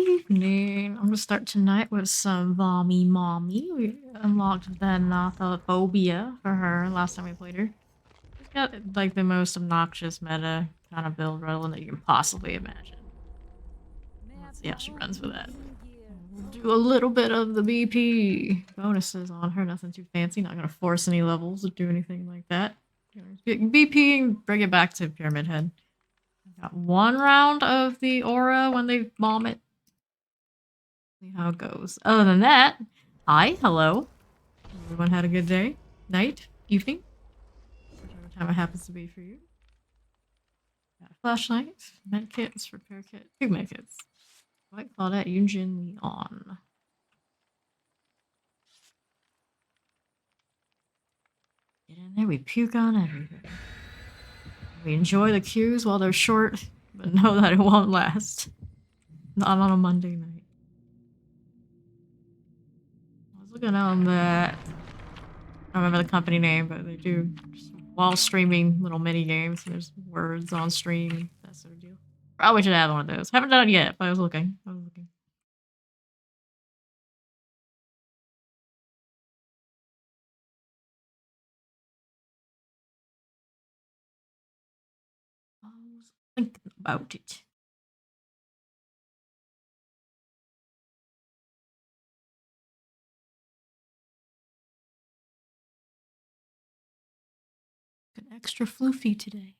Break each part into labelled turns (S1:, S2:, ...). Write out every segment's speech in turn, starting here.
S1: Evening. I'm gonna start tonight with some Vommy Mommy. We unlocked the Phobia for her last time we played her. She's got like the most obnoxious meta kind of build rolling that you can possibly imagine. Let's see how she runs with that. We'll do a little bit of the BP bonuses on her. Nothing too fancy. Not gonna force any levels or do anything like that. Get BP and bring it back to Pyramid Head. Got one round of the aura when they bomb it. See how it goes. Other than that, hi, hello. Everyone had a good day, night, evening, whichever time it happens to be for you. Got a flashlight, medkits, repair kit, 2 medkits. White Claudette, Yunjin, Leon. Get in there, we puke on everything. We enjoy the queues while they're short, but know that it won't last. Not on a Monday night. I was looking on that. I don't remember the company name, but they do while streaming little mini games. There's words on stream, that sort of deal. Probably should have one of those. Haven't done it yet, but I was looking. I was thinking about it. An extra floofy today.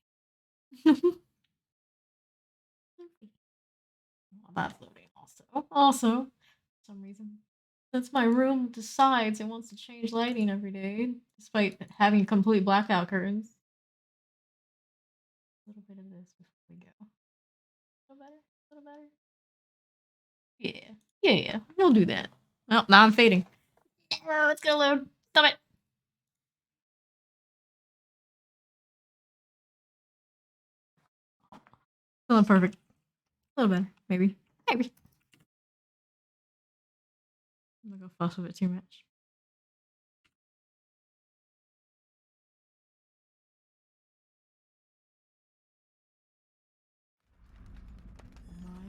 S1: About floating also. Also, for some reason, since my room decides it wants to change lighting every day, despite having complete blackout curtains. A little bit of this before we go. A little better? A little better? Yeah. Yeah, we'll do that. Well, now I'm fading. Oh, it's gonna load. Stop it. Feeling perfect. A little better, maybe. Maybe. I'm gonna go fuss with it too much.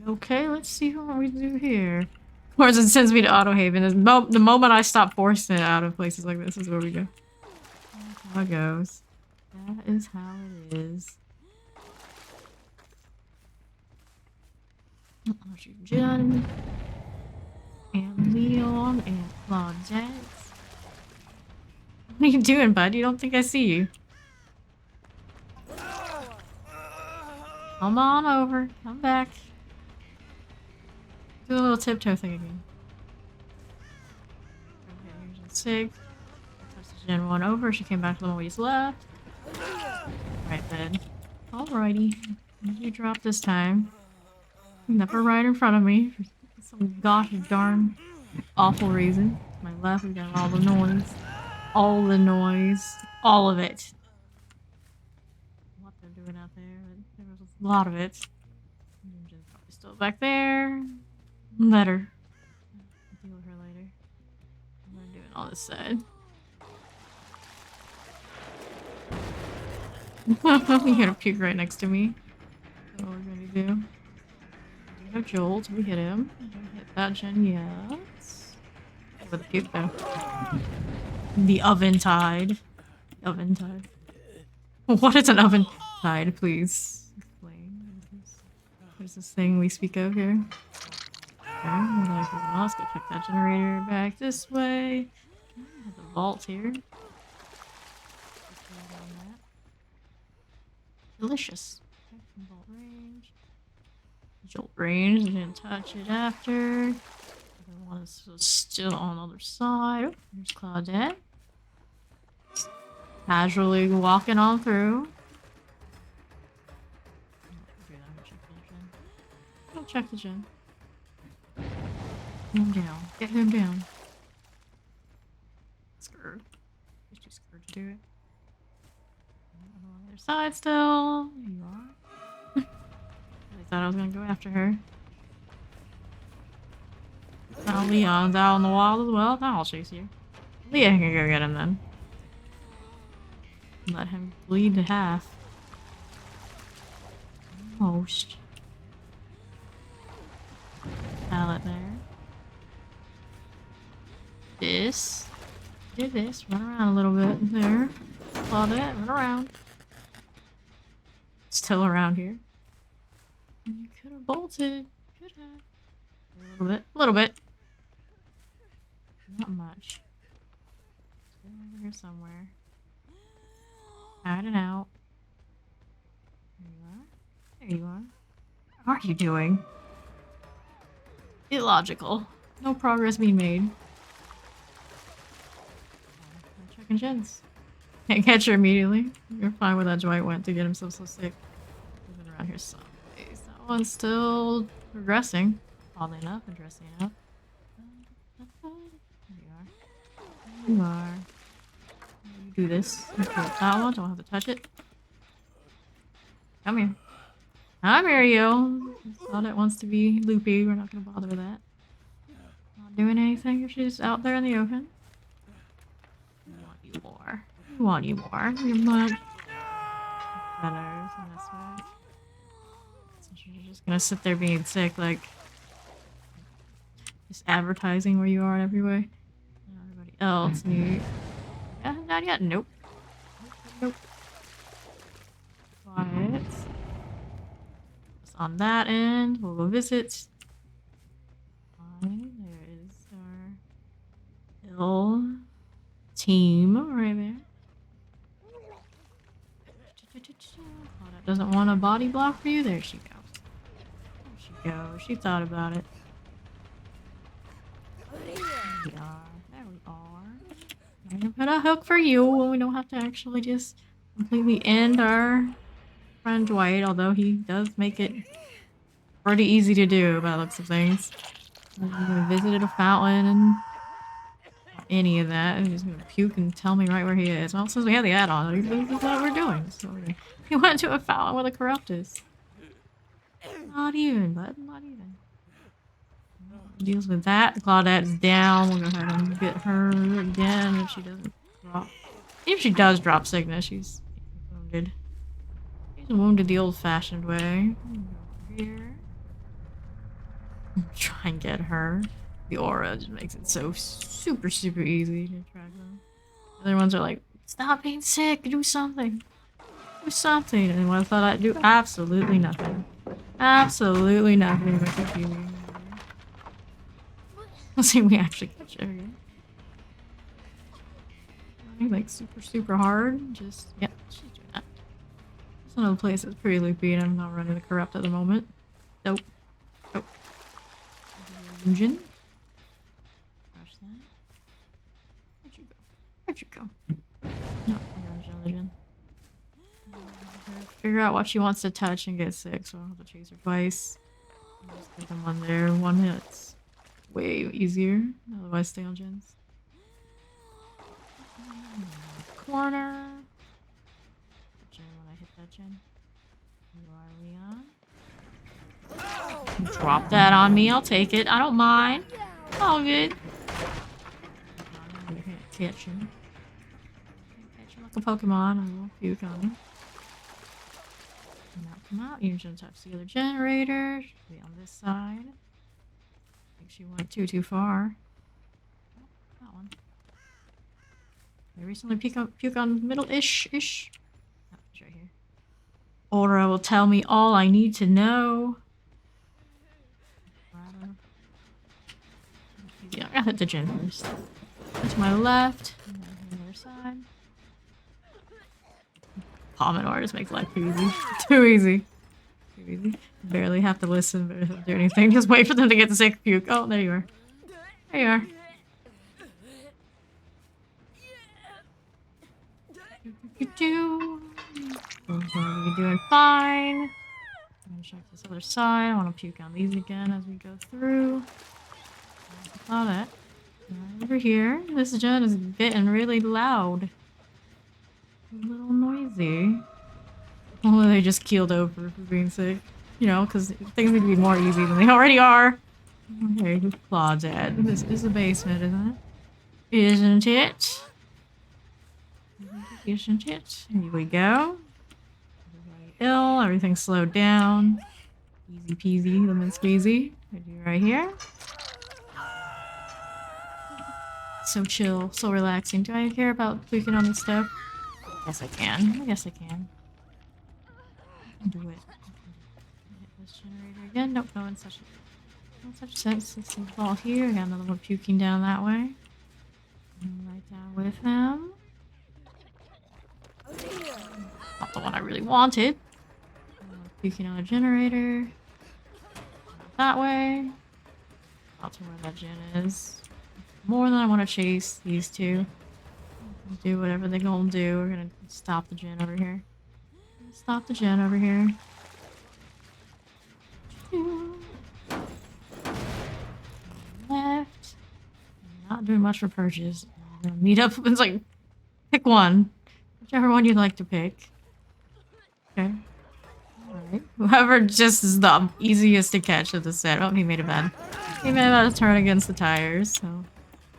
S1: Okay, let's see what we do here. Of course, it sends me to Auto Haven. The moment I stop forcing it out of places like this is where we go. That's how it goes. That is how it is. Jen and Leon and Claudette. What are you doing, bud? You don't think I see you? Come on over. Come back. Do a little tiptoe thing again. Okay, here's Gen 6. Touch Gen 1 over. She came back to the one we just left. Right then. Alrighty. What did you drop this time? Never right in front of me for some gosh darn awful reason. To my left, we got all the noise. All the noise. All of it. What they're doing out there. There was a lot of it. Ninja's probably still back there. Let her. I'll deal with her later. I'm doing all this side. You're gonna puke right next to me. That's what we're gonna do. We do have Jolt. We hit him. We hit that gen, yes. With a puke though. The oven tide. Oven tide. What is an oven tide, please? Explain. What is this thing we speak of here? Okay, let's go check that generator back this way. Have the vault here. Delicious. Okay, from vault range. Jolt range, didn't touch it after. The one is still on the other side. Oh, there's Claudette. Casually walking on through. I'll check the gen. Get him down. Get him down. Scared. He's too scared to do it. On the other side still. There you are. I thought I was gonna go after her. Now Leon's out on the wall as well. Now I'll chase you. Leon can go get him then. Let him bleed to half. Almost. pallet there. This. Do this. Run around a little bit there. Claudette, run around. Still around here. You could have bolted. Could have. A little bit. A little bit. Not much. Still over here somewhere. Hiding out. There you are. There you are. What are you doing? Illogical. No progress being made. Checking gens. Can't catch her immediately. You're fine where that joint went to get himself so sick. Moving around here someplace. That one's still progressing. Oddly enough, addressing up. There you are. There you are. You do this. You do that one. Don't have to touch it. Come here. Come here, you. Claudette wants to be loopy. We're not gonna bother with that. Not doing anything if she's out there in the open. We want you more. We want you more. You're much better than this way. Since you're just gonna sit there being sick, like just advertising where you are in every way. Everybody else, you. Yeah, not yet. Nope. Nope. Quiet. On that end, we'll go visit. Fine, there is our little team right there. Oh, that doesn't want a body block for you. There she goes. There she goes. She thought about it. There we are. There we are. I'm gonna put a hook for you when we don't have to actually just completely end our friend Dwight, although he does make it pretty easy to do by the looks of things. I visited a fountain and any of that, and he's gonna puke and tell me right where he is. Well, since we have the add-on, this is what we're doing. So he went to a fountain where the corrupt is. Not even, bud. Not even. Deals with that. Claudette's down. We'll go ahead and get her again if she doesn't drop. If she does drop sickness, she's wounded. She's wounded the old-fashioned way. Over here. Try and get her. The aura just makes it so super easy to track them. The other ones are like, stop being sick, do something. Do something. And what I thought I'd do? Absolutely nothing. Absolutely nothing. Let's see if we actually catch her again. Like super hard. Just, yep, she's doing that. It's another place that's pretty loopy and I'm not running the corrupt at the moment. Nope. Nope. Engine. Crush that. Where'd you go? Where'd you go? No, engine. Figure out what she wants to touch and get sick, so I don't have to chase her twice. Just get them on there. One hit's way easier. Otherwise, stay on gens. Corner. Gen when I hit that gen. Who are we on? Drop that on me. I'll take it. I don't mind. All good. I can't catch him. Can't catch him like a Pokemon. I will puke on him. Come out. You shouldn't touch the other generator. Should be on this side. I think she went too far. Oh, that one. I recently puke on middle-ish. Oh, it's right here. Aura will tell me all I need to know. Yeah, I hit the gen first. To my left. And then to the other side. Pomodoro just makes life too easy. Too easy. Too easy. Barely have to listen, barely have to do anything. Just wait for them to get the sick puke. Oh, there you are. There you are. You're doing fine. I'm gonna check this other side. I want to puke on these again as we go through. Saw that. Over here, this gen is getting really loud. A little noisy. Only they just keeled over for being sick. You know, because things need to be more easy than they already are. Okay, who's Claudette? This is the basement, isn't it? Isn't it? Isn't it? Here we go. Everybody ill. Everything's slowed down. Easy peasy, lemon squeezy. We do right here. So chill, so relaxing. Do I care about tweaking on this stuff? Yes, I can. Yes, I can. Do it. Hit this generator again. Nope, no such sense. Let's see the ball here. I got another one puking down that way. Right down with him. Not the one I really wanted. Puking on a generator. That way. Out to where that gen is. More than I want to chase these two. Do whatever they're gonna do. We're gonna stop the gen over here. Stop the gen over here. Left. Not doing much for purchase. Meet up. It's like, pick one. Whichever one you'd like to pick. Okay. Alright. Whoever just is the easiest to catch of the set. Oh, he made a bed. He made a turn against the tires, so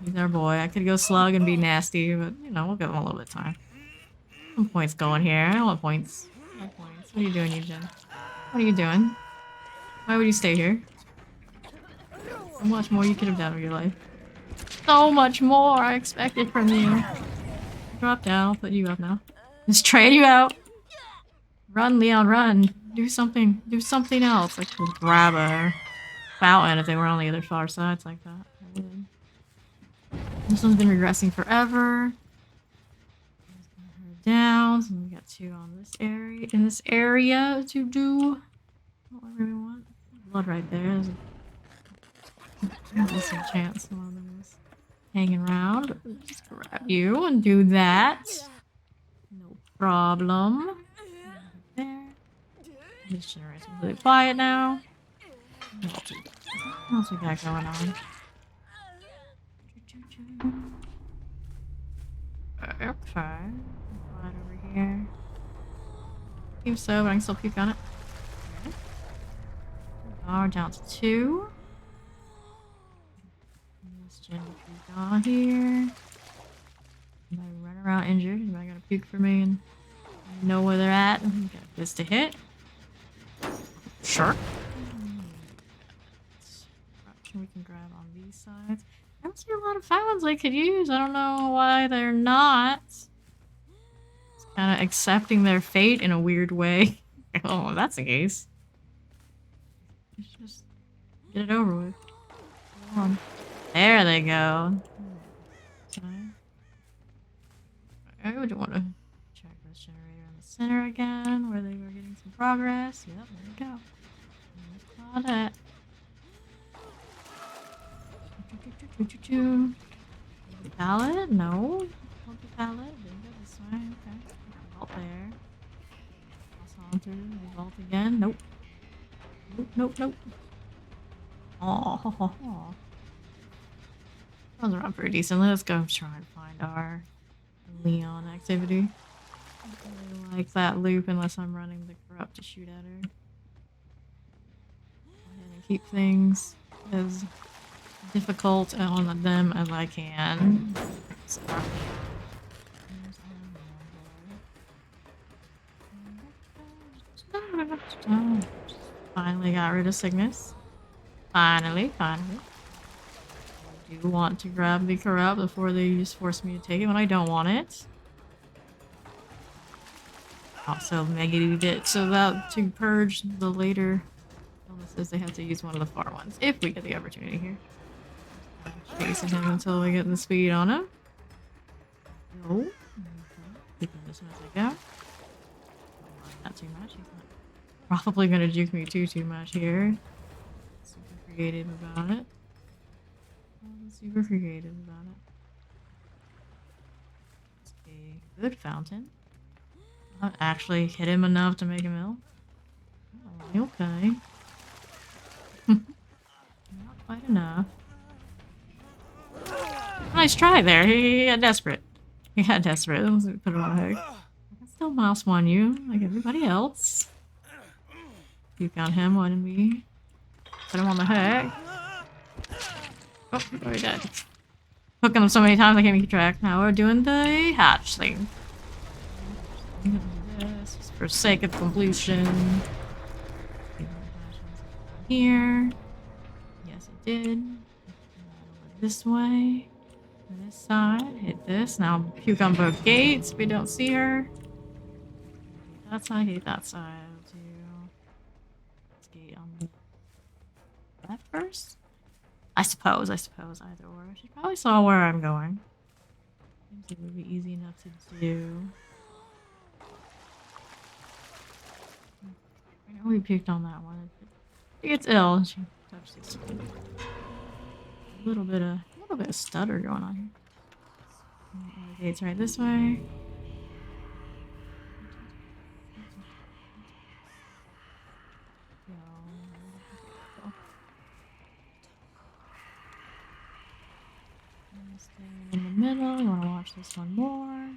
S1: he's our boy. I could go slug and be nasty, but you know, we'll give him a little bit of time. Some points going here. I want points. I want points. What are you doing, Eugen? What are you doing? Why would you stay here? So much more you could have done with your life. So much more I expected from you. Drop down, I'll put you up now. Just trade you out. Run, Leon, run. Do something. Do something else. Like just grab a fountain if they were on the other far sides like that. This one's been regressing forever. Down. So we got two on this area. In this area to do what I really want. Blood right there. There's a chance one of them is hanging around. Just grab you and do that. No problem. There. This generator's really quiet now. What else we got going on? Okay. Right over here. Seems so, but I can still puke on it. Okay. Are down to 2. This gen puke on here. Anybody run around injured? Anybody gonna puke for me and know where they're at? Got this to hit. Sure. We can grab on these sides. I don't see a lot of fountains I could use. I don't know why they're not. It's kind of accepting their fate in a weird way. Oh, that's the case. Let's just get it over with. Come on. There they go. I would want to check this generator in the center again, where they were getting some progress. Yep, there we go. Claudette. Pallet? No. Don't be pallet. There you go, this way. Okay. Vault there. Pass on through. Vault again. Nope. Nope, nope, nope. Oh. Runs around pretty decently. Let's go try and find our Leon activity. I don't really like that loop unless I'm running the corrupt to shoot at her. Go ahead and keep things as difficult on them as I can. Finally got rid of Cygnus. Finally. I do want to grab the corrupt before they just force me to take it when I don't want it. Also negative it so that to purge the later illnesses they have to use one of the far ones if we get the opportunity here. Chasing him until we get the speed on him. No. Keeping this as I go. Not too much. He's not probably gonna juke me too much here. Super creative about it. Super creative about it. It's a good fountain. Not actually hit him enough to make him ill. Oh, okay. Not quite enough. Nice try there. He got desperate. Let's put him on a hook. I can still mouse one you, like everybody else. Puke on him when we put him on the hook. Oh, he's already dead. Hooking him so many times I can't keep track. Now we're doing the hatch thing. This is for sake of completion. Here. did. Over this way. This side. Hit this. Now puke on both gates. We don't see her. Hate that side. Hate that side. I'll do this gate on the left first. I suppose. Either or. She probably saw where I'm going. Seems like it would be easy enough to do. I know we puked on that one. She gets ill. She touched this one. A little bit of stutter going on here. The gate's right this way. Stay in the middle. You want to watch this one more.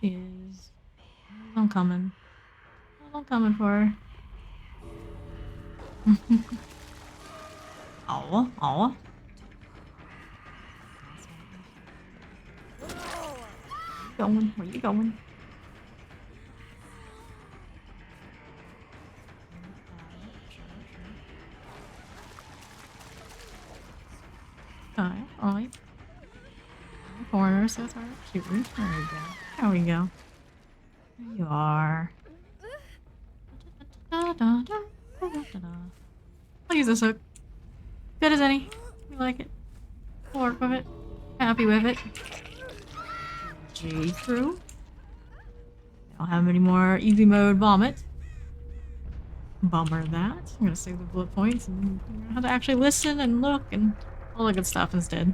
S1: She is. I'm coming. I'm coming for her. Oh. Where you going? Okay, alright. Corner, so it's our cute. There we go. There we go. There you are. I'll use this hook. Good as any. We like it. We'll work with it. Happy with it. J through. I don't have any more easy mode vomit. Bummer that. I'm gonna save the bullet points and figure out how to actually listen and look and all the good stuff instead.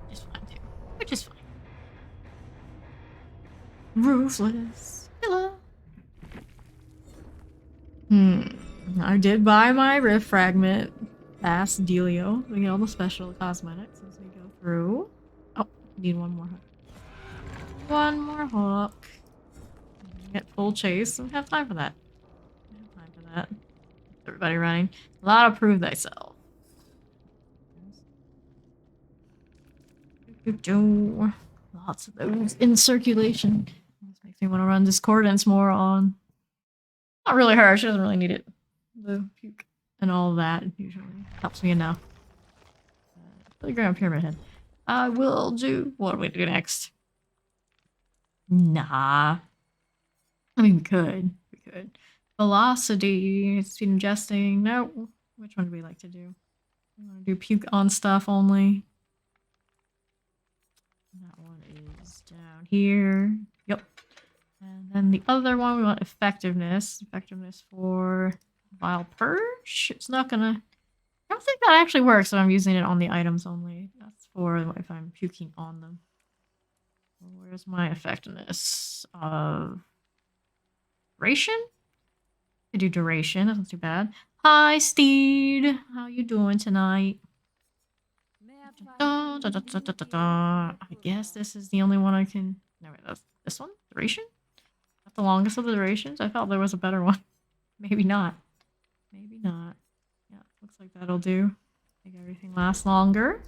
S1: Which is fine too. Which is fine. Ruthless killer. I did buy my rift fragment. Fast dealio. We get all the special cosmetics as we go through. Oh, need one more hook. One more hook. Get full chase. We have time for that. We have time for that. Everybody running. A lot of prove thyself. Lots of those in circulation. This makes me want to run Discordance more on. Not really her. She doesn't really need it. The puke and all that usually helps me enough. Playground Pyramid Head. I will do. What do we do next? Nah. I mean, we could. Velocity. Speed ingesting. No. Which one do we like to do? We want to do puke on stuff only. That one is down here. Yep. And then the other one, we want effectiveness. Effectiveness for Vile Purge. It's not gonna... I don't think that actually works if I'm using it on the items only. That's for if I'm puking on them. Well, where's my effectiveness? Duration? I do duration. That's not too bad. Hi, Steed. How you doing tonight? I guess this is the only one I can... No, wait, that's this one? Duration? Not the longest of the durations? I felt there was a better one. Maybe not. Maybe not. Yeah, looks like that'll do. Make everything last longer.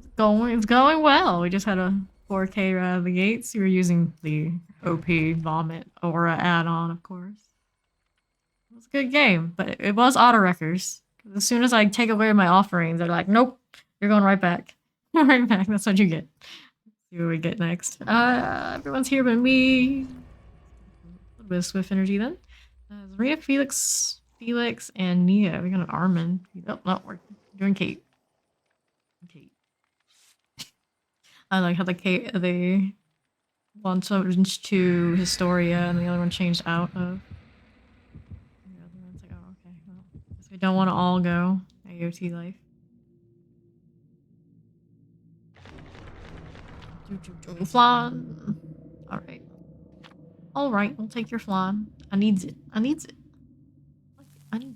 S1: It's going well. We just had a 4K right out of the gates. You were using the OP Vomit Aura add-on, of course. It was a good game, but it was auto-wreckers. As soon as I take away my offerings, they're like, nope, you're going right back. Right back, that's what you get. Let's see what we get next. Everyone's here but me. A little bit of Swift energy then. Maria, Felix, and Nia. We got an Armin. Oh, no, we're doing Kate. Kate. I like how the one changed to Historia and the other one changed out of. The other one's like, oh, okay. Well, guess we don't want to all go AOT life. Flan. Alright. Alright, we'll take your flan. I needs it. I needs it. I need it.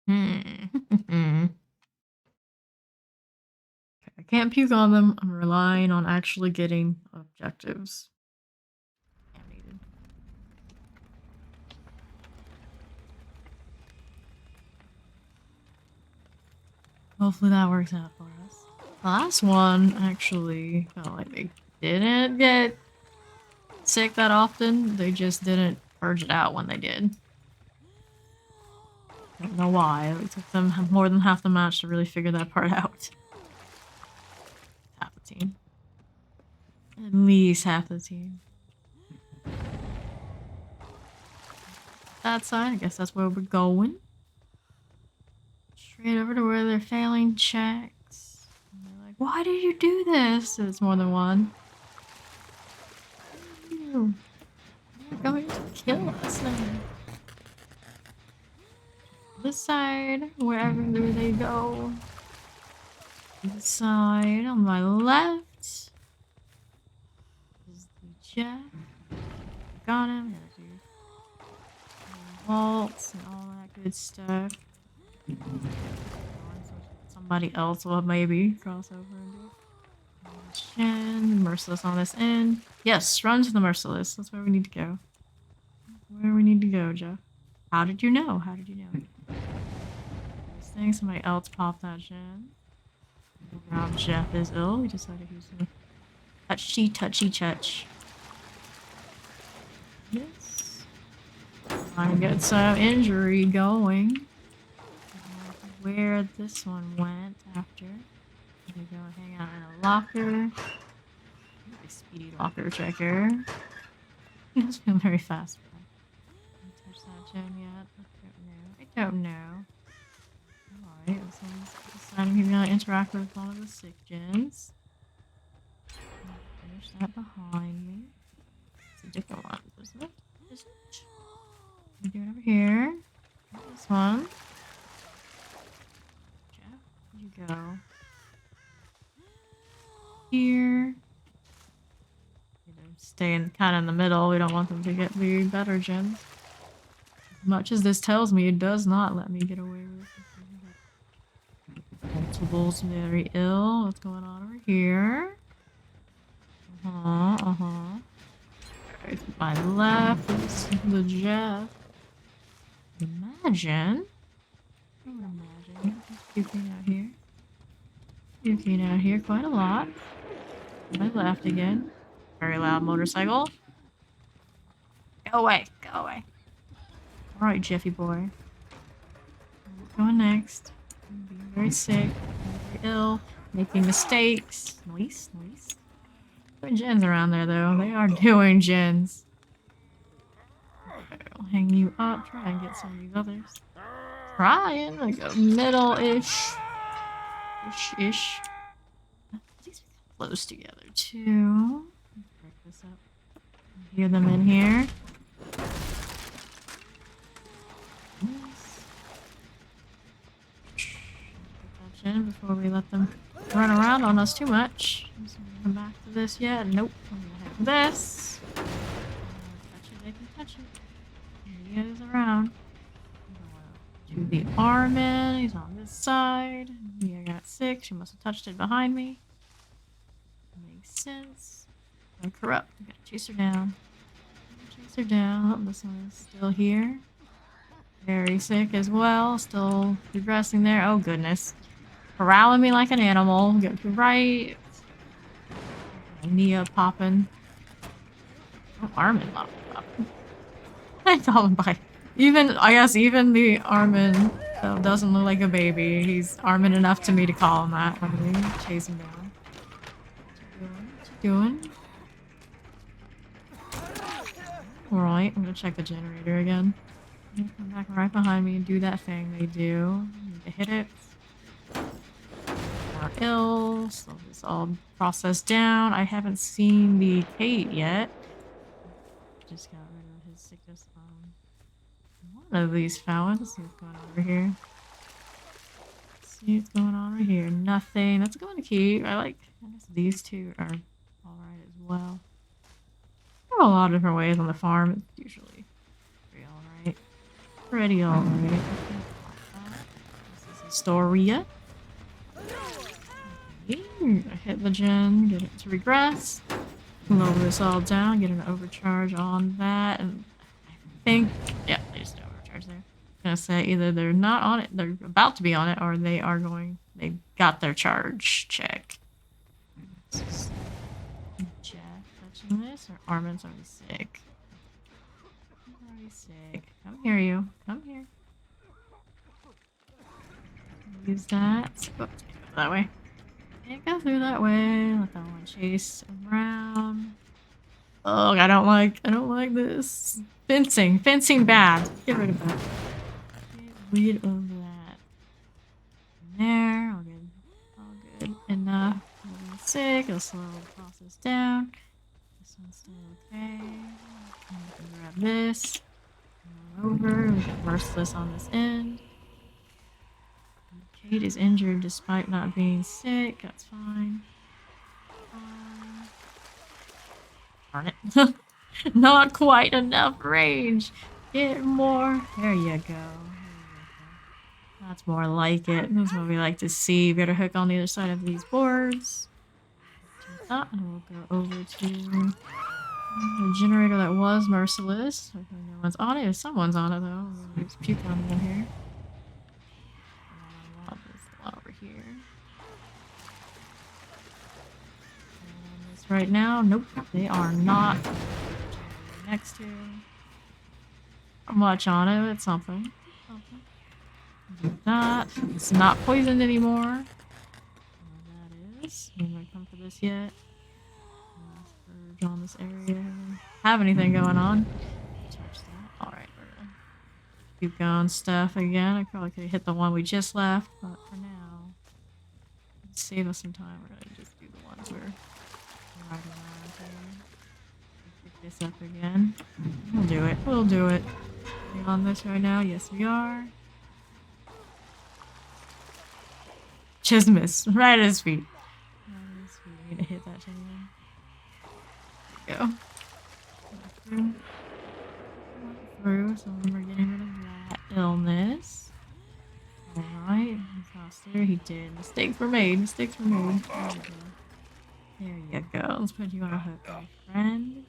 S1: Hmm. I can't puke on them. I'm relying on actually getting objectives. Animated. Hopefully that works out for us. The last one actually felt like they didn't get sick that often. They just didn't purge it out when they did. Don't know why. It took them more than half the match to really figure that part out. Half the team. At least half the team. That side, I guess that's where we're going. Straight over to where they're failing checks. And they're like, why did you do this? It's more than one. You're going to kill us now. This side, wherever they go. This side on my left is the Jeff. Got him. Vaults and all that good stuff. Somebody else will maybe cross over and do it. Shen, Merciless on this end. Yes, run to the Merciless. That's where we need to go. Where we need to go, Jeff. How did you know? How did you know? This thing, somebody else popped that Shen. Now Jeff is ill. We decided he was gonna touchy touch. Yes. I get some injury going. Where this one went after. I'm gonna go hang out in a locker. A speedy locker checker. He does feel very fast. Did I touch that gen yet? I don't know. Alright, this one's deciding he's gonna interact with one of the sick gens. Finish that behind me. It's a different one, isn't it? Isn't it? What are you doing over here? This one. Jeff, where'd you go? Here. Staying kind of in the middle. We don't want them to get the better gens. As much as this tells me, it does not let me get away with it. Multiples very ill. What's going on over here? Right to my left is the Jeff. Imagine. I would imagine. Puking out here. Puking out here quite a lot. My left again. Very loud motorcycle. Go away. Go away. Alright, Jeffy boy. Going next. Being very sick. Very ill. Making mistakes. Nice. Doing gens around there, though. They are doing gens. Okay, I'll hang you up. Try and get some of these others. Trying. Like a middle-ish. Ish. These are close together, too. Break this up. Hear them in here. Put that in before we let them run around on us too much. So come back to this yet? Nope. I'm gonna have this. Touch it, they can touch it. He is around. To the Armin. He's on this side. Yeah, I got 6. She must have touched it behind me. Makes sense. I'm corrupt. I gotta chase her down. Chase her down. Oh, this one is still here. Very sick as well. Still progressing there. Oh, goodness. Corralling me like an animal. Get right. Nia popping. Oh, Armin popping. I call him by. I guess even the Armin doesn't look like a baby. He's Armin enough to me to call him that. Let me chase him down. What you doing? Alright, I'm gonna check the generator again. Come back right behind me and do that thing they do. Need to hit it. More ill. Slow this all process down. I haven't seen the Kate yet. Just got rid of his sickness. One of these found. Let's see what's going on over here. Nothing. That's going to keep. I guess these two are alright as well. There are a lot of different ways on the farm. It's usually pretty alright. Storia. Okay, hit the gen, get it to regress. Lower this all down, get an overcharge on that, and I think, yeah, they just overcharge there. I'm gonna say either they're not on it, they're about to be on it, or they got their charge check. Jeff touching this, or Armin's already sick? I'm already sick. Come here, you. Come here. Use that. Oops, can't go that way. Can't go through that way. Let that one chase around. Oh, I don't like this. Fencing bad. Get rid of that. Get rid of that. There, all good enough. I'm sick. I'll slowly toss this down. This one's still okay. I can grab this. Over. We got Merciless on this end. Kate is injured despite not being sick. That's fine. Darn it. Not quite enough range. Get more. There you go. That's more like it. That's what we like to see. We got a hook on the other side of these boards. Do that, and we'll go over to the generator that was Merciless. Hopefully no one's on it. If someone's on it though, there's puke on it in here. I want this lot over here. Right now, nope, they are not. Next to. Not much on it, but something. Do that. It's not poisoned anymore. That is. Anyone come for this yet? Purge on this area. Have anything going on? Touch that. Alright, we're gonna keep going stuff again. I probably could have hit the one we just left, but for now, save us some time. We're gonna just do the ones we're right around here. Pick this up again. We'll do it. We'll do it. Are we on this right now? Yes, we are. Chismus, right at his feet. Right at his feet. We need to hit that chain. There we go. Through, so we're getting rid of that illness. Alright, Foster, he did. Mistakes were made. Mistakes were made. There you go. Let's put you on a hook, my friend.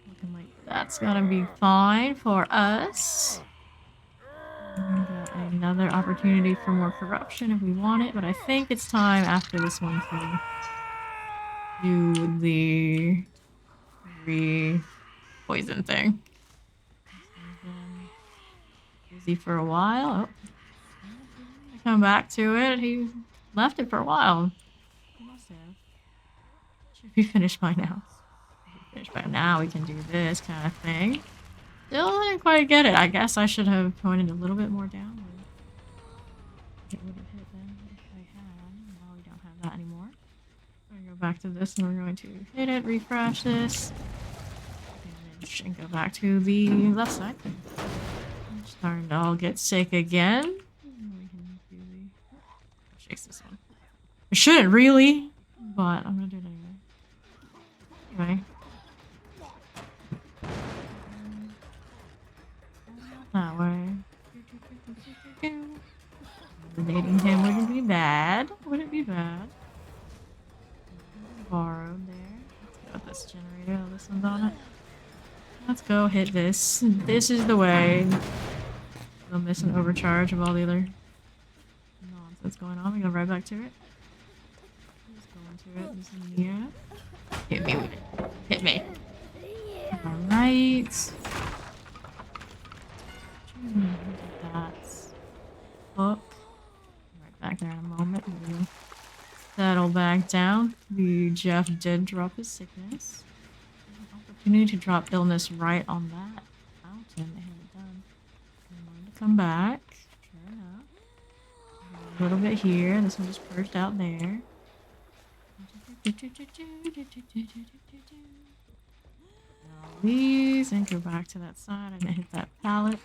S1: Looking like that's gonna be fine for us. Got another opportunity for more corruption if we want it, but I think it's time after this one to do the poison thing. Busy for a while. Oh. I come back to it. He left it for a while. He must have. Should be finished by now. Finished by now. We can do this kind of thing. Still didn't quite get it. I guess I should have pointed a little bit more down. It would have hit them if I had. Now we don't have that anymore. We're gonna go back to this and we're going to hit it, refresh this, and go back to the left side. I'm starting to all get sick again. We can do the chase this one. I shouldn't really, but I'm gonna do it anyway. Anyway. That way. Eliminating him wouldn't be bad. Wouldn't be bad. Borrowed there. Let's go with this generator. Oh, this one's on it. Let's go hit this. This is the way. We'll miss an overcharge of all the other nonsense going on. We go right back to it. Just go into it. This is Mia. Hit me with it. Hit me. Alright. That's hook. Right back there in a moment. We'll settle back down. The Jeff did drop his sickness. An opportunity to drop illness right on that fountain. They haven't done. I'm going to come back. Sure enough. A little bit here. This one just purged out there. These and go back to that side. I'm gonna hit that pallet.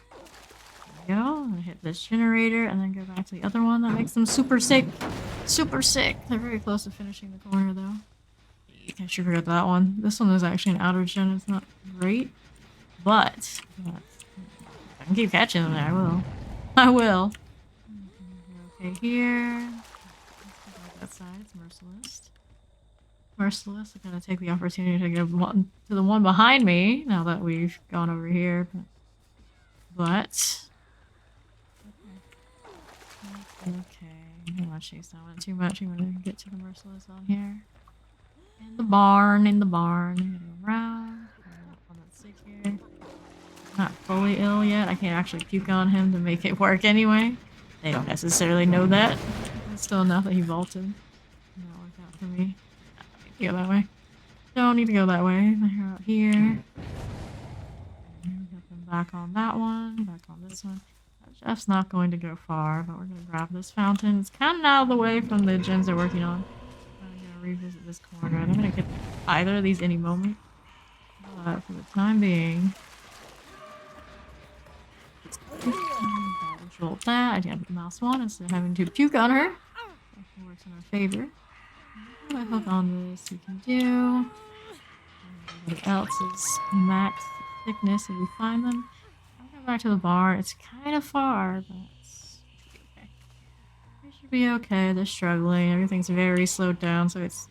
S1: There we go. I'm gonna hit this generator and then go back to the other one that makes them super sick. Super sick. They're very close to finishing the corner though. I should forget that one. This one is actually an outer gen. It's not great, but if I can keep catching them there, I will. I will. Okay, here. Let's go that side. It's merciless. Merciless. I'm gonna take the opportunity to go to the one behind me now that we've gone over here. But okay. I don't want to chase that one too much. I'm gonna get to the merciless on here. In the barn. I'm gonna go around. On that sick here. Not fully ill yet. I can't actually puke on him to make it work anyway. They don't necessarily know that. It's still enough that he vaulted. That worked out for me. I need to go that way. Don't need to go that way. They're out here. Get them back on that one. Back on this one. Jeff's not going to go far, but we're going to grab this fountain. It's kind of out of the way from the gens they're working on. I'm going to revisit this corner. I'm going to get either of these any moment. But for the time being... Jolt that. I did have the mouse one instead of having to puke on her. That works in our favor. What hook on this we can do. Everybody else's max thickness if we find them. I'll go back to the bar. It's kind of far, but it should be okay. They're struggling. Everything's very slowed down, so it's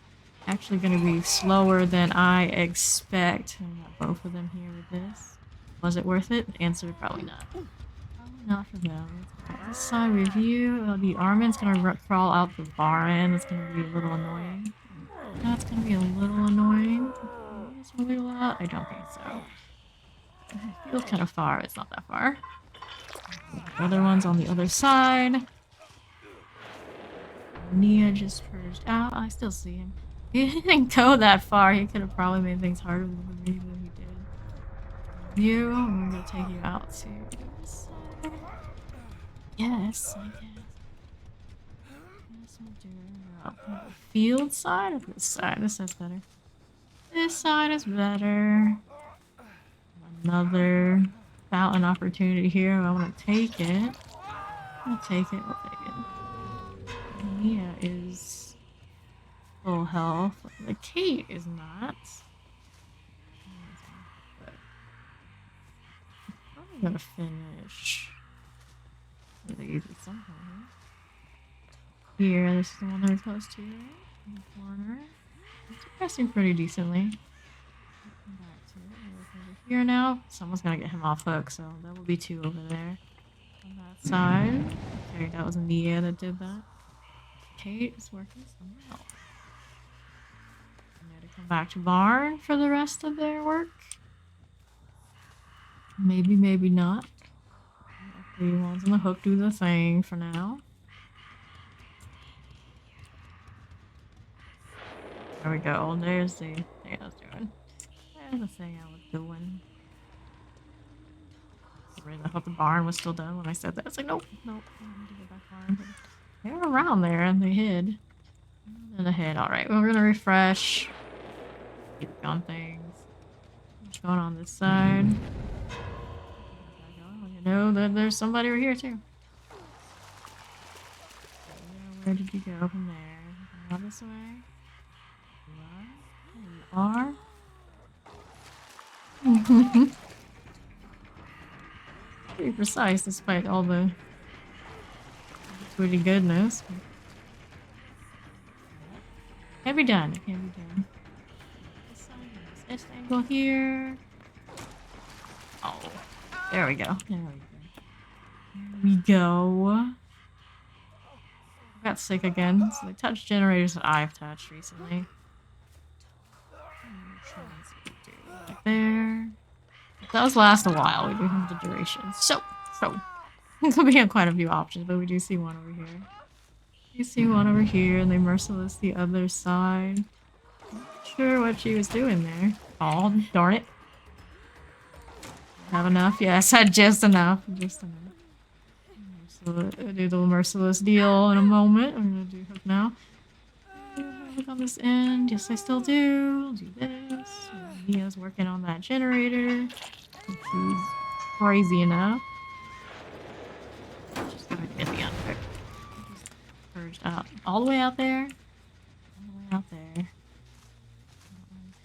S1: actually going to be slower than I expect. I got both of them here with this. Was it worth it? Answer, probably not. Not for them. This side with you. The Armin's gonna crawl out the bar end. It's gonna be a little annoying. That's gonna be a little annoying. Is really a lot? I don't think so. It feels kind of far. It's not that far. The other one's on the other side. Nia just purged out. I still see him. He didn't go that far. He could have probably made things harder than he did. You, I'm gonna take you out too. Yes, I guess. Yes, we'll do it. Field side or this side? This side's better. This side is better. Another fountain opportunity here. I want to take it. I'll take it. I'll take it. Mia is full health. The Kate is not. I'm gonna finish. Easy somehow. Here, this is the one that we're close to, right? In the corner. It's progressing pretty decently. Come back to it. We're over here now. Someone's gonna get him off hook, so that will be two over there. On that side. Okay, that was Nia that did that. Kate is working somewhere else. I'm gonna come back to barn for the rest of their work. Maybe, maybe not. The ones on the hook do the thing for now. There we go. There's the thing I was doing. There's the thing I was doing. I thought the barn was still done when I said that. It's like, nope, nope. I need to go back barn. But they were around there and they hid. And they hid. Alright, well, we're gonna refresh. Keep on things. What's going on this side? No, there's somebody over here too. Where did you go from there? Not this way. You are. Pretty precise despite all the pretty goodness. Can't be done. It can't be done. This angle here. Oh. There we go. There we go. I got sick again. So they touched generators that I've touched recently. Right there. It does last a while. We do have the duration. So we have quite a few options, but we do see one over here. You see one over here, and they merciless the other side. Not sure what she was doing there. Oh, darn it. Have enough? Yes, I had just enough. Just enough. So I'll do the merciless deal in a moment. I'm gonna do hook now. Hook on this end. Yes, I still do. I'll do this. Mia's working on that generator. She's crazy enough. Just gotta get the under. Just purged out. All the way out there. All the way out there.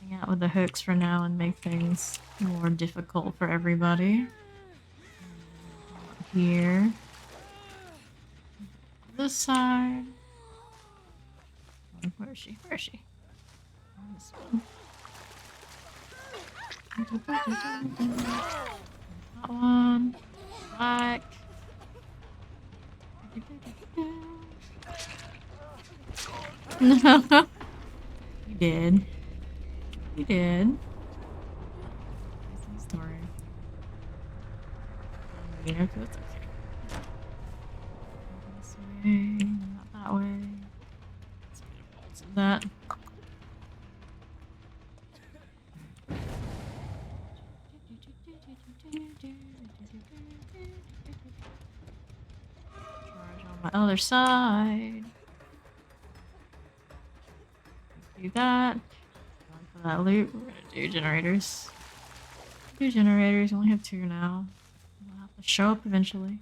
S1: Hang out with the hooks for now and make things more difficult for everybody. Here. The this side. Where is she? Where is she? On this one. That one. Black. No. You did. You did. That's the story. That's okay. This way, not that way. Let's get a bolt of that. Charge on my other side. Do that. For that loot, we're gonna do generators. Do generators, we only have 2 now. We'll have to show up eventually.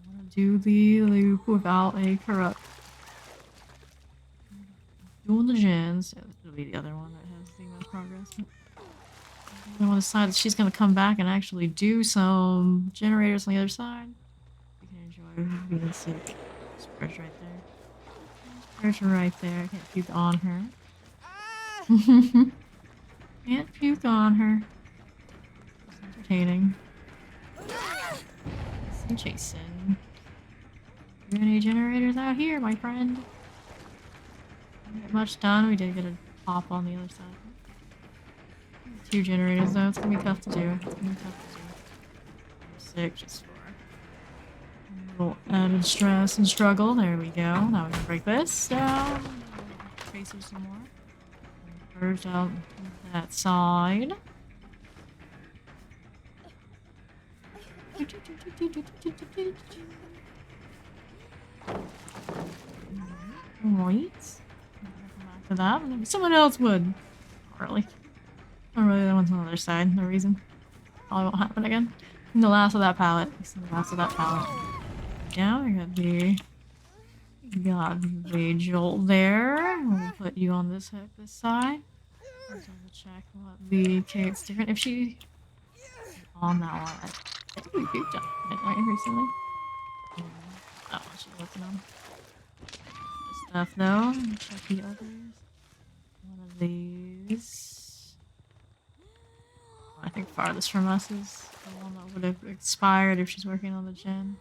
S1: I'm gonna do the loop without a corrupt. Doing the gens. Yeah, this will be the other one that has the most progress. The other one decides she's gonna come back and actually do some generators on the other side. You can enjoy being sick. Spread's right there. Spread's right there. I can't puke on her. Can't puke on her. It's entertaining. Some chasing. Do any generators out here, my friend? Didn't get much done. We did get a pop on the other side. 2 generators though. It's gonna be tough to do. It's gonna be tough to do. I'm sick just for a little added stress and struggle. There we go. Now we can break this down. Tracer some more. Purge out that side. Right. After that, maybe someone else would. Not really. Not really, that one's on the other side. No reason. Probably won't happen again. And the last of that pallet. The last of that pallet. Yeah, we got the jolt there. We'll put you on this hook this side. Double check what the cake's different. If she on that one, I think we peeped on it right recently. That one she's working on. This stuff though. Check the others. One of these. I think farthest from us is the one that would have expired if she's working on the gen.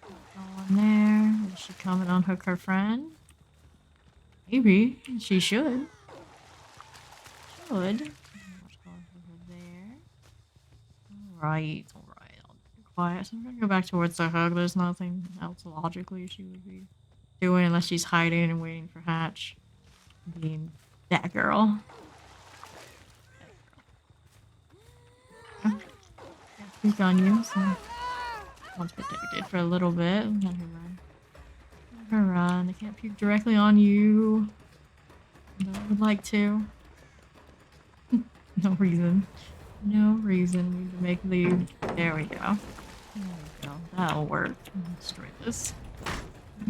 S1: Go on there. Is she come and unhook her friend? Maybe. She should. Should. There. Alright, alright. I'll be quiet. So I'm gonna go back towards the hug. There's nothing else logically she would be doing unless she's hiding and waiting for Hatch. Being that girl. Peek on you, so once protected for a little bit. Let her run. Let her run. I can't puke directly on you. Though I would like to. No reason. No reason. We need to make leave. There we go. There we go. That'll work. Destroy this.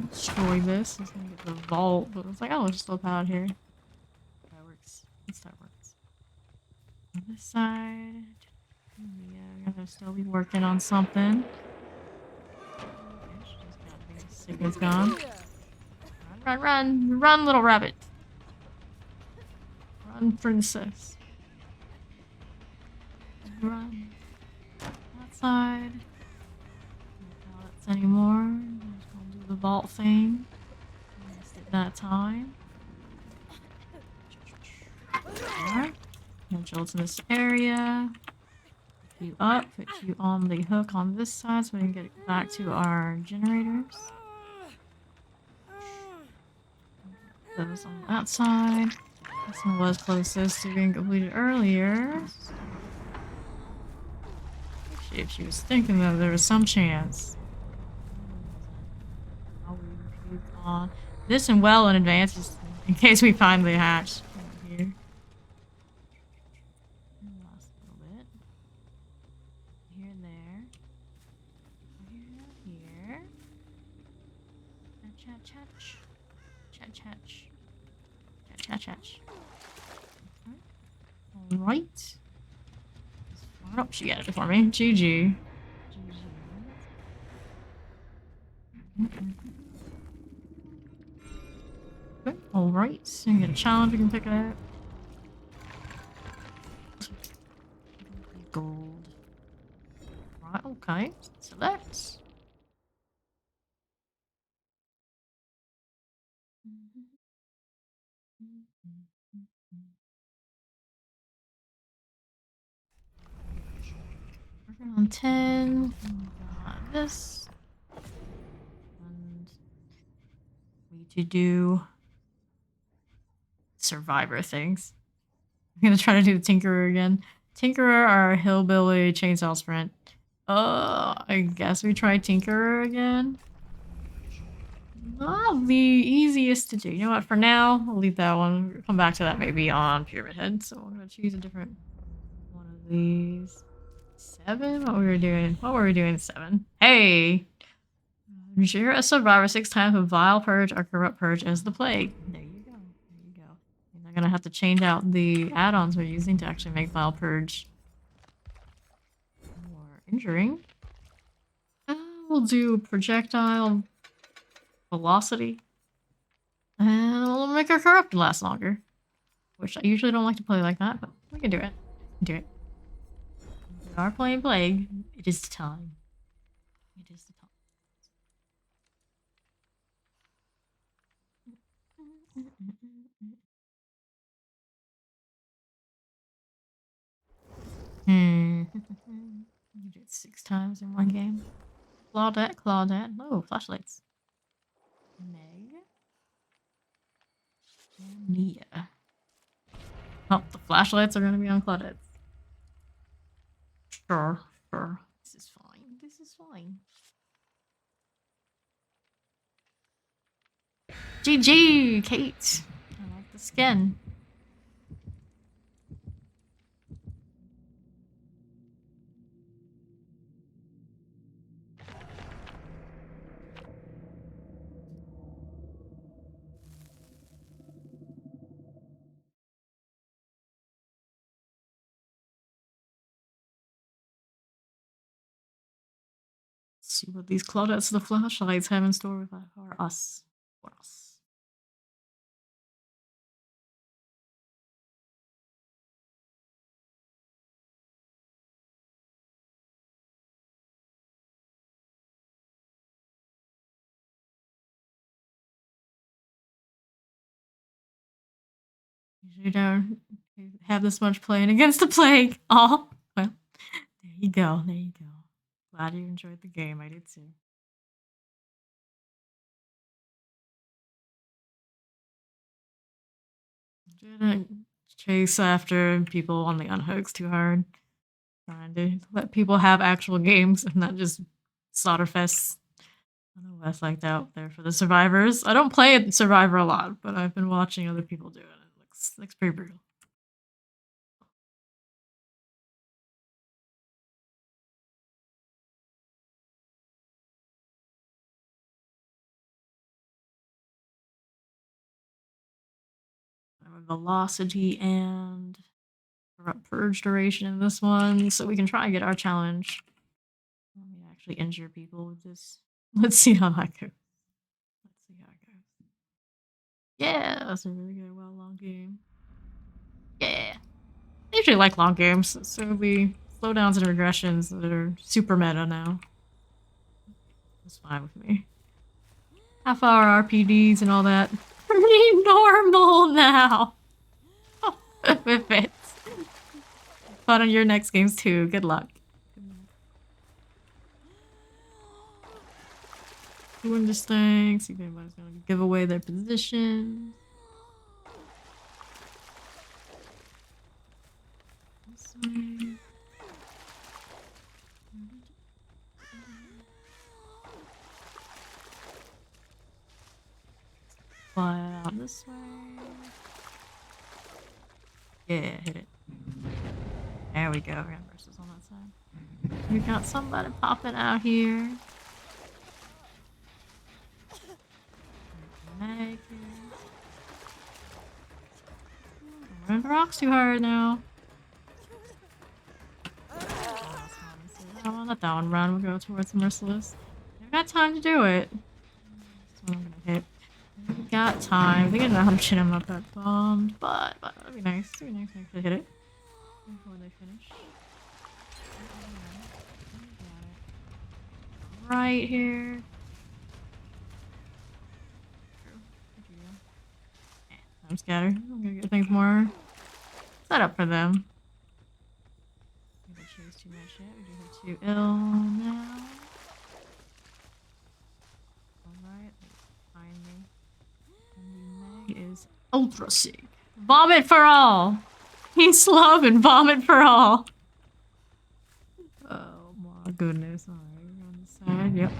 S1: Destroy this. It's gonna get the vault, but it's like, oh, let's just slip out here. That works. That works. On this side. Yeah, we're gonna still be working on something. Signal's gone. Run, run, run! Run, little rabbit! Run, princess. Run. Outside. No pallets anymore. I'm just gonna do the vault thing. Missed it that time. Alright. No jolts in this area. You up, put you on the hook on this side so we can get it back to our generators. Those on that side. This one was closest to being completed earlier. If she was thinking that there was some chance. I'll puke on this and well in advance just in case we find the hatch here. Chatch. Alright. Oh, she got it for me. GG. Okay, alright, so you get a challenge, we can pick it up. Gold. Right, okay. Select. Working on 10. Got this. And we need to do survivor things. I'm gonna try to do the Tinkerer again. Tinkerer or Hillbilly Chainsaw Sprint. I guess we try Tinkerer again. Not the easiest to do. You know what? For now, I'll leave that one. We'll come back to that maybe on Pyramid Head. So I'm gonna choose a different one of these. 7? What were we doing? What were we doing? 7. Hey! You're a survivor 6 times with Vile Purge or Corrupt Purge as the Plague. There you go. There you go. And they're gonna have to change out the add-ons we're using to actually make Vile Purge more injuring. We'll do projectile velocity. And we'll make our corrupt last longer. Which I usually don't like to play like that, but we can do it. Do it. We are playing Plague. It is time. It is the time. You did it 6 times in one game. Claudette, Claudette. Oh, flashlights. Meg. And Nia. Oh, the flashlights are gonna be on Claudette. Sure, sure. This is fine. This is fine. GG, Kate. I like the skin. Let's see what these Claudettes the flashlights have in store for us. For us. You don't have this much playing against the Plague. Oh, well, there you go. There you go. Glad you enjoyed the game. I did too. Didn't chase after people on the unhooks too hard. Trying to let people have actual games and not just slaughter fests. I know that's like out there for the survivors. I don't play Survivor a lot, but I've been watching other people do it. It looks pretty brutal. Velocity and corrupt purge duration in this one, so we can try and get our challenge. Let me actually injure people with this. Let's see how that goes. Let's see how it goes. Yeah, that's a really good, long game. Yeah. I usually like long games, so the slowdowns and regressions that are super meta now. That's fine with me. Half-hour RPDs and all that. Pretty normal now. With it. Fun on your next games too. Good luck. Doing this thing. See if anybody's gonna give away their position. This way. Fly out this way. Yeah, hit it. There we go. Versus on that side. We got somebody popping out here. Make it. Don't run the rocks too hard now. I don't want to let that one run. We'll go towards the Merciless. I've got time to do it. one I'm gonna hit. We got time. I think I know how to chin him up that bombed, but that'd be nice. It'd be nice if I could hit it before they finish. Right here. I'm scattered. I'm gonna get things more set up for them. We don't chase too much yet. We do have 2 ill now. Alright, behind me. And the Meg is ultra sick. Vomit for all! He's love and vomit for all! Oh my goodness. Alright, we're on the side. Yep.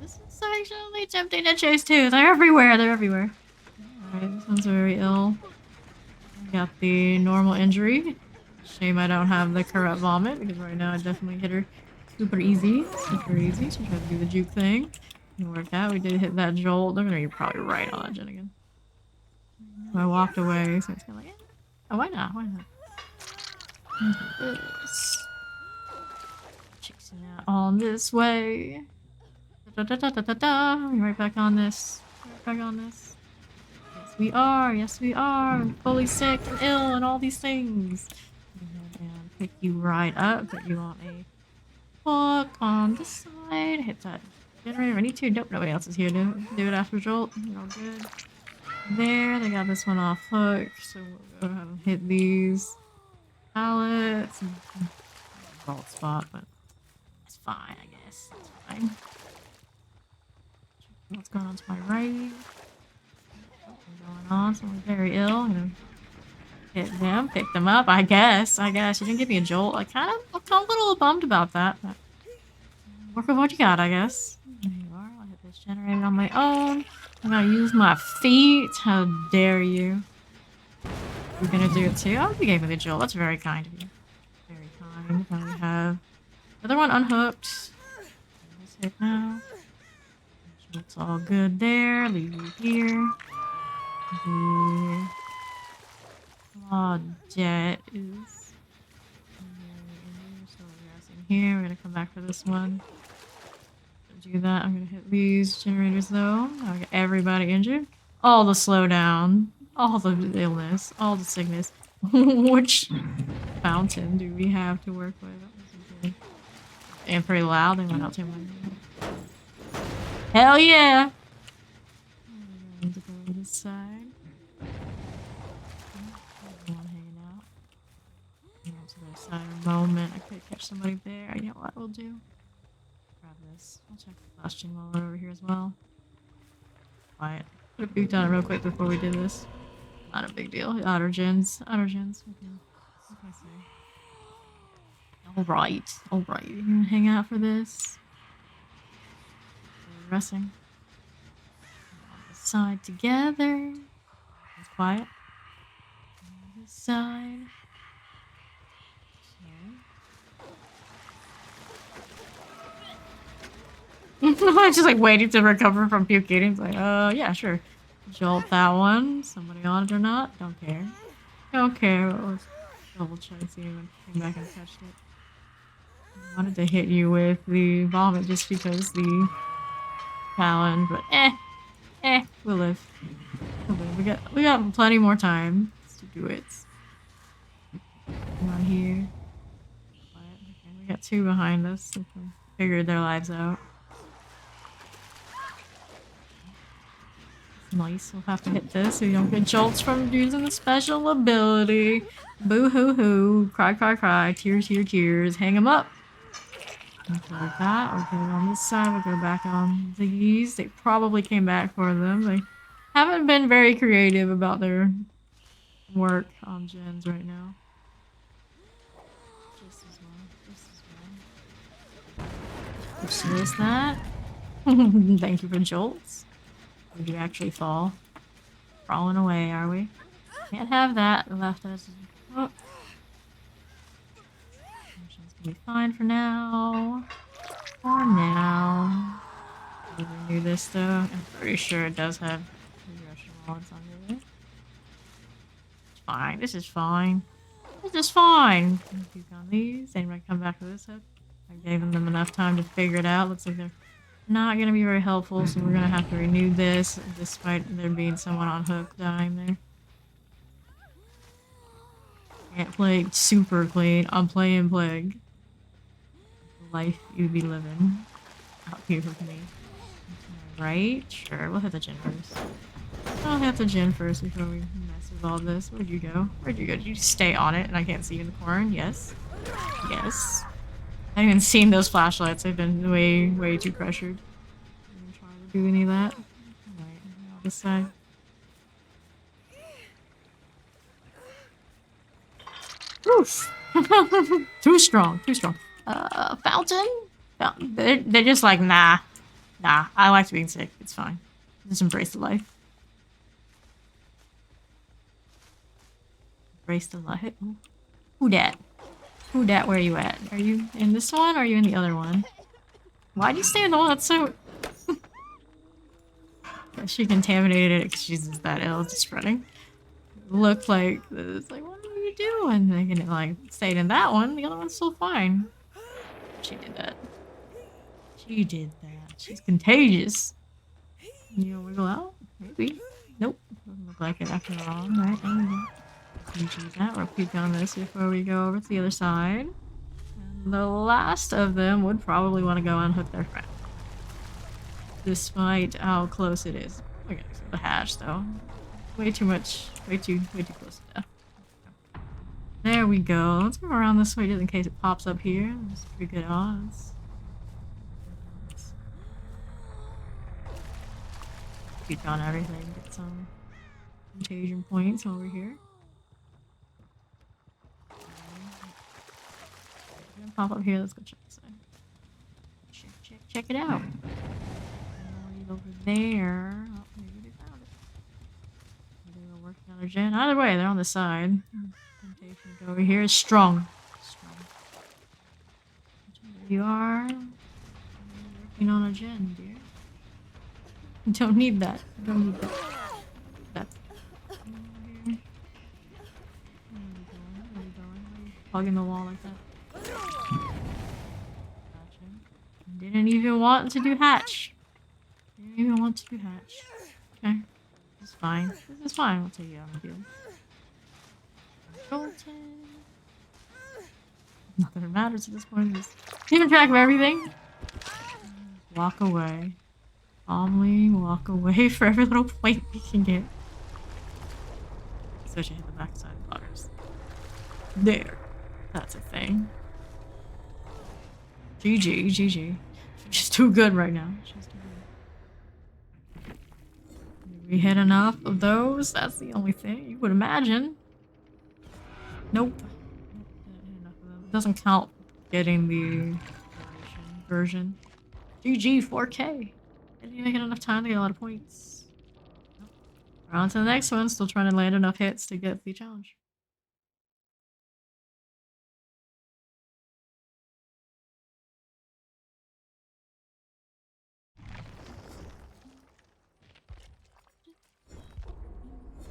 S1: This is actually tempting to chase too. They're everywhere. They're everywhere. Alright, this one's very ill. Got the normal injury. Shame I don't have the corrupt vomit because right now I definitely hit her super easy. Super easy. She tried to do the juke thing. Didn't work out. We did hit that jolt. They're gonna be probably right on that gen again. I walked away, so it's kind of like, oh, why not? Why not? This. Chasing out on this way. Da da da da da da. Right back on this. Right back on this. Yes, we are. Yes, we are. Fully sick and ill and all these things. And pick you right up. Put you on a hook on this side. Hit that generator. I need to. Nope, nobody else is here to do it after jolt. You're all good. There, they got this one off hook. So we'll go ahead and hit these pallets. Vault spot, but it's fine, I guess. It's fine. What's going on to my right? What's going on? Someone's very ill. I'm gonna hit them, pick them up. I guess. You didn't give me a jolt. I'm a little bummed about that. But work with what you got, I guess. There you are. I'll hit this generator on my own. I'm gonna use my feet. How dare you? You're gonna do it too? Oh, you gave me the jolt. That's very kind of you. Very kind. Now we have the other one unhooked. Let's hit now. It's all good there. Leave you here. The Claudette is so in here. We're gonna come back for this one. Do that. I'm gonna hit these generators though. I'll get everybody injured. All the slowdown. All the illness. All the sickness. Which fountain do we have to work with? And pretty loud. They went out too much. Hell yeah! I'm going to go to this side. Everyone hanging out. Hang out to their side a moment. I could catch somebody there. You know what we'll do? Grab this. I'll check the costume while we're over here as well. Quiet. Could have puked on it real quick before we did this. Not a big deal. Otter gens. What can I say? Alright. Alright. You're gonna hang out for this. We're resting. On this side together. It's quiet. On this side. I'm just like waiting to recover from puking. It's like, yeah, sure. Jolt that one. Somebody on it or not? Don't care. Don't care. Let's double check, see if I came back and touched it. I wanted to hit you with the vomit just because the Talon, but we'll live. We'll live. We got plenty more time to do it. Come on here. Okay, we got 2 behind us. We figured their lives out. Nice, we'll have to hit this so you don't get jolts from using the special ability. Boo hoo hoo. Cry, cry, cry. Tears, tears, tears. Hang them up. Okay, like that. We'll get it on this side. We'll go back on these. They probably came back for them. They haven't been very creative about their work on gens right now. Just as well. Just as well. Just that. Thank you for jolts. Did you actually fall? Crawling away, are we? Can't have that. The left us. Oh. It's gonna be fine for now. For now. I'll renew this though. I'm pretty sure it does have regression mods under it. It's fine. This is fine. This is fine. Keep on these. Anybody come back to this up? I gave them enough time to figure it out. Looks like they're not gonna be very helpful, so we're gonna have to renew this, despite there being someone on hook dying there. Can't play super clean. I'm playing Plague. The life you'd be living out here with me. Right? Sure, we'll hit the gin first. I'll hit the gin first before we mess with all this. Where'd you go? Where'd you go? Did you just stay on it and I can't see you in the corner? Yes. Yes. I haven't even seen those flashlights. I've been way too pressured. I'm gonna try to do any of that. Alright, now this side. Oof! Too strong, too strong. Fountain? They're just like, nah. Nah, I like being sick. It's fine. Just embrace the life. Embrace the life. Who dat? Who dat? Where you at? Are you in this one or are you in the other one? Why'd you stay in the one that's so... She contaminated it because she's just that ill, just spreading. It looked like... It's like, what are you doing? And it like stayed in that one. The other one's still fine. She did that. She did that. She's contagious. You gonna wiggle out? Maybe. Nope. Doesn't look like it after all. Alright, there we go. Choose that. We'll peek on this before we go over to the other side. And the last of them would probably want to go unhook their friend. Despite how close it is. Okay, so the hatch though. Way too much. Way too close to death. There we go. Let's move around this way just in case it pops up here. That's pretty good odds. Peek on everything. Get some contagion points over here. Gonna pop up here. Let's go check this side. Check it out. Over there. Oh, maybe they found it. Maybe they were working on a gen. Either way, they're on the side. Temptation to go over here is strong. Strong. There you are. Working on a gen, dear. You don't need that. You don't need that. That's. Where are you going? Hugging the wall like that. Gotcha. Didn't even want to do hatch. Didn't even want to do hatch. Okay. This is fine. This is fine. We'll take you on the field. Jolton. Not that it matters at this point. Just keeping track of everything. Walk away. Calmly walk away for every little point we can get. So she hit the backside of the butters. There. That's a thing. GG. She's too good right now. She's too good. Did we hit enough of those? That's the only thing you would imagine. Nope. It doesn't count getting the version. GG 4K. Didn't even get enough time to get a lot of points. Nope. We're on to the next one. Still trying to land enough hits to get the challenge.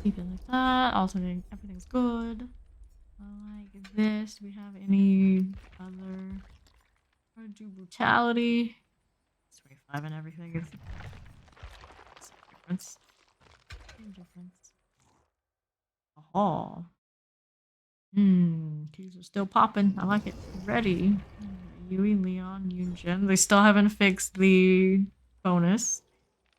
S1: Keep it like that. Alternating. Everything's good. I like this. Do we have any other? I'm gonna do brutality. 25 and everything is difference. Difference. Oh. Keys are still popping. I like it. Ready. Yui, Leon, Yunjin. They still haven't fixed the bonus.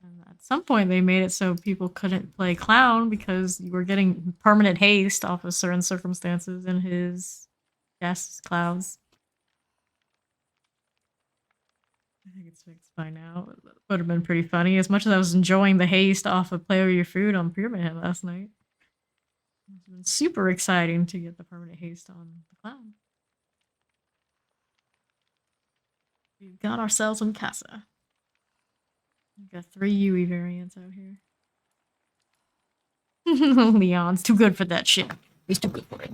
S1: And at some point they made it so people couldn't play clown because you were getting permanent haste off of certain circumstances in his gas clouds. I think it's fixed by now. It would have been pretty funny. As much as I was enjoying the haste off of Play Over Your Food on Pyramid Head last night. It's been super exciting to get the permanent haste on the clown. We've got ourselves some Casa. We've got 3 Yui variants out here. Leon's too good for that shit. He's too good for it.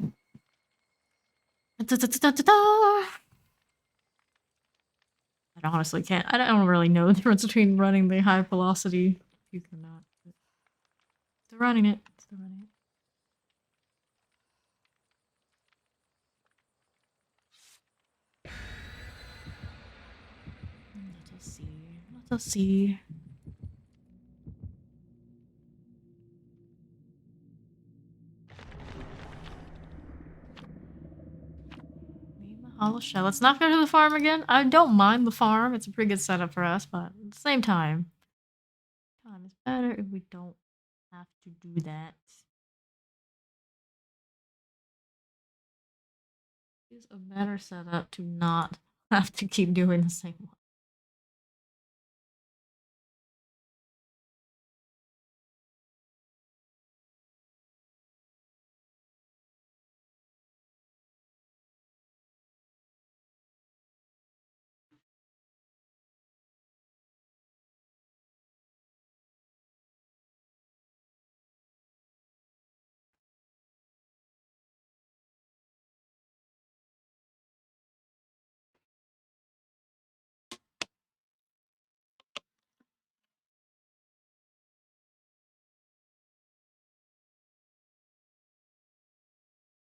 S1: I honestly can't. I don't really know the difference between running the high velocity puke or not. But still running it. Still running it. Let us see. Let Let's see. Hollow shell. Let's not go to the farm again. I don't mind the farm. It's a pretty good setup for us, but at the same time, time is better if we don't have to do that. It's a better setup to not have to keep doing the same one.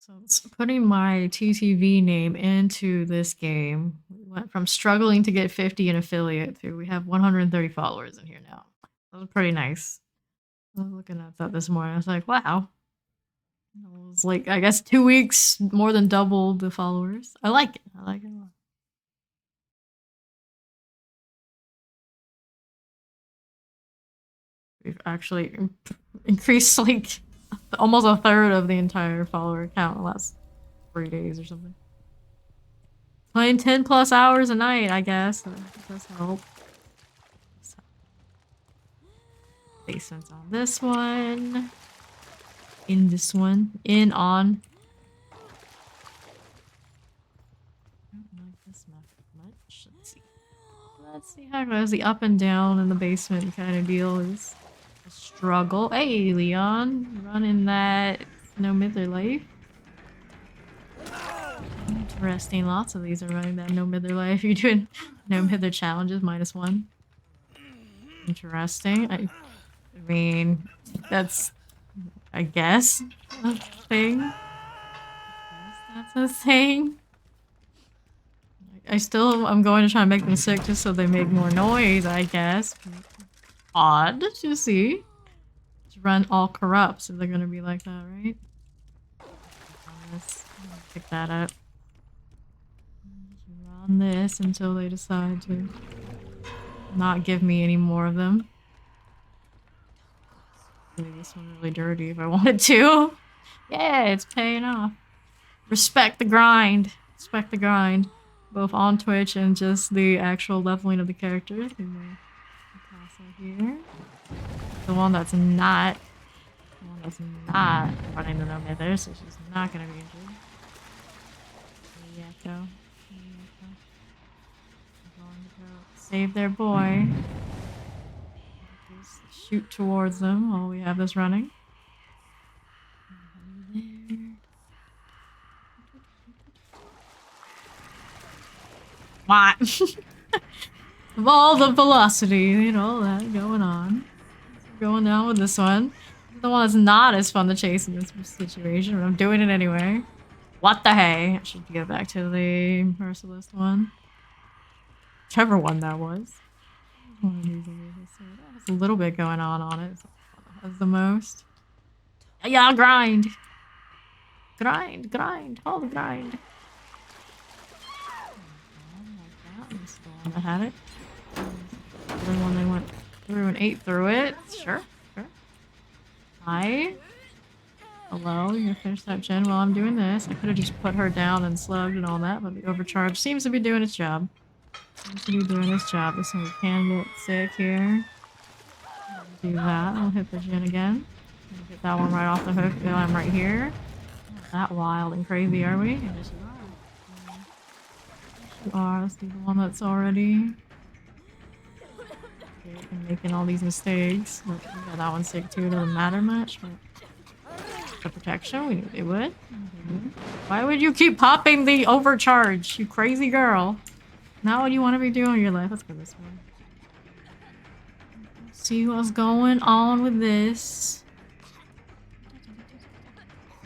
S1: So it's putting my TTV name into this game. We went from struggling to get 50 in affiliate to we have 130 followers in here now. That was pretty nice. I was looking at that this morning. I was like, wow. It was like, I guess 2 weeks, more than double the followers. I like it. I like it a lot. We've actually increased like almost a third of the entire follower count in the last 3 days or something. Playing 10 plus hours a night, I guess. That does help. Basements on this one. In this one. In on. I don't like this map much. Let's see. Let's see how it goes. The up and down in the basement kind of deal is a struggle. Hey, Leon. Running that no mither life. Interesting. Lots of these are running that no mither life. You're doing no mither challenges, -1. Interesting. I mean, that's, I guess, a thing. That's a thing. I'm going to try and make them sick just so they make more noise, I guess. Odd to see. Just run all corrupt, so they're gonna be like that, right? Pick that up. Run this until they decide to not give me any more of them. Make this one really dirty if I wanted to. Yeah, it's paying off. Respect the grind. Respect the grind. Both on Twitch and just the actual leveling of the character. Here. The one that's not running the no mither, so she's not gonna be injured. Going to go save their boy. Just shoot towards them while we have this running. What? Of all the velocity and all that going on. Going down with this one. The one that's not as fun to chase in this situation, but I'm doing it anyway. What the hey? I should get back to the Merciless one. Whichever one that was. One of these that has a little bit going on it. Has the most. Yeah, grind! Grind, grind, all the grind. Like that. I'm still on the had it. The other one they went through and ate through it. Sure, sure. Hi. Hello, you're gonna finish that gen while I'm doing this. I could have just put her down and slugged and all that, but the overcharge seems to be doing its job. Seems to be doing its job. This one we can get sick here. Do that. I'll hit the gen again. Get that one right off the hook. I'm right here. Not that wild and crazy, are we? Yes, you are. Yes, you are. Let's do the one that's already and making all these mistakes. Look, we got that one sick too. It doesn't matter much, but the protection, we knew they would. Why would you keep popping the overcharge, you crazy girl? Not what you want to be doing in your life. Let's go this way. See what's going on with this.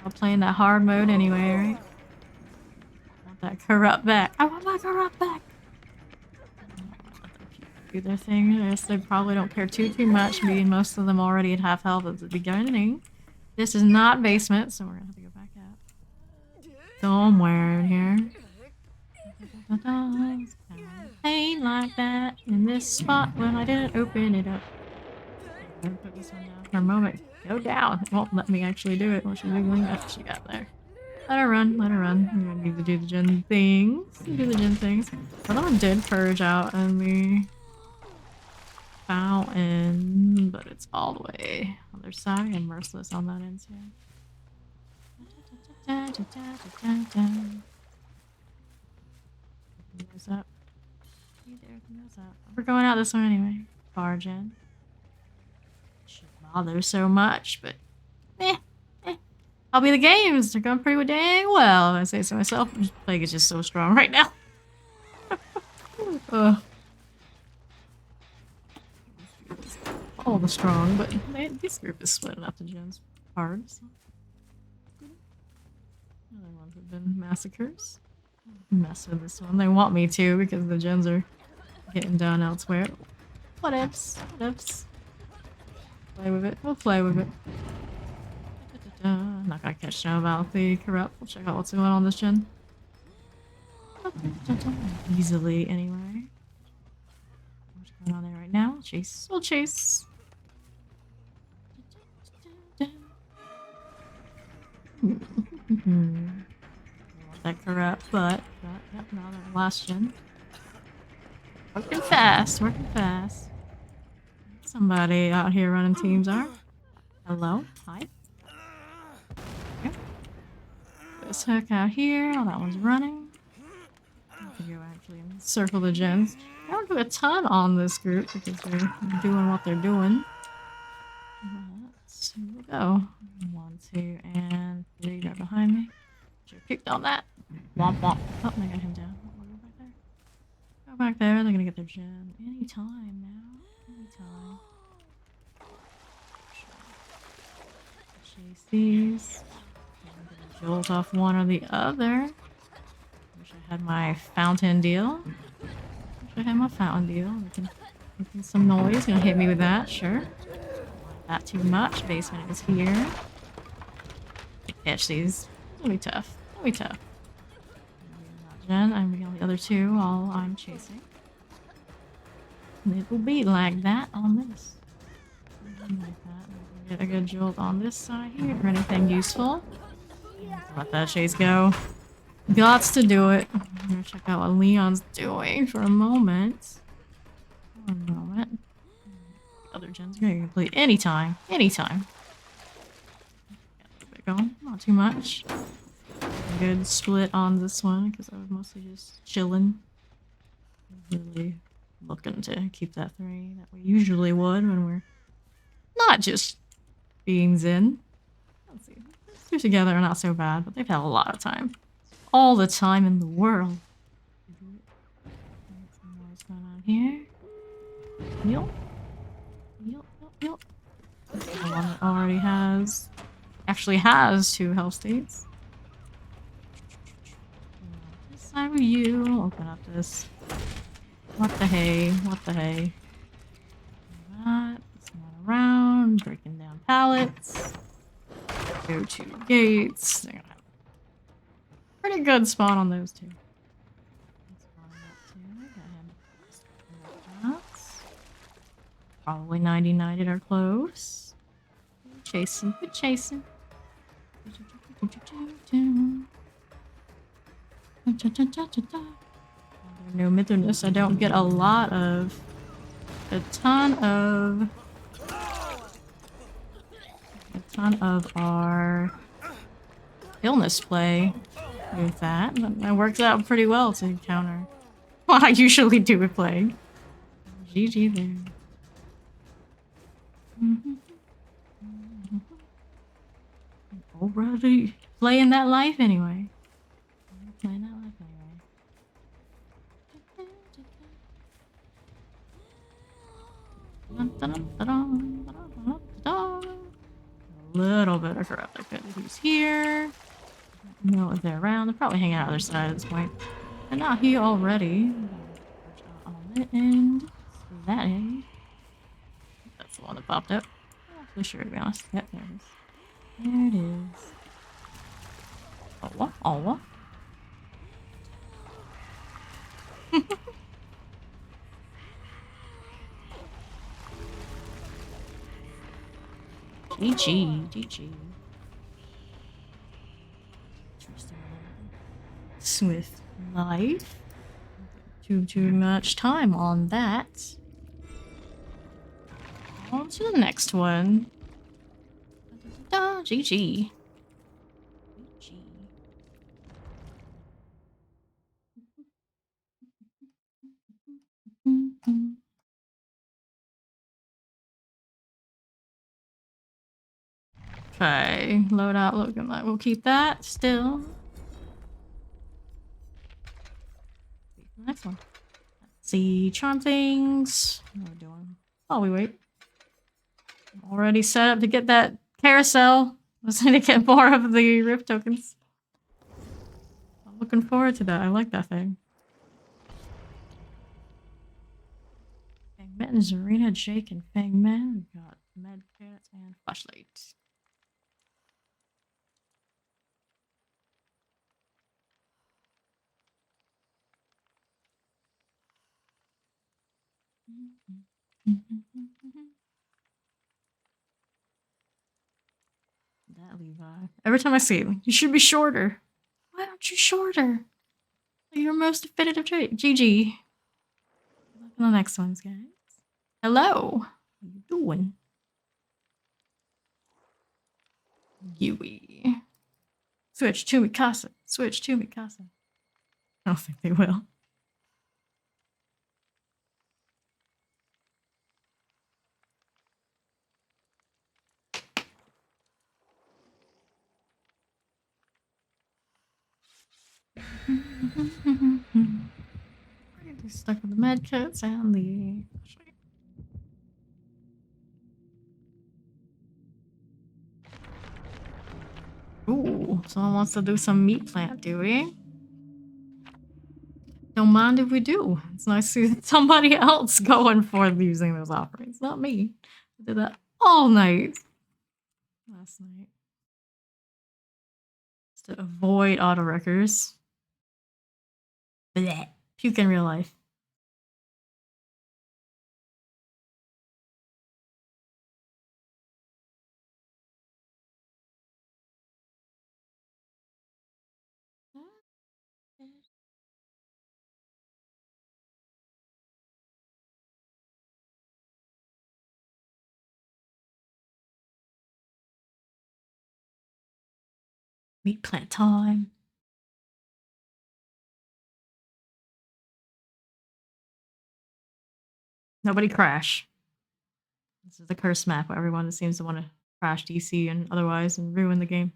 S1: I'm playing that hard mode anyway, right? I want that corrupt back. I want my corrupt back. do their thing. I guess they probably don't care too much, being most of them already at half health at the beginning. This is not basement, so we're gonna have to go back out. Somewhere in here. Pain like that in this spot when I didn't open it up. I'm gonna put this one down for a moment. Go down. It won't let me actually do it. What she's doing? That's what she got there. Let her run. Let her run. We're gonna need to do the gen things. Do the gen things. Someone did purge out in the fountain, but it's all the way on their side and merciless on that end too. Nose up. Hey there, nose up. We're going out this way anyway. Barge in. Shouldn't bother so much, but I'll be the games. They're going pretty dang well, if I say so myself. This plague is just so strong right now. All the strong, but this group is splitting up the gens hard. So. Other ones have been massacres. Mess with this one. They want me to because the gens are getting done elsewhere. What ifs? What ifs? Play with it. We'll play with it. I'm not gonna catch no about the corrupt. We'll check out what's going on this gen. Easily, anyway. What's going on there right now? Chase. We'll chase. That corrupt, but yep, now the last gen. Working fast, working fast. Somebody out here running teams are. Hello, hi. This hook out here. Oh, that one's running. I have to go actually circle the gens. I don't do a ton on this group because they're doing what they're doing. Here we go. 1, 2, and 3 right behind me. Should have kicked on that. Womp womp. Oh, they got him down. Go back there. Go back there. They're gonna get their gem anytime now. Anytime. Chase these. Jolt off one or the other. Wish I had my fountain deal. Wish I had my fountain deal. We can make some noise. Gonna hit me with that, sure. Not too much. Basement is here. Catch these. It'll be tough. It'll be tough. I'm bringing on the other two while I'm chasing. And it will be like that on this. Like that. Get a good jolt on this side here for anything useful. Let that chase go. Gots to do it. I'm gonna check out what Leon's doing for a moment. One moment. Other gens are gonna complete anytime. Anytime. Got a little bit going. Not too much. A good split on this one because I was mostly just chilling. Really looking to keep that 3 that we usually would when we're not just beings in. Let's see. These two together are not so bad, but they've had a lot of time. All the time in the world. What's going on here? Yup. Yup, yup, yup. The one that already actually has 2 health states. This side with you. Open up this. What the hey? What the hey? That. Going around, breaking down pallets. Go to gates. They're gonna have a pretty good spot on those 2. Probably 99 are close. Chasing, good chasing. No Mithranus. I don't get a ton of our illness play with that. That works out pretty well to counter what I usually do with plague. GG there. Already playing that life anyway. Playing that life anyway. A little bit of corrupt. I could who's here. Know if they're around. They're probably hanging out on the other side at this point. And not here already. On the end. that end. That's the one that popped up. I'm not really sure, to be honest. Yep, there it is. There it is. Oh, what? Oh, what? GG, GG. Interesting. Swift life. Too much time on that. On to the next one. GG. GG. Okay, loadout looking like we'll keep that still. Next one. Let's see, charm things. What are we doing? Oh, we wait. Already set up to get that carousel. Let's need to get more of the rift tokens. I'm looking forward to that. I like that thing. Fang Mittens, Arena, Jake, and Fang Man. We got med kits and flashlights. That Levi. Every time I see him, you should be shorter. Why aren't you shorter? Your most definitive trait. GG. Look at the next ones, guys. Hello. How you doing? Yui. Switch to Mikasa. Switch to Mikasa. I don't think they will. We're gonna be stuck with the med kits and the. Ooh, someone wants to do some meat plant, do we? Don't mind if we do. It's nice to see somebody else going for using those offerings, not me. I did that all night. Last night. Just to avoid auto wreckers. Blech. Puke in real life. Meat plant time. Nobody crash. This is the curse map where everyone seems to want to crash DC and otherwise and ruin the game.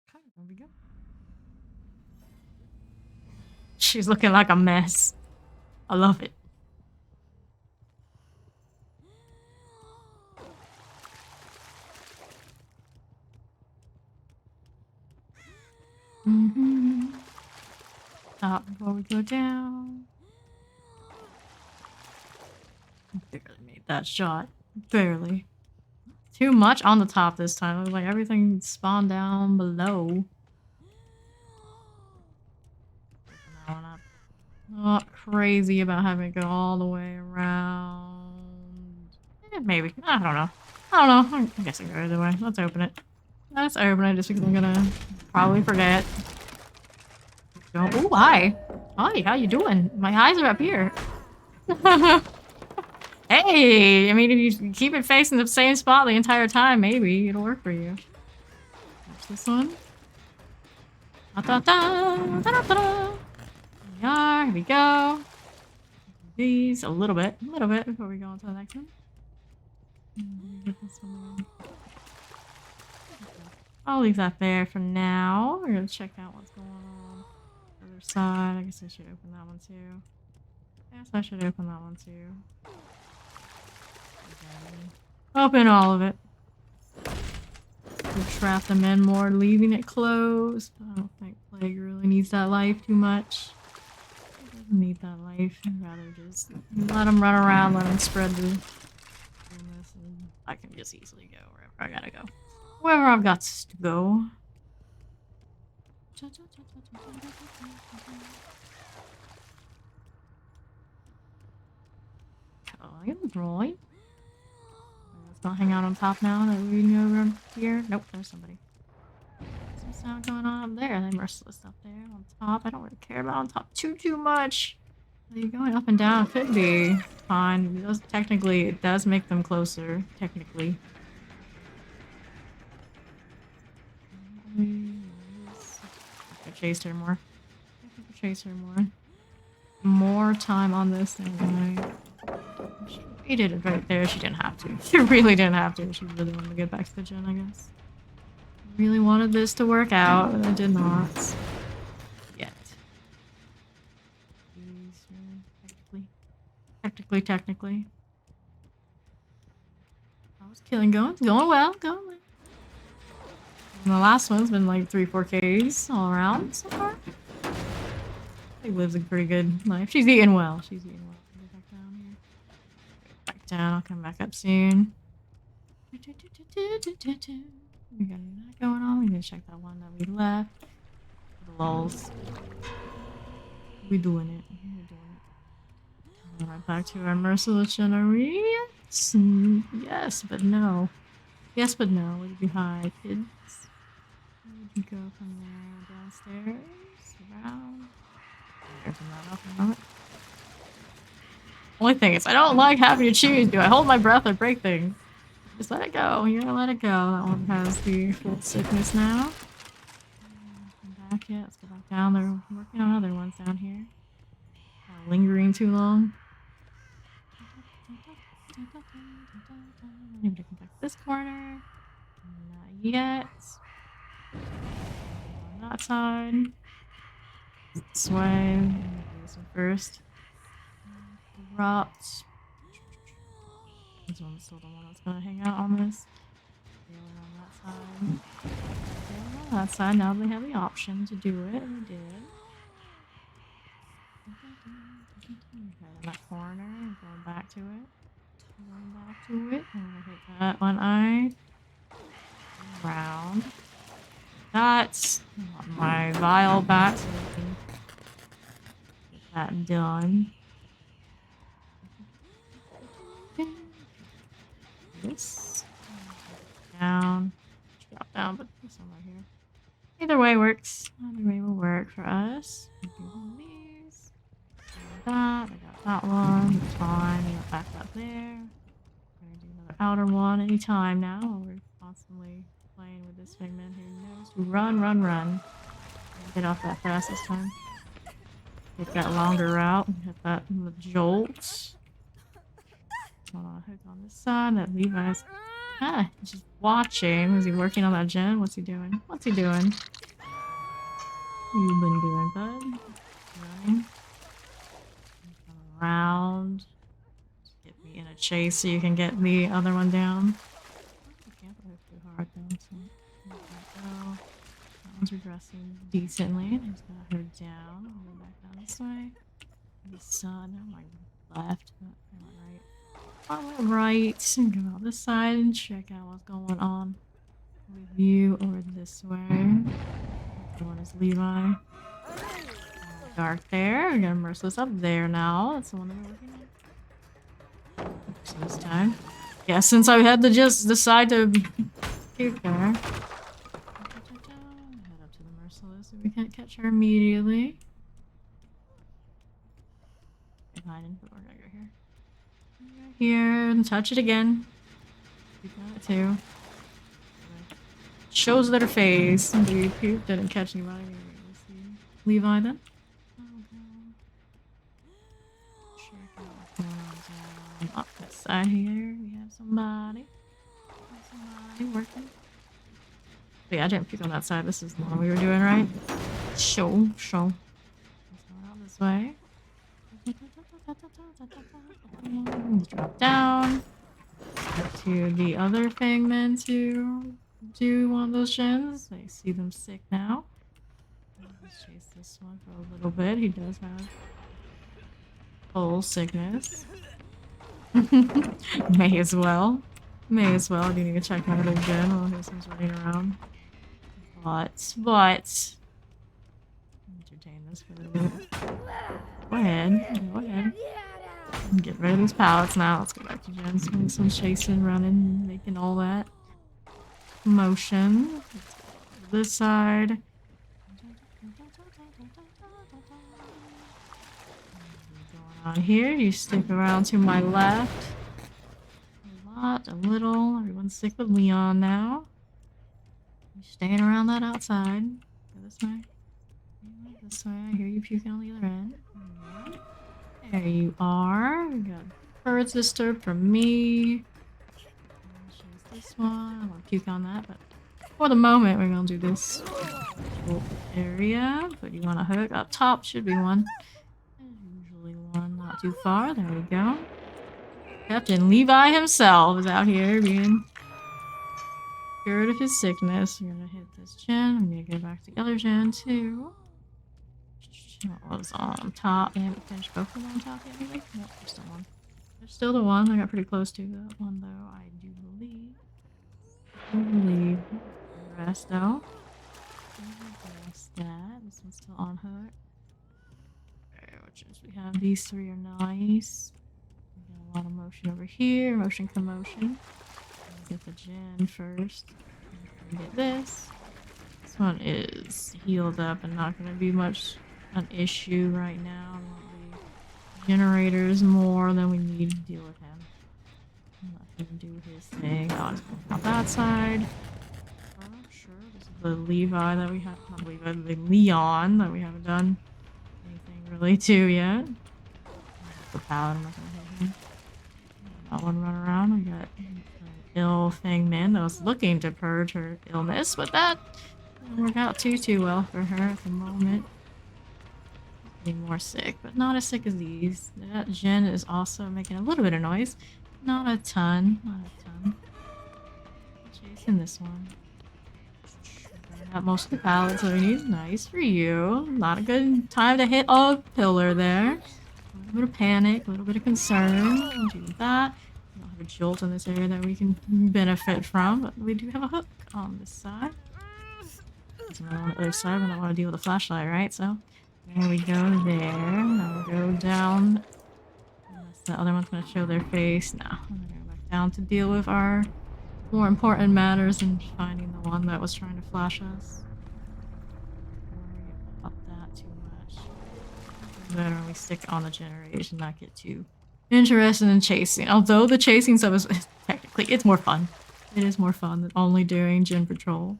S1: Okay, there we go. She's looking like a mess. I love it. Stop before we go down. Barely made that shot. Barely. Too much on the top this time. It was like everything spawned down below. That one up. Not crazy about having it go all the way around. Maybe. I don't know. I don't know. I guess I go either way. Let's open it. Let's open it just because I'm gonna probably forget. Oh, hi. Hi, how you doing? My eyes are up here. Hey, I mean, if you keep it facing the same spot the entire time, maybe it'll work for you. Watch this one. Da, da, da, da, da, da. Here we go. These a little bit before we go on to the next one. Get this one. I'll leave that there for now. We're gonna check out what's going on. Other side. I guess I should open that one too. Yes, I should open that one too. Open all of it. We'll trap them in more, leaving it closed. I don't think Plague really needs that life too much. He doesn't need that life. I'd rather just let him run around, let him spread the illness, and I can just easily go wherever I gotta go. Wherever I've got to go. Right. Let's not hang out on top now that we know we're here. Nope, there's somebody. Some sound going on up there. They're merciless up there on top. I don't really care about on top too much. Are you going up and down? Could be fine. It does, technically, it does make them closer. Technically. I could chase her more. I could chase her more. More time on this than she did it right there. She didn't have to. She really didn't have to. She really wanted to get back to the gen, I guess. Really wanted this to work out, but it did not. Yet. Technically. How's Killin going? Going well. Going well. And the last one's been like 3-4 Ks all around so far. She lives a pretty good life. She's eating well. She's eating well. Get back down here. Back down. I'll come back up soon. We got that going on. We need to check that one that we left. The lulz. We doing it. We're doing it. Going right back to our merciless generation. Yes, but no. Yes, but no. Where did you hide, kids? Where would you go from there? Downstairs? Around? There's not up and on. Only thing is, I don't like having to choose. Do I hold my breath or break things? Just let it go. You gotta let it go. That one has the full sickness now. Come back yet. Let's go back down. They're working on other ones down here. Not lingering too long. Maybe I can back this corner. Not yet. On that side. This way. Do this one first. Corrupt. This one's still the one that's gonna hang out on this. Feeling on that side. Feeling on that side. Now they have the option to do it. And we did. Okay, in that corner. Going back to it. Going back to it. I'm gonna hit that one eye. Round. That's my vial back so we can get that done. This down, drop down, but this one right here. Either way works. Either way will work for us. These. That. I got that one. It's fine. We got back up there. We're gonna do another outer one anytime now. We're constantly playing with this figment who knows to run. Get off that fast this time. Take that longer route and hit that with jolt. Hook on this side. That Levi's just watching. Is he working on that gen? What's he doing? What you been doing, bud? Running. Come around. Get me in a chase so you can get the other one down. I can't put it too hard though, so let that go. That one's regressing decently. I just got her down. I'll go back down this way. The sun. Oh my left. I went right. I went right and go out this side and check out what's going on with you over this way. The one is Levi. Dark there. We're gonna merciless up there now. That's the one that we're looking at. So this time. Yeah, since I had to just decide to puke there. Head up to the merciless so we can't catch her immediately. Hiding, but we're gonna go here. Here and touch it again. We got it too. Shows their face. The puke didn't catch anybody. Levi then. Check out what's going on down. Up this side here. We have somebody. Working. But yeah, I didn't puke on that side. This is the one we were doing, right? Show. Let's go out this way. Drop down. to the other Fangmen to do one of those gens. I see them sick now. Let's chase this one for a little bit. He does have full sickness. May as well. May as well. I do need to check my other gen while this one's running around. But entertain this for a little bit. Go ahead. Go ahead. Get rid of these pallets now. Let's go back to gens. Doing some chasing, running, making all that motion. Let's go to this side. On here, you stick around to my left. A lot, a little. Everyone's sick with Leon now. You're staying around that outside. Go this way. This way. I hear you puking on the other end. There you are. We got bird sister from me. Chase this one. I want to puke on that, but for the moment, we're gonna do this area. Put you on a hook. Up top should be one. One not too far. There we go. Captain Levi himself is out here being cured of his sickness. We're gonna hit this gen. I'm gonna go back to the other gen too. What was on top? They haven't finished both of them on top yet, maybe? Nope, there's still one. There's still the one. I got pretty close to that one though. I do believe. The rest though. That. This one's still on hook. We have these three are nice. We got a lot of motion over here. Motion commotion. Get the gen first. Get this. This one is healed up and not going to be much an issue right now. I want the generators more than we need to deal with him. Let him do his thing. Oh, it's going out that side. Oh, sure. This is the Levi that we have. Not Levi, the Leon that we haven't done really too yet. The paladin, I'm not gonna hit him. That one run around. We got an ill Fangman that was looking to purge her illness, but that didn't work out too well for her at the moment. Being more sick, but not as sick as these. That gen is also making a little bit of noise. Not a ton. Not a ton. Chasing this one. Got most of the pallets that we need. Nice for you. Not a good time to hit a pillar there. A little bit of panic, a little bit of concern. We'll do that. We don't have a jolt in this area that we can benefit from, but we do have a hook on this side. There's another on the other side, but I don't want to deal with a flashlight, right? So there we go there. Now we'll go down. Unless the other one's going to show their face. No, I'm going to go back down to deal with our more important matters than finding the one that was trying to flash us. Don't worry about that too much. Better we stick on the generators and not get too interested in chasing. Although the chasing stuff is technically it's more fun. It is more fun than only doing gen patrol.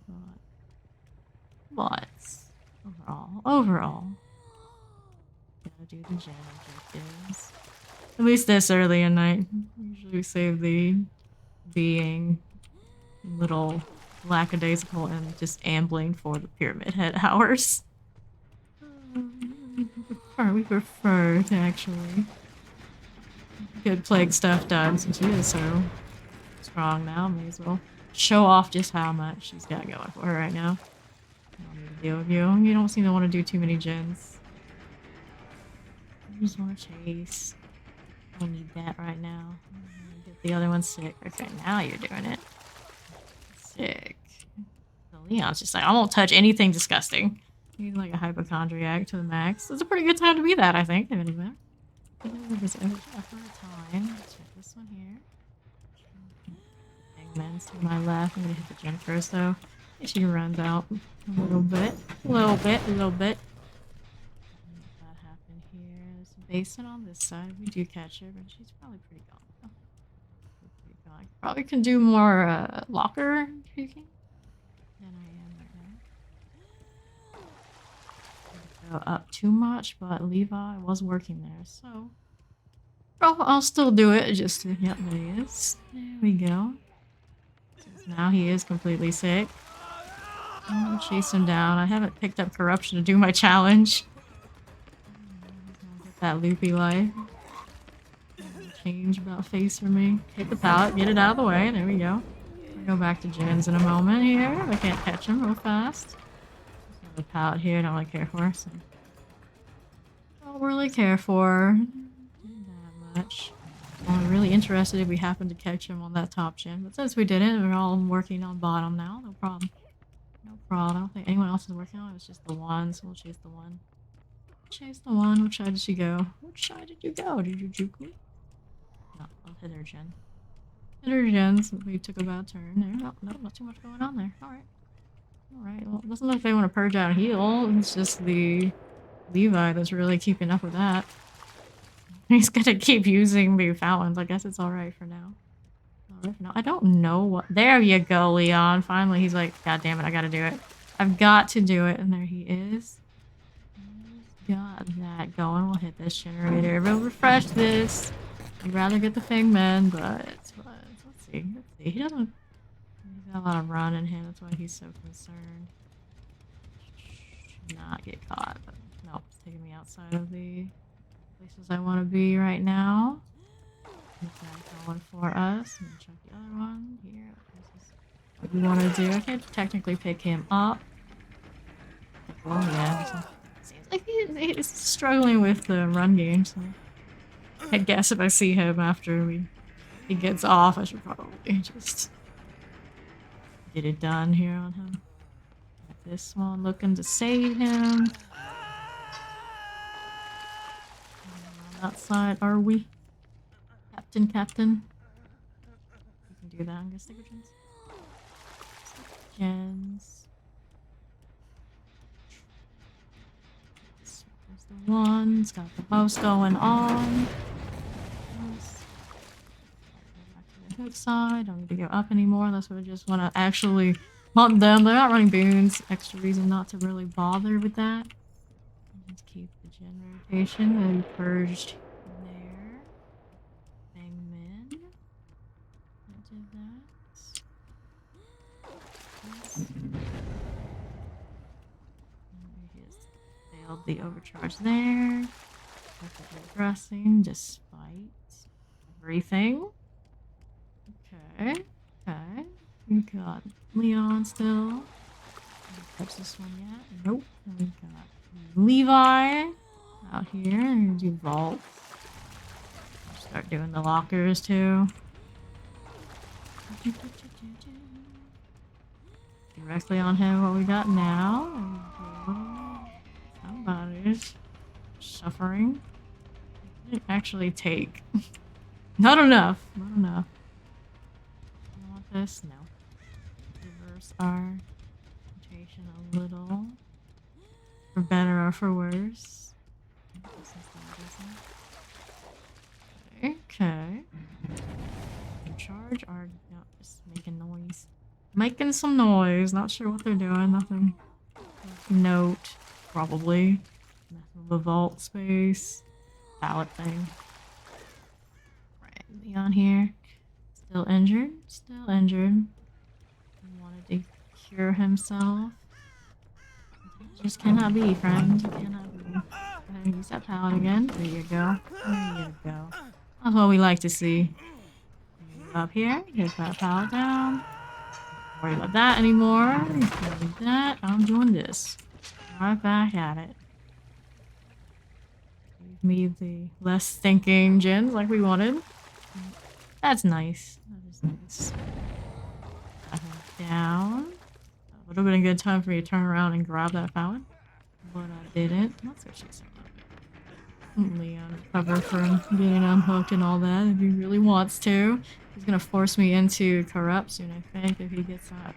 S1: But overall, gotta do the gen objectives. At least this early in night. Usually we save the being little lackadaisical and just ambling for the pyramid head hours. We prefer to actually get plague stuff done since she is so strong now. May as well show off just how much she's got going for her right now. I don't need to deal with you. You don't seem to want to do too many gens. You just want to chase. I don't need that right now. Get the other one sick. Okay, now you're doing it. Sick. So Leon's just like, I won't touch anything disgusting. He's like a hypochondriac to the max. It's a pretty good time to be that, I think. Anyway. This effort of time. Let's check this one here. Hangman's to my left. I'm gonna hit the gen first though. She runs out a little bit. A little bit. That happened here. There's a basin on this side. We do catch her, but she's probably pretty gone. Probably can do more locker puking than I am right now. Go up too much, but Levi was working there, so I'll still do it. Just to, yep, there he is. There we go. Since now he is completely sick. I'm gonna chase him down. I haven't picked up corruption to do my challenge. Get that loopy life. change about face for me. Hit the pallet, get it out of the way. There we go. We'll go back to Jins in a moment here. I can't catch him real fast. There's another pallet here I don't really care for. So. Don't really care for that much. I'm really interested if we happen to catch him on that top Jin. But since we didn't, we're all working on bottom now. No problem. No problem. I don't think anyone else is working on it. It's just the one, so we'll chase the one. Chase the one. Which side did she go? Which side did you go? Did you juke me? No, I'll hit her Jen. Hit her Jen since we took a bad turn there. No, no, not too much going on there. Alright. Alright, well, it doesn't look like they want to purge out heal. It's just the Levi that's really keeping up with that. He's gonna keep using the fountains. I guess it's alright for now. Alright for now. I don't know what. There you go, Leon. Finally, he's like, God damn it, I gotta do it. I've got to do it. And there he is. Got that going. We'll hit this generator. We'll refresh this. I'd rather get the Fingman, but let's see. Let's see. He doesn't. He's got a lot of run in him. That's why he's so concerned. Should not get caught. But nope, it's taking me outside of the places I want to be right now. Get that going for us. I'm gonna check the other one here. This is what we want to do. I can't technically pick him up. Oh yeah. Seems like he's struggling with the run game, so I guess if I see him after he gets off, I should probably just get it done here on him. This one looking to save him. On that side, are we? Captain. We can do that. I'm gonna stick with Jens. There's the one. It's got the most going on. Back to the hook side. Don't need to go up anymore unless we just want to actually hunt them. They're not running boons. Extra reason not to really bother with that. Just keep the gen rotation that we purged there. Bang min. I did that. Failed the overcharge there. Perfectly addressing despite everything. Okay. We got Leon still. Touch this one yet? Nope. And we got Levi out here. And do vault. Start doing the lockers too. Directly on him. What we got now? Somebody's suffering. Didn't actually take. Not enough. Not enough. You want this? No. Reverse our rotation a little. For better or for worse. Okay. Charge our. No, just making noise. Making some noise. Not sure what they're doing. Nothing. Note. Probably. Nothing of the vault space. Pallet thing. Right. Leon here. Still injured. Still injured. He wanted to cure himself. Just cannot be, friend. Cannot be. Go ahead and use that pallet again. There you go. There you go. That's what we like to see. Up here. Get that pallet down. Don't worry about that anymore. Like that. I'm doing this. Right back at it. Give me the less thinking gens like we wanted. That's nice. That is nice. Down. That would have been a good time for me to turn around and grab that pallet. But I didn't. Let's go chase him up. Leon cover from getting unhooked and all that if he really wants to. He's gonna force me into corrupt soon, I think, if he gets that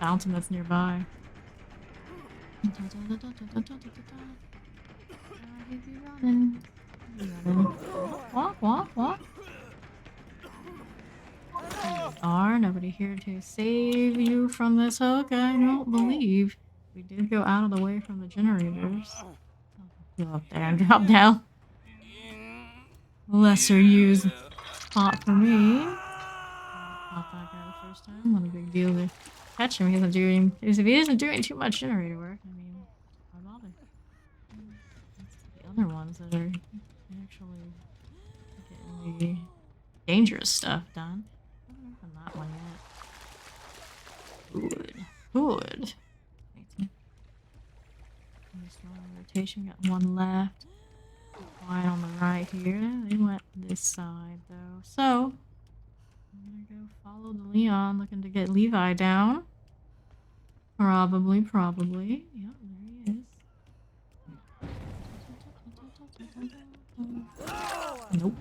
S1: fountain that's nearby. What? Nobody here to save you from this hook, I don't believe. We did go out of the way from the generators. Go up there and drop down. Lesser used spot for me. Pop that guy the first time. Not a big deal to catch him. If he isn't doing too much generator work, I mean, why bother? It's the other ones that are actually getting dangerous stuff done. I haven't opened that one yet. Good. Good. Rotation, got one left. Quiet on the right here. They went this side though. So I'm gonna go follow the Leon, looking to get Levi down. Probably. Yep, there he is. Nope.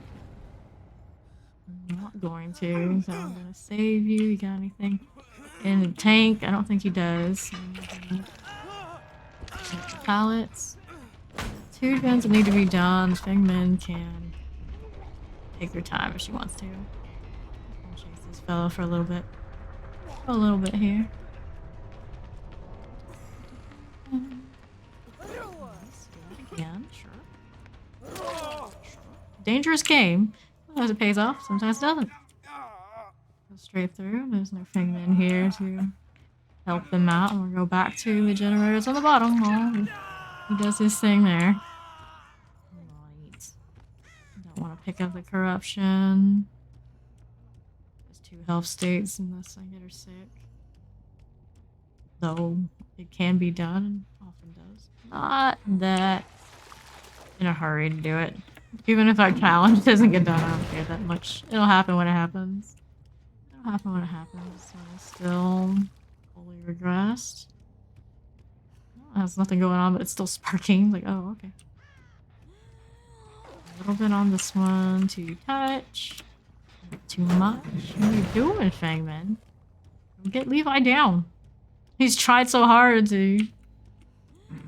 S1: I'm not going to, so I'm gonna save you. You got anything in the tank? I don't think he does. Pallets. 2 guns that need to be done. Fingman can take her time if she wants to. I'll chase this fellow for a little bit. A little bit here. Again, sure. Dangerous game. Sometimes it pays off, sometimes it doesn't. Go straight through. There's no Fingman here to help them out. And we'll go back to the generators on the bottom. Oh, he does his thing there. Right. Don't want to pick up the corruption. There's 2 health states unless I get her sick. Though it can be done and often does. Not that in a hurry to do it. Even if our challenge doesn't get done, I don't care that much. It'll happen when it happens. It'll happen when it happens. So it's still fully regressed. There's nothing going on, but it's still sparking. Like, oh, okay. A little bit on this one to touch. Not too much. What are you doing, Fangman? Get Levi down. He's tried so hard to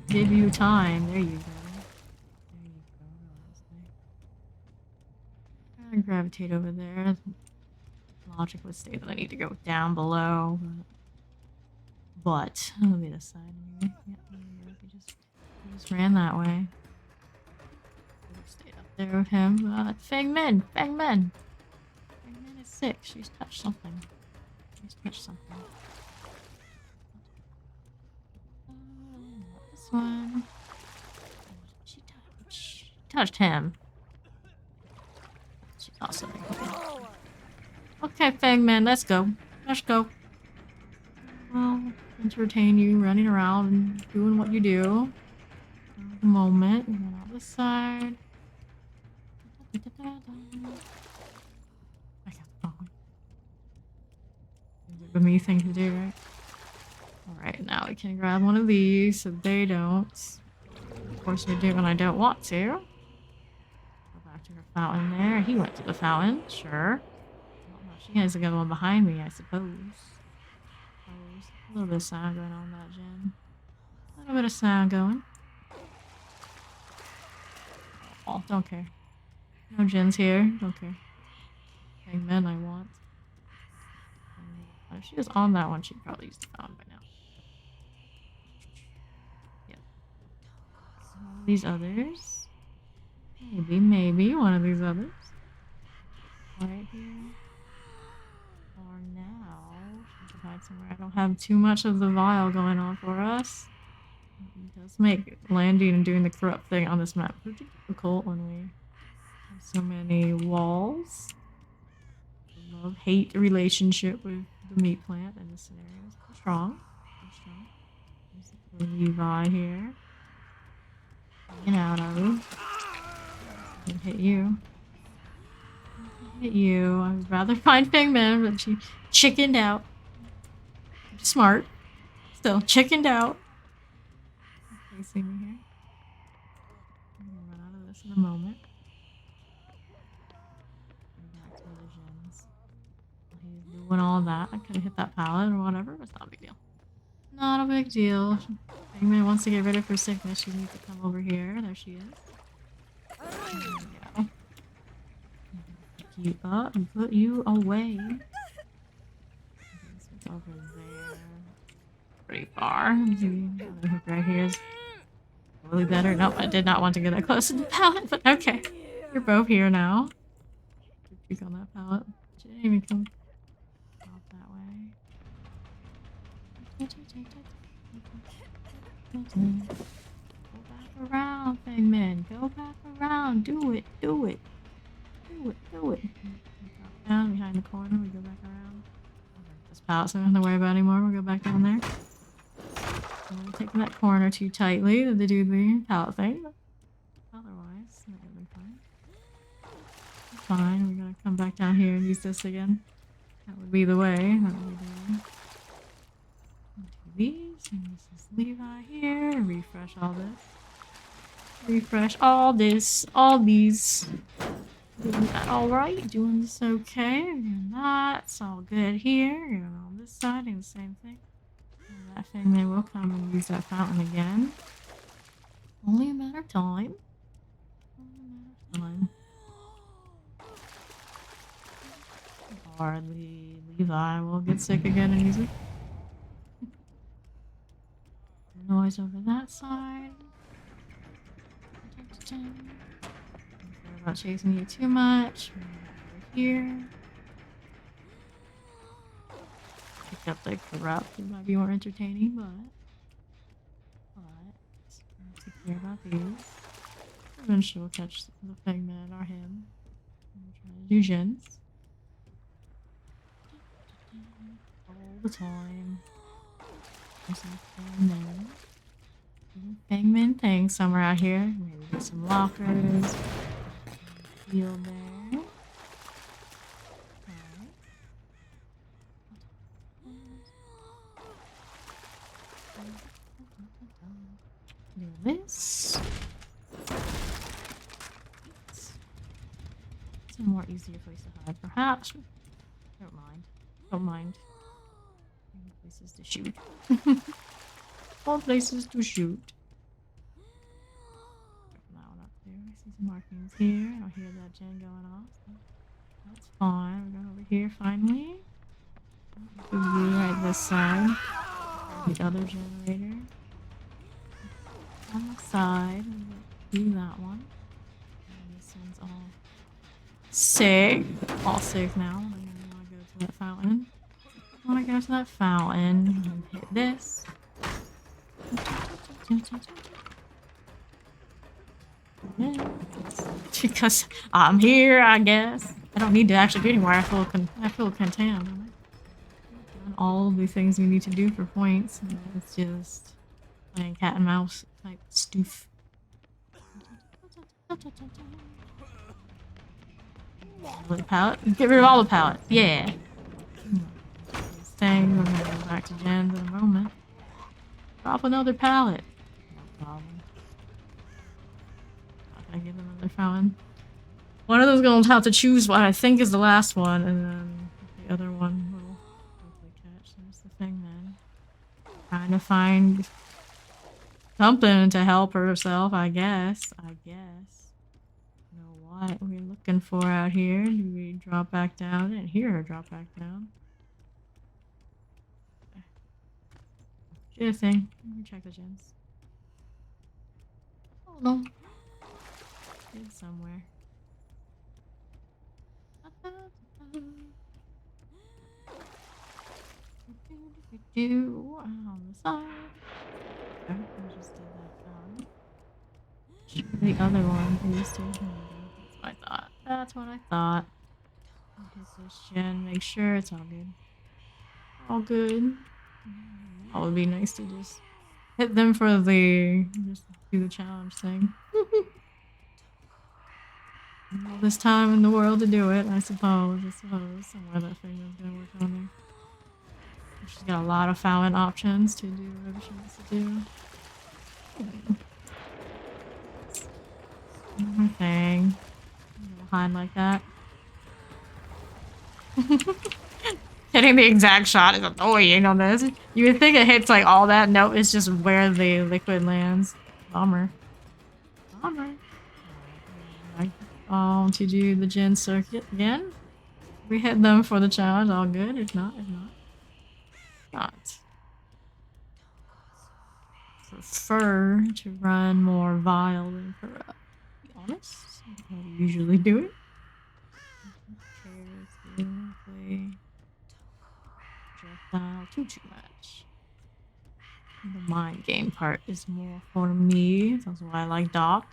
S1: give you time. There you go. There you go. I gravitate over there. Logic would say that I need to go down below, but I'll be this side anyway. Yeah, he just ran that way. Stayed up there with him. Fangman! Fangman is sick. She's touched something. This one. She touched him. She's awesome. Okay, Fangman, let's go. Well, entertain you running around and doing what you do. For the moment, we're going out this side. I got the phone. It's a me thing to do, right? Alright, now we can grab one of these so they don't. Of course we do when I don't want to. Go back to her fountain there. He went to the fountain, sure. She has a good one behind me, I suppose. A little bit of sound going on that gen. A little bit of sound going. Oh, don't care. No gens here. Don't care. Hangmen I want. If she was on that one, she'd probably use the fountain by now. Yep. Some of these others. Maybe one of these others. Right here. For now, she can hide somewhere. I don't have too much of the vial going on for us. It does make landing and doing the corrupt thing on this map pretty difficult when we have so many walls. Love-hate relationship with the meat plant in this scenario is strong. There's Levi here. Get out of it. Can hit you. I would rather find Fangman, but she chickened out. Smart. Still chickened out. Okay, see me here. I'm gonna run out of this in a moment. Back to the gens. He's doing all that. I could have hit that pallet or whatever, but it's not a big deal. Not a big deal. Fangman wants to get rid of her sickness. She needs to come over here. There she is. There we go. Pick you up and put you away. It's over there. Pretty far. Right here is really better. Nope, I did not want to get that close to the pallet, but okay. You're both here now. Peek on that pallet. She didn't even come off that way. Go back around, Fangman. Go back around. Do it. down behind the corner. We go back around. This pallet, so we don't have to worry about it anymore. We'll go back down there. I'm taking that corner too tightly to do the pallet thing. But otherwise, that would be fine. Fine. We're gonna come back down here and use this again. That would be the way. That would be the way. Do these, and this is Levi here. Refresh all this. Refresh all this. All these. Doing that alright. Doing this okay. Doing that. It's all good here. Going on this side, doing the same thing. And that thing, they will come and use that fountain again. Only a matter of time. Only a matter of time. Hardly Levi will get sick again and use it. Noise over that side. Don't care about chasing you too much. Over here. Pick up the corrupt. It might be more entertaining, but take care about these. Eventually we'll catch the Figman or him. I'm trying to do gens. All the time. There's some Figman thing somewhere out here. Maybe get some lockers. Field there. Alright. Do this. It's a more easier place to hide, perhaps. Don't mind. Don't mind. Places to shoot. All places to shoot. That one up there. I see some markings here. I don't hear that gen going off. So that's fine. We're going over here finally. Right this side. The other generator. On the side. Do that one. And this one's all sick. All sick now. I'm gonna want to go to that fountain. I want to go to that fountain and hit this. Because I'm here, I guess. I don't need to actually do anymore. I feel content. I've done all the things we need to do for points. It's just playing cat and mouse type stoof. The pallet. Get rid of all the pallet. Yeah. This thing. We're gonna go back to gens in a moment. Drop another pallet. No problem. Not gonna give them another fountain. One of them's gonna have to choose what I think is the last one, and then the other one will hopefully catch. There's the thing then. Trying to find something to help herself, I guess. Know what we're looking for out here. Do we drop back down? I didn't hear her drop back down. Just thing. Let me check the gens. Oh no. It's somewhere. On the side. Okay, I just did that. The other one is still handy. That's what I thought. That's what I thought. Hit this gen. Make sure it's all good. All good. That would be nice to just hit them for the just do the challenge thing. All this time in the world to do it, I suppose. Somewhere that thing is gonna work on there. She's got a lot of fountain options to do whatever she wants to do. One thing. Hide like that. Hitting the exact shot is annoying on this. You would think it hits like all that. Nope, it's just where the liquid lands. Bummer. To do the gen circuit again. We hit them for the challenge, all good. If not. Prefer to run more vile than corrupt. To be honest, how we usually do it. Play projectile too much. The mind game part is more for me. That's why I like Doc.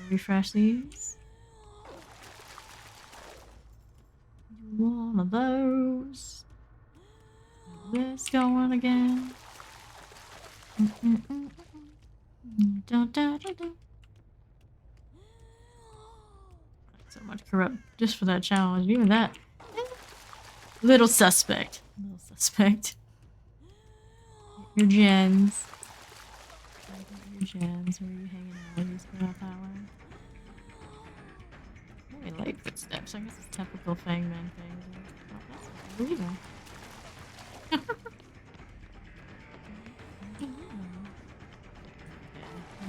S1: Refresh these. Do one of those. Get this going again. So much corrupt just for that challenge. Even that. Little suspect. Little suspect. Your gens. Your gens. Where are you hanging out? You just go out that way. Maybe late footsteps. I guess it's typical Fangman thing. Oh, that's unbelievable.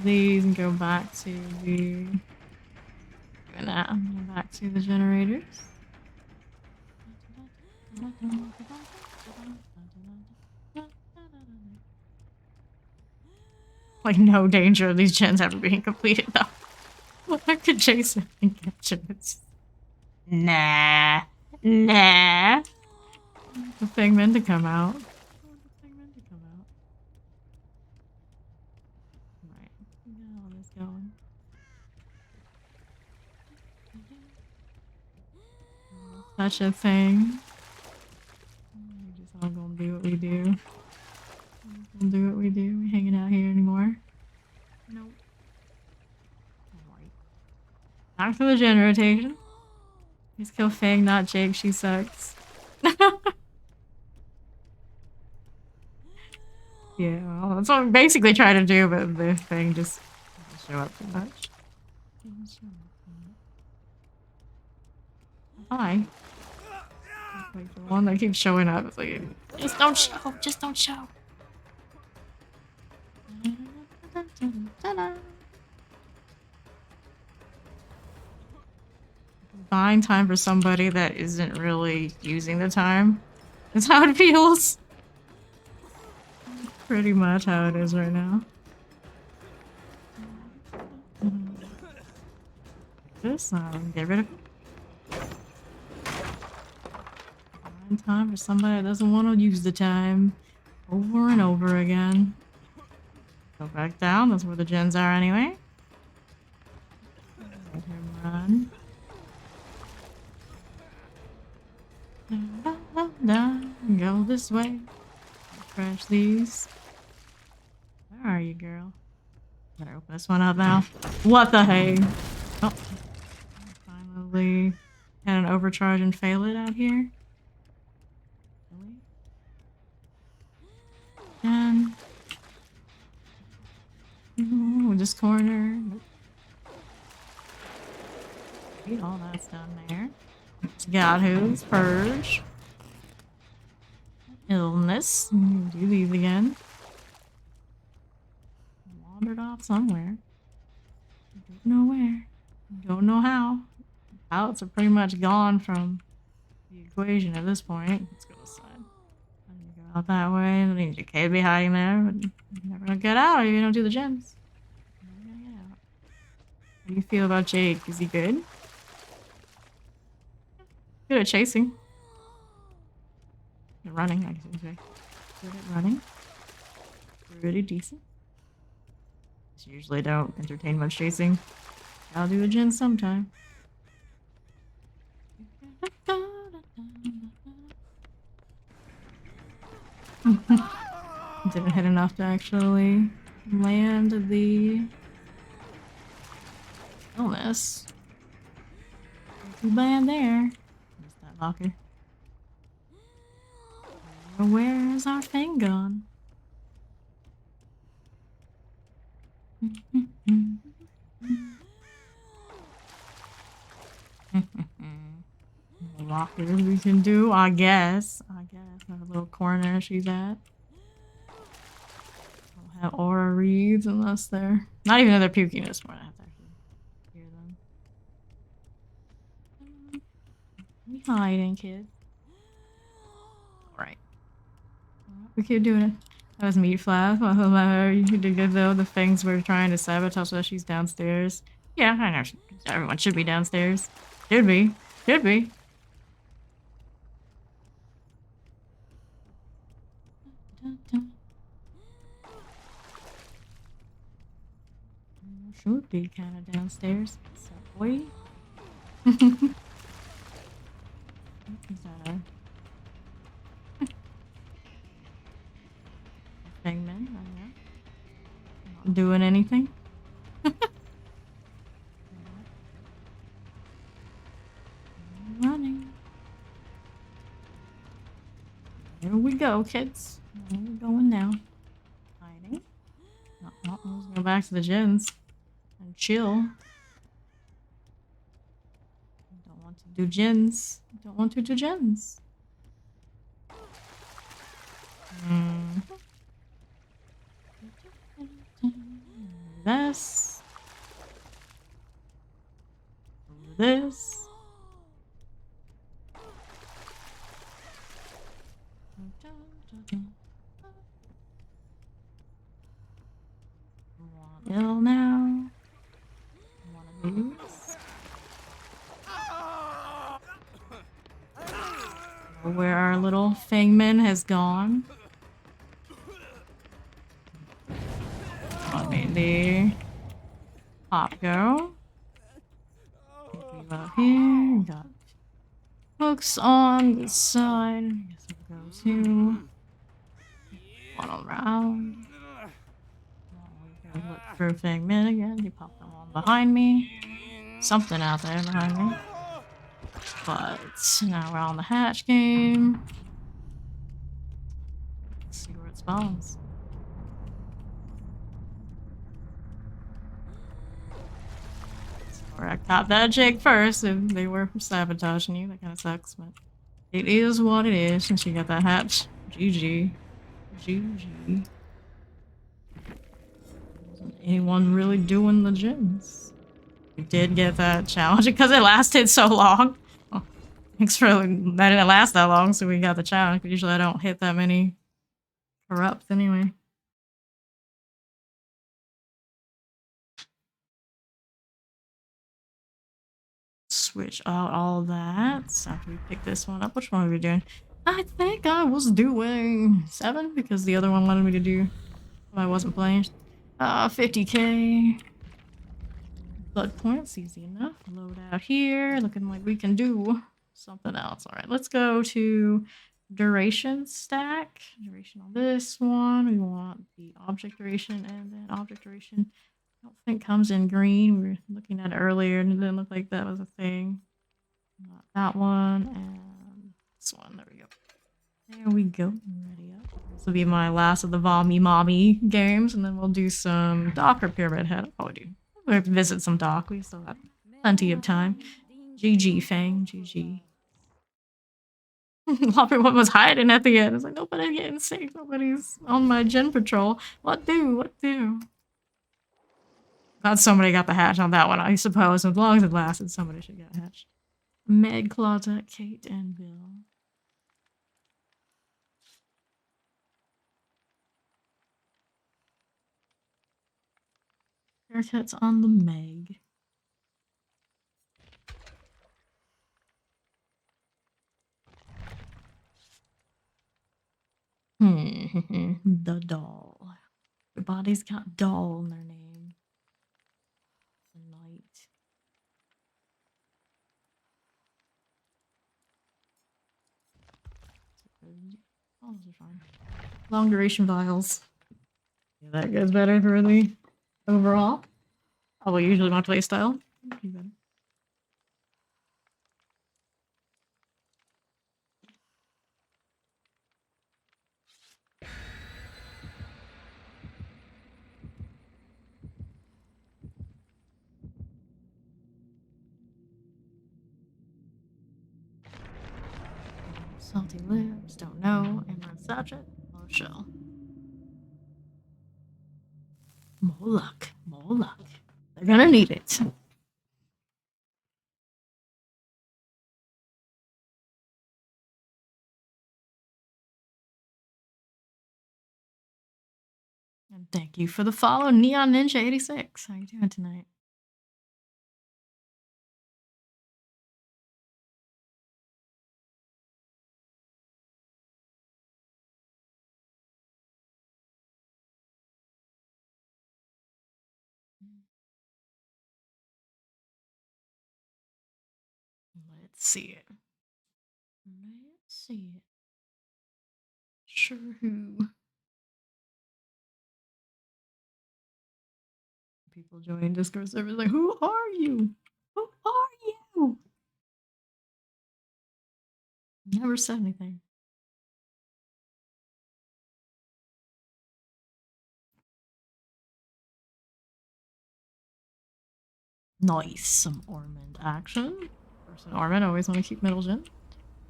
S1: These and go back to the. Go back to the generators. Like, no danger of these gens ever being completed, though. Well, I could chase it and catch him. Nah. Nah. The thing meant to come out. The thing meant to come out. Right. We got all this going. Such a thing. We're just all gonna do what we do. We'll do what we do. We hanging out here anymore? Nope. Alright. Back to the gen rotation. Please kill Fang, not Jake. She sucks. Yeah, well, that's what I'm basically trying to do, but the thing just doesn't show up too much. Hi. Like the one that keeps showing up. It's like, just don't show. Just don't show. Buying time for somebody that isn't really using the time. That's how it feels. Pretty much how it is right now. This, get rid of it. Buying time for somebody that doesn't want to use the time. Over and over again. Go back down, that's where the gens are anyway. Let him run. Go this way. Crash these. Where are you, girl? Better open this one up now. What the hey? Oh. Finally had an overcharge and fail it out here. Really? And with this corner. See, all that's done there. Got who's purge. Illness. Do these again. Wandered off somewhere. Don't know where. Don't know how. Pallets are pretty much gone from the equation at this point. Let's go this side. I need to go out that way. I need your kid to be hiding there, but you're never gonna get out if you don't do the gens. You're never gonna get out. How do you feel about Jake? Is he good? Good at chasing. Running, I guess you say. Good at running. Pretty decent. Just usually don't entertain much chasing. I'll do a gen sometime. Didn't hit enough to actually land the illness. Too bad there. Missed that locker. Where's our thing gone? Lockers we can do, I guess. That little corner she's at. I'll have aura reads unless they're not even if they're puking this morning. I have to actually hear them. We hiding, kid. Alright. We keep doing it. That was meat flap. You did good though. The things we're trying to sabotage her. She's downstairs. Yeah, I know. Everyone should be downstairs. Should be. Should be. should be kind of downstairs. So, boy. Is that a Fangman? Oh, yeah. Not doing anything. Running. Here we go, kids. Where are we going now? Hiding. No, let's go back to the gens and chill. Don't want to do gens. Don't want to do gens. This. This. One ill now. One of these. Where our little Fangman has gone. Let me the pop go. Up here, got hooks on this side. I guess we'll go to one around. Look through Fangman again. He popped the one behind me. Something out there behind me. But now we're on the hatch game. Let's see where it spawns. Or I caught that chick first if they were sabotaging you. That kind of sucks, but it is what it is since you got that hatch. GG. GG. Wasn't anyone really doing the gens? We did get that challenge because it lasted so long. Oh, thanks for that didn't last that long, so we got the challenge. But usually I don't hit that many corrupts anyway. Switch out all that. So after we pick this one up, which one are we doing? I think I was doing 7 because the other one wanted me to do what I wasn't playing. 50k. Blood points, easy enough. Load out here, looking like we can do something else. All right, let's go to duration stack. Duration on this one. We want the object duration and then object duration. I don't think comes in green. We were looking at it earlier and it didn't look like that was a thing. Not that one and this one. There we go. There we go. Ready up. This will be my last of the Vommy Mommy games, and then we'll do some Dock or Pyramid Head. I'll probably do. We'll have to visit some Dock. We still have plenty of time. GG, Fang. GG. Everyone was hiding at the end. It's like, nobody's getting sick. Nobody's on my gen patrol. What do? What do? Glad somebody got the hatch on that one, I suppose. As long as it lasted, somebody should get a hatch. Meg, Claudette, Kate, and Bill. Haircuts on the Meg. The doll. Everybody's got doll in their name. The night. Oh, those are fine. Long duration vials. Yeah, that goes better for the overall. Probably usually my playstyle. Salty lips, don't know, Emerald Satchet, or shell. More luck, more luck. They're gonna need it. And thank you for the follow, Neon Ninja 86. How you doing tonight? Let's see it. Let's see it. Sure who. People joining Discord servers like, who are you? Who are you? Never said anything. Nice, some ornament action. Person ornament, always want to keep middle gen.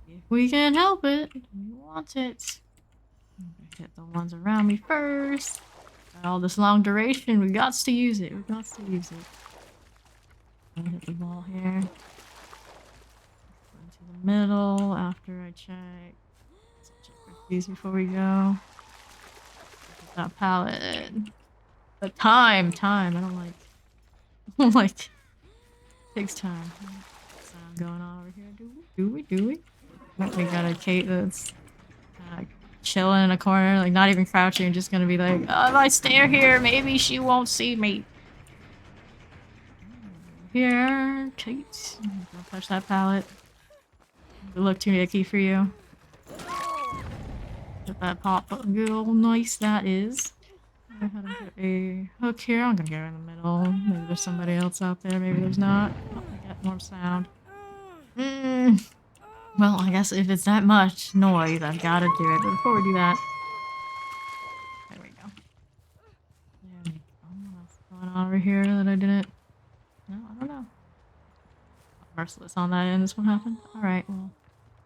S1: If we can help it, we want it. I'm gonna hit the ones around me first. Got all this long duration, we got to use it. We got to use it. I'm gonna hit the ball here. Into the middle after I check. Let's check for these before we go. Get that pallet. But time. I don't like. I don't like. Takes time. Sound going on over here. Do we? We got a Kate that's chilling in a corner, like not even crouching, just gonna be like, oh, if I stay here, maybe she won't see me. Here, Kate. Don't touch that pallet. It look too icky for you. Get that pop girl. Nice that is. I had to get a hook here. I'm gonna go in the middle. Maybe there's somebody else out there. Maybe there's not. Oh, I got more sound. Well, I guess if it's that much noise, I've got to do it. But before we do that, there we go. There we go. What's going on over here that I didn't? No, I don't know. Merciless on that end. This one happened. All right. Well,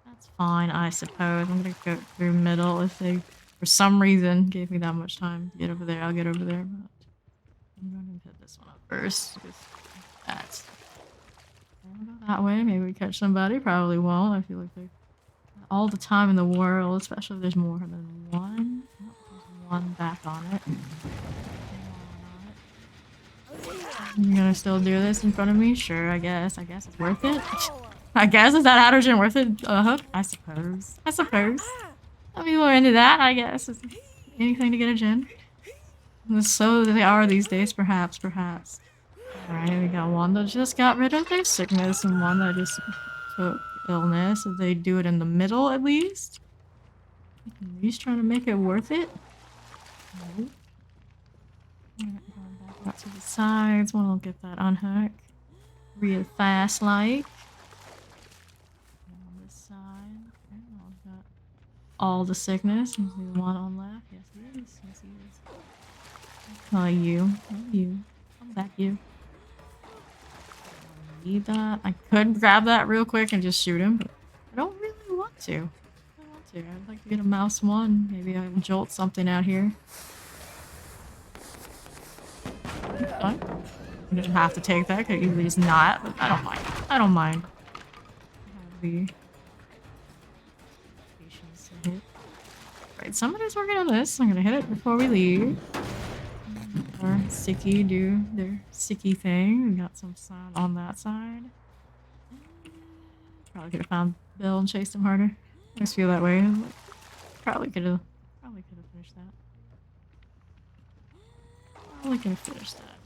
S1: that's fine, I suppose. I'm gonna go through middle if they, for some reason, gave me that much time to get over there. I'll get over there. But I'm going to hit this one up first with that. I'll go that way. Maybe we catch somebody. Probably won't. I feel like they're all the time in the world, especially if there's more than one. Oh, there's one back on it. You're gonna still do this in front of me? Sure, I guess. I guess it's worth it. I guess. Is that hydrogen worth it? Hook? I suppose. Some people are into that, I guess. It's anything to get a gen. So they are these days, perhaps. Alright, we got one that just got rid of their sickness and one that just took illness. If they do it in the middle, at least. At least trying to make it worth it. No. Going back out to the sides. One will get that unhook real fast, like. On this side. Okay, I've got all the sickness. Is the one on left? Yes, he is. Oh, you. Come back, you. Need that. I could grab that real quick and just shoot him, but I don't really want to. I'd like to get a mouse one. Maybe I will jolt something out here. I didn't have to take that. Could easily just not, but I don't mind. Have the patience to hit. Right, somebody's working on this. I'm gonna hit it before we leave. Or Sicky do their Sicky thing. We got some sound on that side. Probably could have found Bill and chased him harder. I just feel that way. Probably could have finished that.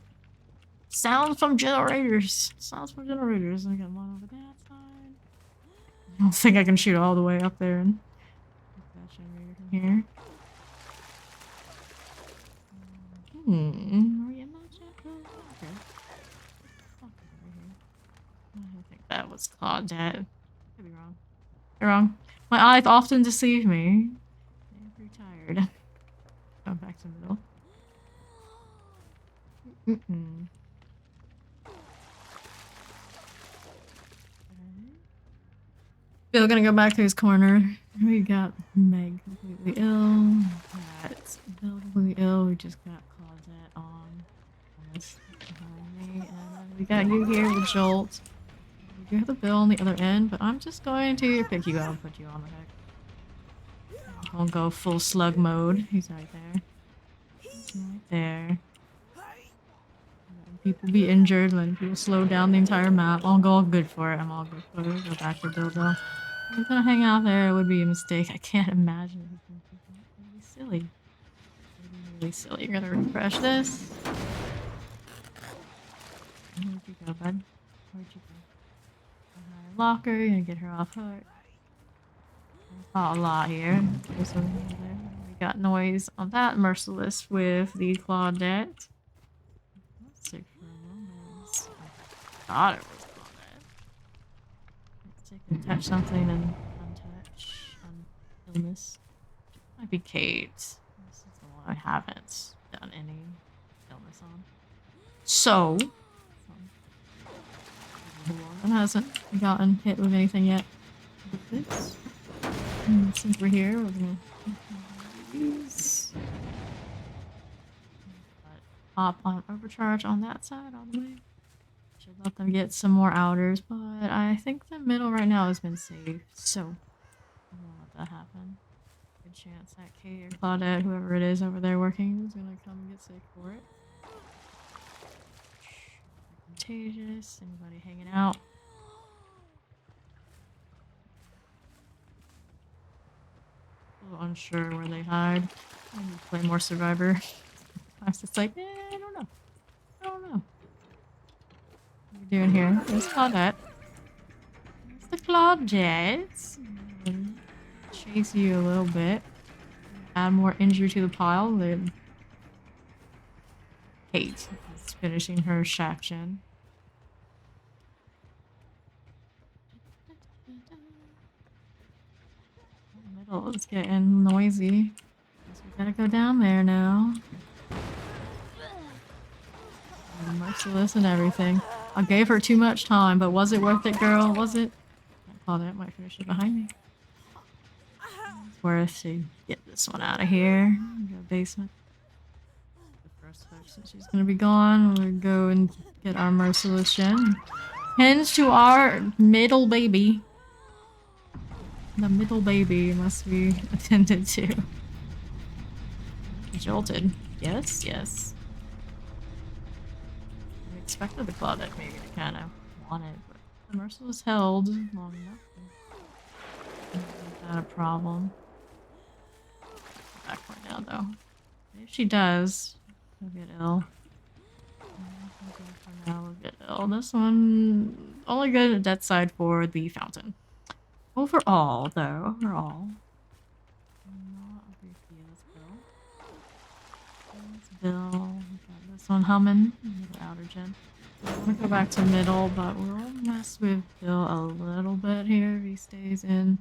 S1: Sounds from generators. I got one over that side. I don't think I can shoot all the way up there and get that generator from here. Are we in that yet? Okay. I think that was Claudette. Could be wrong. You're wrong. My eyes often deceive me. I'm pretty tired. Going back to the middle. Okay. Bill gonna go back to his corner. We got Meg completely ill. Got Bill completely ill. We just got Claudette on this behind me. And we got you here with Jolt. We do have the Bill on the other end, but I'm just going to pick you up and put you on the hook. I'm gonna go full slug mode. He's right there. He's right there. Letting people be injured, letting people slow down the entire map. I'm all good for it. Go back to Bill though. If I'm gonna hang out there, it would be a mistake. I can't imagine anything. It would be silly. It would be really silly. You're gonna refresh this. Where'd you go, bud? Where'd you go? locker, gonna get her off hook. Caught a lot here. We got noise on that. Merciless with the Claudette. Let's see for a moment. I thought it was Claudette. Let's take and touch something and untouch. Illness. Might be Kate. This is the one I haven't done any illness on. So, one hasn't gotten hit with anything yet. This. Since we're here, we're gonna use pop on overcharge on that side all the way. Should let them get some more outers, but I think the middle right now has been saved, so I won't let that happen. Good chance that Kate or Claudette, whoever it is over there working, is gonna come and get sick for it. Contagious. Anybody hanging out? A little unsure where they hide. I need to play more Survivor. I was just like, I don't know. I don't know. What are you doing here? There's Claudette. There's the Claudette. Chase you a little bit. Add more injury to the pile. Then Kate is finishing her shack gen. Middle is getting noisy. Guess we gotta go down there now. Merciless and everything. I gave her too much time, but was it worth it, girl? Was it? Claudette might finish it behind me. It's worth to get this one out of here. Go basement. The first person she's gonna be gone. We'll go and get our Merciless gen. Hens to our middle baby. The middle baby must be attended to. Jolted. Yes, yes. I expected the Claudette maybe to kind of want it, but the Merciless held long enough. Not a problem. Back right now, though. If she does, we'll get ill. For now, we'll get ill. This one only good at death side for the fountain. Overall, though, overall, not a big deal. Let's Bill. We got this one humming. The outer gen. I want to go back to middle, but we'll mess with Bill a little bit here if he stays in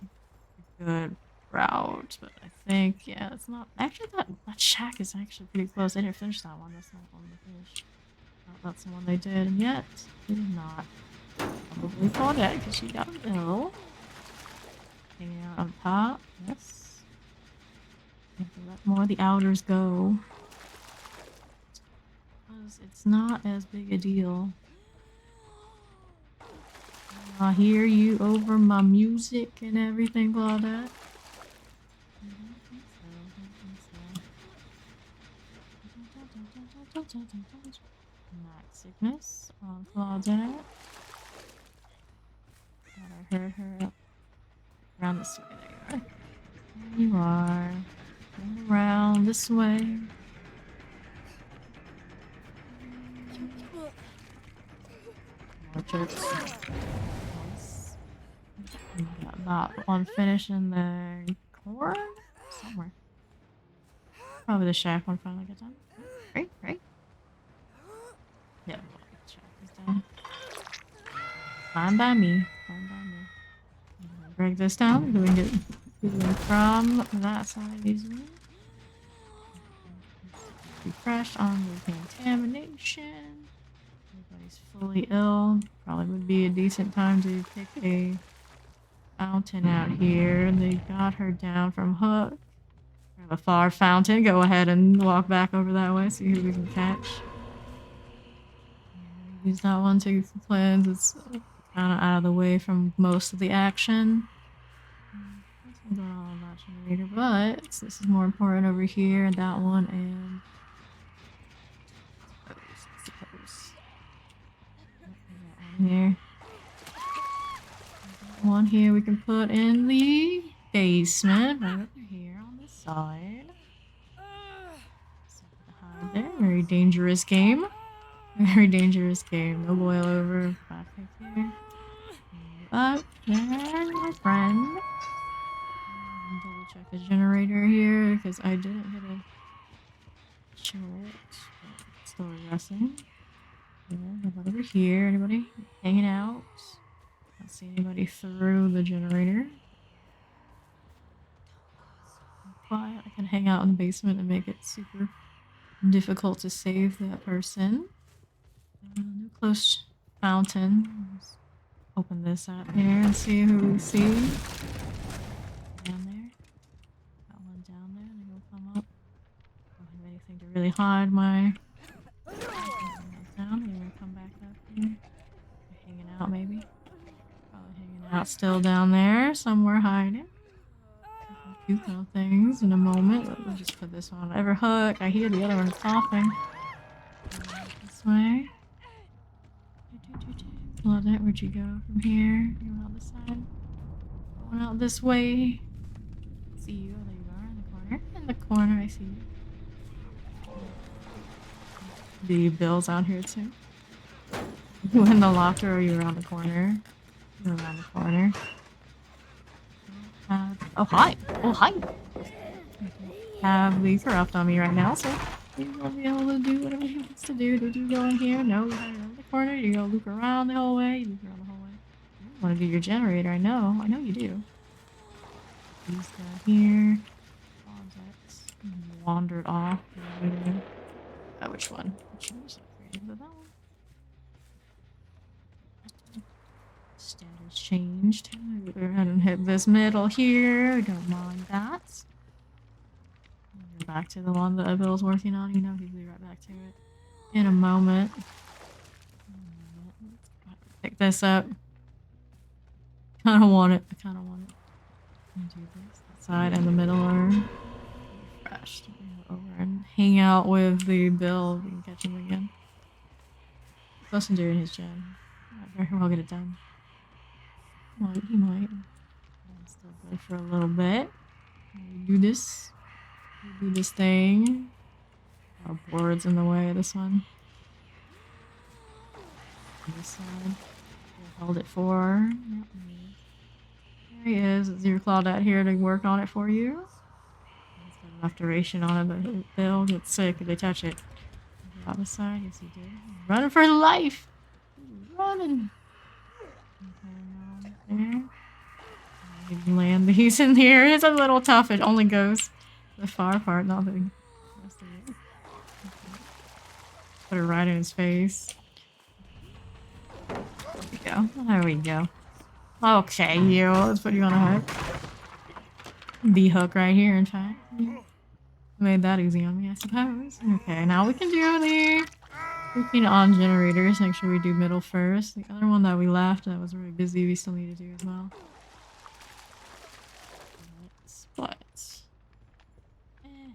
S1: a good route. But I think, yeah, it's not. Actually, that shack is actually pretty close. They didn't finish that one. That's not one to finish. That's the one they did, and yet they did not. Probably Claudette because she got ill. Hanging out on top, yes. Have to let more of the outers go. Because it's not as big a deal. I hear you over my music and everything, Claudette. I don't think so. Max sickness on Claudette. I heard her up around this way. There you are. Going around this way. More jokes. Nice. Got that one finish in the corner somewhere. Probably the shack one finally got done. Right, right. Yeah, the shack is done. Fine by me. Fine by me. I'm gonna break this down. We can get from that side easily. We crashed on the contamination. Everybody's fully ill. Probably would be a decent time to pick a fountain out here. They got her down from hook. We have a far fountain. Go ahead and walk back over that way. See who we can catch. Use that one to cleanse. It's kind of out of the way from most of the action. That generator, but this is more important over here. That one and suppose. That one here. That one here we can put in the basement right over here on the side. Hide there. Very dangerous game. Very dangerous game. No boil over. Back right here. up there, my friend. Double check the generator here because I didn't hit a short. Still regressing. Yeah, nobody over here. Anybody hanging out? Don't see anybody through the generator. Quiet. I can hang out in the basement and make it super difficult to save that person. No close fountain. Let's open this up here and see who we see. Down there. Got one down there. They're gonna come up. Don't have anything to really hide my. Down. They're gonna come back up here. They're hanging out maybe. Probably hanging out still down there somewhere hiding. Puke on things in a moment. Let me just put this on whatever hook. I hear the other one coughing. This way. Claudette, where'd you go from here? Going out this side. Going out this way. See you. There you are in the corner. In the corner, I see you. The Bill's out here too. You in the locker or you around the corner? You're around the corner. Oh, hi. Oh, hi. Have the corrupt on me right now, so he's gonna be able to do whatever he wants to do. Did you go in here? No, you're around the corner. You go loop around the whole way. You loop around the whole way. You want to do your generator, I know. I know you do. He's down here. Contacts. Wandered off. Which one? Which one is upgraded? That one? Status changed. Go ahead and hit this middle here. Don't mind that. Go back to the one that Bill's working on. You know he'll be right back to it in a moment. Pick this up. Kinda want it. I kinda want it. Do this. That side and the middle are refreshed. Go over and hang out with the Bill. We can catch him again. Close to doing his gen. Very well get it done. He might. I'm still good for a little bit. We do this. We do this thing. Our board's in the way of this one. This side. We held it for. There he is. Is your Claudette here to work on it for you? He's got enough duration on it, but they'll get sick if they touch it. The other side, yes he did. He's running for his life! He's running! There. You can land these in here. It's a little tough. It only goes the far part, not the rest of it. Put it right in his face. There we go. There we go. Okay, you. Let's put you on a hook. The hook right here, in fact. Made that easy on me, I suppose. Okay, now we can do the working on generators. Make sure we do middle first. The other one that we left that was really busy, we still need to do as well. But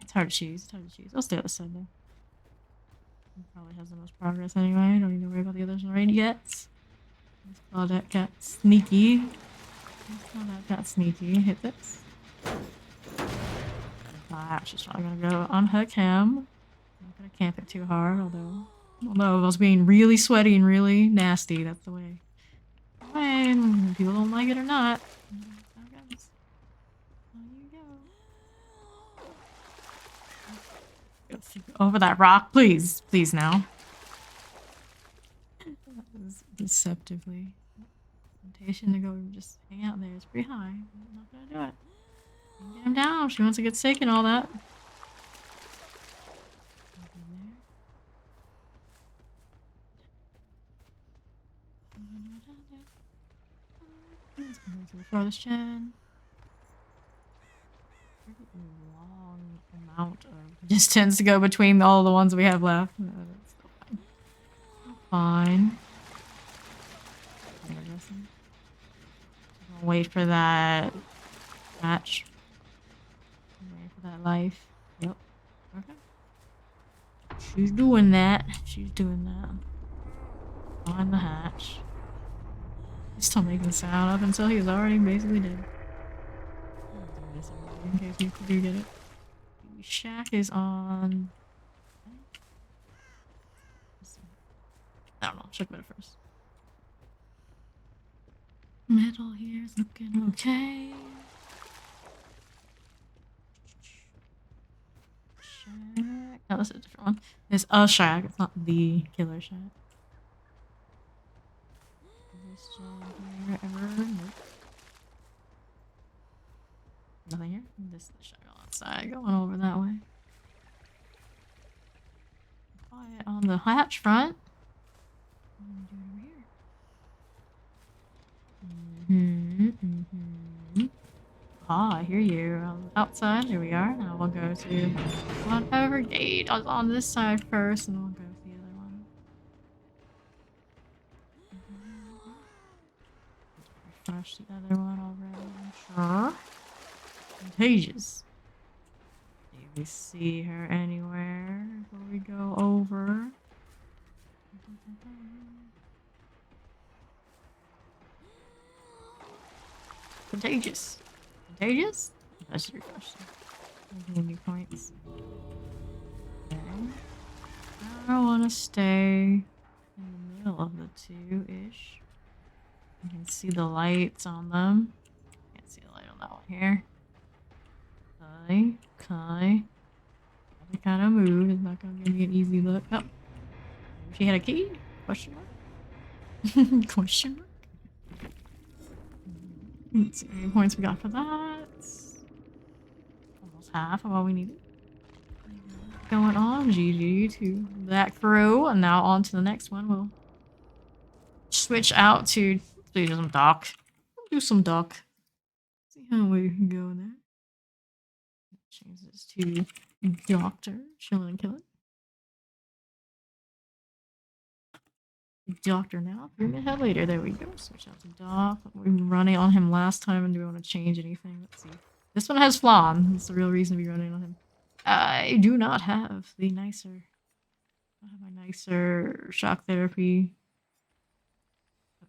S1: it's hard to choose. It's hard to choose. I'll stay on the side though. He probably has the most progress anyway. Don't need to worry about the others right yet. This Claudette got sneaky. Claudette got sneaky. Hit this. She's probably gonna go unhook him. Not gonna camp it too hard, although if I was being really sweaty and really nasty, that's the way. When people don't like it or not. Over that rock, please. Please now. That was deceptively. Temptation to go just hang out there is pretty high. I'm not gonna do it. Get him down. She wants to get sick and all that. Let's go to the farthest gen. Long amount of distance to go between all the ones we have left. No, that's still fine. Still fine. I'll wait for that hatch. Wait for that life. Yep. Okay. She's doing that. She's doing that. Find the hatch. He's still making sound up until he's already basically dead. In case you do get it. The shack is on. I don't know. Check that first. Middle here is looking okay. Shack. Oh, this is a different one. It's a shack. It's not the killer shack. This shack here ever? Nope. Nothing here. This is the shack on that side. Going over that way. Quiet on the hatch front. What are we doing over here? Ah, I hear you. Outside, here we are. Now we'll go to whatever gate is on this side first, and we'll go to the other one. Refresh the other one already, I'm sure. Contagious. Do we see her anywhere before we go over? Contagious. Contagious? I should refresh them. Give me points. Okay. I want to stay in the middle of the two-ish. You can see the lights on them. Can't see the light on that one here. Okay. Okay. Every kind of move is not going to give me an easy look. Oh. She had a key? Question mark? Question mark? Let's see how many points we got for that. Almost half of all we needed. Going on, GG to that crew, and now on to the next one. We'll switch out to do some doc. Do some doc. See how we can go there. Change this to Doctor Chillin Killin. Doctor now. 3 minutes ahead later. There we go. Switch out to Doc. We were running on him last time, and do we want to change anything? Let's see. This one has Flan. That's the real reason to be running on him. I do not have the nicer. I have my nicer shock therapy.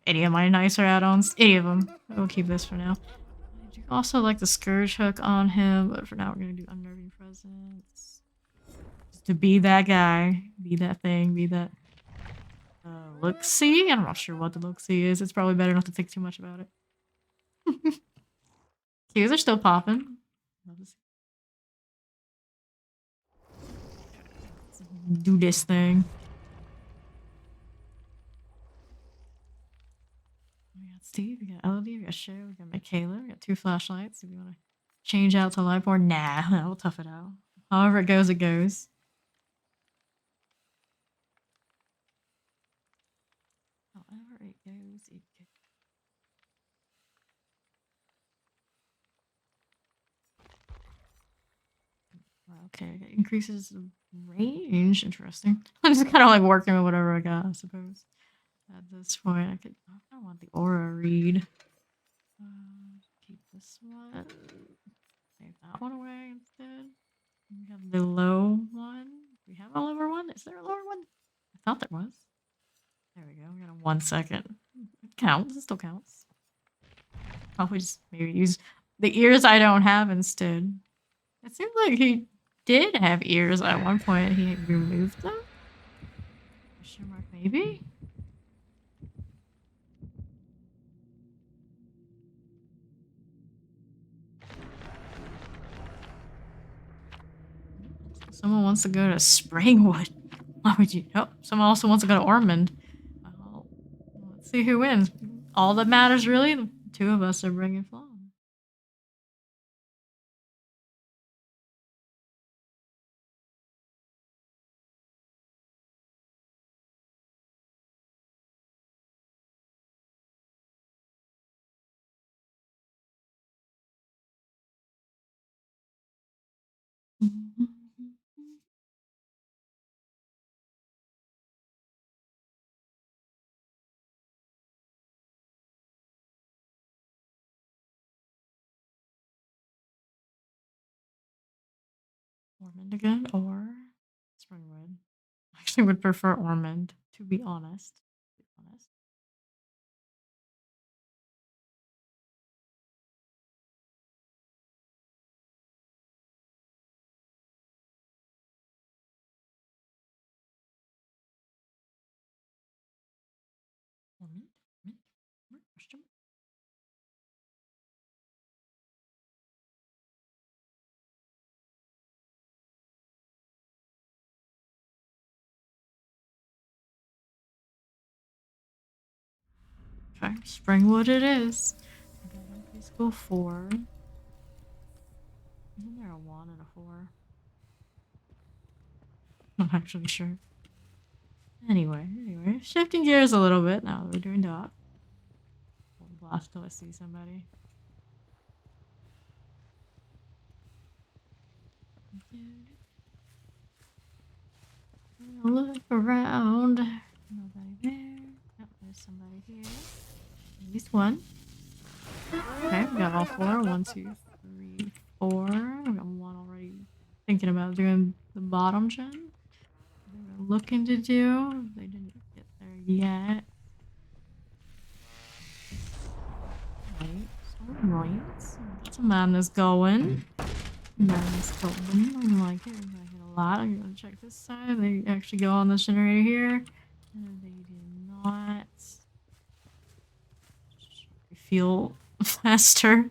S1: Any of my nicer add-ons. Any of them. We'll keep this for now. I do also like the Scourge Hook on him, but for now we're going to do Unnerving Presence. Just to be that guy. Be that thing. Be that look-see? I'm not sure what the look-see is. It's probably better not to think too much about it. Cues are still popping. Let's do this thing. We got Steve, we got Elodie, we got Shay, we got Michaela, we got 2 flashlights. If you want to change out to live board, nah, we'll tough it out. However it goes, it goes. However it goes, it goes. Okay, it increases the range. Interesting. I'm just kind of like working with whatever I got, I suppose. At this point, I want the aura read. Keep this one. Take that one away instead. We have the low one. Do we have a lower one? Is there a lower one? I thought there was. There we go. We got a 1 second. It counts. It still counts. Probably just maybe use the ears I don't have instead. It seems like he did have ears at one point. He removed them? Question mark maybe? Someone wants to go to Springwood. Why would you? Oh, someone also wants to go to Ormond. Well, let's see who wins. All that matters, really, the 2 of us are bringing Flan. Ormond again or Springwood? I actually would prefer Ormond, to be honest. Ormond? Ormond? Question? Perfect. Springwood it is. Preschool 4. Isn't there a 1 and a 4? Not actually sure. Anyway, shifting gears a little bit now that we're doing dock. Hold blast till I see somebody. Look around. Nobody there. Yep, there's somebody here. At least one. Okay, we got all 4. 1, 2, 3, 4. We got 1 already thinking about doing the bottom gen. They were looking to do. They didn't get there yet. Right. That's a madness going. Madness going. I like it. I like it a lot. I'm gonna check this side. They actually go on this generator here. They did not. Feel faster.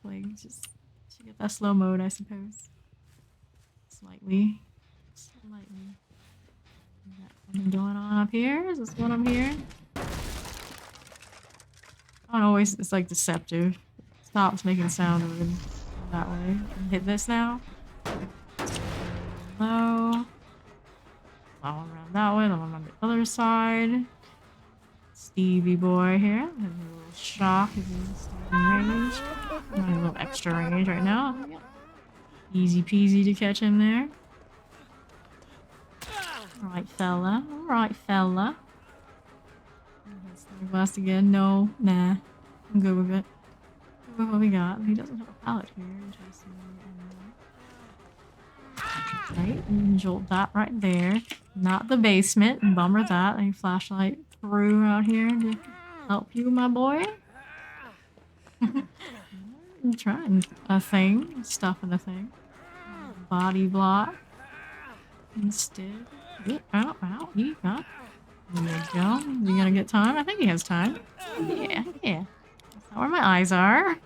S1: Like, just to get that slow mode, I suppose. Slightly. Slightly. Got something going on up here? Is this what I'm hearing? I don't always, it's like deceptive. It stops making sound over that way. Hit this now. Low. All around that way, then I'm on the other side. Stevie boy here. A little shock if he's in range. I'm a little extra range right now. Easy peasy to catch him there. Alright, fella. Alright, fella. Blast again. No, nah. I'm good with it. Good with what we got. He doesn't have a pallet here. Right, and jolt that right there. Not the basement. Bummer that. A flashlight through out here to help you, my boy. I'm trying a thing. Stuff in the thing. Body block. Instead. Ow, ow, he got. There you go. Is he gonna get time? I think he has time. Yeah. That's not where my eyes are.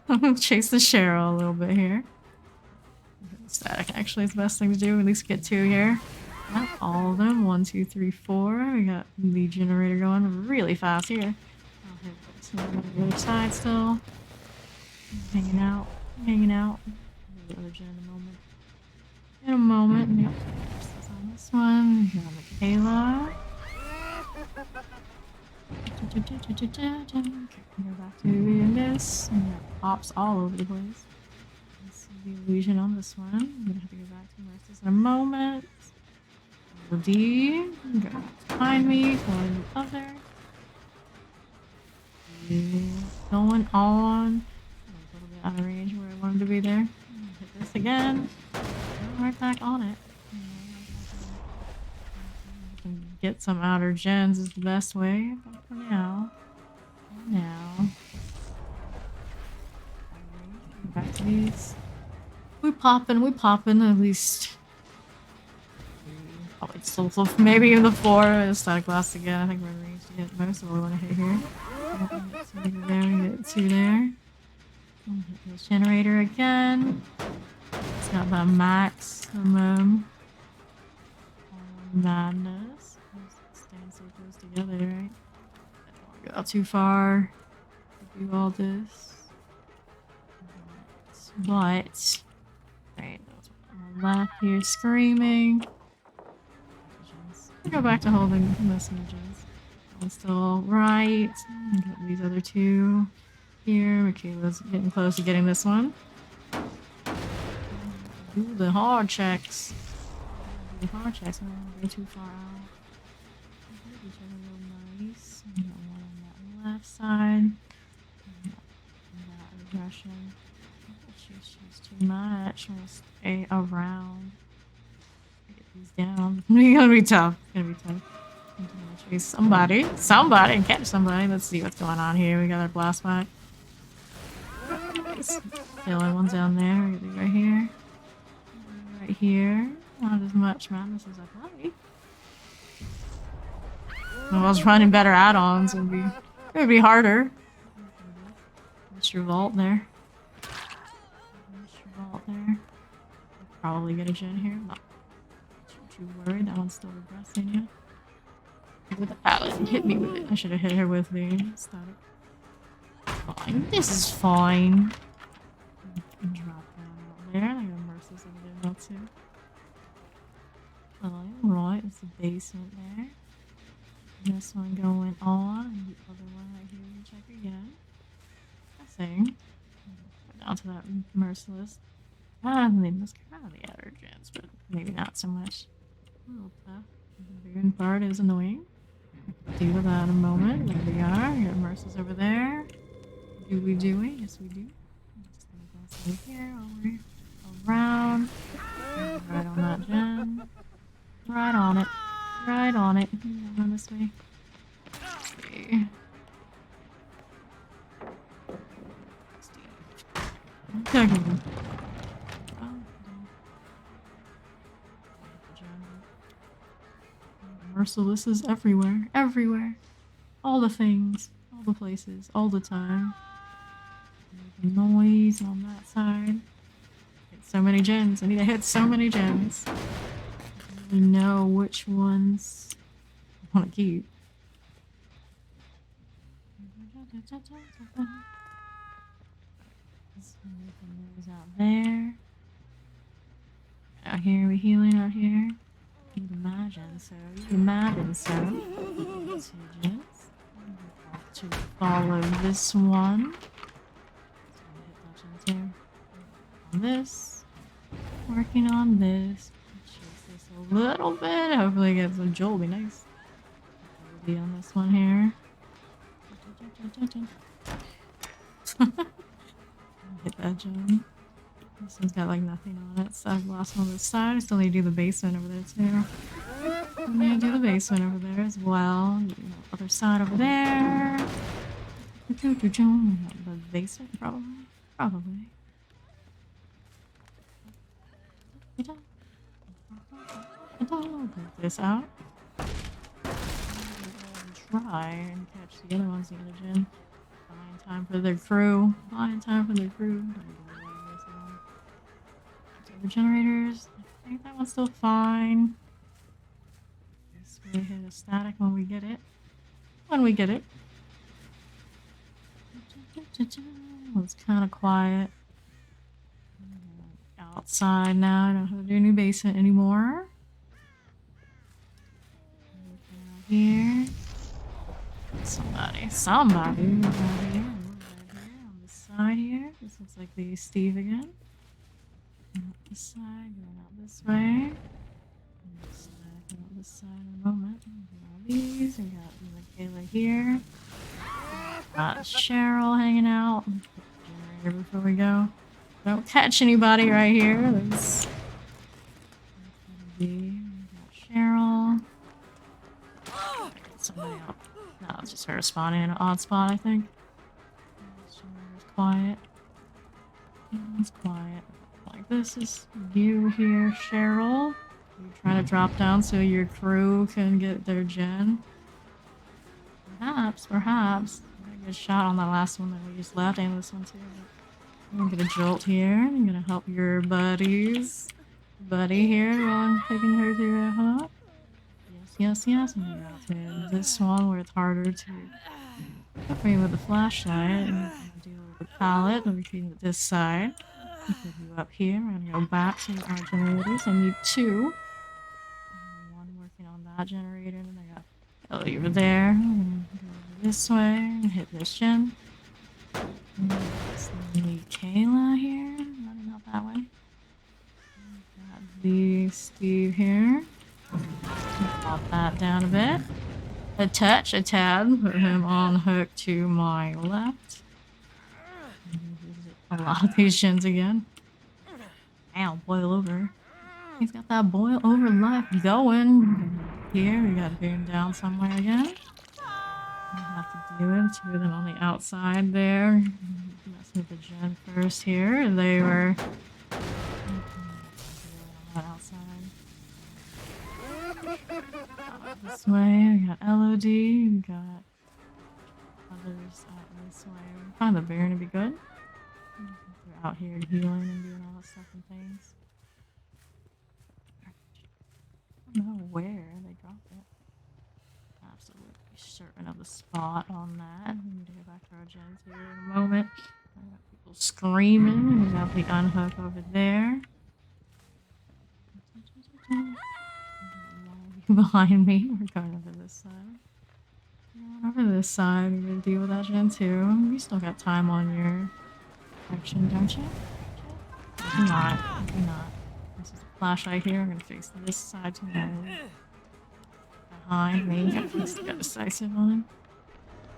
S1: I'm gonna chase the Cheryl a little bit here. Static actually is the best thing to do. At least get 2 here. Not all of them. 1, 2, 3, 4. We got the generator going really fast here. I'll hit this one on the other side still. Hanging out. The other gen in a moment. Yep. This on this one. We got Michaela. Go back to doing this. And we got pops all over the place. The illusion on this one. I'm gonna have to go back to Mercy's in a moment. D. Go behind me. Going the other. Going on. A little bit out of range where I wanted to be there. Hit this again. Right back on it. Get some outer gens is the best way. But for now. Back to these. We poppin' at least. Probably still maybe in the 4. Static blast again. I think we're in range to hit most of what we want to hit here. There, we get 2 there. Hit this generator again. It's got that maximum madness. Staying so close together, right? I don't want to go out too far to do all this. But right, on the left here screaming. Go back to holding messages. One's still right. Got these other 2 here. Michaela's getting close to getting this one. Do the hard checks. I don't want to go too far out. Each other real nice. We got one on that left side. That aggression. She's too much. I'm gonna stay around. Get these down. It's gonna be tough. I'm gonna chase somebody. And catch somebody. Let's see what's going on here. We got our blast back. Killin, one's down there. We got these right here. Right here. Not as much madness as I'd like. If I was running better add-ons, it would be harder. Mr. Vault there. Probably get a gen here. I'm not too worried. That one's still regressing yet. With the pallet. Hit me with it. I should have hit her with the static. Fine. This is fine. Drop down out there. I got Mercy's over there now too. Alright, it's the basement there. This one going on, and the other one right here. You check again. Same. Go down to that merciless. They must come out of the outer gens, but maybe not so much. A little tough. The beard part is annoying. Deal with that in a moment. There we are. We got Mercy's over there. Do we do it? Yes, we do. Just gonna go over here, over around. Right on that gen. Right on it. Right on it. Run this way. Let's see. Okay. Merciless is everywhere. Everywhere. All the things. All the places. All the time. Noise on that side. Hit so many gens. I need to hit so many gens. I don't really know which ones I want to keep. Those out there. Out here, we healing out here. You'd imagine so. You'd imagine so. 2 gens. Have to follow this one. On this. Working on this. Chase this a little bit. Hopefully get some jolt. Will be nice. Be on this one here. Hit that gem. This one's got like nothing on it, so I've lost one on this side. I still need to do the basement over there too. I need to do the basement over there as well. Other side over there. The basement, probably. Probably. Put this out. Try and catch the other ones in the gym. Buying time for their crew. Buying time for their crew. The generators. I think that one's still fine. This way hit a static when we get it. When we get it. It's kind of quiet. Outside now. I don't have to do any basement anymore. Here. Somebody right here on this side here. This looks like the Steve again. Out this side, going out this way. This side, going out this side in a moment. All these, we got Michaela here. Got Cheryl hanging out. Generator before we go. Don't catch anybody right here. There's we got Cheryl. Get somebody out. No, it's just her spawning in an odd spot, I think. It's quiet. It's quiet. Like this is you here, Cheryl. You're trying to drop down so your crew can get their gen. Perhaps. I got a good shot on that last one that we just left, and this one too. I'm gonna get a jolt here. I'm gonna help your buddies. Buddy here while I'm taking her to a hop. Yes. I'm gonna go to this one where it's harder to help me with the flashlight. And I'm gonna deal with the pallet. I'm repeating with this side. Put you up here. I'm gonna go back to our generators. I need 2. One working on that generator, and I got Ellie over there. I'm gonna go over this way and hit this gen. Need Kayla here, running out that way. Got the Steve here. Pop that down a bit. A tad. Put him on hook to my left. A lot of these gens again. Ow, boil over. He's got that boil over life going. Here, we got him down somewhere again. We have to do it. 2 of them on the outside there. Mess with the gen first here. They were outside. This way, we got LOD. We got others out this way. We find the Baron to be good. They're out here healing and doing all that stuff and things. I don't know where they dropped it. Not absolutely certain of the spot on that. We need to go back to our gens here in a moment. I got people screaming. We got the unhook over there. Behind me. We're going over this side. Going over this side. We're gonna deal with that gen too. You still got time on your action, don't you? Maybe not. Maybe not. This is a flashlight here. I'm gonna face this side to the behind me. At least got decisive on him.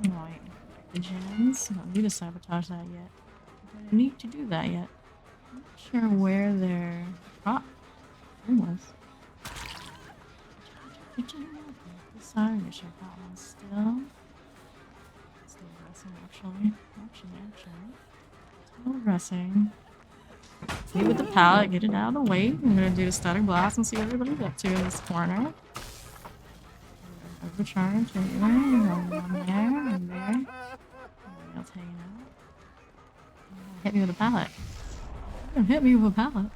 S1: Alright. Back to gens. Don't need to sabotage that yet. I don't need to do that yet. I'm not sure where their prop was. This side, I'm gonna check that one still. Still aggressing, actually. Still aggressing. See with the pallet, get it out of the way. I'm gonna do the static blast and see what everybody's up to in this corner. Overcharge, anyway. One there, and there. Everybody else hanging out. Hit me with a pallet. Don't hit me with a pallet.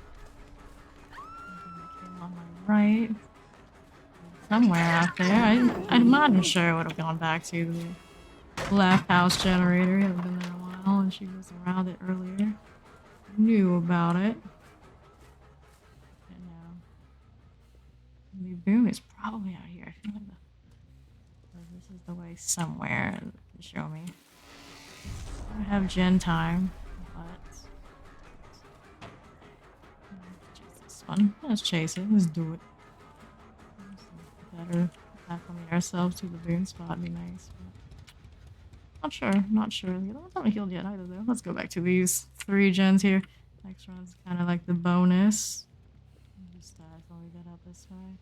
S1: On my right. Somewhere out there. I'm not sure I would have gone back to the Black House generator. I haven't been there in a while, and she was around it earlier. Knew about it. And now the boom is probably out here. I feel like this is the way somewhere to show me. I don't have gen time, but chase this one. Let's chase it. Let's do it. Better acclimate ourselves to the boom spot would be nice. But not sure. The other one's not healed yet either, though. Let's go back to these 3 gens here. Next one's kind of like the bonus. Just before we get out this way.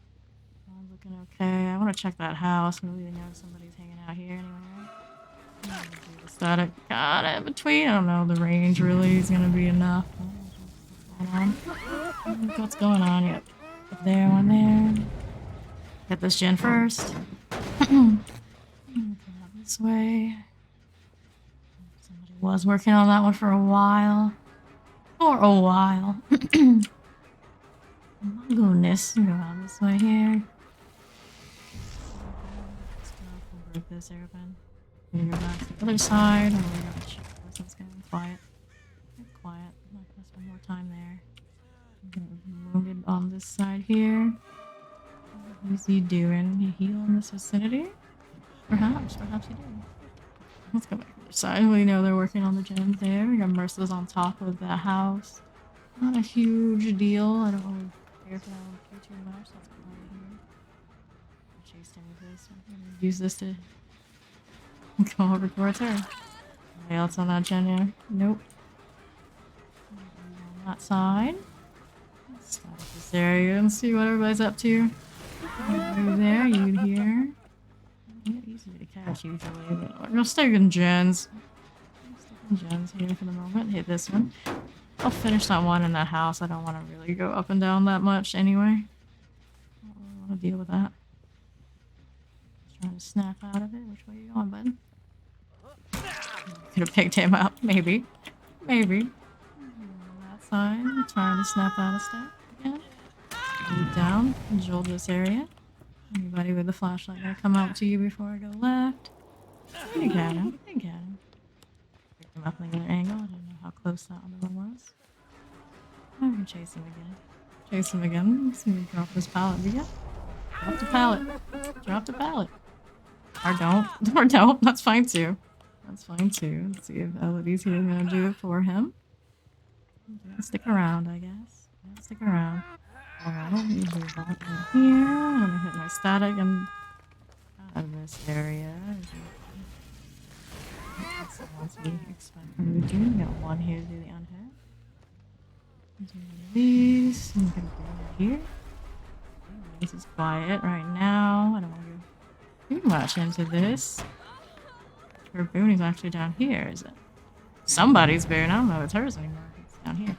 S1: That one's looking okay. I want to check that house. Maybe they know somebody's hanging out here anyway. The static got in between. I don't know. The range really is going to be enough. What's going on? Yep. Up there, one there. Get this gen first. Come out this way. Somebody was working on that one for a while. For a while. My goodness. Go out this way here. We'll break this airplane. We're gonna go back to the other side. And we're gonna check this. It's getting quiet. Get quiet. I'm not gonna spend more time there. I'm gonna be wounded on this side here. What's he doing? He heal in this vicinity? Perhaps he did. Let's go back to the other side. We know they're working on the gens there. We got Merciless on top of the house. Not a huge deal. I don't really care if I don't care too much. Let's go right here. I chased him with this. I'm gonna use this to come over towards her. Anybody else on that gen here? Nope. On that side. Let's start this area and see what everybody's up to. You there, you here. Easy to catch usually, but we're gonna stick in gens. Gens here for the moment. Hit this one. I'll finish that one in that house. I don't want to really go up and down that much anyway. I don't really want to deal with that. Just trying to snap out of it. Which way are you going, bud? Could have picked him up, maybe. Maybe. On that side, trying to snap out of step again. Move down, jolt this area. Anybody with a flashlight gonna come out to you before I go left? I think at him. Pick him up in the other angle. I don't know how close that other one was. I'm gonna chase him again. Chase him again. Let's see me drop this pallet. Yeah. Drop the pallet. Drop the pallet. Or don't. Or don't. That's fine too. That's fine too. Let's see if Elodie's here gonna do it for him. Stick around, I guess. Stick around. Alright, let me move on in here. I'm gonna hit my static and out of this area. That's the ones we expect from the dude. We got one here to do the unhit. Do one of these. I'm gonna go here. This is quiet right now. I don't want to go too much into this. Her boon is actually down here, is it? Somebody's boon. I don't know if it's hers anymore. It's down here.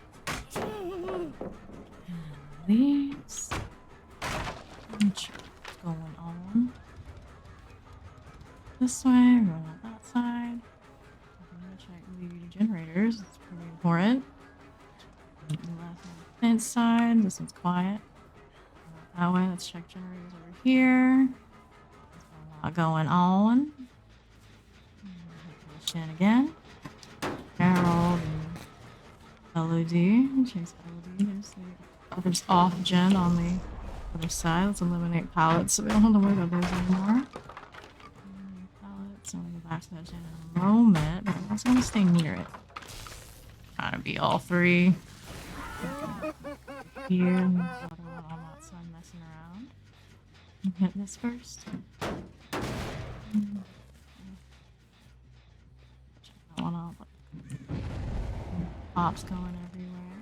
S1: These. What's going on? This way, we're going on that side. I'm gonna check the generators, it's pretty important. The left on the fence side, this one's quiet. That way, let's check generators over here. What's going Going on. Chin again. Harold and Elodie. Chase Elodie. There's the others off gen on the other side. Let's eliminate pallets so we don't have to worry about those anymore. Pallets. I'm gonna go back to that gen in a moment, but I'm also gonna stay near it. Trying to be all three. Here, and the other one on that side messing around. Hit this first. Check that one out. Pops going everywhere.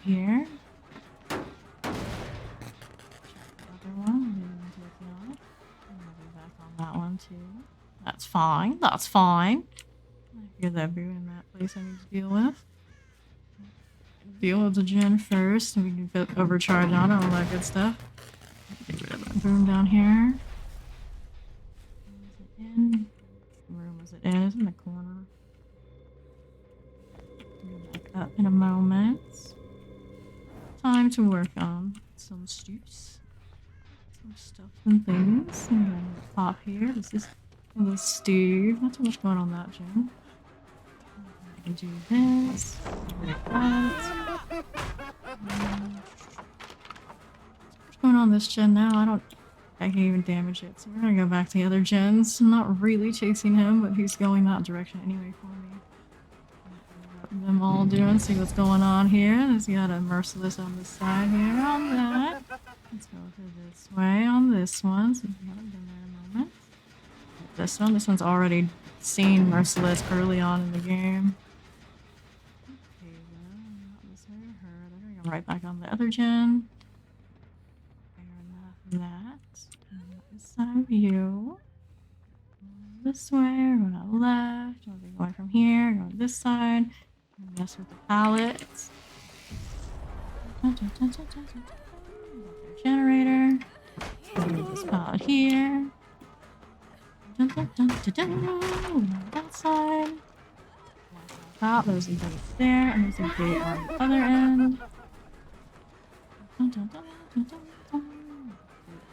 S1: Here. Check the other one. Move into the field. I'm gonna be back on that one too. That's fine. That's fine. I hear that being in that place I need to deal with. Deal with the gen first, and we can get overcharge on it, all that good stuff. Get rid of that room down here. Is it in? What room was it in? It's in the corner. Back up in a moment. Time to work on some stoops. Some stuff and things. I'm gonna pop here. This is the Steve. Not too much going on that gen. I can do this. Like that. What's going on this gen now? I can't even damage it. So we're gonna go back to the other gens. I'm not really chasing him, but he's going that direction anyway for me. Them all doing, see what's going on here. There's got a merciless on this side here on that. Let's go through this way on this one. So we haven't been there in a moment. This one's already seen merciless early on in the game. Okay, well, not this way or her. They're gonna go right back on the other gen. Fair enough, that. And this side of you. This way, we're going to the left. We'll be going from here, going this side. Mess with the pallets. Generator. This pallet here. That side. Out. There's a gate there, and there's a gate on the other end.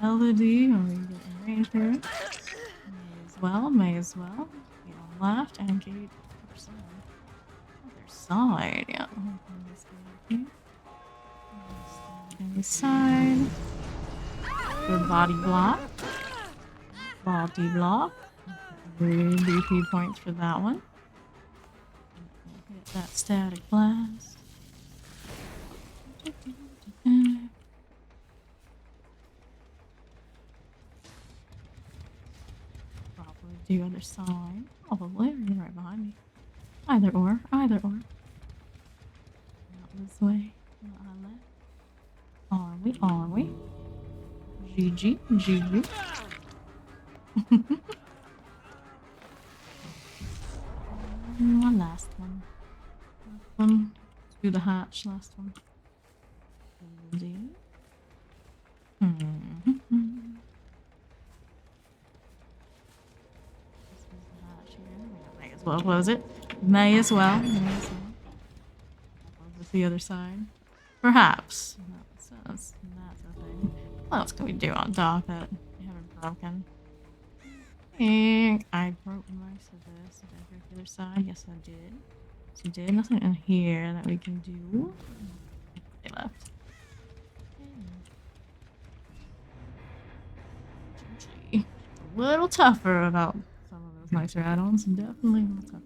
S1: LED, when we get in range here. May as well. Gate on left and gate other side. Yeah. This side. Good body block. Body block. 3 BP points for that one. Hit that static blast. Probably do other side. Probably. You're right behind me. Either or. Not this way. Not left. Are we? GG. One last one. Let's do the hatch. Last one. May as well close it. May as well. With the other side. Perhaps. That's a thing. What else can we do on dock that we haven't broken? I think I broke most of this. Did I break the other side? Yes, I did. So I did. Nothing in here that we can do. They left. A little tougher about some of those nicer add-ons. Definitely a little tougher.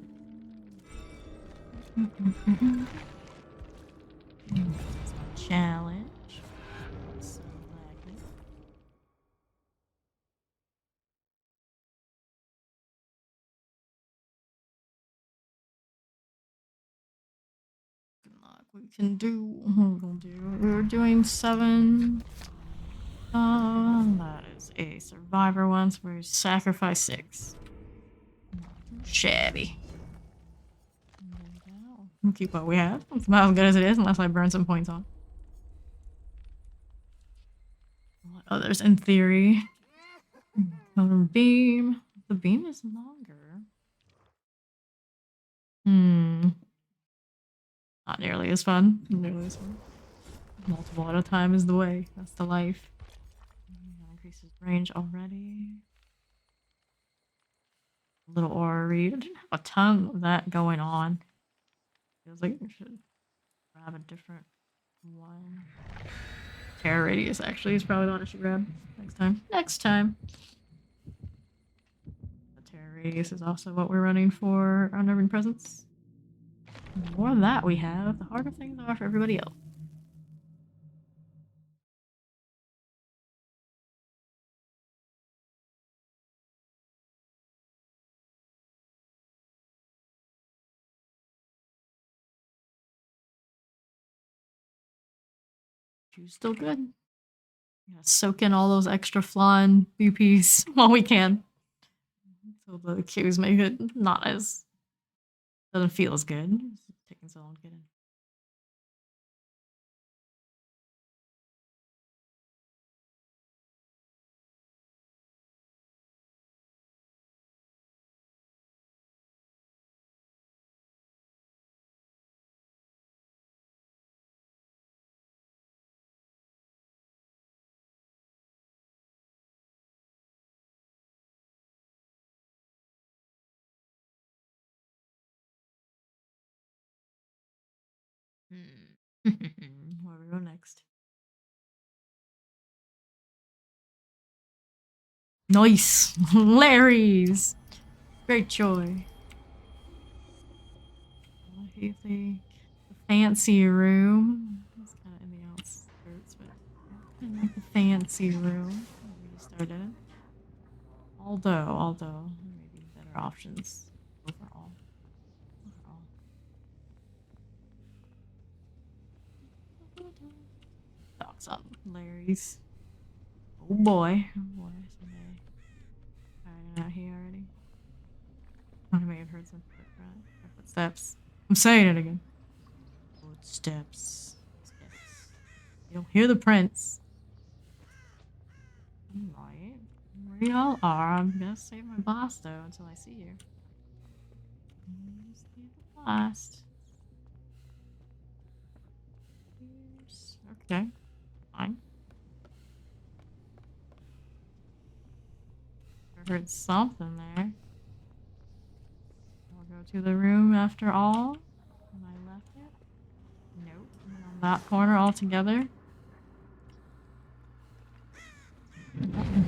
S1: Challenge. So laggy. We can do. We're doing 7. That is a survivor one, so we sacrifice 6. Shabby. There we go. We'll keep what we have. It's about as good as it is, unless I burn some points on. What others in theory? Beam. The beam is longer. Not nearly as fun. Multiple at a time is the way. That's the life. Increases range already. little aura read. I didn't have a ton of that going on. Feels like we should grab a different one. Terror radius actually is probably the one I should grab next time. Next time. The terror radius is also what we're running for unnerving presence. The more of that we have, the harder things are for everybody else. Q's still good. We gotta soak in all those extra flan BPs while we can. So the Q's make it not as... doesn't feel as good. It's taking so long to get in. Where we go next? Nice! Larry's! Great joy. What do you think? The fancy room. It's kind of in the outskirts, but kind of like the fancy room. We started it. Although, there may be better options overall. Thoughts on Larry's. Oh boy. Somebody hiding out here already. I may have heard some footsteps. I'm saying it again. Footsteps. You don't hear the prince. Alright. Where y'all are, I'm gonna save my boss though until I see you. Save the boss. Okay. Fine. I heard something there. I'll go to the room after all. And I left it. Nope. And on that corner altogether.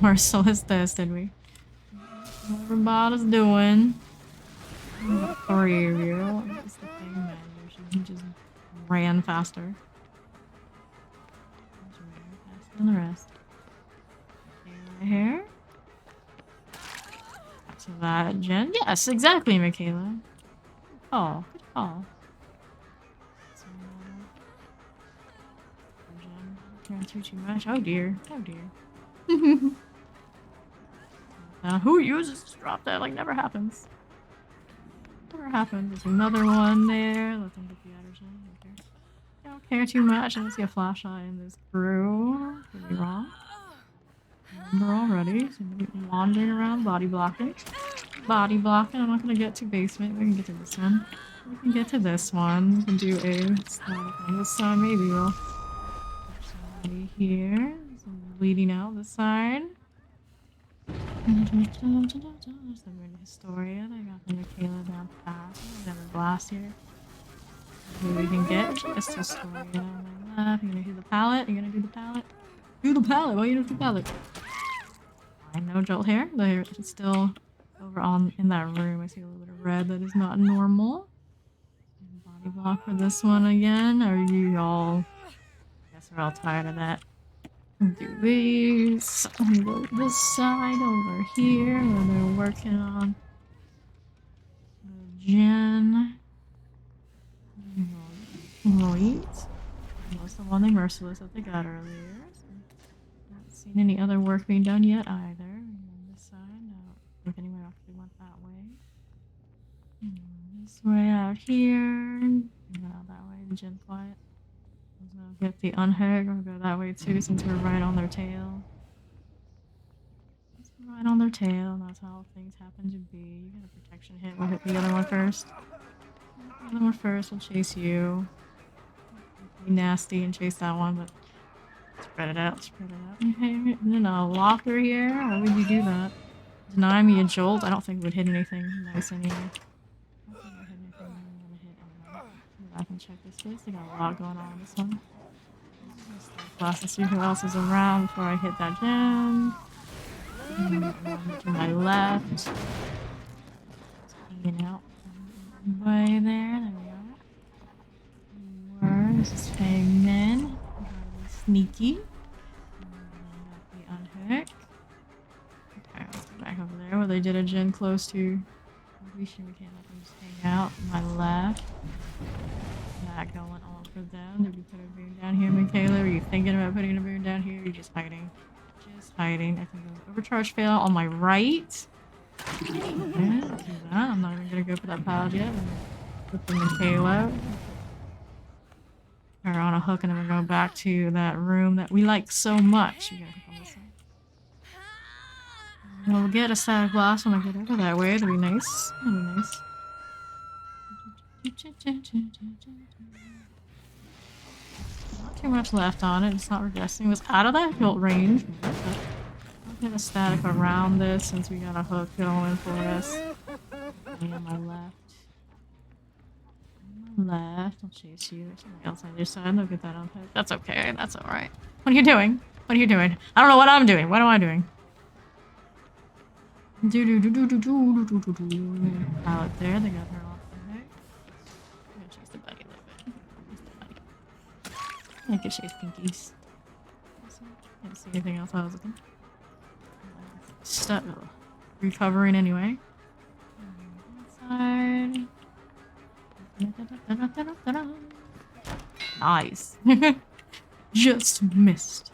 S1: Merciless, did we? What everybody's doing. The three of you. What is the thing that she just ran faster? Faster than the rest. Michaela here. To that, Jen. Yes, exactly, Michaela. Good call. Good call. So, Jen, can't do too much. Oh dear. Oh dear. Who uses this drop that? Like, never happens. Never happens. There's another one there. Let them get the others in. Don't care too much. I don't see a flashlight in this crew. Could be wrong. Remember already. Somebody wandering around, body blocking. Body blocking. I'm not gonna get to basement. We can get to this one. We can get to this one. We can do a static on this side. Maybe we'll. Somebody here. Some bleeding out this side. There's the Historia. I got the Michaela down fast. Another blast here. Maybe we can get just Historia on my left. You're gonna do the pallet. You're gonna do the pallet. Do the pallet. Why you do the pallet? Fine. No jolt here. There, it's still over on in that room. I see a little bit of red that is not normal. Body block for this one again. Are you all? I guess we're all tired of that. Do these. Go this side over here where they're working on Jen. Right. That's the one they merciless that they got earlier. So not seen any other work being done yet either. On this side, no. I don't think anyone actually went that way. This way out here. No, that way. Jen quiet. We'll get the unhook. We'll go that way too since we're right on their tail. Right on their tail. That's how things happen to be. You get a protection hit. We'll hit the other one first. The other one first. We'll chase you. Be nasty and chase that one, but spread it out. Spread it out. Hey, in a locker here? Why would you do that? deny me a jolt. I don't think it would hit anything nice anyway. I don't think it would hit anything I'm gonna hit anyway. Go back and check this place. They got a lot going on in this one. Class and see who else is around before I hit that gem. To my left. Just hanging out way there. There we are. This is Fang Men. Sneaky. Unhook. Okay, let's go back over there where they did a gen close to completion. We can't let them just hang out. To my left. That going on for them. Did you put a boon down here, Michaela? Are you thinking about putting a boon down here? You're just hiding. Just hiding. I think it was overcharge fail on my right. Okay, let's do that. I'm not even gonna go for that pile yet. Put the Michaela. We're on a hook and then we're going back to that room that we like so much. We gotta hook on this side. We'll get a static blast when I get over that way. It'll be nice. It'll be nice. Not too much left on it. It's not regressing. It was out of that jolt range. I'll get a static around this since we got a hook going for us. On my left. On my left. I'll chase you. There's something else on your side. Look at that on hook. That's okay. That's alright. What are you doing? What are you doing? I don't know what I'm doing. What am I doing? Out there. They got her off. Chase the buddy a little bit. I could chase pinkies. Didn't see anything else while I was looking. Stuck. Recovering anyway. Inside. Nice. Just missed.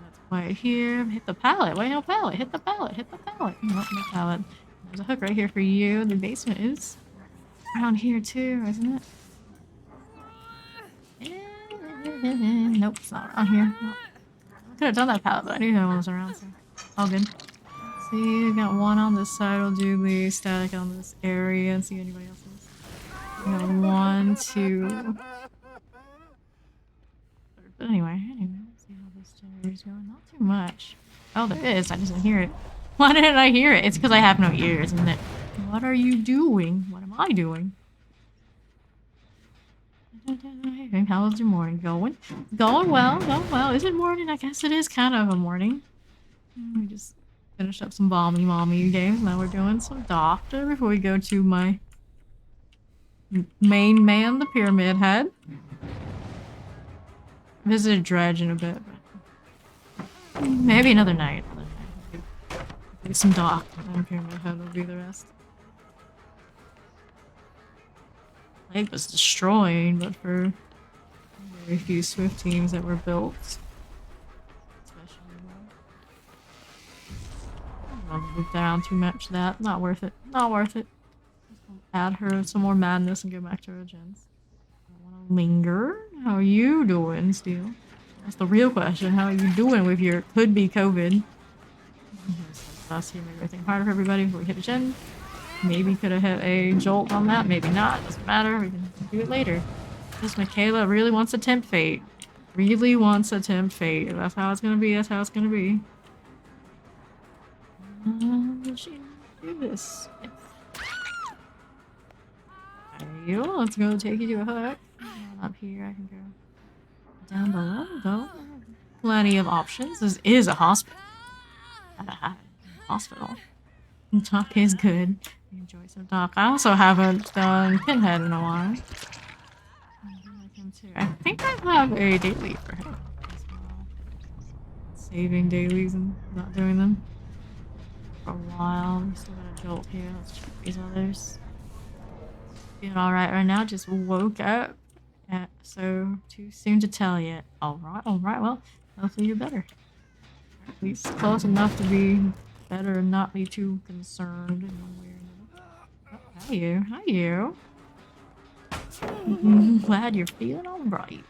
S1: That's quiet here. Hit the pallet. Wait, no pallet. Hit the pallet. Hit the pallet. No, no pallet. There's a hook right here for you. The basement is around here too, isn't it? Nope, it's not around here. Nope. I could have done that pallet, but I knew no one was around, so all good. See, we got one on this side. We'll do the static on this area and see anybody else is. We got 1, 2. But anyway, let's see how this generator's going. Not too much. Oh, there is. I just didn't hear it. Why didn't I hear it? It's because I have no ears, isn't it? What are you doing? What am I doing? How's your morning going? Going well, going well. Is it morning? I guess it is kind of a morning. We just finished up some balmy mommy games. Now we're doing some doctor before we go to my main man, the pyramid head. Visit Dredge in a bit, but maybe another night. Maybe some doc, and then pyramid head will be the rest. Lake was destroyed, but for very few Swift teams that were built. Especially I'll move down too much. That not worth it. Not worth it. Add her some more madness and go back to her gens. I don't want to linger. How are you doing, Steel? That's the real question. How are you doing with your could-be COVID? Last here, make everything harder for everybody before we hit a gen. Maybe could have hit a jolt on that. Maybe not. Doesn't matter. We can do it later. This Michaela really wants to tempt fate. Really wants to tempt fate. If that's how it's gonna be. That's how it's gonna be. She do this. There you go. Let's go take you to a hook. Up here, I can go down below. Go. Plenty of options. This is a hospital. Hospital. Doc is good. Enjoy some Doc. I also haven't done Pinhead in a while. I think I have a daily for him as well. Saving dailies and not doing them for a while. We still got a jolt here. Let's check these others. Feeling alright right now. Just woke up. So too soon to tell yet. Alright, well, hopefully you're better. At least close enough to be better and not be too concerned in one way or another. Oh, hi you. Hi you. Glad you're feeling alright.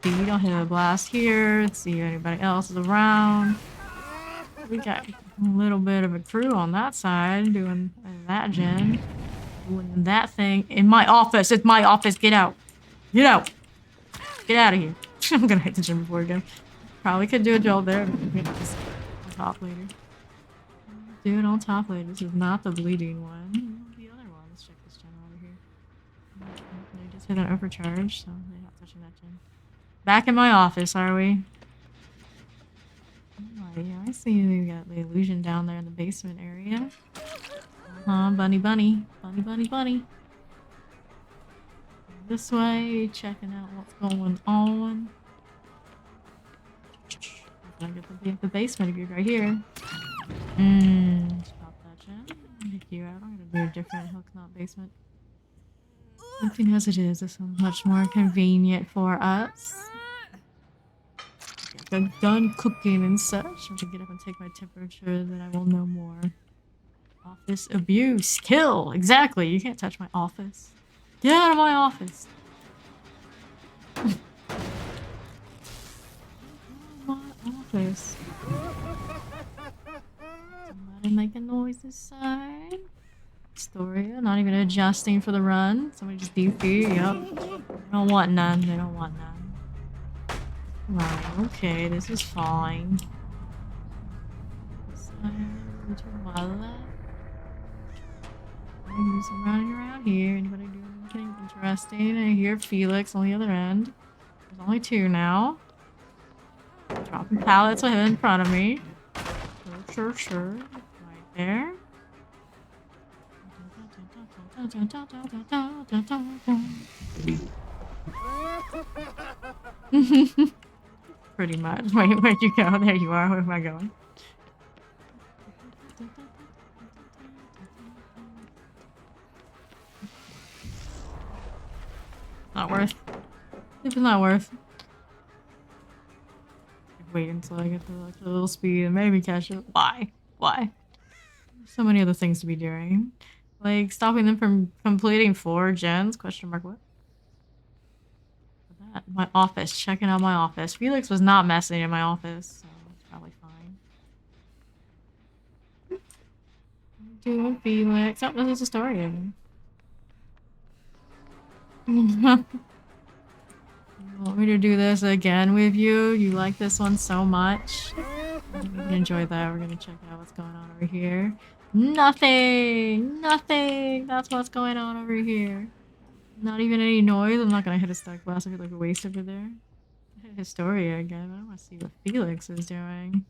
S1: We don't hit a blast here. Let's see if anybody else is around. We got a little bit of a crew on that side doing that gen. Doing that thing in my office. It's my office. Get out. Get out. Get out of here. I'm gonna hit the gym before we go. Probably could do a jolt there, but we can just top later. do it on top later. This is not the bleeding one. The other one. Let's check this gen over here. They just hit an overcharge, so they're not touching that gen. Back in my office, are we? Oh, yeah, I see we got the illusion down there in the basement area. Bunny, bunny. Bunny, bunny, bunny. This way, checking out what's going on. I get the basement if you're right here. Stop that, gen. Pick you out. I'm gonna do a different hook, not basement. Something as it is, this one's much more convenient for us. I'm done cooking and such. I'm gonna get up and take my temperature, then I will know more. Office abuse. Kill! Exactly! You can't touch my office. Get out of my office! My office. Somebody making noise this side. Astoria, not even adjusting for the run. Somebody just DP, yep. They don't want none, they don't want none. Right, okay, this is fine. Side to my left. Who's running around here? Anybody doing anything interesting? I hear Felix on the other end. There's only two now. Dropping pallets ahead in front of me. Sure. Right there. Pretty much. Wait, where'd you go? There you are. Where am I going? Not worth. It's not worth. Wait until I get to like a little speed and maybe catch it. Why? Why? So many other things to be doing. Like stopping them from completing 4 gens? Question mark what? That. My office. Checking out my office. Felix was not messing in my office, so it's probably fine. Doing Felix. Oh, this is a story of him. You want me to do this again with you? You like this one so much. You enjoy that. We're gonna check out what's going on over here. Nothing! Nothing! That's what's going on over here. Not even any noise. I'm not gonna hit a stack blast. I feel like a waste over there. I hit Historia again. I want to see what Felix is doing.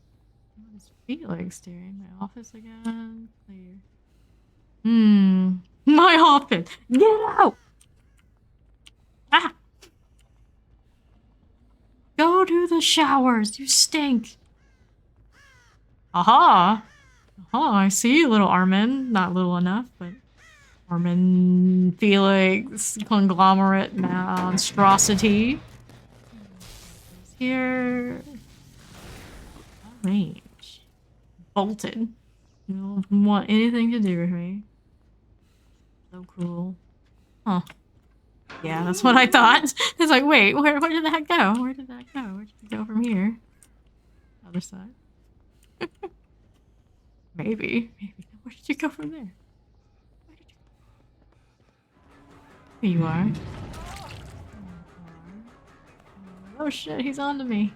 S1: What is Felix doing? My office again? Clear. My office! Get out! Ah! Go to the showers. You stink. Aha! Aha, I see you, little Armin. Not little enough, but Armin, Felix, conglomerate monstrosity. Here. Range. Bolted. You don't want anything to do with me. So cool. Huh. Yeah, that's what I thought. It's like, wait, where did that go? Where did that go? Where did it go from here? Other side. Maybe. Where did you go from there? Where did you... Here you are. Oh shit, he's onto me.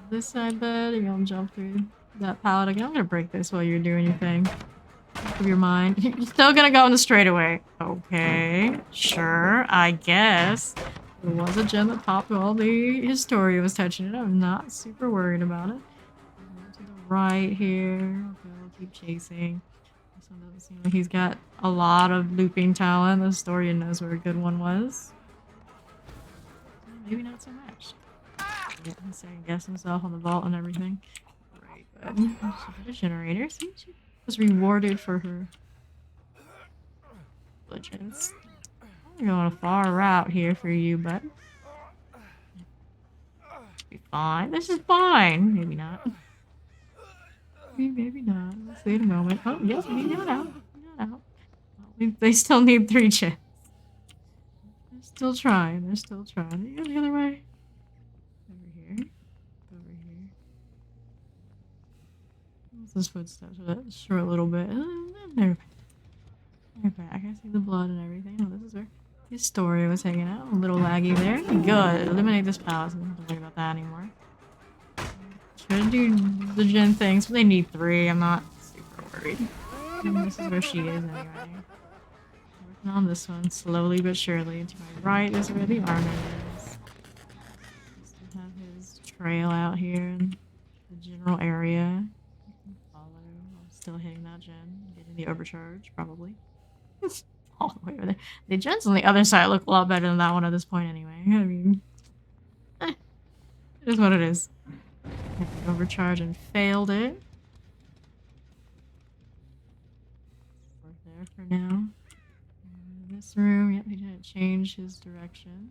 S1: This side bed, you're gonna jump through that pallet again. I'm gonna break this while you're doing your thing. Of your mind. You're still gonna go in the straightaway. Okay, sure, I guess. There was a gen that popped while the Historia was touching it. I'm not super worried about it. To the right here. Okay, we'll keep chasing. This one doesn't seem like he's got a lot of looping talent. The Historia knows where a good one was. Maybe not so much. Yeah, he's second guess himself on the vault and everything. Right, good. She got a generator. See, she was rewarded for her diligence. I'm going a far route here for you, but be fine. This is fine. Maybe not. Maybe not. We'll see in a moment. Oh, yes, we got out. We got out. Well, they still need 3 chins. They're still trying. They're still trying. You go the other way. Over here. Over here. What's this footsteps? Sure, a little bit. They're back. I see the blood and everything. Oh, this is where Historia was hanging out. A little laggy there. Good. Eliminate this pallet. So we don't have to worry about that anymore. could do the gen things, but they need 3. I'm not super worried. And this is where she is anyway. Working on this one slowly but surely. To my right is where the armor is. Still have his trail out here in the general area. You can follow. I'm still hitting that gen. Getting the overcharge, probably. All the way over there. The gens on the other side look a lot better than that one at this point anyway. I mean, it is what it is. Hit the overcharge and failed it. Work there for now. This room, yep, he didn't change his direction.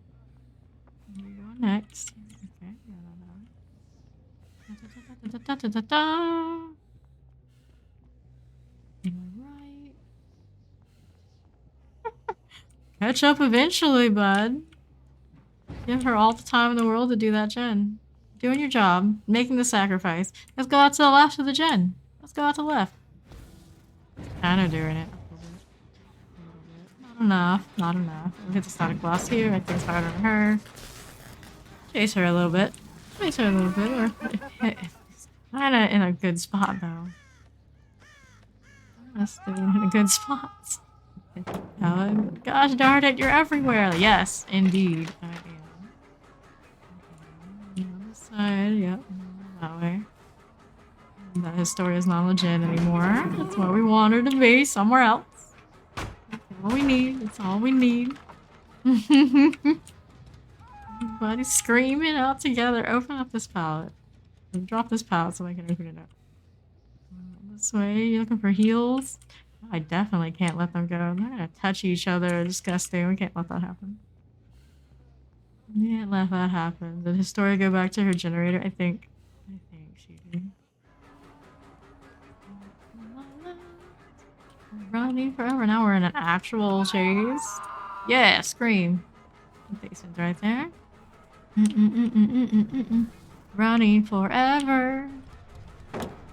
S1: Where are you going next? Okay, yeah, da-da-da-da-da-da-da-da. Right. Catch up eventually, bud. Give her all the time in the world to do that gen. Doing your job, making the sacrifice. Let's go out to the left of the gen. Let's go out to the left. Kind of doing it. Not enough. Not enough. We'll hit the static blast here. I think it's harder on her. Chase her a little bit. Chase her a little bit. Or kind of in a good spot though. Still in a good spot. Oh, gosh darn it! You're everywhere. Yes, indeed. I am. On this side, yep. That way. That Historia's not legit anymore. That's what we want her to be. Somewhere else. That's all we need. That's all we need. Everybody's screaming out together. Open up this pallet. Drop this pallet so I can open it up. This way. You looking for heals? I definitely can't let them go. They're gonna touch each other. Disgusting. We can't let that happen. Can't let that happen. Did Historia go back to her generator? I think she did. Running forever. Now we're in an actual chase. Yeah, scream. Basement right there. Running forever.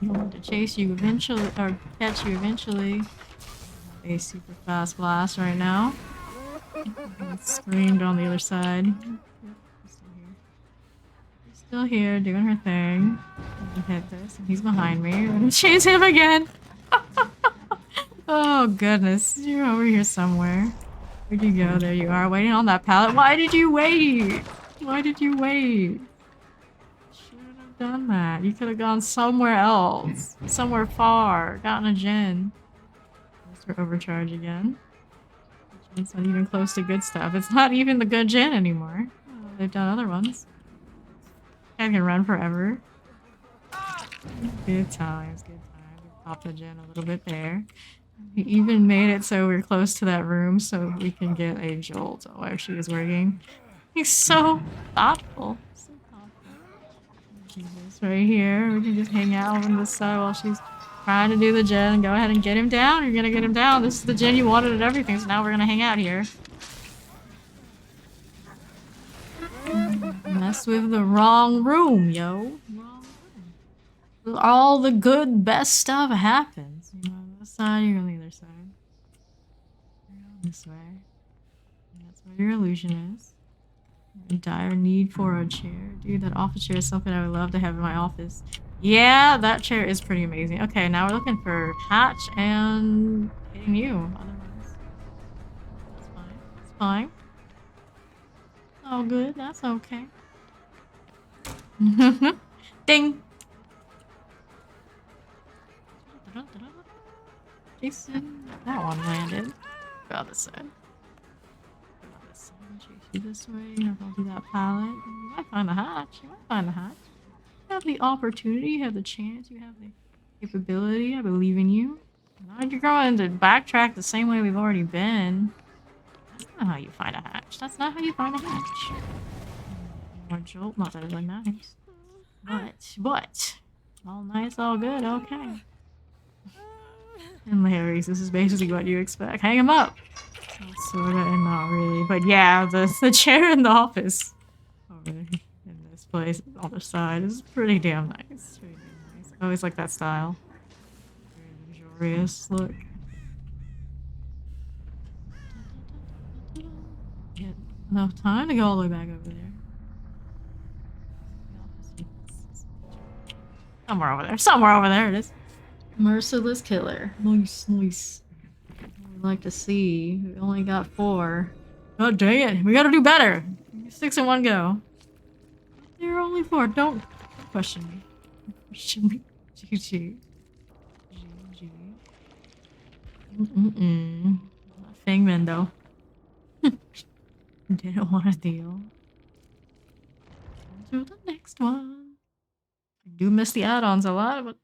S1: You want to chase you eventually, or catch you eventually. A super fast blast right now. Screamed on the other side. She's still here, doing her thing. Hit this, and he's behind me. We're gonna chase him again. Oh goodness, you're over here somewhere. Where'd you go? There you are, waiting on that pallet. Why did you wait? Why did you wait? Shouldn't have done that. You could have gone somewhere else, somewhere far, gotten a gen. For overcharge again. It's not even close to good stuff. It's not even the good gen anymore. Oh, they've done other ones. I can run forever. Good times, good times. We popped the gen a little bit there. We even made it so we're close to that room so we can get a jolt while she is working. He's so thoughtful. So thoughtful. Jesus, right here. We can just hang out on this side while she's trying to do the gen and go ahead and get him down. You're gonna get him down. This is the gen you wanted and everything, so now we're gonna hang out here. Mess with the wrong room, yo. Wrong room. All the good, best stuff happens. You know, on this side, you're on the other side. You're on this way. And that's where your illusion is. In dire need for a chair. Dude, that office chair is something I would love to have in my office. Yeah, that chair is pretty amazing. Okay, now we're looking for Hatch and hitting you. Otherwise, that's fine. That's fine. Oh, good. That's okay. Ding! Jason, that one landed. Go on this side. Go on this side. Chase you this way. You're not gonna do that pallet. You might find the hatch. You might find the hatch. You have the opportunity, you have the chance, you have the capability. I believe in you. Now you're going to backtrack the same way we've already been. That's not how you find a hatch. That's not how you find a hatch. More jolt. Not that it's like nice. But. All nice, all good, okay. And Larry's, this is basically what you expect. Hang him up! Well, sorta and not really. But yeah, the chair in the office. Over there. This place on the other side is pretty damn nice. Pretty damn nice. I always like that style. Very luxurious look. Get enough time to go all the way back over there. Somewhere over there. Somewhere over there it is. Merciless killer. Nice, nice. We'd like to see. We only got 4. God dang it. We gotta do better. 6 in one go. There are only 4. Don't question me. Question me. GG. GG. Fangman though. Didn't want to deal. On to the next one. I do miss the add-ons a lot, but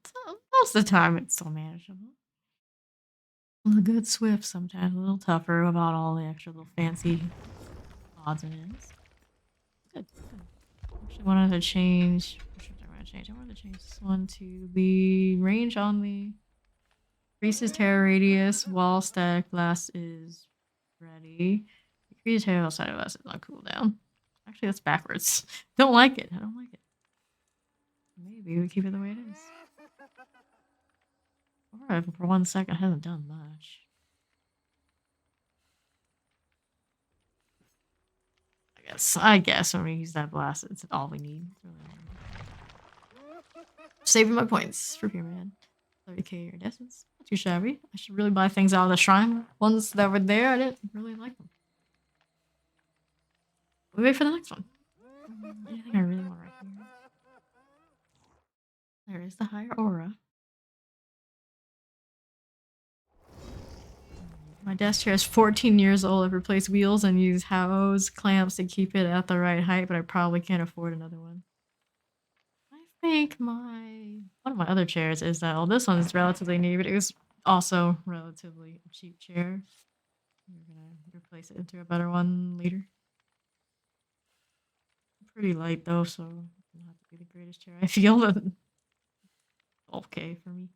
S1: most of the time it's still manageable. A good Swift sometimes, a little tougher about all the extra little fancy odds and ends. Good, good. Actually wanted to change. Which one did I want to change? I wanted to change this one to the range on the increases terror radius while static blast is ready. Decreases terror static blast is on cooldown. Actually, that's backwards. Don't like it. I don't like it. Maybe we keep it the way it is. Alright, for 1 second, hasn't done much. I guess when we use that blast, it's all we need. Saving my points for Pyramid. 30k or distance. Not too shabby. I should really buy things out of the shrine. Ones that were there, I didn't really like them. We wait for the next one. Anything I really want right here. There is the higher aura. My desk chair is 14 years old. I've replaced wheels and used hose clamps to keep it at the right height, but I probably can't afford another one. I think one of my other chairs is that, well, this one is relatively new, but it was also relatively a cheap chair. We're gonna replace it into a better one later. Pretty light though, so it doesn't have to be the greatest chair. I feel that okay for me.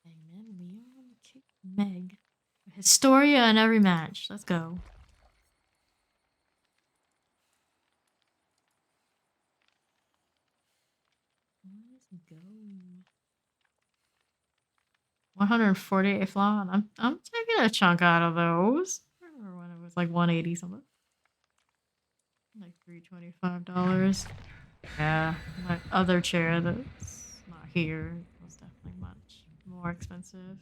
S1: Eggman, Leon, Kate, Meg. Historia in every match. Let's go. Let's go. 148 flaw. I'm taking a chunk out of those. I remember when it was like 180 something. Like $325. Yeah, my other chair that's not here was definitely much more expensive.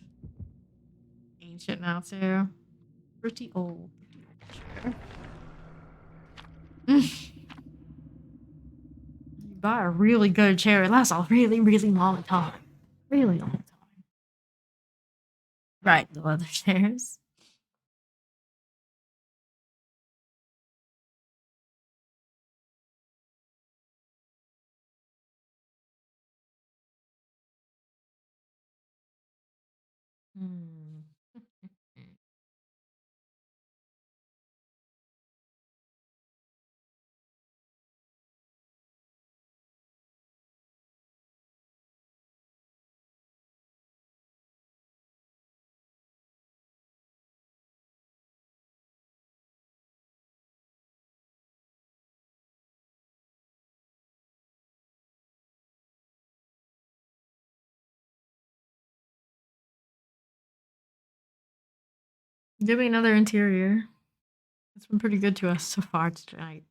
S1: Ancient now too. Pretty old chair. You buy a really good chair, it lasts a really, really long time. Really long time. Right, the leather chairs. Give me another interior. It's been pretty good to us so far tonight.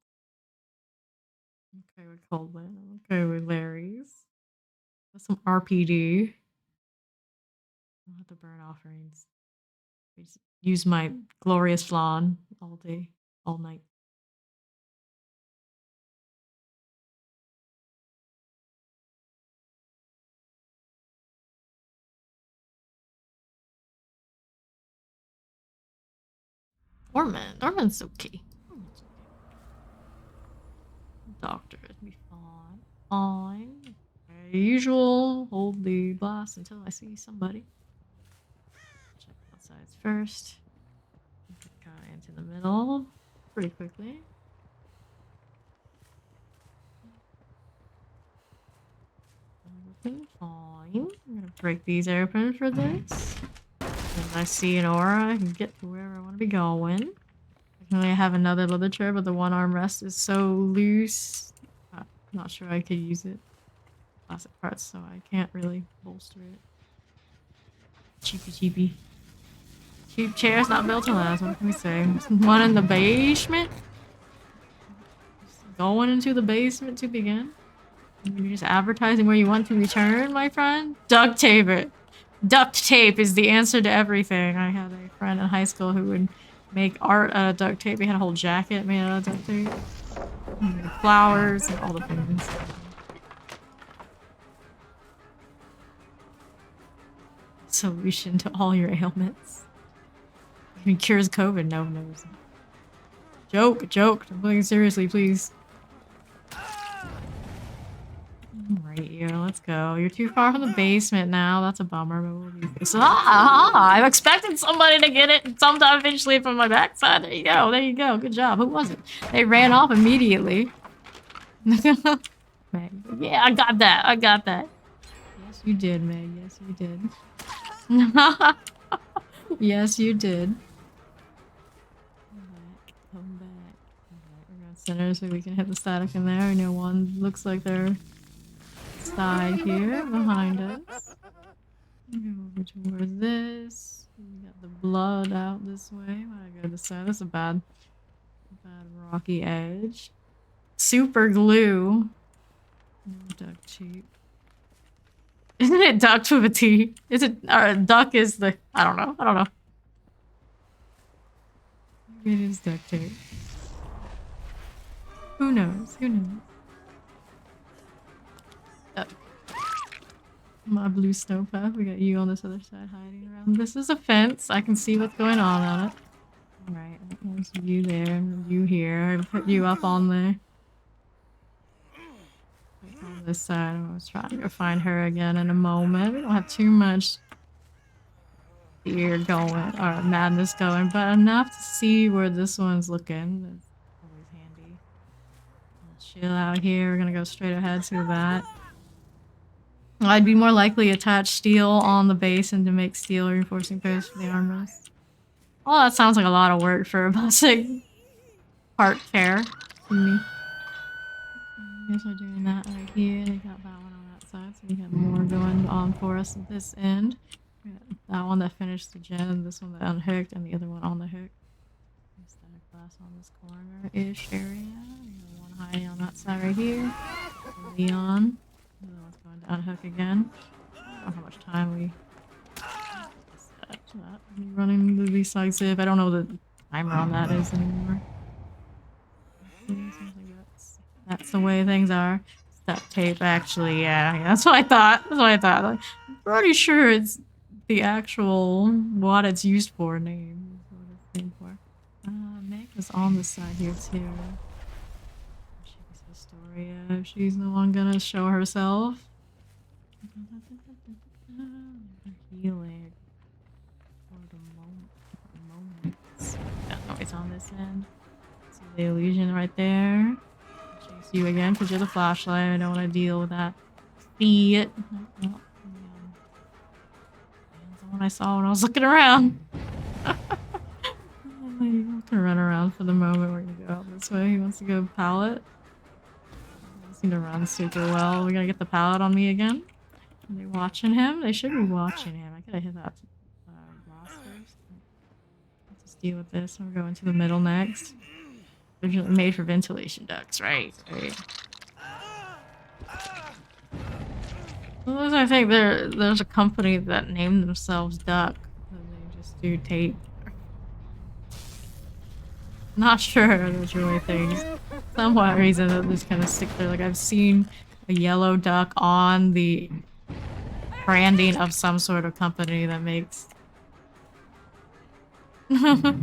S1: Okay with Coldman. Okay with Larry's. With some RPD. I'll have to burn offerings. Just use my glorious flan all day, all night. Dorman. Dorman's okay. Doctor, it'll be fine. Fine. As usual, hold the blast until I see somebody. Check both sides first. Kind of into the middle pretty quickly. Everything fine. I'm gonna break these open for this. As I see an aura, I can get to where I want to be going. I have another leather chair, but the one armrest is so loose. I'm not sure I could use it. Plastic parts, so I can't really bolster it. Cheapy. Cheap chairs not built to last. What can we say? One in the basement. going into the basement to begin? You're just advertising where you want to return, my friend? Duct tape it. Duct tape is the answer to everything. I had a friend in high school who would make art out of duct tape. He had a whole jacket made out of duct tape. And flowers and all the things. Solution to all your ailments. I mean, cures COVID. No, no. Joke. I'm playing seriously, please. Right here, let's go. You're too far from the basement now. That's a bummer, but we'll be I'm expecting somebody to get it sometime eventually from my backside. There you go. Good job. Who was it? They ran off immediately. Meg. Yeah, I got that. Yes, you did, Meg. Yes, you did. Yes, you did. Come back. Alright, we're gonna center so we can hit the static in there. I know one looks like they're side here behind us. Go over towards this. We got the blood out this way. I gotta go this side. That's a bad rocky edge. Super glue. No duct tape. Isn't it duct with a T? Is it, or duck is the, I don't know. Maybe it is duct tape. Who knows? Duck. My blue snowpath. We got you on this other side hiding around. This is a fence. I can see what's going on it. Alright, there's you there, you here. I put you up on there. On this side, I was trying to go find her again in a moment. We don't have too much fear going, or madness going, but enough to see where this one's looking. That's always handy. I'll chill out here. We're gonna go straight ahead to that. I'd be more likely to attach steel on the base and to make steel reinforcing posts for the armrest. Oh, that sounds like a lot of work for a basic part pair to me. You guys are doing that right here. They got that one on that side, so we have more going on for us at this end. That one that finished the gen, this one that unhooked, and the other one on the hook. Static glass on this corner-ish area. One hiding on that side right here. Leon. The other one's going to unhook again. I don't know how much time we running the decisive. I don't know what the timer on that is anymore. That's the way things are. Duct tape, actually, yeah, that's what I thought. Like, I'm pretty sure it's the actual what it's used for name. Is what it's named for. Meg was on the side here too. She's Historia. She's the one gonna show herself. Healing for the moments. Got noise on this end. See the illusion right there. Chase you again because you're the flashlight. I don't want to deal with that. See it. That's the one I saw when I was looking around. You can run around for the moment. We're gonna go out this way. He wants to go pallet. He seem to run super well. We're gonna get the pallet on me again. Are they watching him? They should be watching him. I gotta hit that boss first. Let's just deal with this. We're going to the middle next. Originally made for ventilation ducts, right? Well, I think there's a company that named themselves Duck. They just do tape. Not sure that's really things. Some odd reason that just kind of stick there. Like I've seen a yellow duck on the branding of some sort of company that makes makes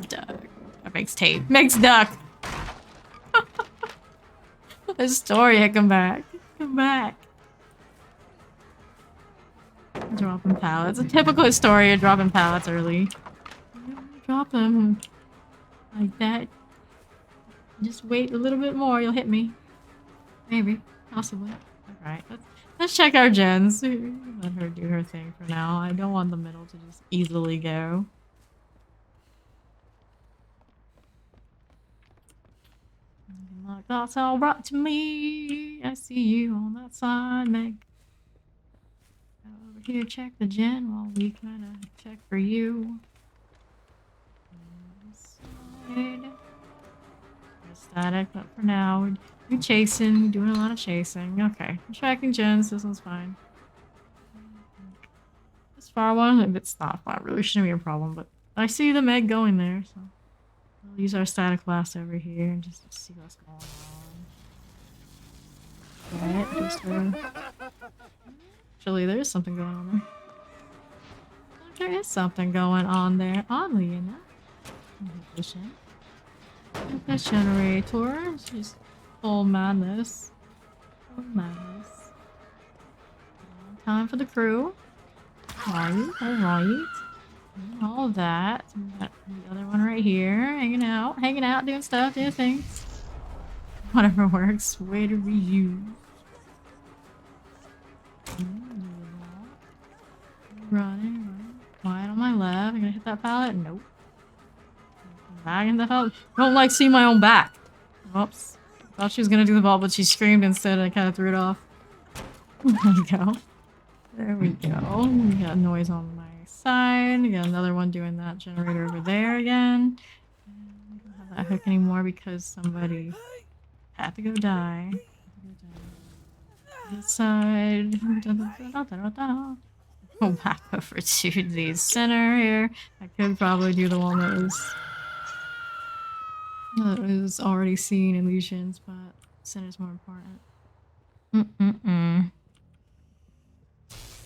S1: duck. That makes tape. Makes duck. Astoria, come back. Come back. Dropping pallets. A typical Astoria dropping pallets early. Drop them like that. Just wait a little bit more, you'll hit me. Maybe. Possibly. Alright, let's check our gens. Let her do her thing for now. I don't want the middle to just easily go. Like, that's all right to me. I see you on that side, Meg. Go over here, check the gen while we kind of check for you. There's static, but for now, we're chasing. We're doing a lot of chasing. Okay. I'm tracking gens. This one's fine. This far one, if it's not far, really shouldn't be a problem, but I see the Meg going there, so we'll use our static blast over here and just see what's going on. Right, just actually, there's something going on there. There is something going on there, oddly enough. This generator is just full madness. Full madness. Time for the crew. Alright. All of that. We got the other one right here, hanging out, doing stuff, doing things. Whatever works. Way to reuse. Running. Quiet on my left. I'm gonna hit that pallet. Nope. Back in the pallet. Don't like see my own back. Oops. Thought she was gonna do the ball, but she screamed instead. I kind of threw it off. There we go. There we go. We got noise on my side. We got another one doing that generator over there again. We don't have that hook anymore because somebody had to go die. This side. Go back over to the center here. I could probably do the one that was already seeing illusions, but center's more important.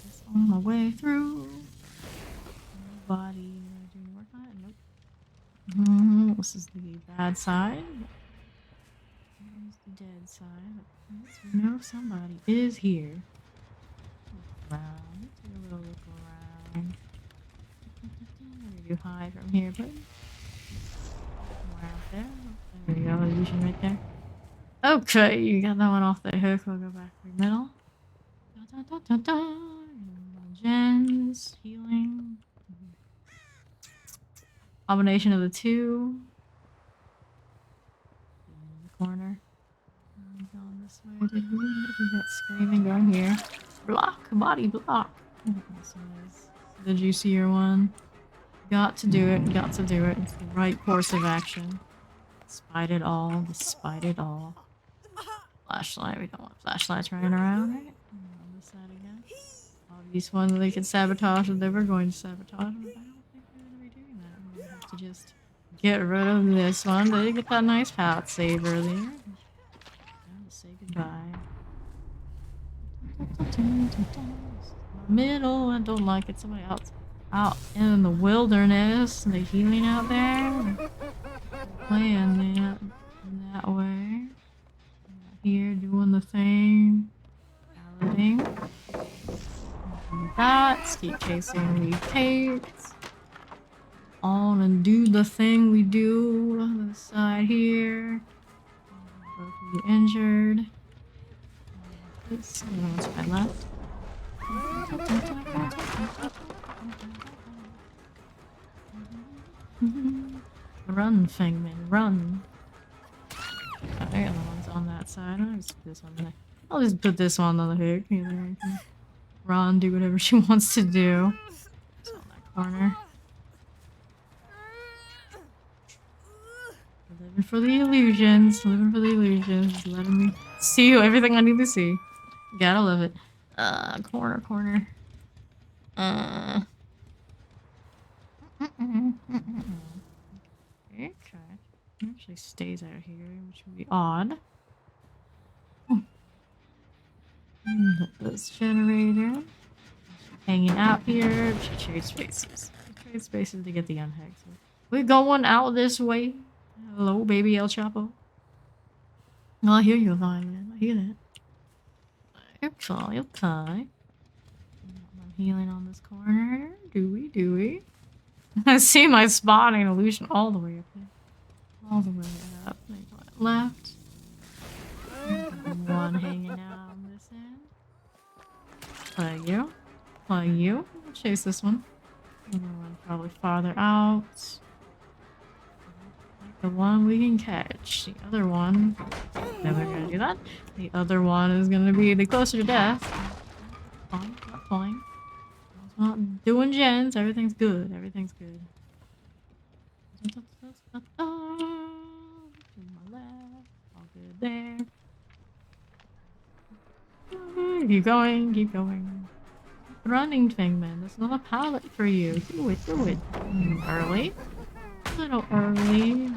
S1: Just on my way through. Body. Doing work on it? Nope. This is the bad side. Here's the dead side. We know somebody is here. Look around. Take a little look around. Where do you hide from here, buddy? Around there. There we go. Illusion right there. Okay, you got that one off the hook. We'll go back to the middle. Gens, healing. Combination of the two. In the corner. Going this way. Did we got screaming going here? Block, body block. This one is the juicier one. Got to do it. Got to do it. It's the right course of action. Despite it all. Despite it all. Flashlight. We don't want flashlights running around, right? On this side again. Obvious one that they can sabotage if they were going to sabotage. But I don't think they're going to be doing that. We have to just get rid of this one. They get that nice pallet save earlier. Time to say goodbye. Middle. I don't like it. Somebody else out in the wilderness. The healing out there. Playing that way. Here doing the thing. Balloting. That. Keep chasing the tapes. On and do the thing we do. On the side here. Both of you injured. This one's to my left. Run, Fangman, run. Okay, the one's on that side. I'll just put this one there. I'll just put this one on the hook. Either one can run, do whatever she wants to do. It's on that corner. Living for the illusions. Living for the illusions. Letting me see everything I need to see. Gotta love it. Corner. Okay. It actually stays out here, which would be odd. This generator. Hanging out here. She trades spaces. She trades spaces to get the unhacked. So we're going out this way. Hello, baby El Chapo. Oh, I hear you, Violet. I hear that. Okay. I'm healing on this corner. Do we? I see my spawning illusion all the way up there. All the way up. Left. One hanging out on this end. Play you. Chase this one. Another one probably farther out. The one we can catch. The other one. Never gonna do that. The other one is gonna be the closer to death. Not playing. Not doing gens. Everything's good. Everything's good. To my left. there. Keep going, keep going. Keep running, Fingman. There's not a pallet for you. Do it, do it. Early? A little early.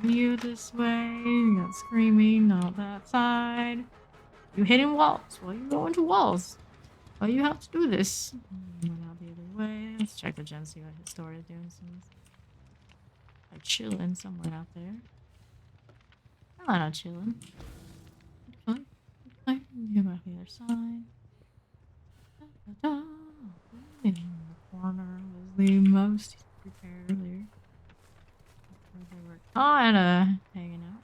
S1: You this way. You got screaming, not that side. You hitting walls. Well, you go into walls. Oh, you have to do this. Went out the other way. Let's check the gen, see what his story is doing. Like chilling somewhere out there. I'm not chilling. Fine. Fine. Go back to the other side. Da, da, da. In the corner was the most prepared earlier. They were kinda hanging out.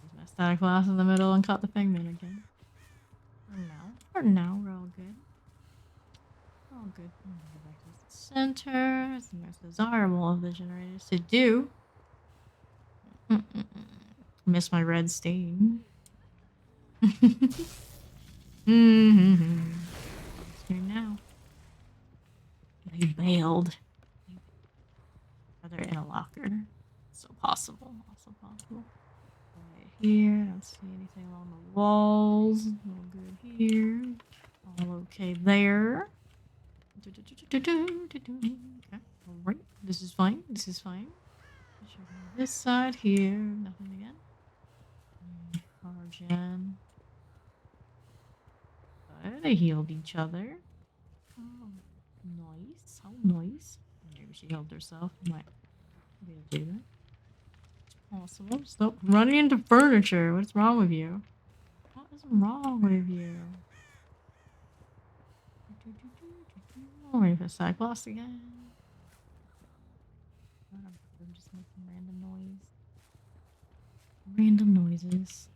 S1: There's my static glass in the middle and caught the Fingman again. For now, we're all good. All good. I'm gonna go back to the center. It's the most desirable of the generators to do. Miss my red stain. It's here now. They bailed. Are they in a locker? So possible. Also possible. Right here. Don't see anything along the walls. All good here. All okay there. Okay. Alright. This is fine. This is fine. This side here. Nothing again. Argen. They healed each other. Oh, nice. How nice. Maybe she healed herself. Might be able to do that. It's possible. Stop running into furniture. What's wrong with you? What is wrong with you? Oh, wait for Cyclops again. I'm just making random noise. Random noises.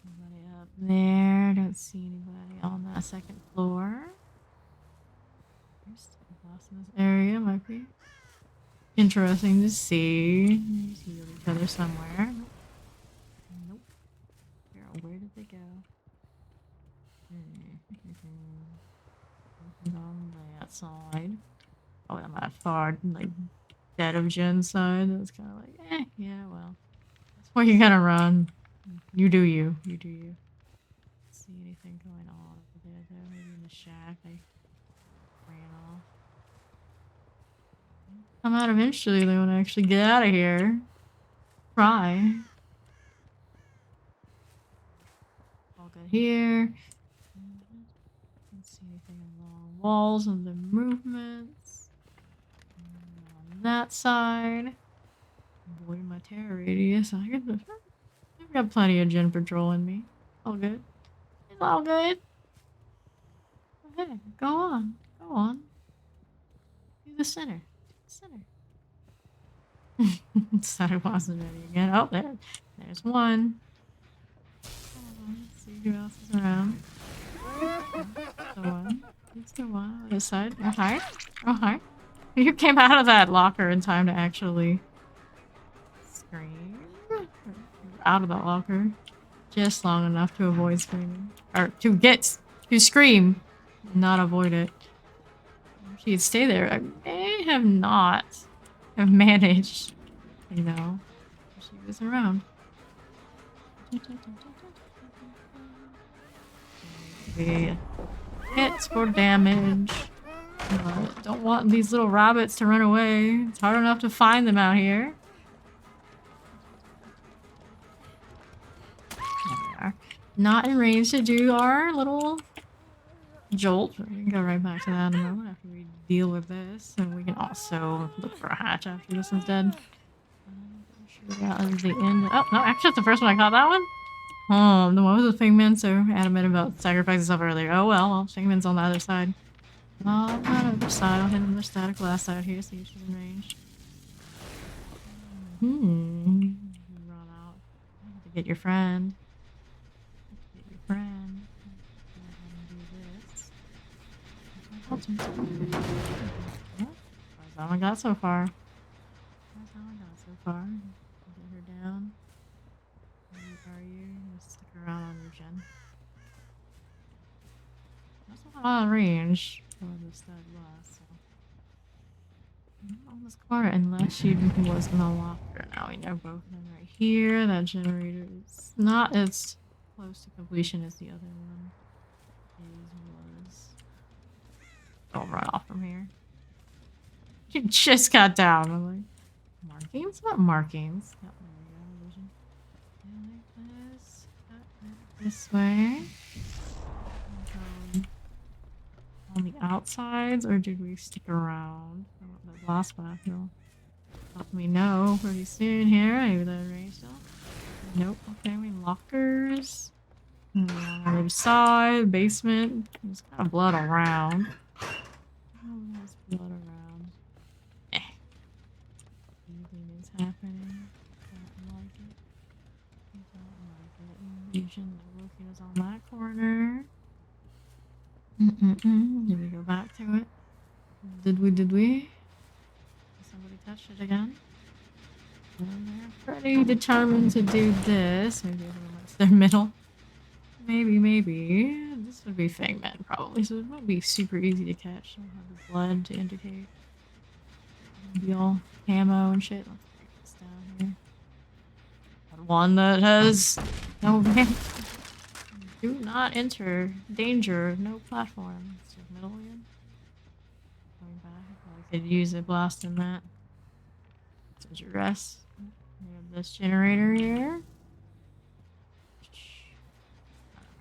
S1: Nobody up there. Don't see anybody on that second floor. There's Cyclops in this area. Might be interesting to see. They heal each other somewhere. Nope. Girl, where did they go? On the outside. Oh, I'm at far, like, dead of Gen side. That's kind of like, yeah, well. That's where you gotta run. You do you. You do you. See anything going on over there, though? Maybe in the shack. I ran off. Come out eventually, they want to actually get out of here. Try. All good here. Don't see anything along walls of the movements. On that side. Avoid my terror radius. I've got plenty of Gen patrolling me. All good. It's all good. Okay, go on. Go on. Do the center. Do the center. Started wasn't ready again. Oh, there's one. Let's see who else is around. The one. It's the one. Other side. Oh, hi. Oh, hi. You came out of that locker in time to actually scream. Out of that locker. Just long enough to avoid screaming. Or to scream. Not avoid it. If she'd stay there, I may have not have managed, you know, if she was around. Hits for damage. Don't want these little rabbits to run away. It's hard enough to find them out here. There we are. Not in range to do our little jolt. We can go right back to that in a moment after we deal with this. And we can also look for a hatch after this one's dead. I'm sure that was the end. Oh, no, actually, that's the first one I caught that one. Oh, the one with the Fingman so adamant about sacrificing himself earlier. Oh well, Fingman's on the other side. On the other side, I'll hit him with static glass out here, see if she's in range. Run out. I have to get your friend. Get your friend. Do this. That's how I got so far. That's how I got so far. Get her down. Where are you? Just stick around on your gen. That's not on range. Oh, the stud was, so. On this corner, unless she was in the locker. Now we know both of them right here. That generator is not as close to completion as the other one was. Don't run off from here. You just got down. I'm like, markings? What markings? Oh, there we go. Vision. Like this. This way. On the outsides, or did we stick around? The last path will let me know pretty soon here. Maybe the range still. Nope. Okay, we lockers. On the other side, basement. There's kind of blood around. Oh, there's blood around. Eh. Anything is happening. Don't like it. Don't like it. Vision looking is on that corner. Did we go back to it? Did we? Somebody touched it again? They're pretty determined to do this. Maybe everyone's their middle. Maybe. This would be Fangman probably, so it won't be super easy to catch. Don't have the blood to indicate. It'll be all camo and shit. Let's break this down here. Got one that has no ramp. Do not enter. Danger. No platform. It's the middle again. Going back. I could use a blast in that. Since you rest. We have this generator here.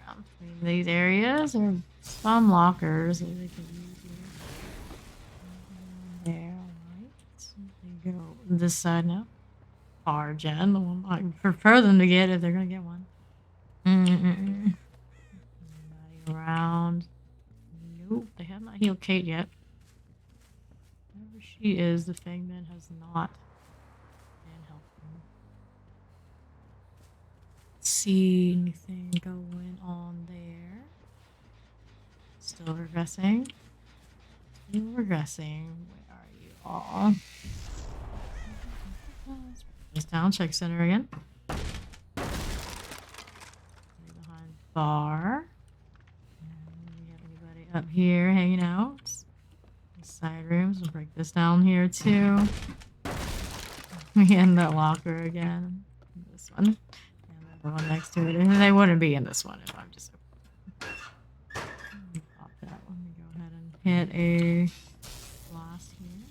S1: Around between these areas are some lockers that they can use here. There, alright. They go this side now. Far gen, the one I prefer them to get if they're gonna get one. Nobody around. Nope, they have not healed Kate yet. Wherever she is, the Fangman has not been helpful. See anything going on there? Still regressing. Still regressing. Where are you all? Let's bring this down. Check center again. Behind the bar. We have anybody up here hanging out? The side rooms. We'll break this down here too. We end that locker again. This one. And the one next to it. And they wouldn't be in this one if I'm just pop that. Let me go ahead and hit a blast here.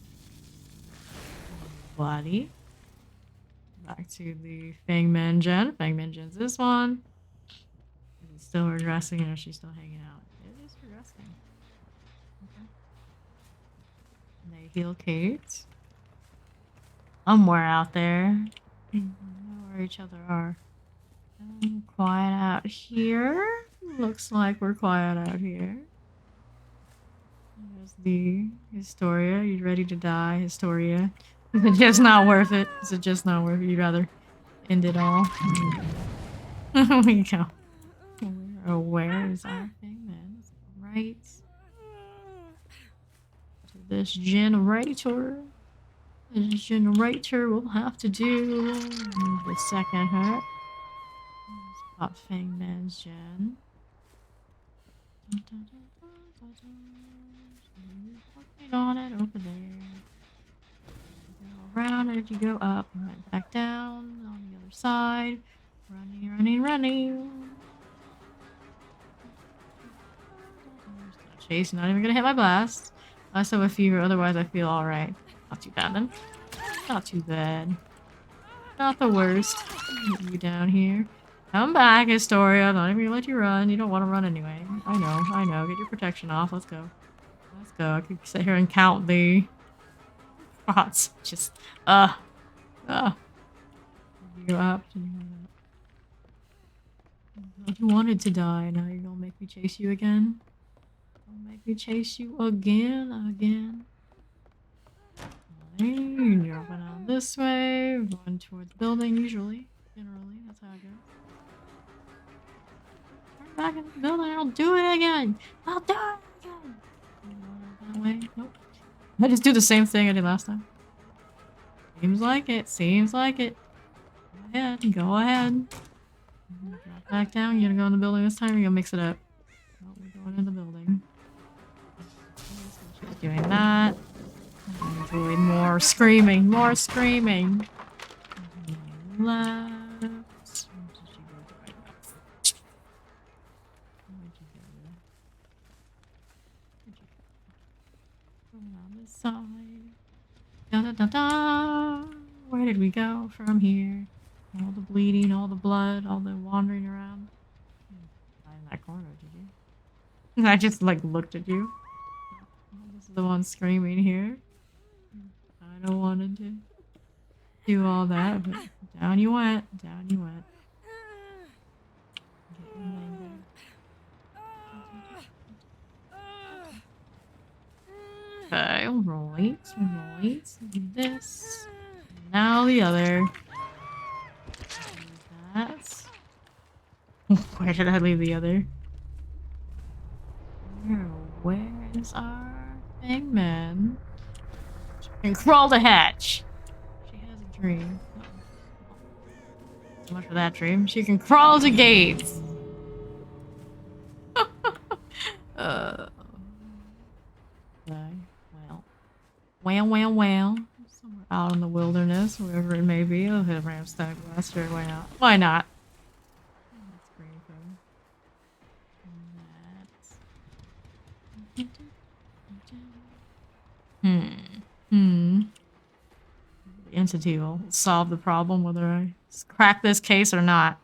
S1: Body. Back to the Fangman Gen. Fangman Gen's this one. Is it still regressing or is she still hanging out? It is regressing. Okay. They heal Kate. Somewhere out there. I don't know where each other are. Quiet out here. Looks like we're quiet out here. There's the Historia. You ready to die, Historia? Is it just not worth it? Is it just not worth it? You'd rather end it all? There we go. Where is our Fangman? Right. To this generator. This generator will have to do the second hurt. Let's pop Fangman's gen. Working on it over there. Go around as you go up and right back down on the other side. Running. Chase, not even gonna hit my blast. I still have a fever, otherwise I feel alright. Not too bad then. Not too bad. Not the worst. Get you down here. Come back, Historia. I'm not even gonna let you run. You don't want to run anyway. I know. Get your protection off. Let's go. I could sit here and count the spots. Just, You go up. You wanted to die. Now you're gonna make me chase you again. Make me chase you again. You're going out this way, going towards the building usually. Generally, that's how I go. Turn back in the building, I'll do it again! That way? Nope. I just do the same thing I did last time. Seems like it. Go ahead. Drop back down, you're gonna go in the building this time, or you're gonna mix it up? No, we're going in the building. Doing that. Enjoy more More screaming, more screaming. Left. On this side. Da da da da. Where did we go from here? All the bleeding, all the blood, all the wandering around. Not in that corner, did you? I just like looked at you. This is the one screaming here. I don't want to do all that, but down you went. Down you went. Get your leg there. Okay, right. Do this. Now the other. That. Where did I leave the other? Where is our Hangman? She can crawl the hatch. She has a dream. So much for that dream. She can crawl to gates. Well. Somewhere out in the wilderness, wherever it may be. I'll hit a ram stomach blaster. Why not? Why not? That's green thing. The entity will solve the problem whether I crack this case or not.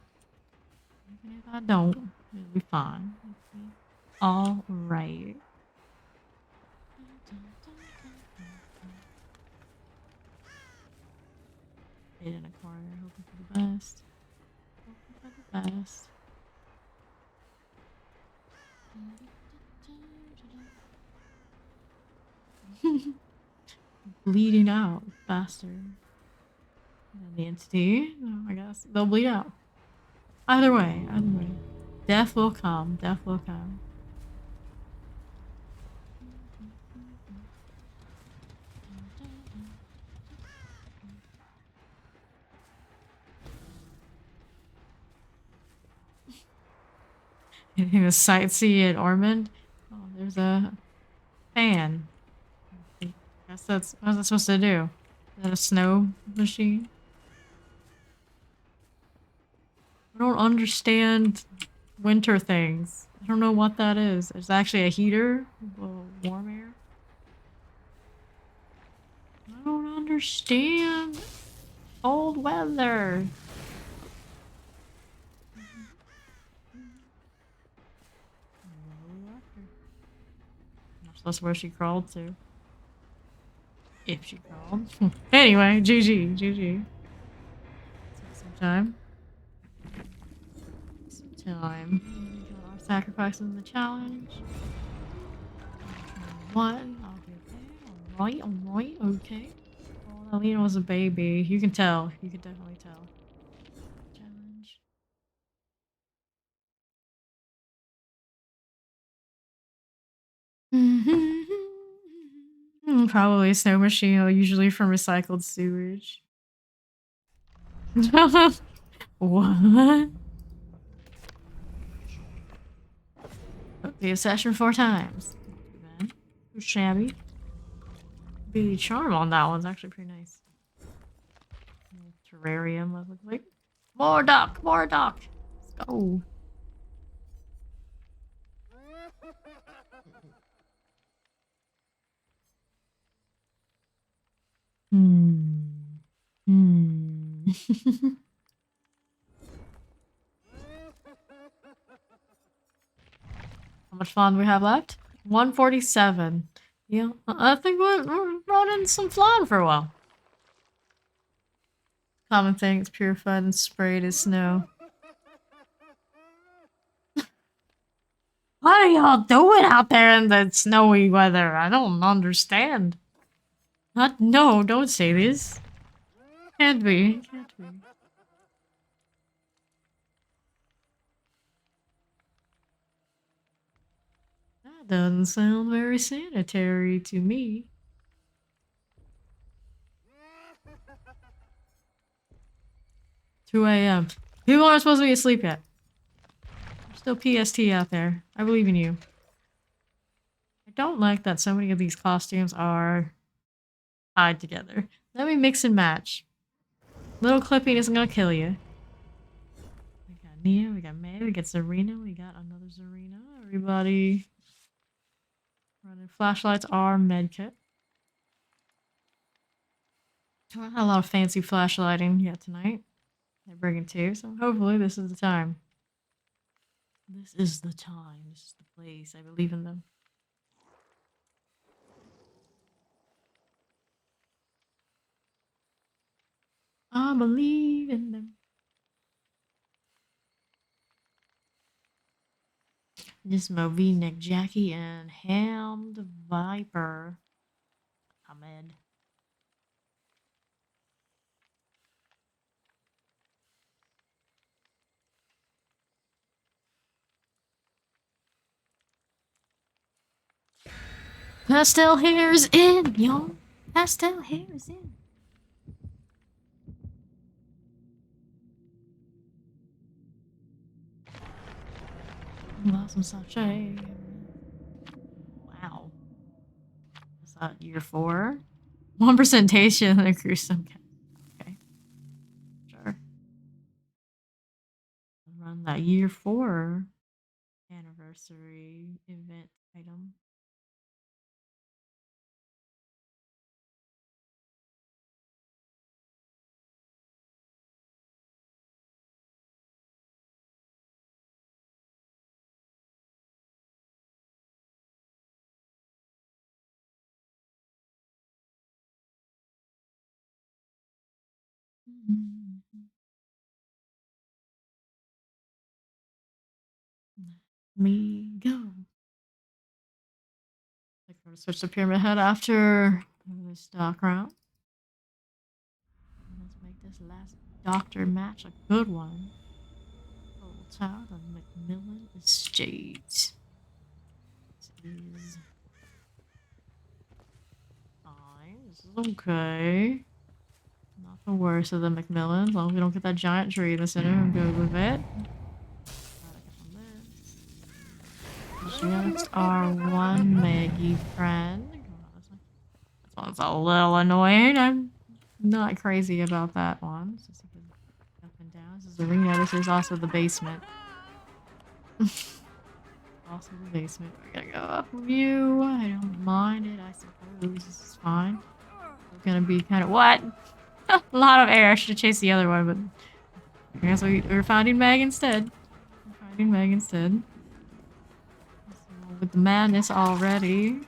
S1: Even if I don't, it'll be fine. It'll be all right. Hid in a corner, hoping for the best. Hoping for the best. Bleeding out faster than the entity. Oh, I guess they'll bleed out. Either way. Death will come. Death will come. Anything to sightsee at Ormond? Oh, there's a fan. I guess that's what's that supposed to do? Is that a snow machine? I don't understand winter things. I don't know what that is. It's actually a heater? A little warm air? I don't understand cold weather. That's where she crawled to. If she crawled. Anyway, GG. Some time. Sacrificing the challenge. One. Alright, okay. Oh, Alina was a baby. You can tell. You can definitely tell. Challenge. Probably a snow machine, usually from recycled sewage. What? The obsession 4 times. Not too shabby. The charm on that one's actually pretty nice. Terrarium, I look like. More duck! Let's go. How much fun do we have left? 147. Yeah, I think we're running some flan for a while. Common thing, it's purified and sprayed as snow. What are y'all doing out there in the snowy weather? I don't understand. No, don't say this. Can't be. That doesn't sound very sanitary to me. 2 a.m. People aren't supposed to be asleep yet. There's still PST out there. I believe in you. I don't like that so many of these costumes are tied together. Let me mix and match. Little clipping isn't gonna kill you. We got Nia, we got May, we got Zarina, we got another Zarina. Everybody running flashlights are medkit. Not a lot of fancy flashlighting yet tonight. They're bringing two, so hopefully this is the time. This is the time. This is the place. I believe in them. I believe in them. Nismo, V-neck, Jackie, and Hammed Viper. Ahmed. Pastel hair is in, y'all. Pastel hair is in. Blossom sachet. Wow. Is that year 4? 1% taste and a gruesome cat. Okay. Sure. Run that year 4 anniversary event item. Let me go. I'm going to switch to Pyramid Head after this doc round. Let's make this last doctor match a good one. Full Tower of Macmillan Estate. This is fine. This is okay. Not the worst of the Macmillans. As long as we don't get that giant tree in the center, I'm good with it. Just our one Maggie friend. This one's a little annoying. I'm not crazy about that one. It's just up and down. This is the arena. This is also the basement. Also the basement. We're gonna go up with you. I don't mind it, I suppose. This is fine. We're gonna be kind of what? A lot of air. I should have chased the other one, but I guess we're finding Meg instead. We're finding Meg instead. So with the madness already.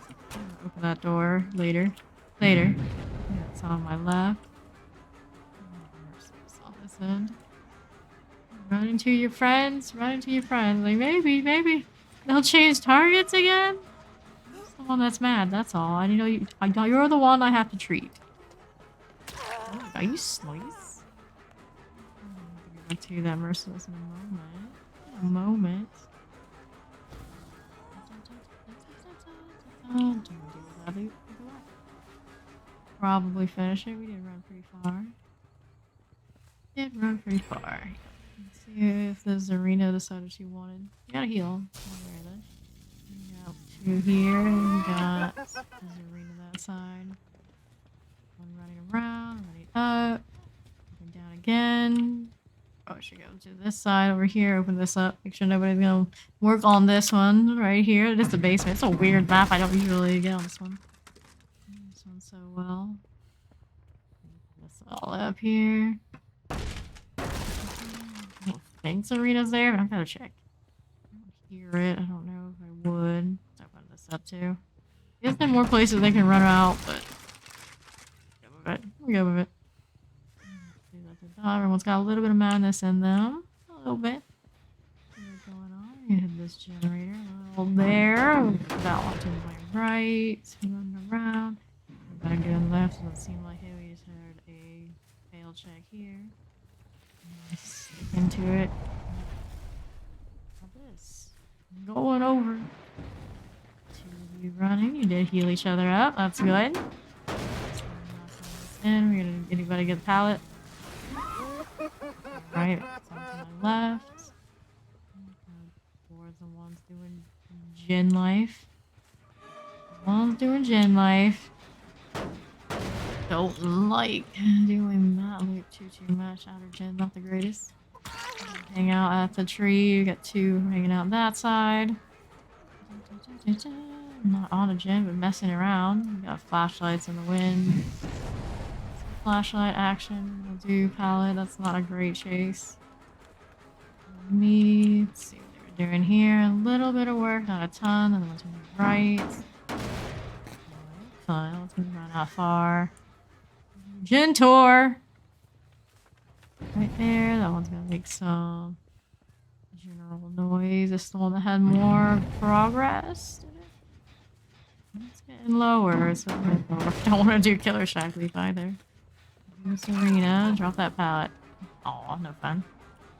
S1: Open that door later. Later. Yeah, it's on my left. On this end. Run into your friends. Run into your friends. Like maybe they'll change targets again. That's the one that's mad. That's all. I know you. You're the one I have to treat. Oh, nice. Get to that merciless in a moment. Probably finish it. We did run pretty far. Let's see if the Zarina decided she wanted. You gotta heal. We got 2 here. We got the Zarina that side. One running around, running up, and down again. Oh, she goes to this side over here. Open this up. Make sure nobody's gonna work on this one right here. It is the basement. It's a weird map. I don't usually get on this one. This one so well. This all up here. I don't think Serena's there, but I'm gonna check. I don't hear it. I don't know if I would. Open this up too. There's been more places they can run out, but we'll go with it. Everyone's got a little bit of madness in them. A little bit. What's going on? You hit this generator. A little there. That one to my right. Running around. Back again left. Doesn't seem like it. We just heard a fail check here. Stick into it. How this? Going over. 2 running. You did heal each other up. That's good. And we're gonna anybody get the pallet? Right, something to my left. Towards the ones doing gin life. One's doing gin life. Don't like doing that loop too much. Outer gen, not the greatest. Hang out at the tree. We got two hanging out that side. Not on a gen, but messing around. We got flashlights in the wind. Flashlight action. We'll do pallet. That's not a great chase. Me. Let's see what they were doing here. A little bit of work, not a ton. And the ones on the right. Fine. Let's move on not far. Gentor! Right there. That one's gonna make some general noise. This is the one that had more progress. Did it? It's getting lower, so I don't want to do Killer Shack Leap either. This arena, drop that pallet. Oh, no fun.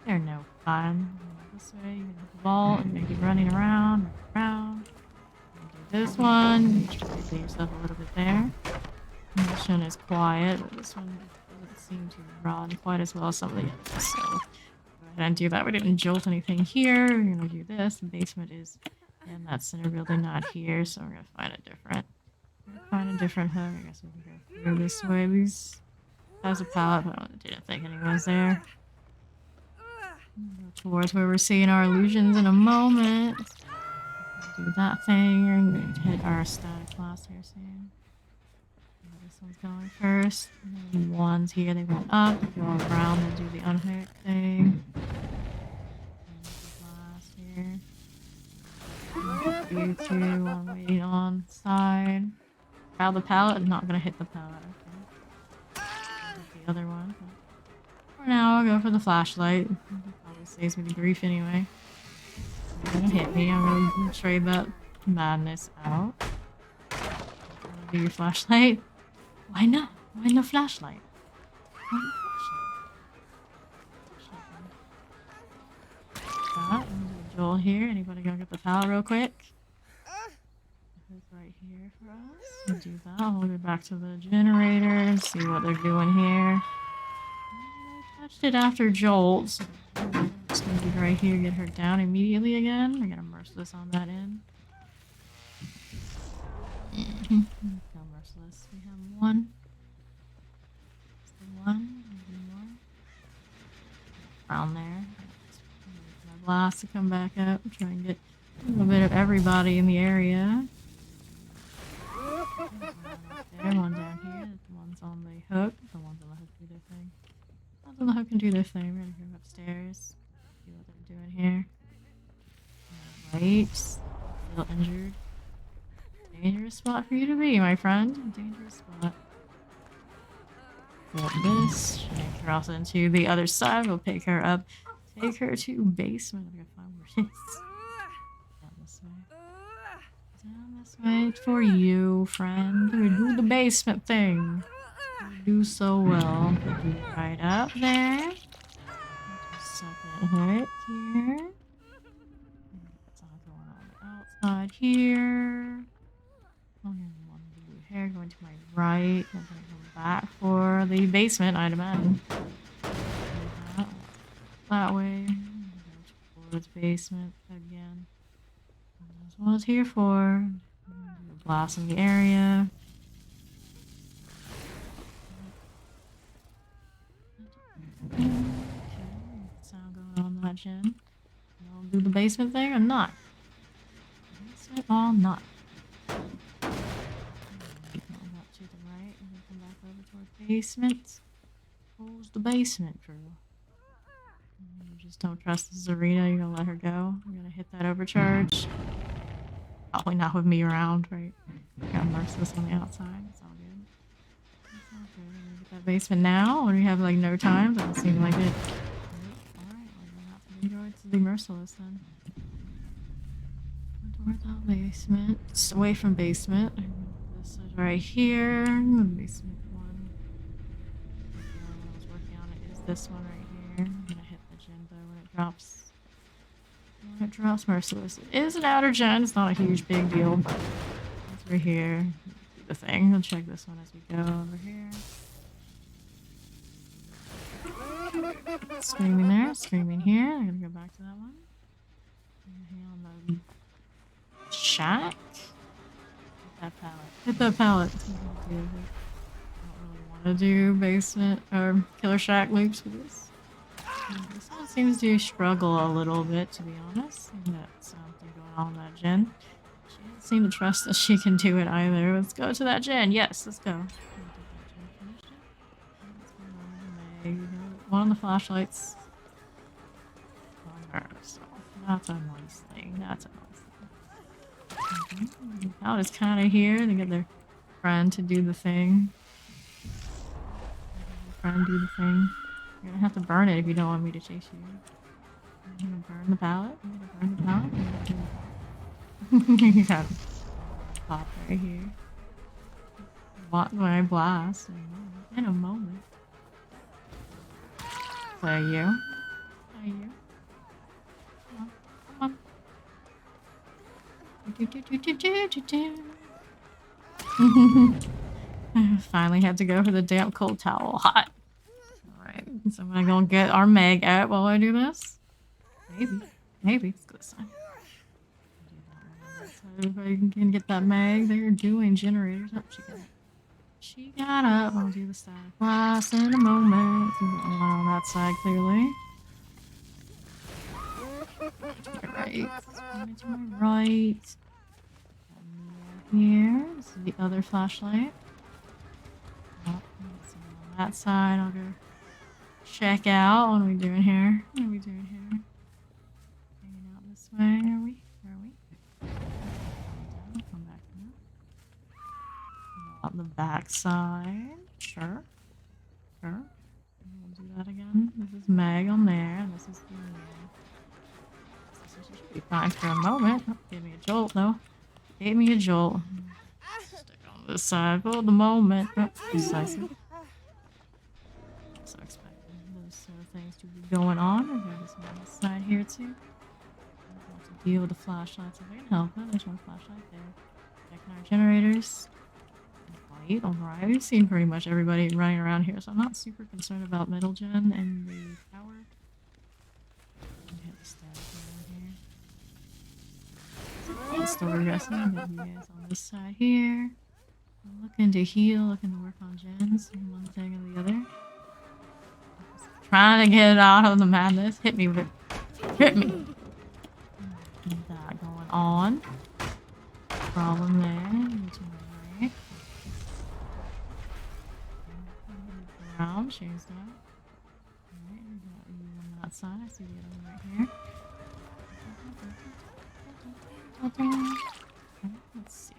S1: They're no fun. This way, you can hit the ball and make it running around. Do this one. Just save yourself a little bit there. This one is quiet, but this one doesn't seem to run quite as well as some of the others. So go ahead and do that. We didn't jolt anything here. We're gonna do this. The basement is in that center building, not here, so we're gonna find a different hook. I guess we can go through this way. These has a pallet, but I didn't think anyone was there. Go towards where we're seeing our illusions in a moment. Do that thing. We're going to hit our static blast here soon. This one's going first. And then ones here, they went up. Go around and do the unhook thing. And blast here. You two, one waiting on side. Grab the pallet. I'm not gonna hit the pallet. Okay. Hit the other one. But for now, I'll go for the flashlight. Probably saves me the grief anyway. You're gonna hit me. I'm gonna trade that madness out. Do your flashlight. Why not? Why no flashlight? Why no flashlight? Joel here. Anybody gonna get the pallet real quick? Who's right here for us? We'll do that. We'll go back to the generator and see what they're doing here. I touched it after Jolt. So just gonna be right here. Get her down immediately again. We're gonna merciless on that end. No merciless. We have one. One. Around there. My blast to come back up. Try and get a little bit of everybody in the area. There, one down here. The ones on the hook. The ones on the hook do their thing. The ones on the hook can do their thing. We're gonna go upstairs. See what they're doing here. Right. Still injured. Dangerous spot for you to be, my friend. Dangerous spot. Got this. She can cross into the other side. We'll pick her up. Take her to basement. I'm gonna find where it is. Down this way. Down this way for you, friend. We do the basement thing. We do so well. Put you right up there. Second hit here. What's all going on the outside here? Only one blue hair going to my right. I'm gonna come back for the basement, I'd imagine. That way. Go towards basement again. That's what it's here for. Blast in the area. Okay. Sound going on that gen. I'll do the basement thing or not. Basement or not. To the right and then come back over towards basement. Close the basement crew. You just don't trust this arena, you're gonna let her go. You're gonna hit that overcharge. Probably not with me around, right? Got merciless on the outside. It's all good. It's all good. We're gonna get that basement now, or do we have like no time? Doesn't seem like it. Alright, we're not gonna go to the merciless then. Towards that basement. It's away from basement. This is right here. The basement one. The one I was working on it is this one right here. I'm gonna hit the gen though when it drops. When it drops merciless. It is an outer gen. It's not a huge big deal, but once we're here, do the thing. We'll check this one as we go over here. Screaming there, screaming here. I'm gonna go back to that one. Hang on the shack. Hit that pallet. Hit that pallet. I don't really Gotta do basement or killer shack loops for this. This one seems to struggle a little bit, to be honest. I think that's something going on with that gen. She doesn't seem to trust that she can do it either. Let's go to that gen. Yes, let's go. One of the flashlights on her, so that's a nice thing. That's a nice thing. Out is kind of here. They get their friend to do the thing. Friend do the thing. You're gonna have to burn it if you don't want me to chase you. I'm gonna burn the pallet. I'm gonna burn the pallet. You got pop right here. What my blast in a moment. Play you. Play you. Come on. I finally had to go for the damp cold towel. Hot. Alright, so am I gonna get our Meg out while I do this? Maybe. Maybe. Let's go this side. So if I can get that Meg, they're doing generators. Oh, she got up. I'll do the static blast in a moment. One on that side, clearly. To my right. To my right. Here. This is the other flashlight. Oh, on that side, I'll go check out. What are we doing here? What are we doing here? Hanging out this way, are we? Where are we? Come back now. On the back side. Sure. Sure. We'll do that again. This is Meg on there, and this is Killin. This should be fine for a moment. Oh, gave me a jolt, though. Gave me a jolt. Stick on this side for the moment. Oh, decisive. So expecting those sort of things to be going on. I've got this on this side here too. I want to deal with the flashlights if I can help it. There's one flashlight there. Checking our generators. Light, alright. We've seen pretty much everybody running around here, so I'm not super concerned about middle gen and the power. Still regressing, but you guys on this side here. I'm looking to heal, looking to work on gens, one thing or the other. Trying to get out of the madness. Hit me with it. Hit me! That going on. Problem there. To my right. Around, change that. Alright, we got you on that side. I see the other one right here. Let's see.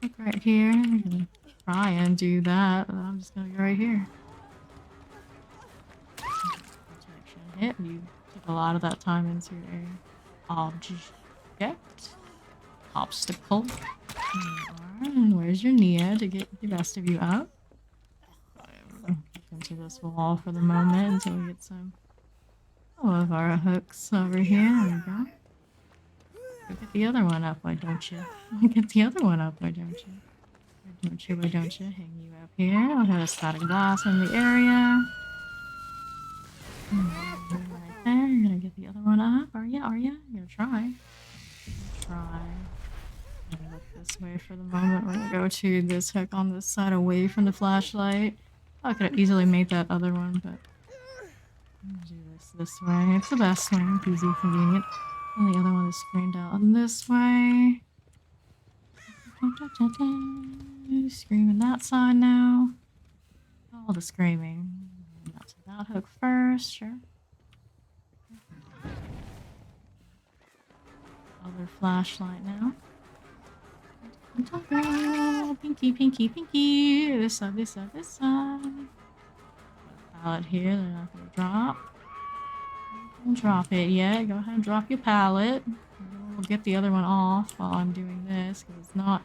S1: Look right here. I'm gonna try and do that, but I'm just gonna go right here. Protection hit. You took a lot of that time into a object. Obstacle. And where's your Nia to get the rest of you up? Into this wall for the moment until we get some of our hooks over here. There we go. Get the other one up, why don't you? Get the other one up, why don't you? Why don't you, why don't you? Hang you up here. I'll have a static blast in the area. Right there. You're gonna get the other one up, are ya? Are ya? You're gonna try. Try. I'm gonna look this way for the moment. We're gonna go to this hook on this side away from the flashlight. I could have easily made that other one, but I'm gonna do this way. It's the best way. Easy, convenient. And the other one is screened out on this way. Screaming that side now. All the screaming. Out to that hook first, sure. Other flashlight now. Pinky, pinky, pinky. This side, this side, this side. Pallet here, they're not gonna drop. Don't drop it yet. Go ahead and drop your pallet. We'll get the other one off while I'm doing this, because it's not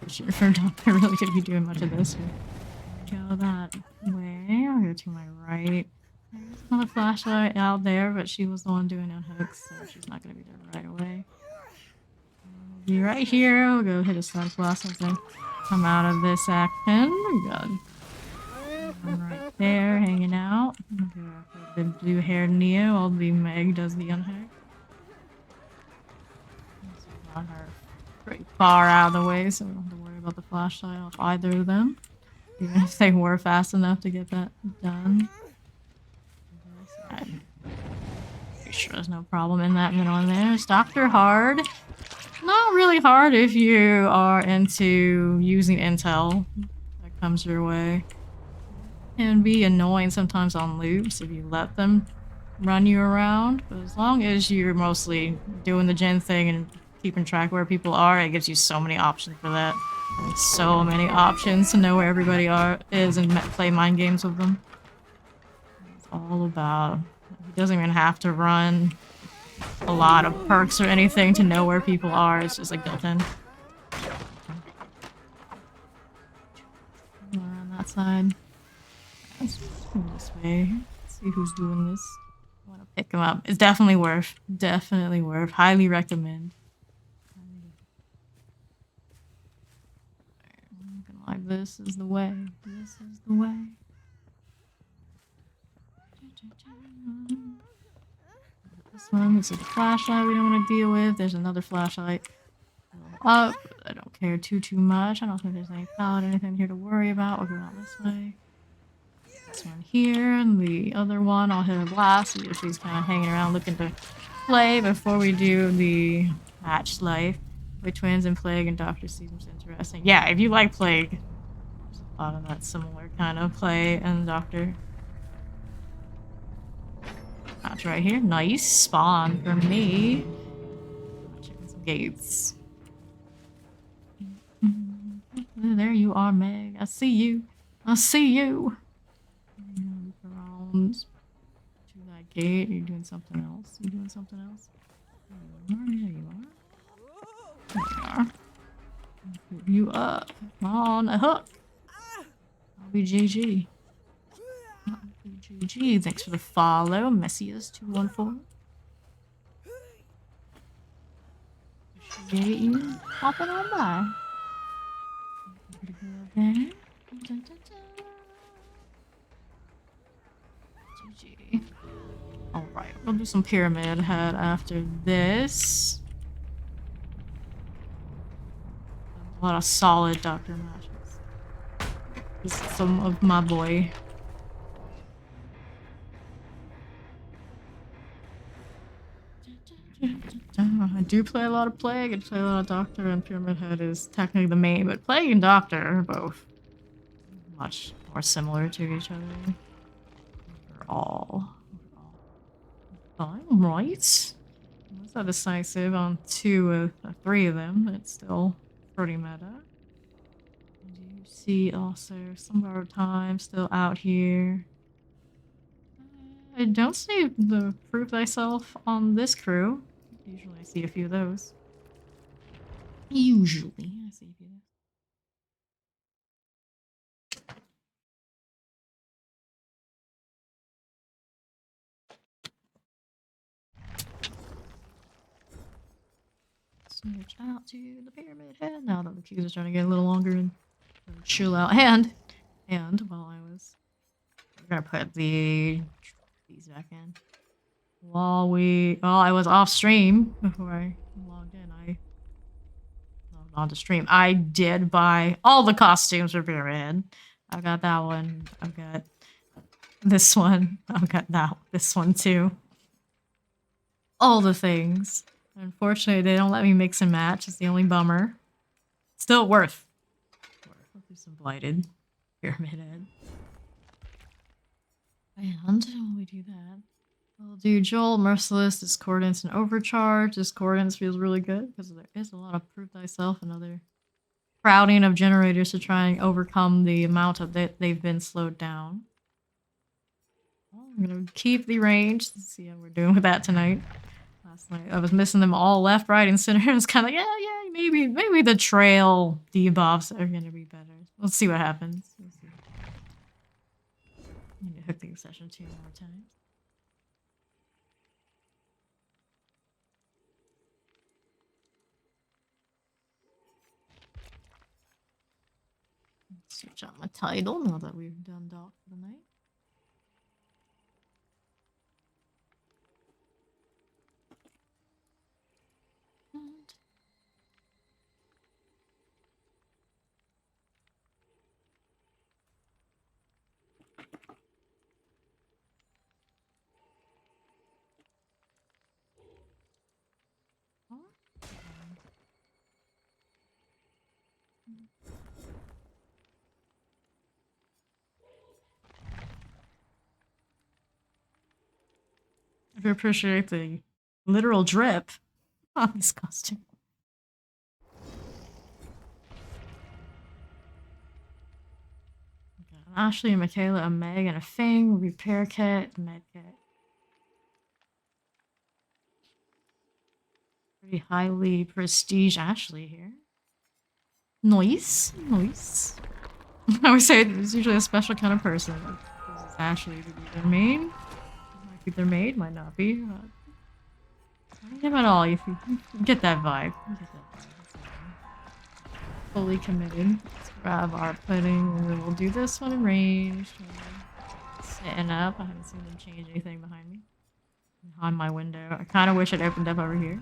S1: efficient for Doctor really to be doing much of this. Go that way. I'll go to my right. There's another flashlight out there, but she was the one doing unhooks, so she's not going to be there right away. We'll be right here. We'll go hit a static blast and then come out of this action. Good. I'm right there, hanging out. Okay, the blue-haired Neo, I'll be Meg does the unhook. Got her pretty far out of the way, so we don't have to worry about the flashlight off either of them. Even if they were fast enough to get that done. I'm pretty sure there's no problem in that middle in there. Is Dr. hard? Not really hard if you are into using intel that comes your way. It can be annoying sometimes on loops if you let them run you around, but as long as you're mostly doing the gen thing and keeping track where people are, it gives you so many options for that. Like, so many options to know where everybody is and play mind games with them. It's all about. He doesn't even have to run a lot of perks or anything to know where people are. It's just like built in. On that side. Let's go this way. Let's see who's doing this. I want to pick him up. It's definitely worth. Definitely worth. Highly recommend. I'm gonna like this is the way. This is the way. This one, this is the flashlight we don't want to deal with. There's another flashlight. Up. I don't care too much. I don't think there's any pallet or anything here to worry about. We'll go out this way. This one here, and the other one I'll hit a blast. See if she's kind of hanging around looking to play before we do the match life. With twins and plague and Doctor seems interesting. Yeah, if you like plague, there's a lot of that similar kind of play and Doctor. Match right here. Nice spawn for me. Checking some gates. There you are, Meg. I see you. I see you. Around to that gate. You're doing something else. You doing something else? There you are. There you are. Put you up. Come on, a hook. I'll be GG. I'll be GG. Thanks for the follow. Messias214. Appreciate you hopping on by. There. GG. Alright, we'll do some pyramid head after this. A lot of solid doctor matches. Just some of my boy. I do play a lot of Plague, I play a lot of Doctor, and Pyramid Head is technically the main, but Plague and Doctor are both much more similar to each other. Overall. Fine, right? Was that decisive on three of them? It's still pretty meta. Do you see also some of our time still out here? I don't see the Prove Thyself on this crew. Usually I see a few of those. Usually I see a few of those. Switch out to the Pyramid Head now that the queues are starting to get a little longer and chill out. And while I was, we're gonna put these back in. While I was off stream before I logged in, I logged on to stream. I did buy all the costumes for Pyramid. I've got that one. I've got this one. I've got this one too. All the things. Unfortunately, they don't let me mix and match. It's the only bummer. Still worth. I'll do some blighted Pyramid Head. And when we do that, we'll do Joel, Merciless, Discordance, and Overcharge. Discordance feels really good because there is a lot of Prove Thyself and other crowding of generators to try and overcome the amount of that they've been slowed down. Well, I'm gonna keep the range. Let's see how we're doing with that tonight. Last night I was missing them all left, right, and center. It was kind of like, yeah, maybe the trail debuffs are gonna be better. Let's see what happens. We'll see. I need to hook the session 2 more times. Switch out my title now that we've done Doc for the night. I appreciate the literal drip on this costume. Okay, Ashley and Michaela, a Meg, and a Fing, repair kit, med kit. Pretty highly prestige Ashley here. Nice, nice. I would say there's usually a special kind of person that chooses Ashley to be their maid. Might be their maid, might not be. Might give it all. If you get that vibe. You get that vibe. Fully committed. Let's grab our pudding and then we'll do this one in range. Sitting up. I haven't seen them change anything behind me. Behind my window. I kind of wish it opened up over here.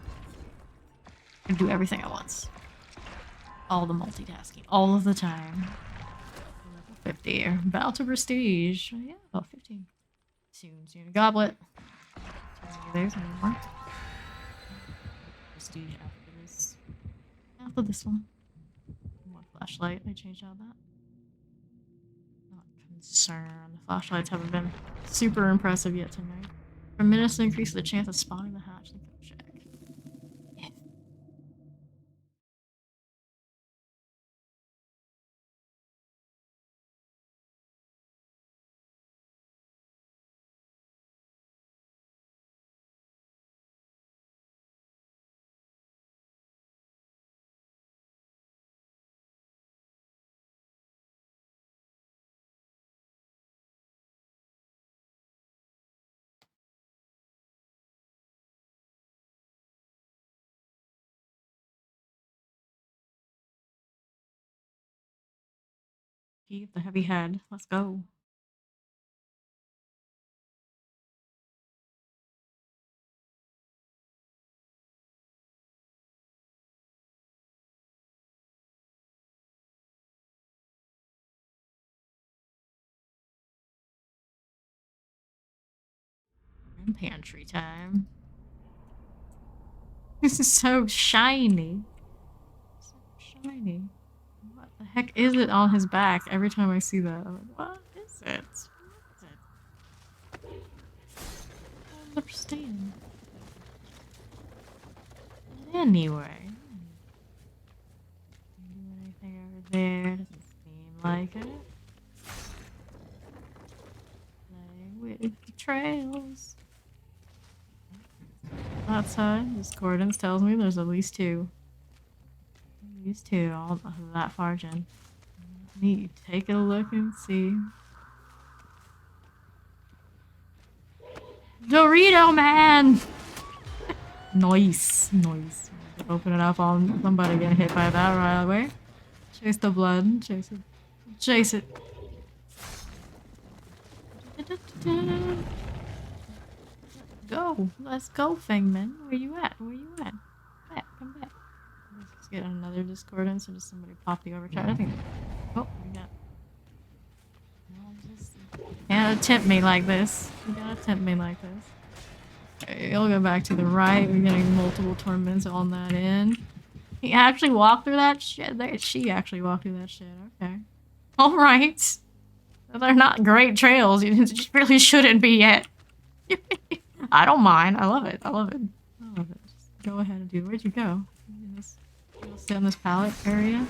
S1: I can do everything at once. All the multitasking. All of the time. Level 50. About to prestige. Oh, yeah, about 15. Soon. A goblet. There's more. Prestige after this. After this one. More flashlight. I changed out that. Not concerned. The flashlights haven't been super impressive yet tonight. For minutes to increase the chance of spotting the hatch. Check. Yeah. Keep the heavy head. Let's go. Pantry time. This is so shiny. So shiny. What the heck is it on his back? Every time I see that, I'm like, what is it? What is it? I don't understand. But anyway. Do anything over there? Doesn't seem like it. Playing with the trails. Outside, discordance tells me there's at least two. At least two, all that far, Jen. Neat. Take a look and see. Dorito man! Nice. Open it up on somebody getting hit by that right away. Chase the blood. Chase it. Chase it. Go. Let's go, Fangman. Where you at? Come back. Let's get another discordance or just somebody pop the overcharge. I think. Oh, we got. No, just can't tempt me like this. You gotta tempt me like this. Okay, you'll go back to the right. We're getting multiple torments on that end. He actually walked through that shit. She actually walked through that shit. Okay. Alright. They're not great trails. You just really shouldn't be yet. I don't mind. I love it. Just go ahead and do it. Where'd you go? You'll sit on this pallet area.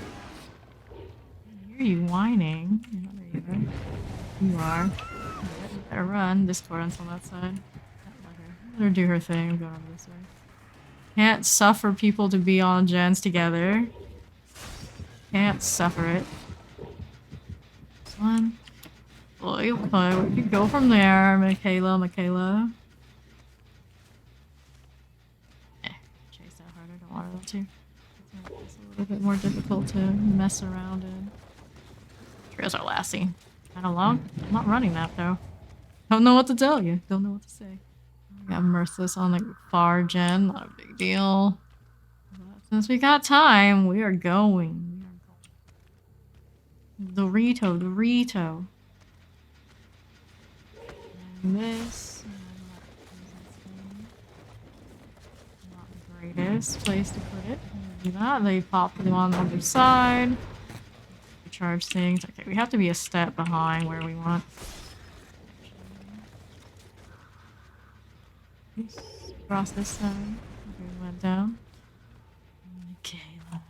S1: I hear you whining. There you are. You are. You better run. Discordance on that side. Let her do her thing. I'm going over this way. Can't suffer people to be on gens together. Can't suffer it. This one. Okay, we can go from there, Michaela. Chase that harder, don't want her to. It's a little bit more difficult to mess around in. Trails are lasting kinda long. I'm not running that though. Don't know what to tell you. Don't know what to say. We got Merciless on the far gen, not a big deal. But since we got time, we are going. Dorito. And this. Not the greatest place to put it. Do that. They pop them on the other side. Charge things. Okay, we have to be a step behind where we want. across this side. Okay, went down. Michaela.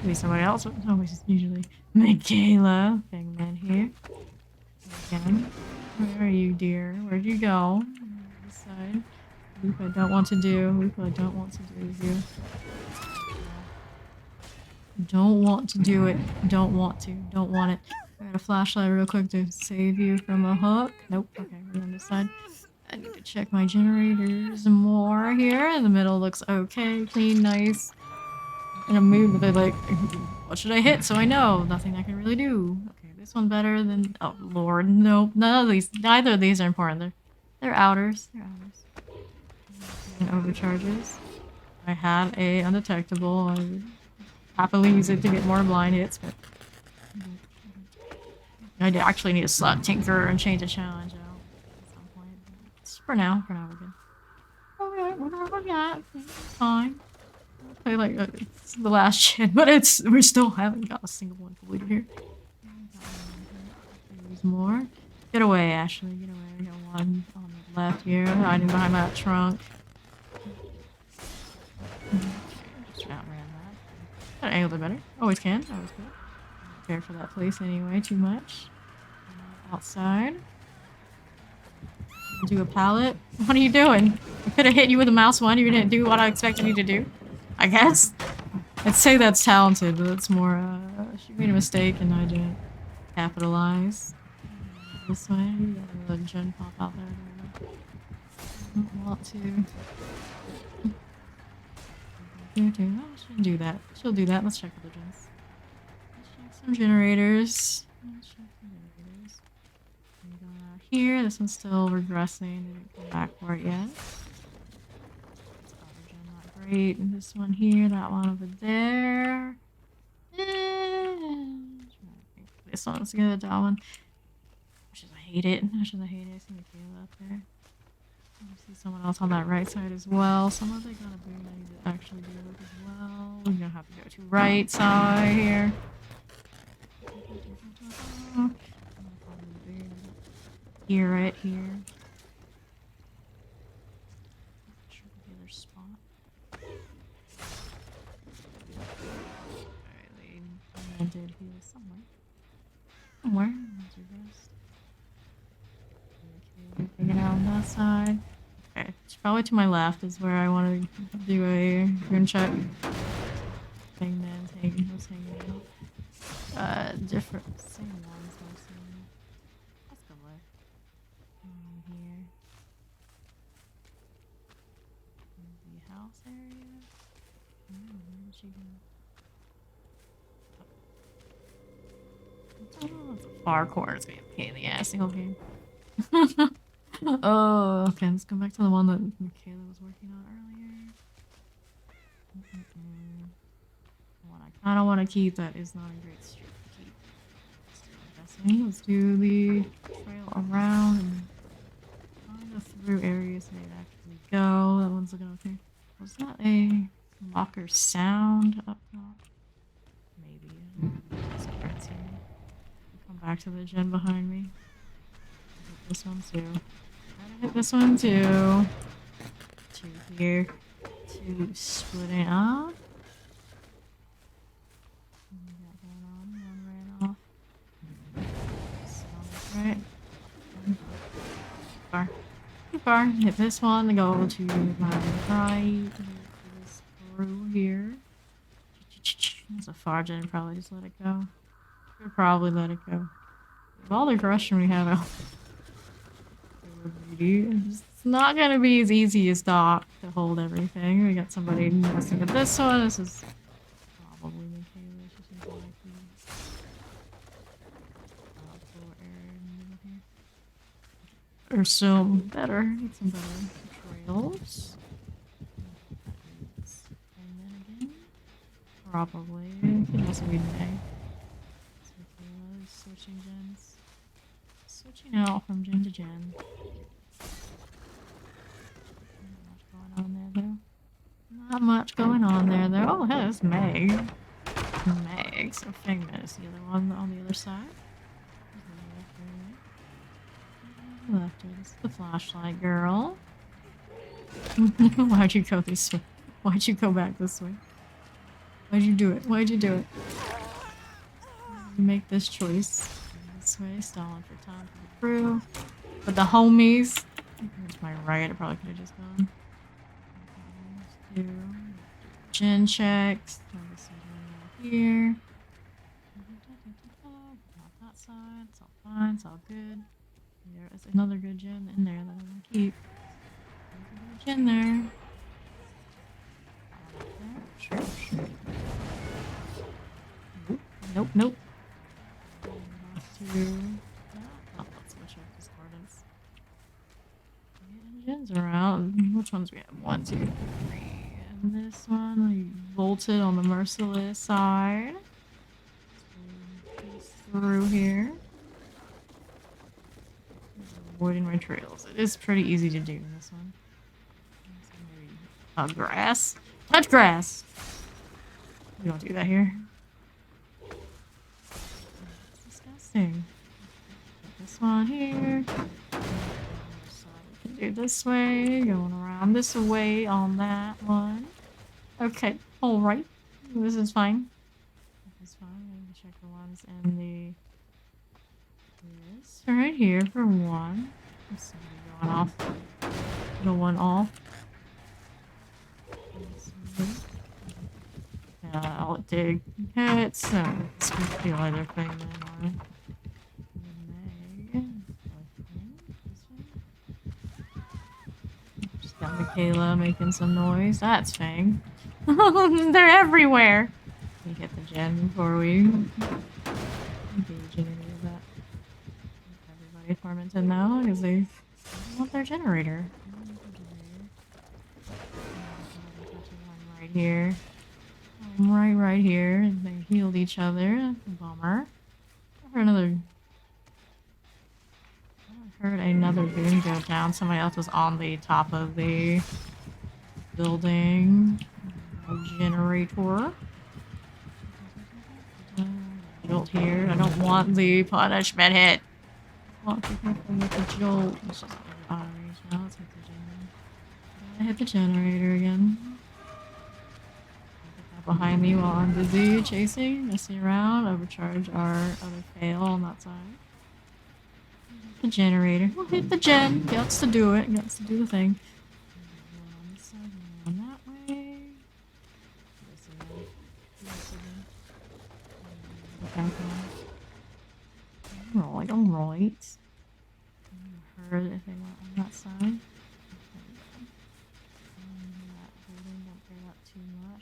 S1: Maybe somebody else. It's always usually Michaela. Fangman here. Again. Where are you, dear? Where'd you go? This side. Loop I don't want to do. Loop I don't want to do with you. Don't want to do it. Don't want to. Don't want it. I got a flashlight real quick to save you from a hook. Nope. Okay, we're on this side. I need to check my generators more here. In the middle looks okay. Clean, nice. In a mood with like, what should I hit so I know? Nothing I can really do. Okay, this one better than. Oh lord, nope. None of these. Neither of these are important. They're outers. They're outers. And overcharges. I had a undetectable. I would happily use it to get more blind hits, but I actually need to slot Tinker and change the challenge out at some point. For now we're good. Alright, whatever we got. It's fine. Play like it's the last gen, but we still haven't got a single one completed here. Use more. Get away, Ashley. Get away. We got one on the left here, hiding behind that trunk. Just outran that. Got angled it better. Always can. Always good. Don't care for that place anyway too much. Outside. Do a pallet. What are you doing? I could have hit you with a mouse one. You didn't do what I expected you to do. I guess. I'd say that's talented, but it's more, she made a mistake and I didn't capitalize. This way. You got another gen pop out there. I don't want to. Oh, she'll do that. She'll do that. Let's check the gens. Let's check some generators. Let's check some generators. Here, this one's still regressing. Didn't come back for it yet. Not great. And this one here, that one over there. This one's good. That one. I hate it. I hate it. I see Michaela up there. I see someone else on that right side as well. Someone they got a boom I need to actually deal with as well. We're gonna have to go to right side here. Here, right here. Sure the other spot. Alright, they landed here somewhere. Somewhere. That's your best. Okay, taking out on that side. Okay, it's probably to my left is where I want to do a rune check. Hangman's hanging. What's hanging out? Different. Same ones I've seen. Let's go look. Here. The house area. Where did she go? Oh, it's a far corner. It's gonna be a pain in the ass the whole game. Oh, okay. Let's go back to the one that Michaela was working on earlier. The one I kind of want to keep that is not a great street to keep. Let's do the trail around and kind of through areas they actually go. That one's looking okay. Was that a locker sound up top? Maybe. Come back to the gen behind me. Hit this one too. Gotta hit this one too. Two here. Two splitting up. What we got going on? One ran off. Sounds right. Too far. Too far. Hit this one. Go to my right. This through here. That's a far gen. Probably just let it go. Should probably let it go. With all the aggression we have out. It's not gonna be as easy as Doc to hold everything. We got somebody messing with this one. This is probably Michaela. She seems to like these. Or some better. Need some better trails. And then again. Probably. It could also be May. Switching gens. Switching out from gen to gen. Not much going on there though. Oh, hey, that's Meg. Meg. So Fangman is the other one on the other side. Left is the flashlight girl. Why'd you go this way? Why'd you go back this way? Why'd you do it? Why'd you do it? You make this choice. This way, stalling for time for the crew. With the homies. Here's my right, I probably could have just gone. Gen checks. Here. Not that side. It's all fine. It's all good. There is another good gen in there that I'm gonna keep. There's a good gen there. Sure, sure. Nope, nope. Let's switch up these coordinates. Gens around. Which ones we have? 1, 2, 3. And this one, we bolted on the merciless side. Through here. Avoiding my trails. It is pretty easy to do in this one. Oh, grass. Touch grass! We don't do that here. It's disgusting. Put this one here. So we can do this way. Going around this way on that one. Okay, alright. This is fine. This is fine. Let me check the ones in the... This right here for one. Let's see, going off. The one off. Yeah, I'll dig hits. So let's feel either thing then. Just got Michaela making some noise. That's Fang. They're everywhere. We hit the gen before we engage in any of that. Everybody tormented now because they want their generator. Right here. Right here. They healed each other. Bummer. I heard another boom go down. Somebody else was on the top of the building. Generator. Jolt here. I don't want the punishment hit. I want to hit them with the jolt. Let's just now. Let's hit the generator. I hit the generator again. Behind me while I'm busy chasing, messing around, overcharge our other fail on that side. The generator. We'll hit the gen. Gets to do it. Gets to do the thing. One on this side, one on that way. Alright, alright. Heard if they went on that side.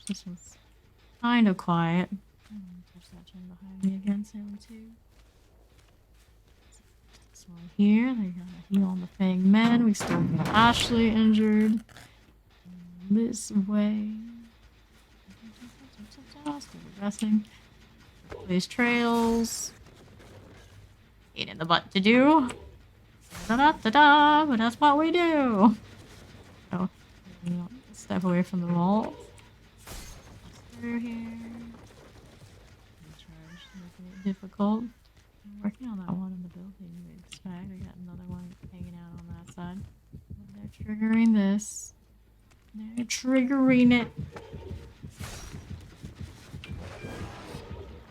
S1: This one's kind of quiet. Touch that gen behind me again, Sam too. This one here, they got a heal on the Fang men. We still got Ashley injured. This way. Still progressing. Replace trails. Pain in the butt to do. Da da da da, but that's what we do. So, step away from the wall. Through here. Recharge, making it difficult. I'm working on that one in the building, you expect. I got another one hanging out on that side. They're triggering this. They're triggering it.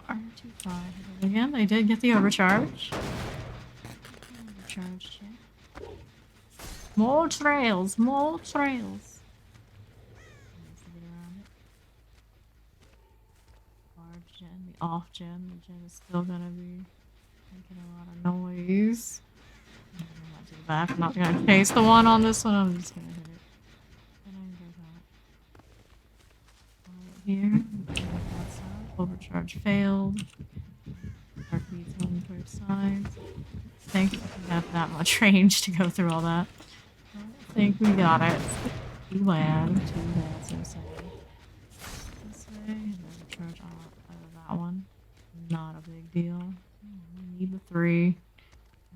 S1: R25. Again, they did get the overcharge. Overcharge check. More trails, more trails. Off gen. The gen is still gonna be making a lot of noise. I'm not to the back. I'm not gonna chase the one on this one. I'm just gonna hit it. And I'm gonna go here. Overcharge failed. Heartbeats on both sides. I think we have that much range to go through all that. I think we got it. Too bad. Too bad. So sad. This way. And overcharge on. That one, not a big deal. We need the 3.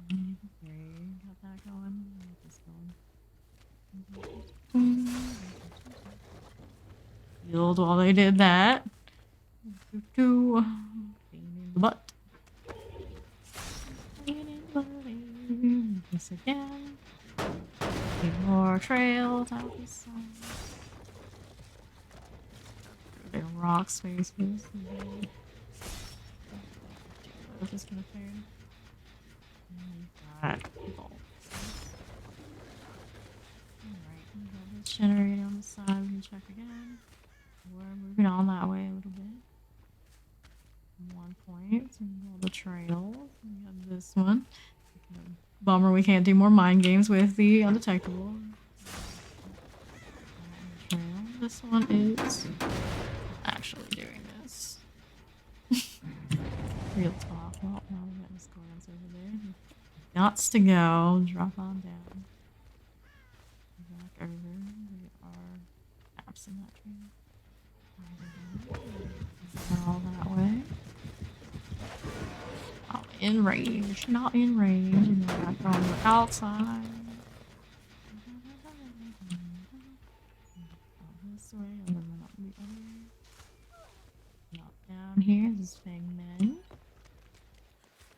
S1: We need the 3. Got that going. Get this going. Healed while they did that. Pain in the butt. Pain in the butt. This again. Need more trails out this side. Through the rock spaces. Is this gonna fade? Alright, we got this generator on the side. We can check again. We're moving on that way a little bit. 1 point. So all the trails. We have this one. Bummer we can't do more mind games with the undetectable. Trail. This one is actually doing this. Real talk. Well, now we got Miss Gordon's over there. Gots to go. Drop on down. Back over. We are absent that trail. All that way. Oh, in range. Not in range. And then back on the outside. This way. And then up the other way. Not down here. This is Fang Men.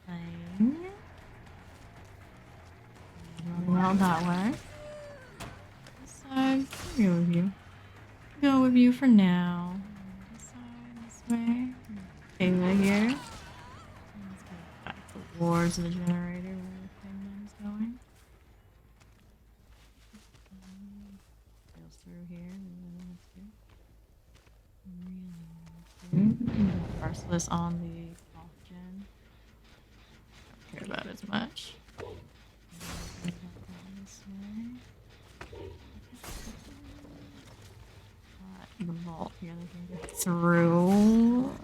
S1: Fang. Running out that way. This side. I'll go with you. Go with you for now. This side. This way. Kayla here. Let's go back towards the generator where the Fang is going. Goes through here. Merciless on the off gen. Don't care about it as much. This way. The vault here they can get through. Don't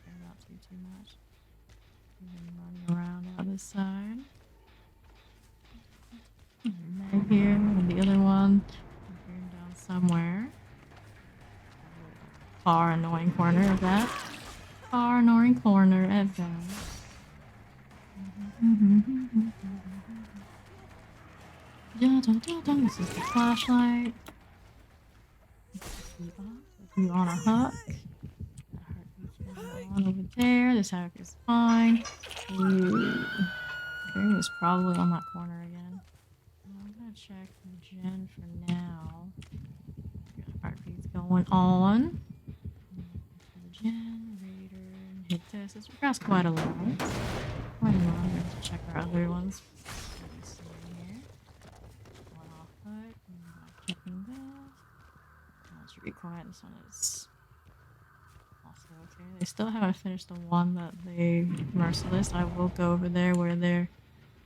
S1: care about too much. Running around out this side. Meg here, and the other one down somewhere. Far annoying corner of that. Far annoying corner at that. This is the flashlight. You on a hook. On over there. This hook is fine. Ooh. There is probably on that corner again. I'm gonna check the gen for now. Heartbeat's going on. The generator. Hit this. It's progressed quite a lot. Quite a lot. I'm going to check our other ones. Checking that. That should be quiet. This one is also okay. They still haven't finished the one that they merciless. I will go over there where they're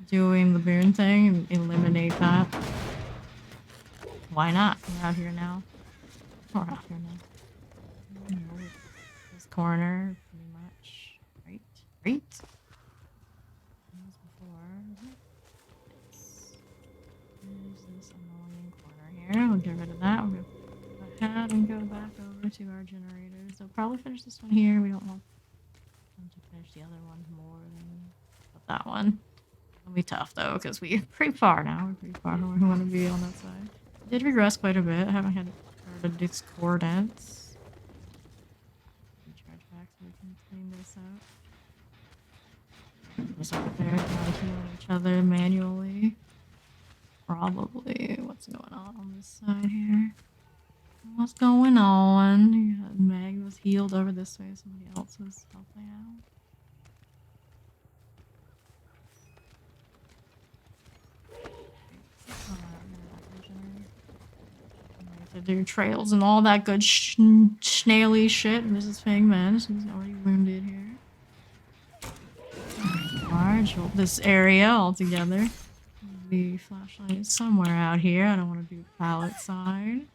S1: doing the boon thing and eliminate that. Why not? We're out here now. We're out here now. This corner, pretty much. Right? Right? As before. There's this annoying corner here. We'll get rid of that. We'll go ahead and go back over to our generators. They'll probably finish this one here. We don't want them to finish the other ones more than that one. It'll be tough though, because we're pretty far now. We're pretty far from where we want to be on that side. Did regress quite a bit. I haven't had a discordance. Charge back so we can clean this out. Just over there, healing each other manually. Probably. What's going on this side here? What's going on? Yeah, Meg was healed over this way. Somebody else was helping out. To do trails and all that good snaily shit. Mrs. Fangman, she's already wounded here. Large, this area altogether. The flashlight is somewhere out here. I don't want to do pallet side.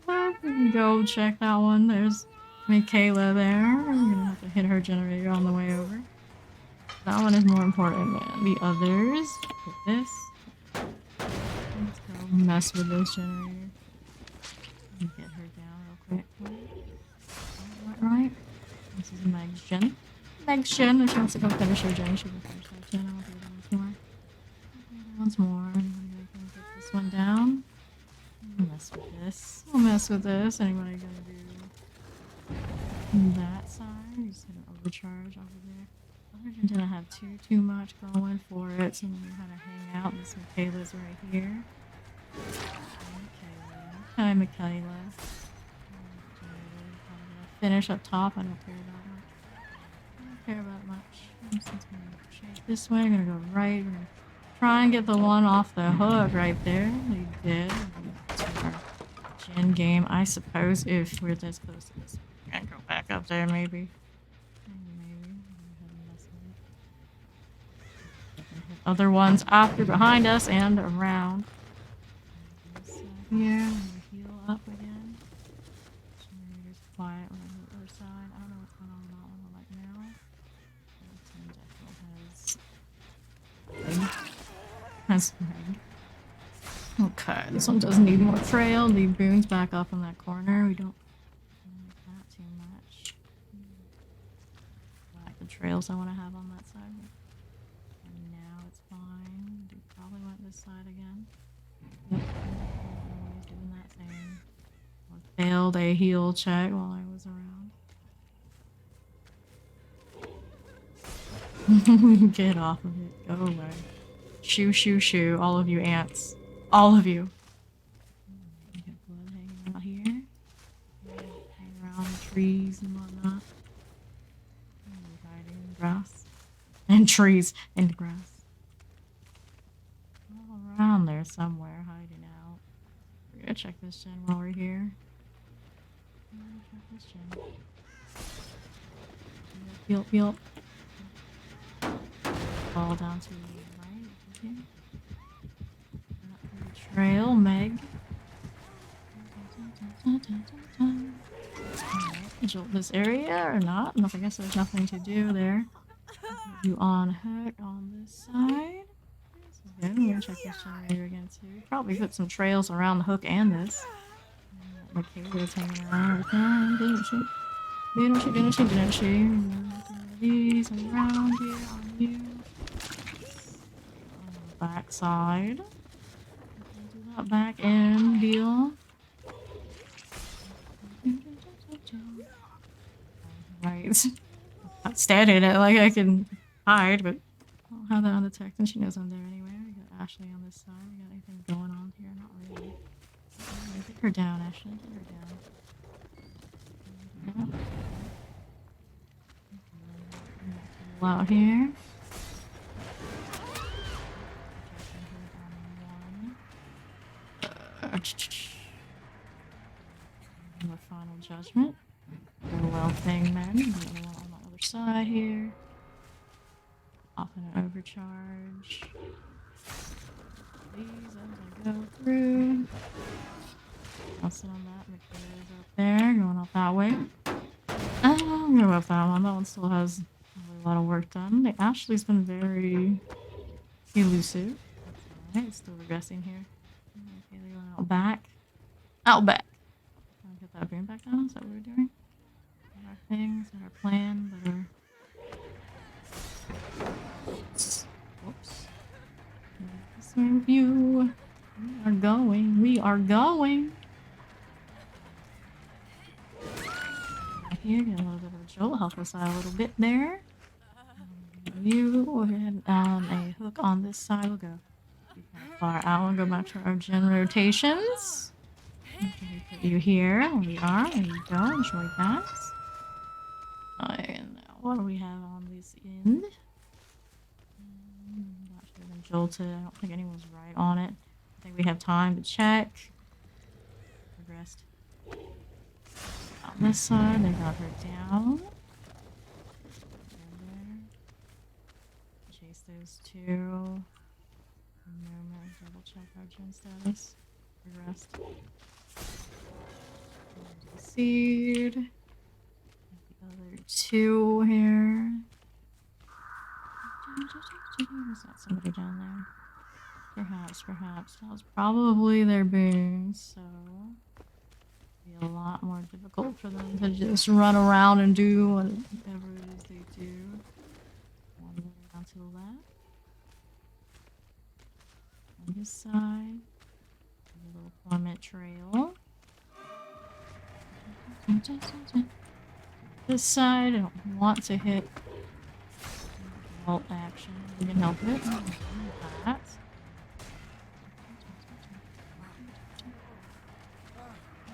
S1: We can go check that one. There's Michaela there. We're gonna have to hit her generator on the way over. That one is more important than the others. Hit this. Let's go mess with this generator. Get her down real quick. Right? This is Meg's gen. Meg's gen. If she wants to go finish her gen, she can finish that gen. I'll do it once more. I'm gonna get this one down. We'll mess with this. We'll mess with this. Anybody gonna do that side. We just had an overcharge over there. Other than didn't have too much going for it, so we kind of hang out. This Michaela's right here. Hi, Michaela. Finish up top. I don't care about much. I don't care about much. I'm just gonna change this way. We're gonna go right. We're gonna try and get the one off the hook right there. We did. To our gen game, I suppose, if we're this close to this. We're gonna go back up there, maybe. Maybe. Other ones after, behind us, and around. Here, I'm gonna heal up again. Just quiet when I hit the other side. I don't know what's going on with that one right now. That's right. Okay, this one doesn't need more trail. Leave boons back up in that corner. We don't like that too much. I like the trails I want to have on that side. And now it's fine. We probably went this side again. Yep. Always doing that thing. I failed a heal check while I was around. Get off of it. Go away. Shoo, shoo, shoo. All of you ants. All of you. We got blood hanging out here. Hanging around the trees and whatnot. Hiding in the grass. And trees. And the grass. All around there somewhere, hiding out. We're gonna check this gen while we're here. Check this gen. Yup, yup. Fall down to the right. Okay. Trail, Meg. Jolt this area or not? I guess there's nothing to do there. You on hook on this side. This is good. I'm gonna check this generator again too. Probably put some trails around the hook and this. Michaela's hanging around with that, didn't she? Didn't she? These around here on you. On the back side. Do that back end deal. Right. I'm standing in it like I can hide, but I don't have that undetected. And she knows I'm there anyway. We got Ashley on this side. We got anything going on here? Not really. Get her down, Ashley. Get her down. Out here. More final judgment. Farewell thing, man. The other one on the other side here. Off in an overcharge. These as I go through. I'll sit on that. Michaela's up there, going up that way. I'm gonna go up that one. That one still has a lot of work done. Ashley's been very elusive. That's alright, it's still regressing here. Okay, they're going out back. Out back. Can I get that boom back down? Is that what we're doing? Our things, our plan, but our... Whoops. This way with you. We are going. We are going. Here, get a little bit of a jolt. Help us out a little bit there. You go ahead a hook on this side. We'll go far out and go back to our gen rotations. Okay, put you here. There we are. There you go. Enjoy that. And what do we have on this end? That should have been jolted. I don't think anyone's right on it. I think we have time to check. Progressed. On this side, they got her down. Chase those two. Double check our gen status. Progressed. Seed. The other two here. Is that somebody down there? Perhaps. That was probably their boons, so it'd be a lot more difficult for them to just run around and do whatever it is they do. One way down to the left. On this side, a little plummet trail. this side. I don't want to hit alt action. We can help it. That.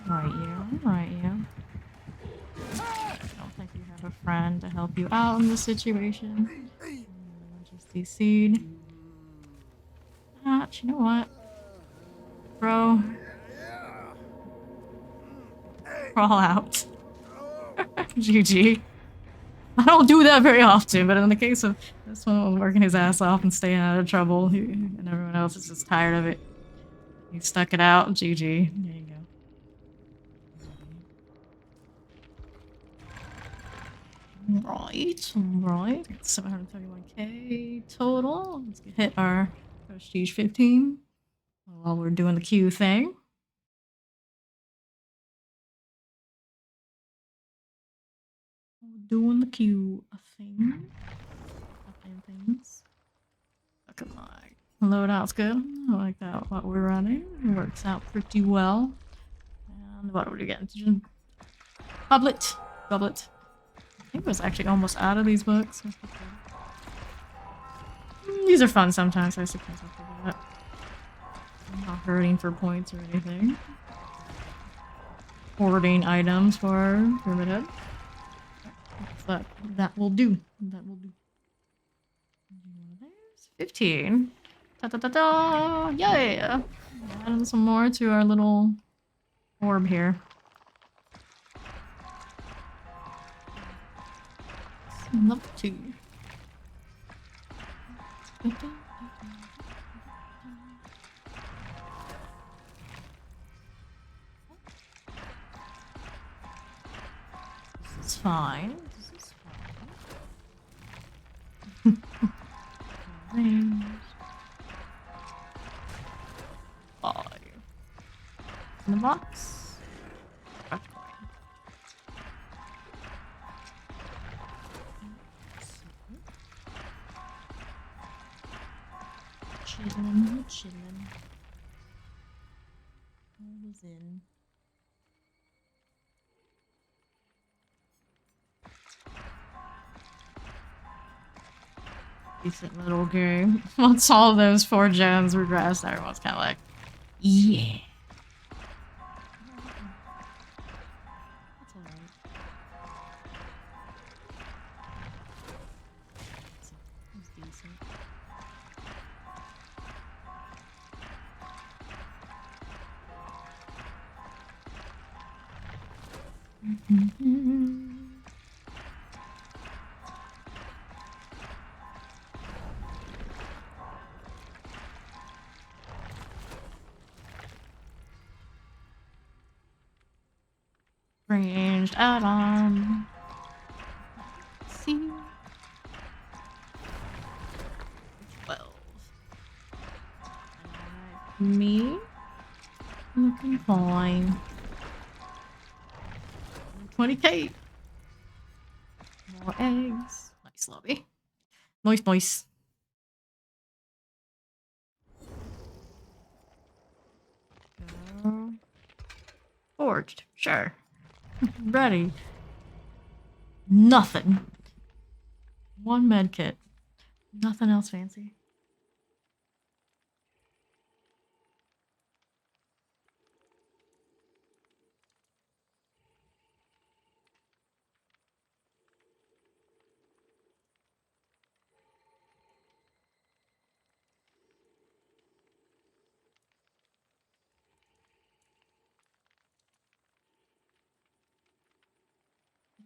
S1: Right, you. Right, you. I don't think you have a friend to help you out in this situation. Just DC'd. Ah, you know what? Bro. Crawl out. GG. I don't do that very often, but in the case of this one working his ass off and staying out of trouble, and everyone else is just tired of it. He stuck it out. GG. There you go. Right. 731k total. Let's hit our prestige 15 while we're doing the Q thing. Doing the Q thing. Things. Look at my loadout's good. I like that. What we're running. It works out pretty well. And what are we getting? Goblet. Goblet. I think it was actually almost out of these books. These are fun sometimes, I suppose I'll figure that. I'm not hurting for points or anything. Hoarding items for Pyramid Head. But that will do. That will do. There's 15. Ta-ta-ta-ta! Yeah! Adding some more to our little orb here. Level 2. This is fine. This is fine. Range. 5. In the box. Chillin, chillin. All is in. Decent little game. Once all those 4 gens were dressed, everyone's kind of like, yeah. That's alright. It's decent. Ranged add-on. See? 12. Me? Looking fine. 20k. More eggs. Nice lobby. Nice, nice. Forged. Sure. Ready. Nothing. 1 med kit. Nothing else fancy.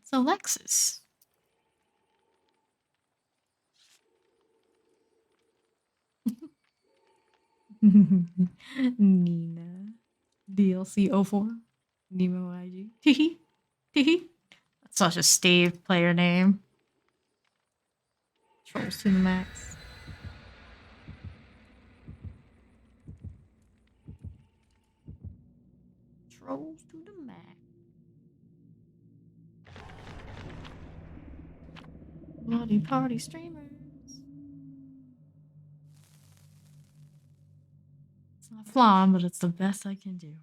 S1: It's Alexis. Nina. DLC 04. Nemo IG. Teehee. Teehee. That's such a Steve player name. Trolls to the max. Trolls to the max. Bloody party streamers. It's not flan, but it's the best I can do.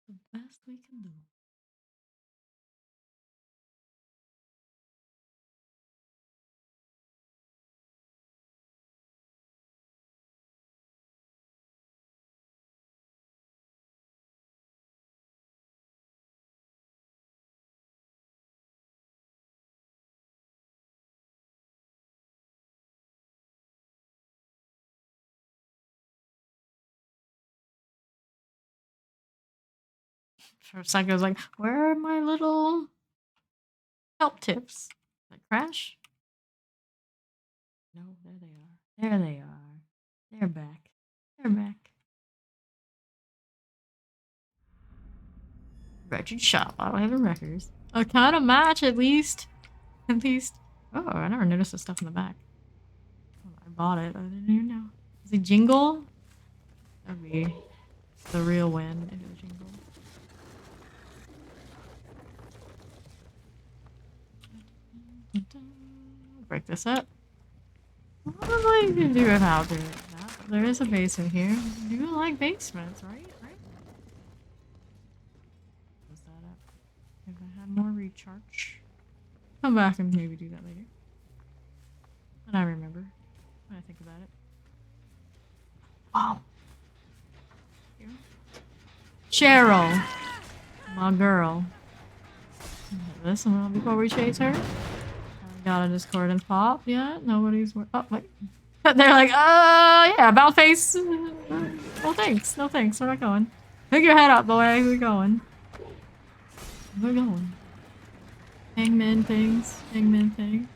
S1: The best we can do. For a second, I was like, where are my little help tips? Like, crash? No, there they are. There they are. They're back. They're back. Wretched shop. I don't have any records. A kind of match, at least. At least. Oh, I never noticed the stuff in the back. Oh, I bought it. I didn't even know. Is it jingle? That'd be the real win if it was jingle. Break this up. What am I gonna do without doing that? There is a basement here. You like basements, right? Right? Close that up. If I had more recharge. Come back and maybe do that later. When I remember. When I think about it. Oh. Here. Cheryl. My girl. This one before we chase her. Got a discordant pop yet? Nobody's. Oh, wait. They're like, yeah, about face. No thanks. No thanks. We're not going. Pick your head up, boy. We're going. We're going. Hangman things. Hangman thing.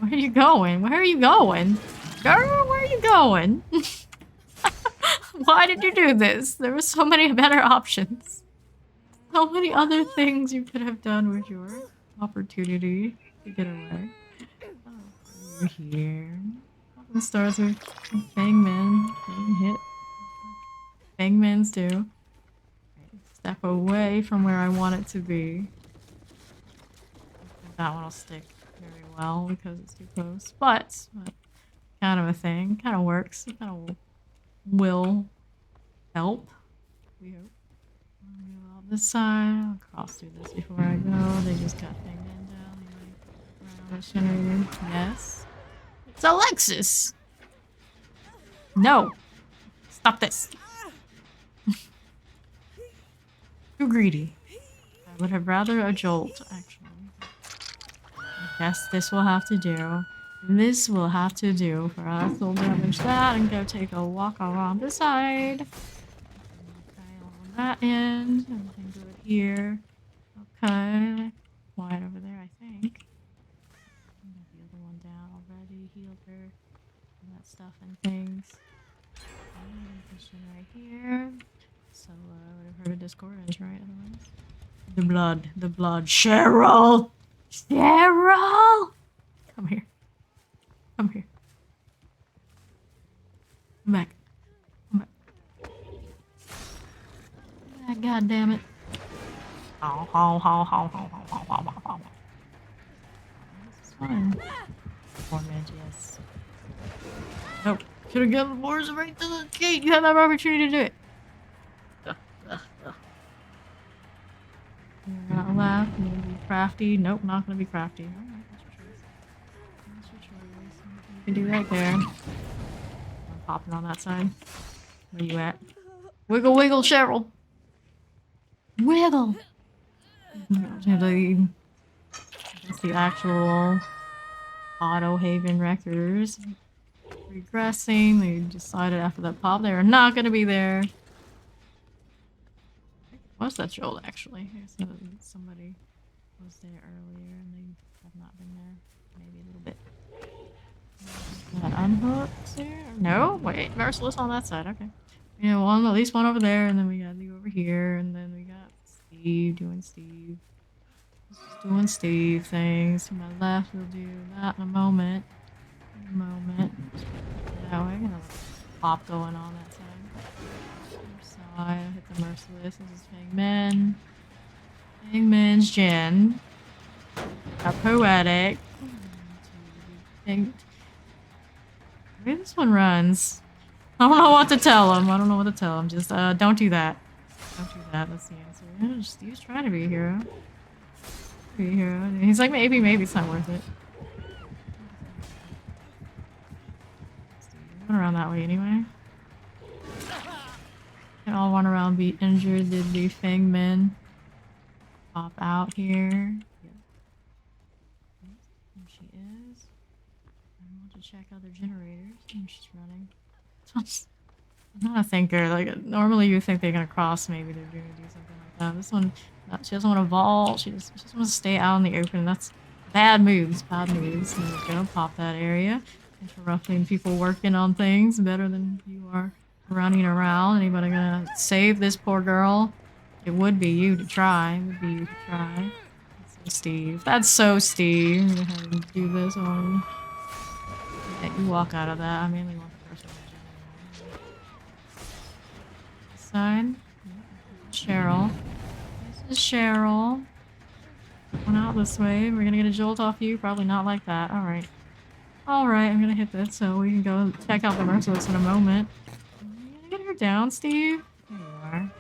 S1: Where are you going? Where are you going? Girl, where are you going? Why did you do this? There were so many better options. So many other things you could have done with your opportunity to get away. Oh, over here. It starts with Fangman getting hit. Fangmans do. Step away from where I want it to be. That one will stick very well because it's too close. But kind of a thing. Kind of works. It kind of will help. We hope. This side, I'll cross through this before I go. They just got Fangman down. Right on the generator. Yes. It's Alexis! No! Stop this! Too greedy. I would have rather a jolt, actually. I guess this will have to do. This will have to do for us. We'll damage that and go take a walk around the side. That end, everything good here. Okay, quiet over there, I think. The other one down already, healed her, and that stuff and things. Position right here. So I would have heard a discordance, right? Otherwise, the blood, Cheryl, Cheryl, come here, come here, come back. God damn it. Oh. This is fun. Torment, yes. Nope. Should have given Boris right to the gate. You had that opportunity to do it. You're not left. You're gonna be crafty. Nope, not gonna be crafty. Alright, that's your choice. That's your choice. You can do that there. I'm popping on that side. Where you at? Wiggle, wiggle, Cheryl. Wiggle! That's the actual Auto Haven records. Regressing, they decided after that pop they were not gonna be there. What's that jolt actually? Somebody was there earlier and they have not been there. Maybe a little bit. That unhooked there? No? Wait, Merciless on that side, okay. You know, at least one over there, and then we got you over here, and then we got Steve doing Steve. Just doing Steve things. To my left, we'll do that in a moment. That way, and then pop going on that side. Other side, I'll hit the Merciless. This is Hangman. Hangman's Gen. Got Poetic. Maybe this one runs. I don't know what to tell him. Just, don't do that. Don't do that. That's the answer. Yeah, Steve's trying to be a hero. Be a hero. He's like, maybe it's not worth it. Steve, run around that way anyway. They all run around, be injured. Did the Fang Men pop out here? Yeah. There she is. I want to check other generators. And she's running. I'm not a thinker. Like, normally you think they're gonna cross, maybe they're gonna do something like that. This one, she doesn't want to vault. She just wants to stay out in the open. That's bad moves. Bad moves. And we're gonna pop that area. Interrupting people working on things better than you are running around. Anybody gonna save this poor girl? It would be you to try. It would be you to try. That's so Steve. That's so Steve. I'm gonna have him do this on you. Yeah, you walk out of that. I mainly want the person side. Cheryl. This is Cheryl. Going out this way. We're gonna get a jolt off you. Probably not like that. Alright. Alright, I'm gonna hit this so we can go check out the merciless in a moment. You gonna get her down, Steve? There you are.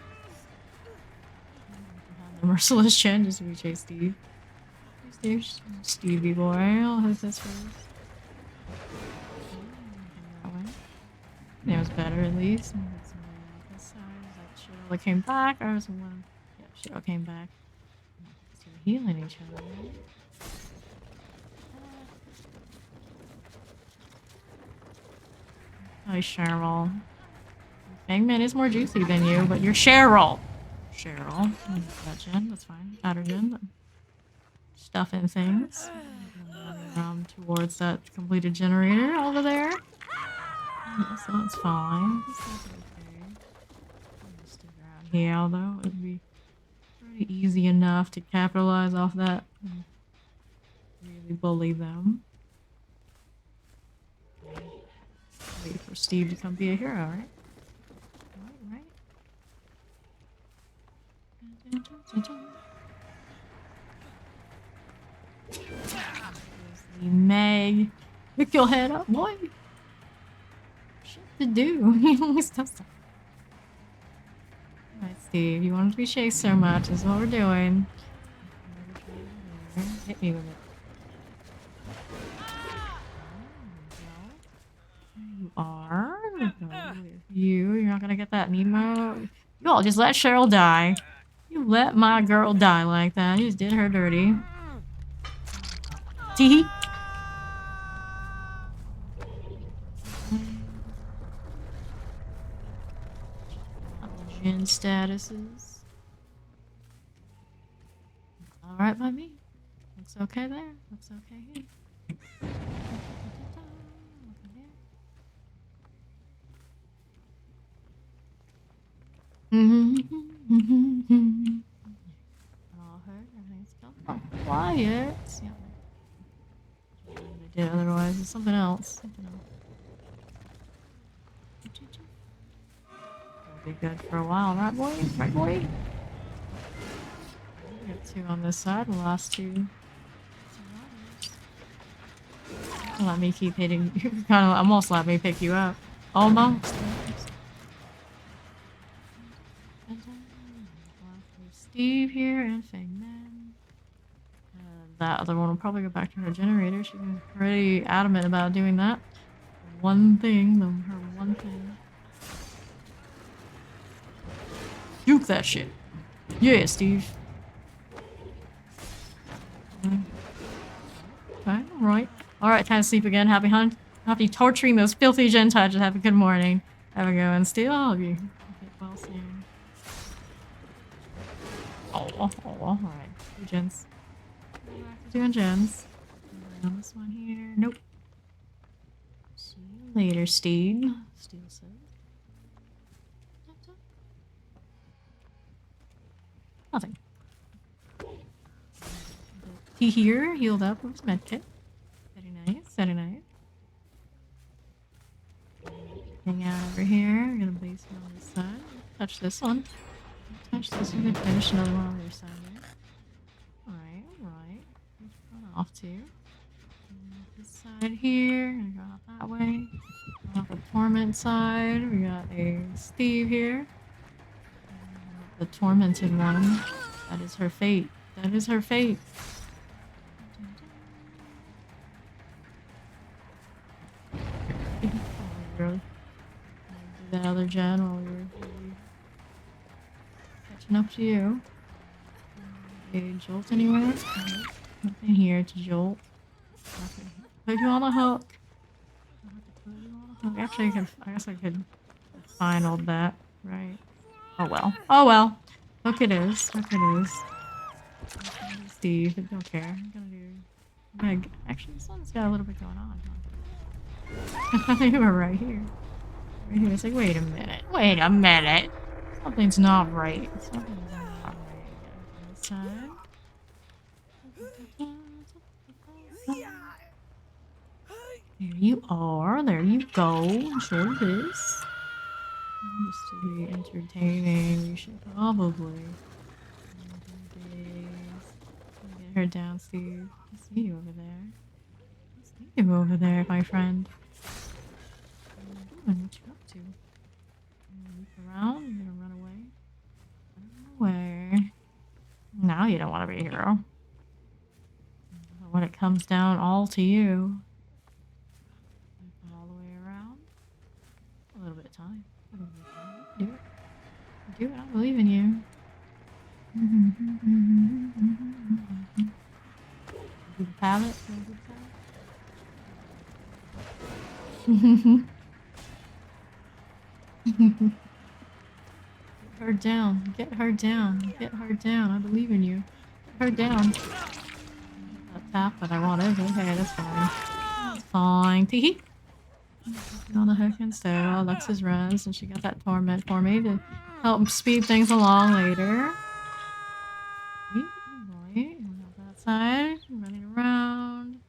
S1: The merciless chin just to chase Steve. Hey, Steve. Stevie boy. I'll hit this first. That way. That was better at least. This side. Is that Cheryl that came back? Or was one? Yeah, Cheryl came back. So we're healing each other. Hi, Cheryl. Fangman is more juicy than you, but you're Cheryl. Cheryl. That gen, that's fine. Outer gen. Stuffing things. Running towards that completed generator over there. So that's fine. That's okay. Stick around here, although it would be pretty easy enough to capitalize off that and really bully them. Wait for Steve to come be a hero, right? Right. Meg. Pick your head up, boy. Shit to do. He always does that. Alright, Steve. You want to be chased so much. That's what we're doing. Hit me with it. You are. You're not gonna get that Nemo. You all just let Cheryl die. You let my girl die like that. You just did her dirty. Tee. Gen statuses. Alright by me. Looks okay there. Looks okay here. All heard, everything's still quiet. Yeah. They did otherwise. It's something else. It'll be good for a while, right, boy? Right, boy? We got two on this side. The last two. Let me keep hitting you. Kind of almost let me pick you up. Almost. Steve here and Fangman. That other one will probably go back to her generator. She's pretty adamant about doing that. One thing, her one thing. Juke that shit. Yeah, Steve. Okay, alright. Alright, time to sleep again. Happy torturing those filthy Gentiles. Have a good morning. Have a good one, Steve. All of you. Get well soon. Oh, alright. Two gens. Back to doing gens. On this one here. Nope. See you later, Steve. Steel said. Nothing. He here healed up with his medkit. Very nice, very nice. Hang out over here. We're gonna base him on this side. Touch this one. Touch this one and finish another one on the other side there. Alright, alright. Run off to. This side here. Gonna go out that way. Off the torment side. We got a Steve here. The tormented one. That is her fate. That is her fate. Oh, really? Do that other gen while we were catching up to you. Okay, jolt anywhere? Nothing here to jolt. Nothing. Put you on the hook. Actually, I guess I could find all that, right? Oh well. Oh well. Hook it is. Hook it is. Steve, I don't care. I'm gonna do Meg. Actually, this one's got a little bit going on. Huh? You were right here. Right here. It's like, wait a minute. Wait a minute. Something's not right. Something's not right. This side. There you are. There you go. Sure it is. Just to be entertaining, we should probably get her down, Steve. I see you over there. I see you over there, my friend. What are you doing? What you up to? You gonna loop around? You gonna run away? Run away. Now you don't want to be a hero. When it comes down all to you. All the way around. A little bit of time. A little bit of time. Do it. Do it. I believe in you. Do the pallet. Get her down. Get her down. Get her down. I believe in you. Get her down. That tap, but I want it. Okay, that's fine. That's fine. Teehee. On the hook instead while Alexis runs, and she got that torment for me to help speed things along later. Right, that side, running around.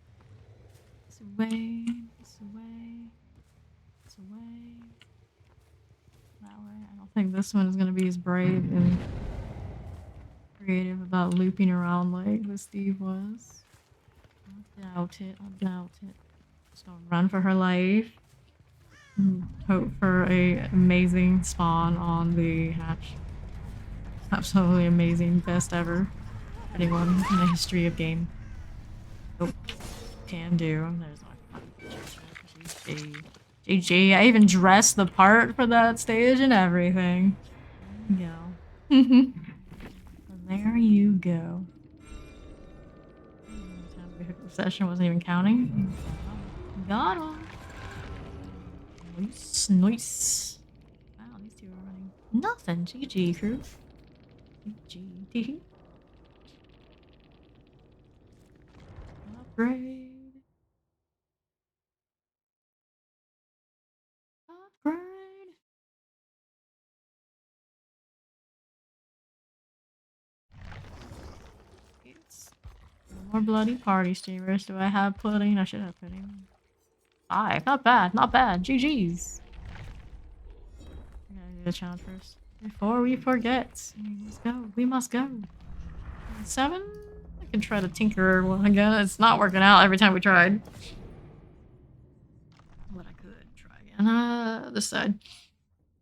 S1: This away, this away, this away. That way. I don't think this one is going to be as brave and creative about looping around like the Steve was. I doubt it. I doubt it. Just gonna run for her life. Hope for a amazing spawn on the hatch. Absolutely amazing. Best ever. Anyone in the history of game. Nope. Can do. There's my GG. GG. I even dressed the part for that stage and everything. There you go. There you go. The session wasn't even counting. Got him. Nice, nice. Wow, these two are running nothing. GG, crew. GG. Upgrade. Upgrade. It's more bloody party streamers. Do I have pudding? I should have pudding. 5. Not bad. Not bad. GG's. I gotta do the challenge first. Before we forget. We must go. We must go. 7? I can try to tinker one again. It's not working out every time we tried. What I could try again. This side.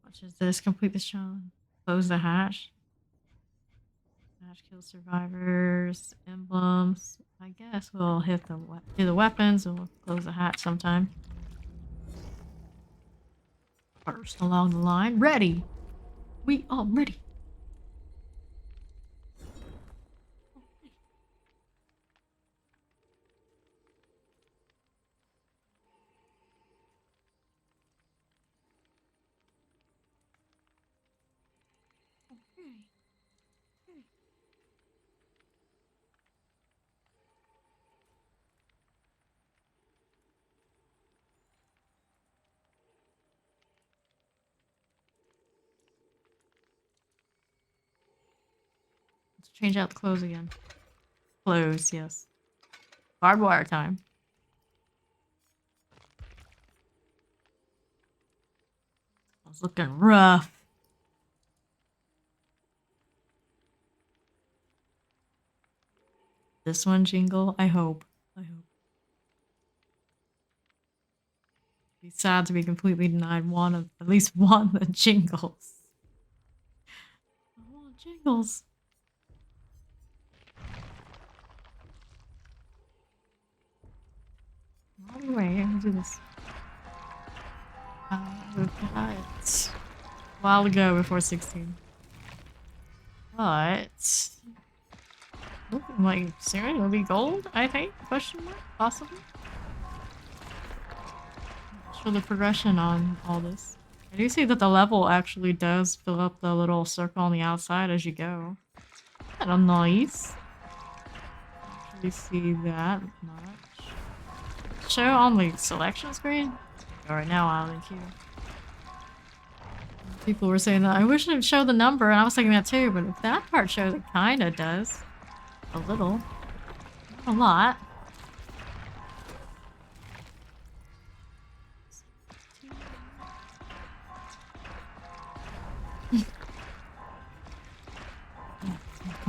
S1: Watch this. Complete this challenge. Close the hatch. Hatch kill survivors. Emblems. I guess we'll hit do the weapons and we'll close the hatch sometime. First along the line. Ready! We are ready! Let's change out the clothes again. Clothes, yes. Barbed wire time. I was looking rough. This one jingle, I hope. I hope. Be sad to be completely denied one of at least one of the jingles. I want Jingles. Anyway, I'll do this. It's a while ago before 16. But like soon it'll be gold, I think? Question mark? Possibly? Show the progression on all this. I do see that the level actually does fill up the little circle on the outside as you go. Kinda nice. Actually see that much. Show on the selection screen? Right now, I'll link you. People were saying that I wish it would show the number, and I was thinking that too, but if that part shows, it kinda does. A little. Not a lot.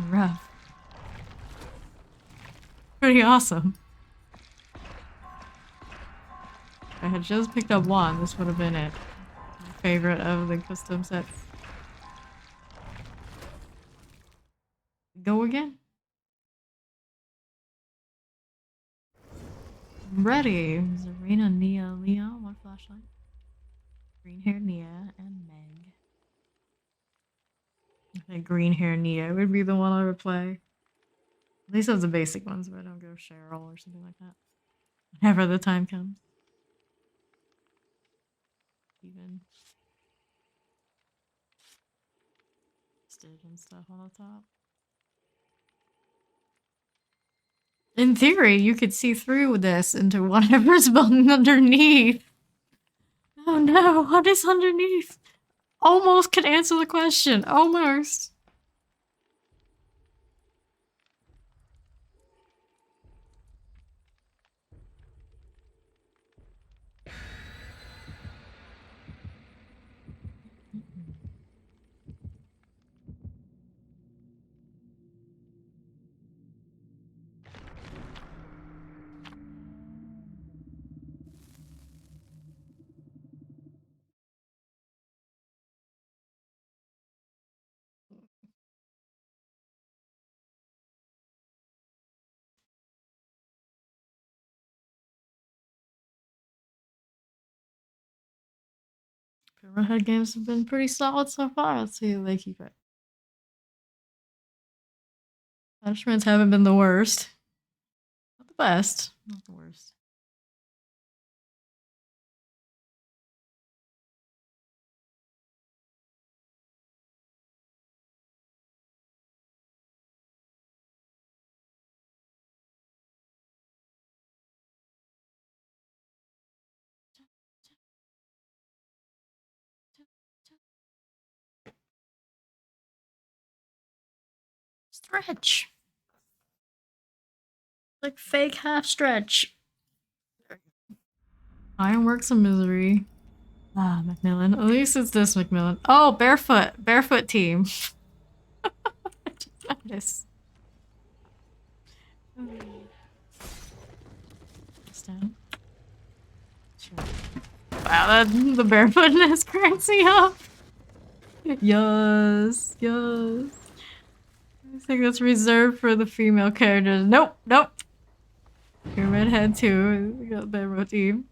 S1: Rough. Pretty awesome. If I had just picked up one, this would have been it. My favorite of the custom sets. Go again? I'm ready. Zarina, Nia, Leon, one flashlight. Green hair Nia, and Meg. I think green hair Nia would be the one I would play. At least those are the basic ones, but I don't go Cheryl or something like that. Whenever the time comes. Even stitch and stuff on the top. In theory, you could see through this into whatever's underneath. Oh no, what is underneath? Almost could answer the question. Almost. Pyramid games have been pretty solid so far. Let's see if they keep it. Punishments haven't been the worst. Not the best, not the worst. Stretch. Like fake half stretch. Ironworks of Misery. Ah, Macmillan. At least it's this Macmillan. Oh, barefoot. Barefoot team. Nice. Down. Sure. Wow, the barefootness cracks me up. Yes, yes. I think that's reserved for the female characters. Nope, nope. Your redhead too. We got the barefoot team.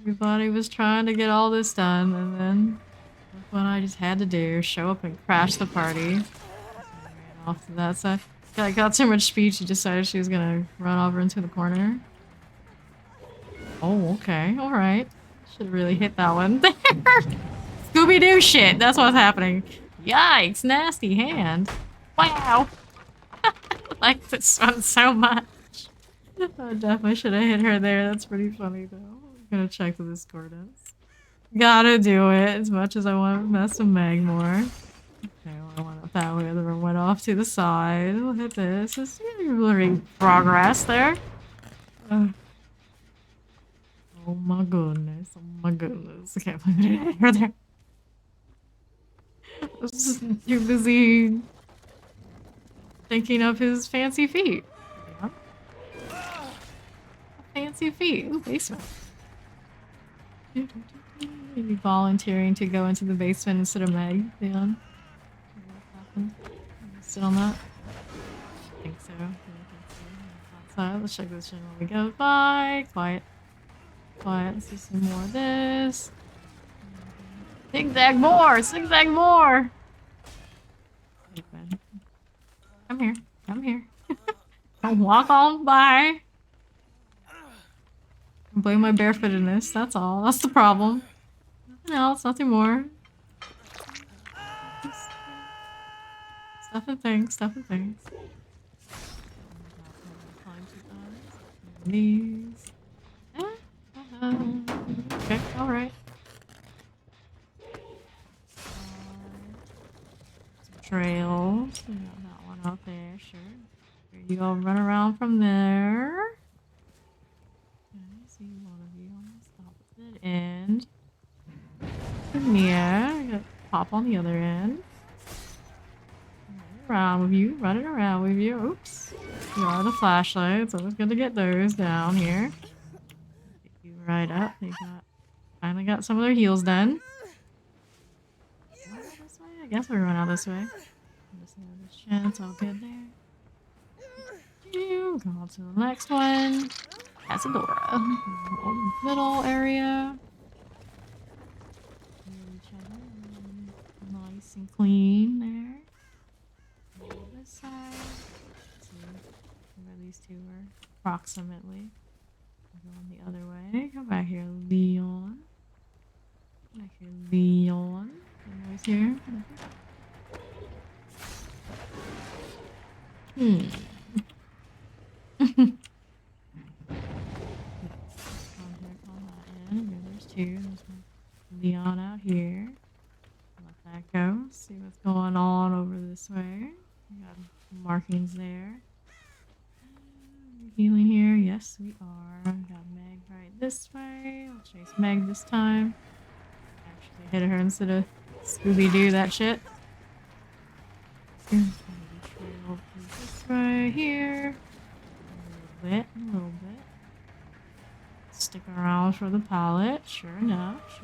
S1: Everybody was trying to get all this done, and then that's what I just had to do. Show up and crash the party. Ran off to that side. I got so much speed, she decided she was gonna run over into the corner. Oh, okay. Alright. Should have really hit that one there. Scooby-Doo shit. That's what's happening. Yikes. Nasty hand. Wow. I like this one so much. I definitely should have hit her there. That's pretty funny, though. I'm gonna check the discordance. Gotta do it as much as I want to mess with Meg more. Okay, well, I went up that way. The other one went off to the side. We'll hit this. It's really progress there. Oh my goodness. Oh my goodness. I can't believe I didn't hit her there. I was just too busy thinking of his fancy feet. Yeah. Fancy feet. Ooh, basement. Maybe volunteering to go into the basement instead of Meg, Leon. What happened? Sit on that? I think so. Outside. Let's check this shit when we go by. Quiet. Quiet. Let's do some more of this. Zigzag more! Zigzag more! Come here. Come here. Don't walk on by. Blame my barefootedness. That's all. That's the problem. Nothing else. Nothing more. Stuff and things. Stuff and things. These. Okay. All right. Some trails. We got that one out there. Sure. Here you go. Run around from there. See one of you on the opposite end. Yeah, I gotta pop on the other end. Running around with you, running around with you. Oops. You are the flashlights. Always good to get those down here. Pick you right up. They finally got some of their heals done. This way? I guess we're going out this way. This chance, all good there. Go on to the next one. Casadora. Middle area. Nice and clean there. This side. Let's see where these two were. Approximately. Go on the other way. Come back here, Leon. Back here, Leon. Anybody's here? There's two. There's Leon out here. Let that go. See what's going on over this way. We got markings there. Healing here. Yes, we are. We got Meg right this way. I'll chase Meg this time. Actually hit her instead of Scooby-Doo that shit. Trail this way here. A little bit. Stick around for the pallet. Sure enough.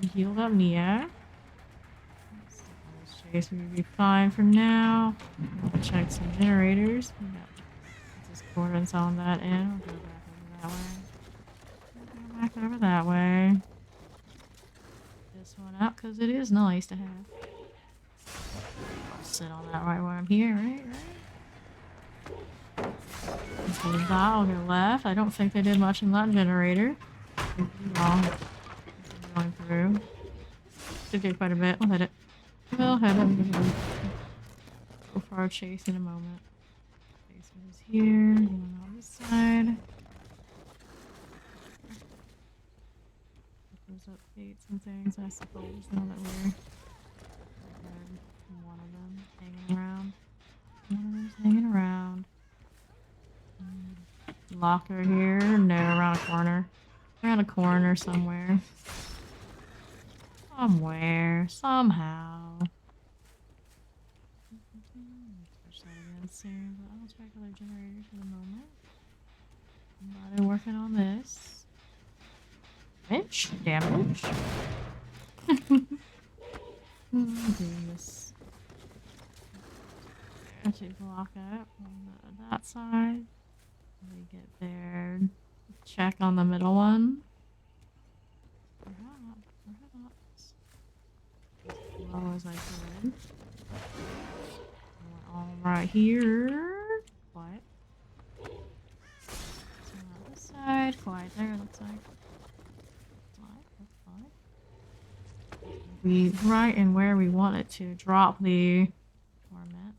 S1: We healed up Nia. Chase, we'll be fine for now. We'll check some generators. We got discordance on that end. We'll go back over that way. This one out because it is nice to have. I'll sit on that right where I'm here, right? I'll go left. I don't think they did much in that generator. Going through. Did do quite a bit. We'll hit it. Go for our chase in a moment. Basement is here. Going on this side. Those up gates and things, I suppose, now that we're one of them hanging around. One of them's hanging around. Locker here. No, around a corner. Around a corner somewhere. Somehow. Push that again soon, but I'll check other generators for the moment. I'm working on this. Damage. Doing this. Actually block up on that side. We get there. Check on the middle one. Perhaps. As low as I could. All right here. Quiet. So on this side. Quiet there, looks like. We right in where we want it to drop the torment.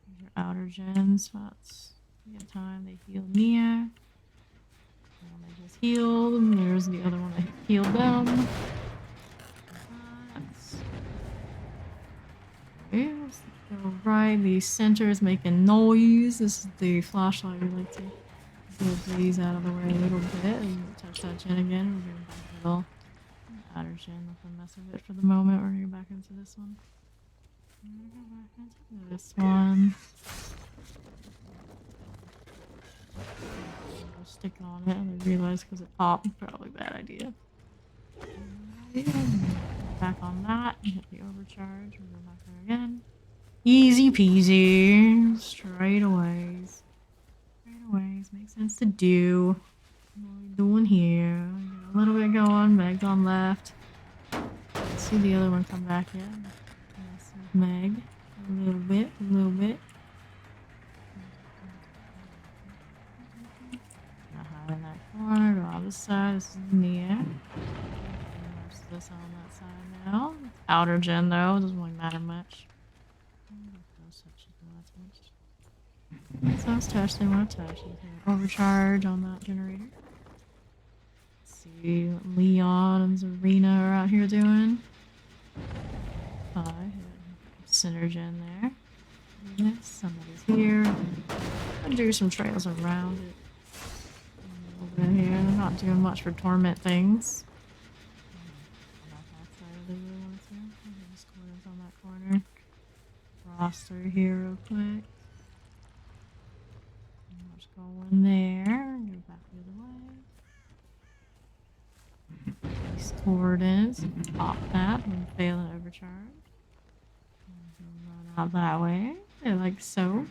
S1: These are outer gens. That's a good time. They healed Nia. The one they just healed. There's the other one that healed them. Okay, let's go right. The center is making noise. This is the flashlight. We like to get these out of the way a little bit. Touch that gen again. We're going back a little. Outer gen, nothing mess with it for the moment. We're gonna go back into this one. I'll stick on it and I realized because it popped. Probably a bad idea. Back on that. Hit the overcharge. We'll go back there again. Easy peasy. Straightaways. Straightaways. Makes sense to do. What are we doing here? Get a little bit going. Meg's on left. Let's see the other one come back yet. Yes, Meg. A little bit. A little bit. In that corner, go on this side. This is Nia. Most of this on that side now. Outer gen though, doesn't really matter much. So let's touch, they want to touch. Overcharge on that generator. Let's see what Leon and Zarina are out here doing. Synergen there. Yes, somebody's here. I'll do some trails around it. Over here, they're not doing much for torment things. On that corner. Roster here real quick. Let's go in there. Go back the other way. These coordinates. Pop that and fail an overcharge. Run out that way. Like so.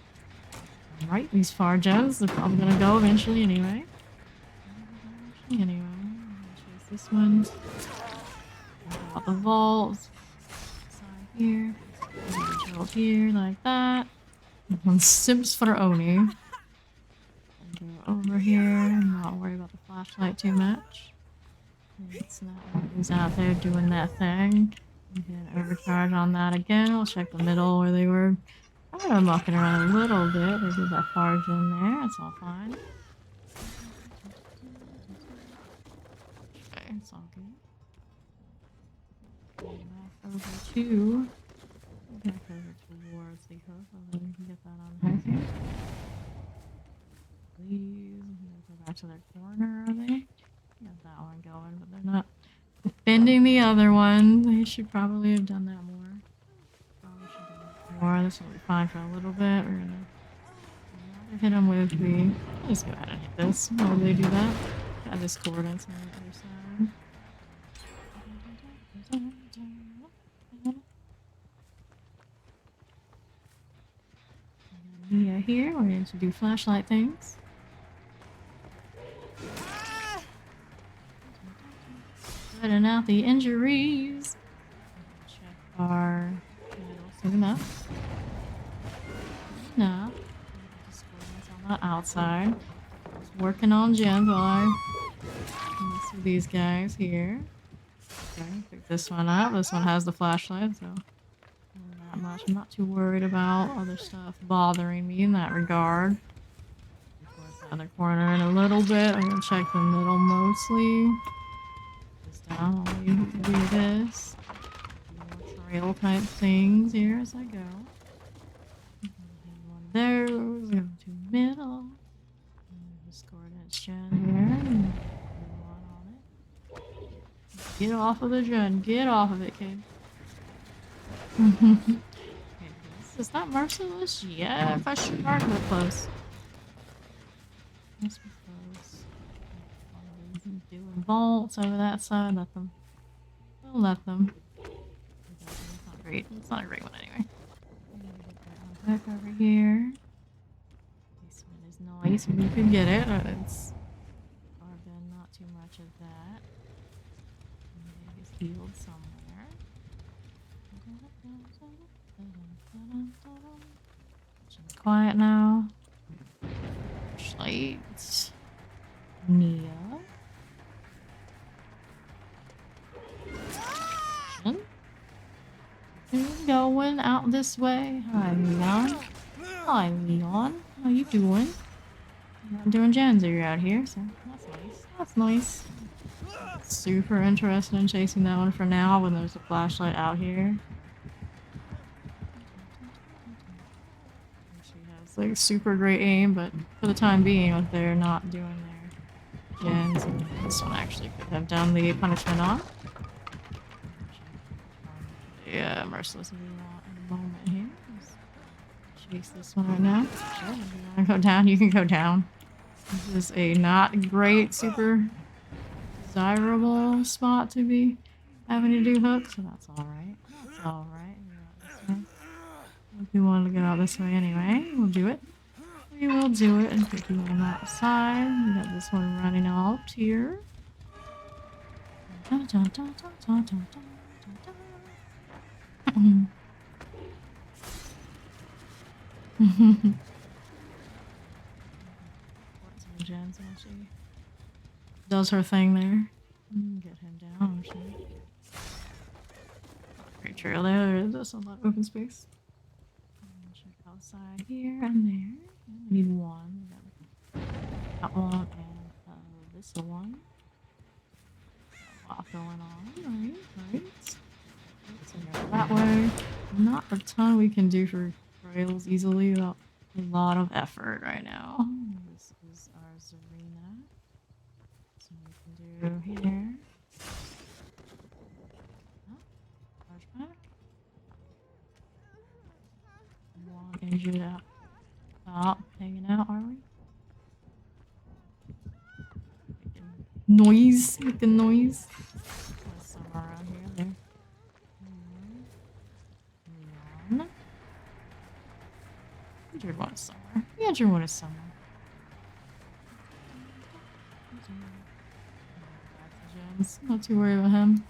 S1: Right, these far gens, they're probably gonna go eventually anyway. Anyway, chase this one. Out the vault. Side here. Drill here, like that. And Sims for Oni. And go over here and not worry about the flashlight too much. It's that one who's out there doing that thing. And get an overcharge on that again. I'll check the middle where they were. I'm gonna mucking around a little bit. They did that far in there. It's all fine. It's all good. Back over to. Back over towards the hook. I'll let you get that on her here. Please. Go back to their corner, are they? Got that one going, but they're not defending the other one. They should probably have done that more. Probably should have done more. This will be fine for a little bit. We're gonna hit them with the. Let's go ahead and hit this. While they do that. Got this coordinates on the other side. Yeah, here we're going to do flashlight things. Cutting out the injuries. Check our soon enough. Enough. Just on the outside. Just working on gens while I mess with these guys here. Okay, pick this one up. This one has the flashlight, so not that much. I'm not too worried about other stuff bothering me in that regard. Towards the other corner in a little bit. I'm gonna check the middle mostly. Just down. I'll do this. More trail type things here as I go. One there. Go to middle. Just coordinates gen here. Get off of the gen. Get off of it, kid. Okay, is that merciless? Yeah, question mark. We're close. Yes, we're close. Doing vaults over that side. Let them. We'll let them. It's not great. It's not a great one anyway. Back over here. This one is nice. We could get it. It's been not too much of that. Healed somewhere. Quiet now. Flashlights. Nia. Going out this way. Hi, Leon. Hi, Leon. How you doing? You're not doing gens, you're out here, so that's nice. That's nice. Super interested in chasing that one for now when there's a flashlight out here. She has like super great aim, but for the time being, if they're not doing their gens, this one actually could have done the punishment on. Yeah, merciless if you want in a moment here. Just chase this one right now. Sure, if you want to go down, you can go down. This is a not great, super desirable spot to be having to do hooks, so that's alright. That's alright. If you wanted to get out this way anyway, we'll do it. We will do it and put you on that side. We got this one running out here. Dun, dun, dun, dun, dun, dun, dun, dun, dun. Jen's actually does her thing there. Get him down. Great trail there. There is just a lot of open space. Check outside here and there. We need one. We got that one and this one. A lot going on. Right. So go that way. Not a ton we can do for trails easily without a lot of effort right now. This is our Zarina. So we can do here. Large pack. One injured out. Stop hanging out, are we? Making noise. There's some around here. There. One. Injured one is somewhere. The injured one is somewhere. Not too worried about him.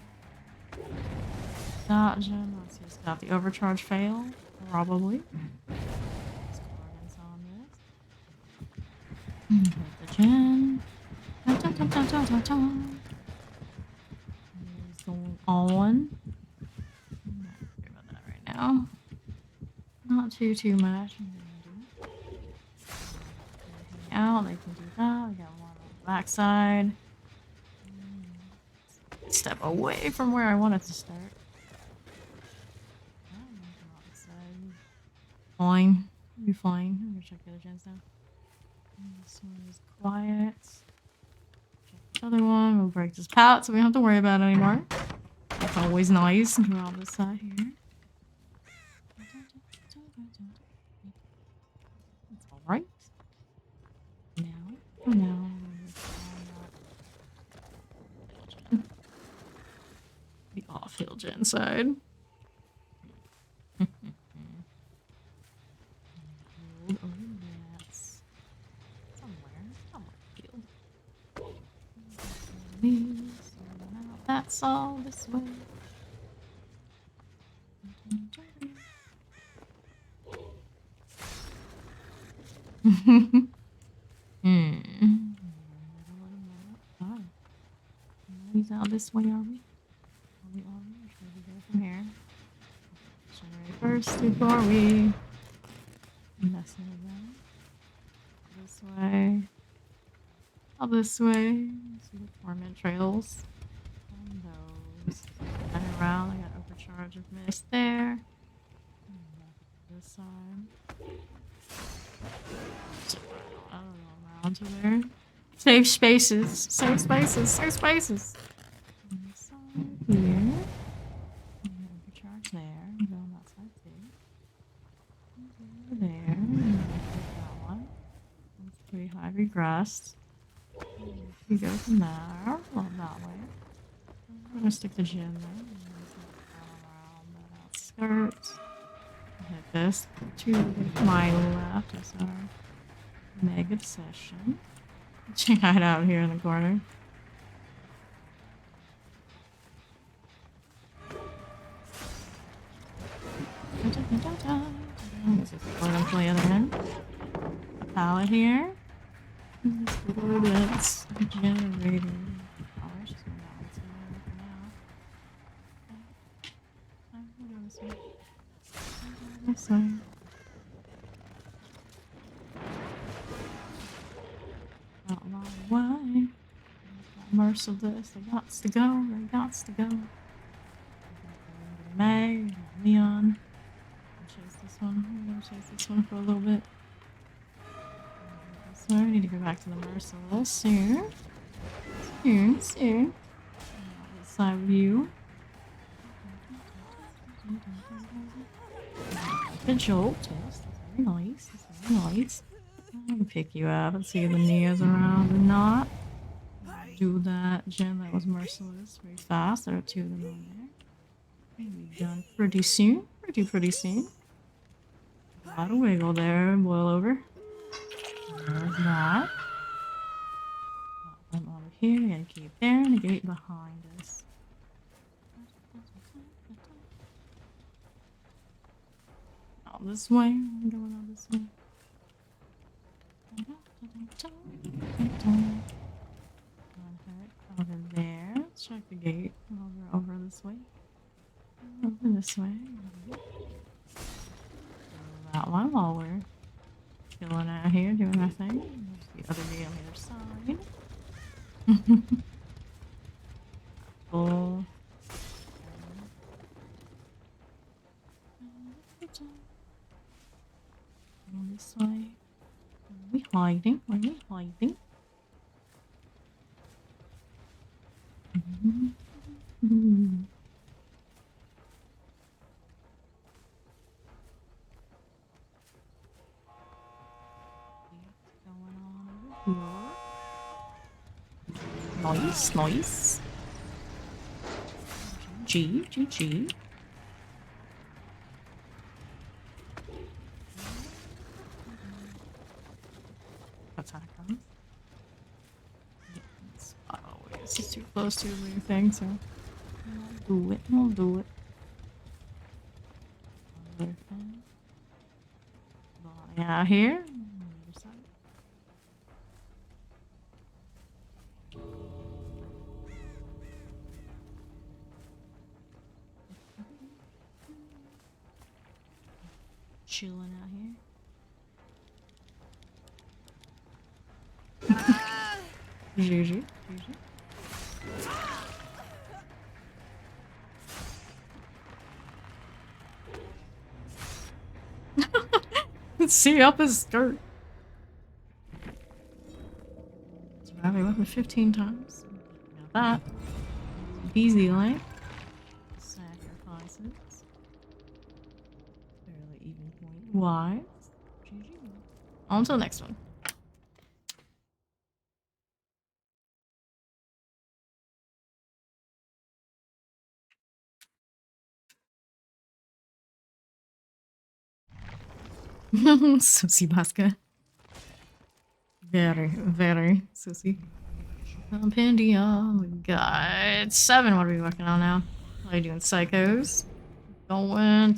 S1: That gem. Let's see. It's got the overcharge fail. Probably. Hit the gen. He's going on. I'm not worried about that right now. Not too much. Out, they can do that. We got one on the backside. Step away from where I wanted to start. Fine. We'll be fine. I'm gonna check the other gens now. This one is quiet. Check the other one. We'll break this pallet so we don't have to worry about it anymore. That's always nice. Grab this side here. That's alright. Now. The off-hill gen side. That's all this way. He's out this way, are we? Are we? Should we go from here? Generate first before we messing with them. This way. All this way. See the torment trails. On those. Turn around. I got overcharge of mist there. This side. I don't know, around to there. Safe spaces. Safe spaces. Safe spaces. On this side here. Overcharge there. Go on that side too. Over there. That one. That's pretty high regressed. We go from there. Well, that way. I'm gonna stick the gym there. Around that outskirts. Hit this. To my left is our mega obsession. Check it out here in the corner. This is going on the other end. A pallet here. This little bit's generator. Power. Just going down to it for now. We'll go this way. This way. Not a long way. Merciless. They gots to go. They gots to go. Meg, Leon. Chase this one. I'm gonna chase this one for a little bit. So I need to go back to the Merciless soon. Soon. Side view. The jolt. Yes, that's very nice. That's very nice. I'm gonna pick you up and see if the Neo's around or not. do that, Jen. That was merciless. Very fast. There are two of them on there. Maybe done pretty soon. Pretty soon. A lot of wiggle there. Boil over. There's that. Got one over here. Gotta keep there. And a gate behind us. Out this way. I'm going out this way. Over there. Let's check the gate. Over this way. Over this way. That one while we're chilling out here doing our thing. There's the other gate on the other side. Full. This way. Are we hiding? Are we hiding? Nice, nice. GG. Attack comes. Yeah, always just too close to the thing, so I'll do it. Other thing. Out here. On the other side. Chilling out here. GG. Let's see up his skirt. Surviving weapon 15 times. Now that. Easy life. Sacrifices. Fairly even point wise. GG. On to the next one. Susie Baska. Very Susie. Compendia. We got 7. What are we working on now? What are you doing? Psychos. Going.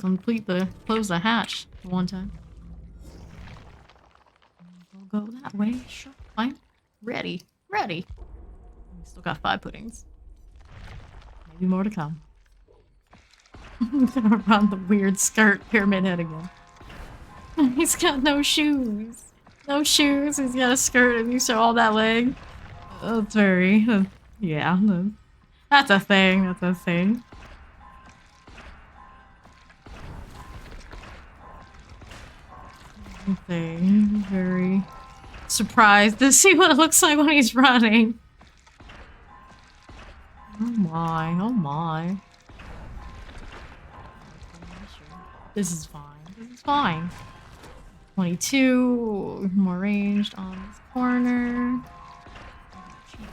S1: Close the hatch one time. We'll go that way. Sure. Fine. Ready. We still got 5 puddings. Maybe more to come. Around the weird skirt pyramid head again. He's got no shoes. He's got a skirt and you saw all that leg. That's very... yeah. That's a thing. Very surprised to see what it looks like when he's running. Oh my. This is fine. 22, more ranged on this corner.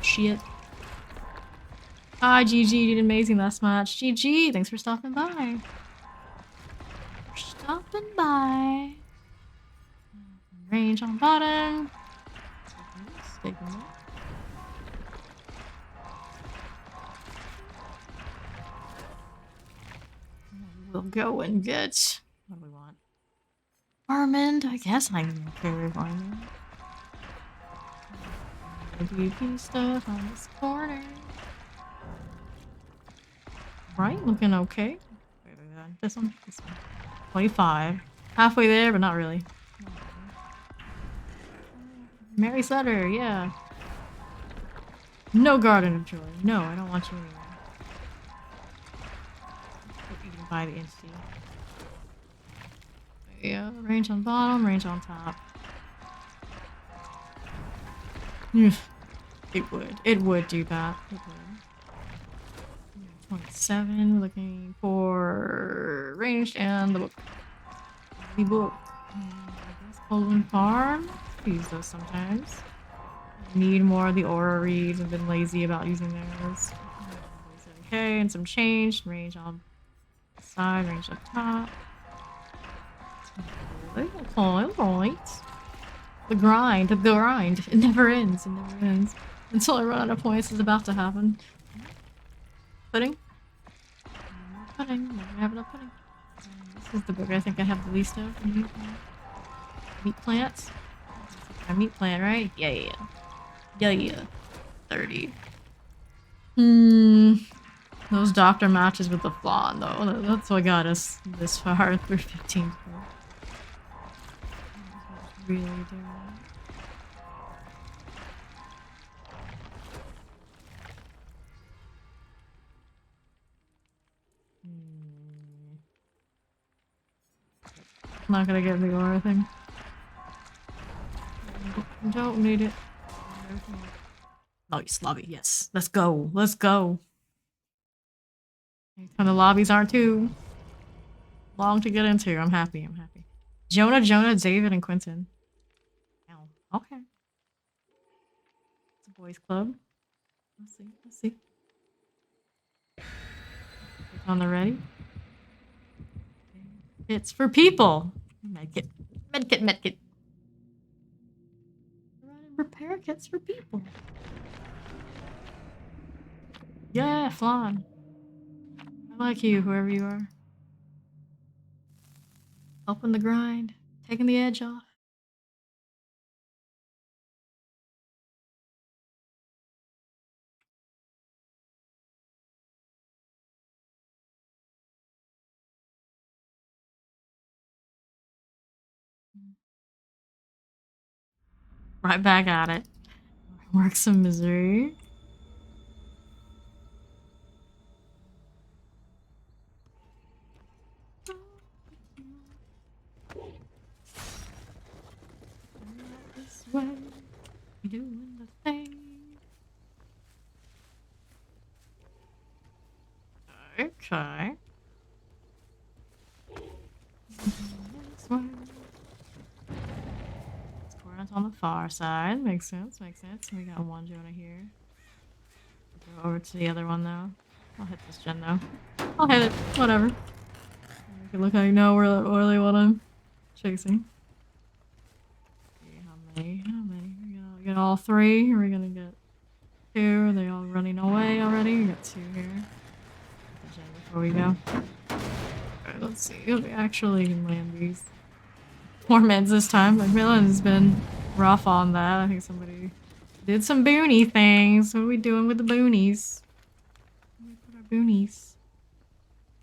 S1: Shit. Hi, GG, you did amazing last match. GG, thanks for stopping by. Range on bottom. We'll go and get... what do we want? Armand? I guess I can carry Armand. DP stuff on this corner. Right? Looking okay. This one. 25. Halfway there, but not really. Mary Sutter, yeah. No Garden of Joy. No, I don't want you anymore. You can buy the entity. Yeah, range on bottom, range on top. It would do that. It would. 27, looking for ranged and the book. The book. I guess Poland Farm. Use those sometimes. Need more of the aura reads. I've been lazy about using those. 7k and some change. Range on the side, range up top. Alright. The grind. It never ends. It never ends. Until I run out of points, it's about to happen. Pudding? More pudding. Never have enough pudding. This is the book I think I have the least of. Meat plants. A meat plant, right? Yeah. 30. Those doctor matches with the flan, though. That's what got us this far through 15. Really doing Not gonna get the aura thing. Don't need it. Nice lobby, yes. Let's go. Let's go. And the lobbies aren't too long to get into. I'm happy. Jonah, David, and Quentin. Ow. Okay. It's a boys' club. Let's see. On the ready. It's for people. Medkit. Repair kits for people. Yeah, flan. I like you, whoever you are. Helping the grind. Taking the edge off. Right back at it. Work some misery. This way, doing the thing. Okay. This way. Coordinates on the far side. Makes sense. We got one Jonah here. Go over to the other one though. I'll hit this gen though. I'll hit it. Whatever. Make it look like I know really what I'm chasing. See how many? We're gonna get all three. We're gonna get two. Are they all running away already? We got two here. Hit the gen before we go. Alright, let's see if we actually can land these. More meds this time. Macmillan's been rough on that. I think somebody did some boony things. What are we doing with the boonies? Where do we put our boonies?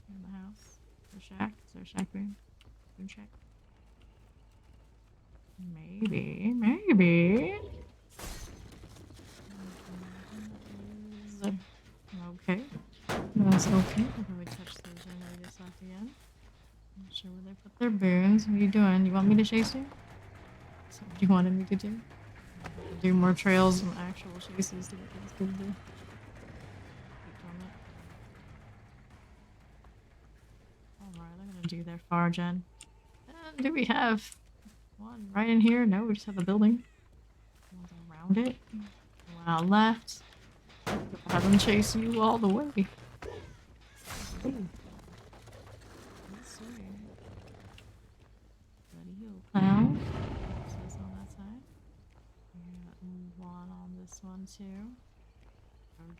S1: In the house. Or shack? Is there a shack boon? Boon shack? Maybe. Okay. That's okay. I'll probably touch those generators left again. Not sure where they put their boons. What are you doing? You want me to chase you? That's what you wanted me to do? Do more trails and actual chases to get these people to do. Alright, I'm gonna do their far gen. And do we have one right in here? No, we just have a building. One's around it. One out left. Have them chase you all the way. Ooh. Now, this on that side. One on this one too.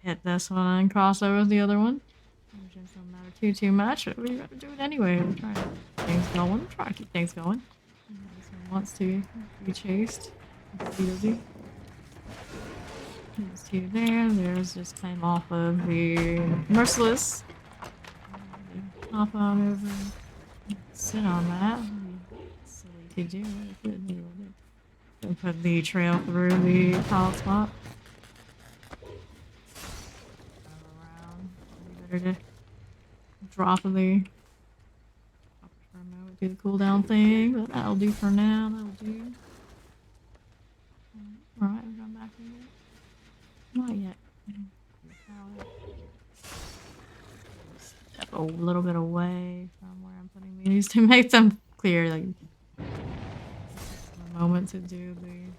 S1: Hit this one and cross over the other one. Which don't matter too much, but we're gonna do it anyway. We're trying to keep things going. We're trying to keep things going. This one wants to be chased. Easy. There's two there. There's just came off of the Merciless. Hop on over. Sit on that. To do and put the trail through the pallet spot. Around. Better to drop the for a moment, do the cooldown thing, but that'll do for now. That'll do. Alright, we're going back in there. Not yet. Step a little bit away from where I'm putting these to make them clear. Like, moment to do the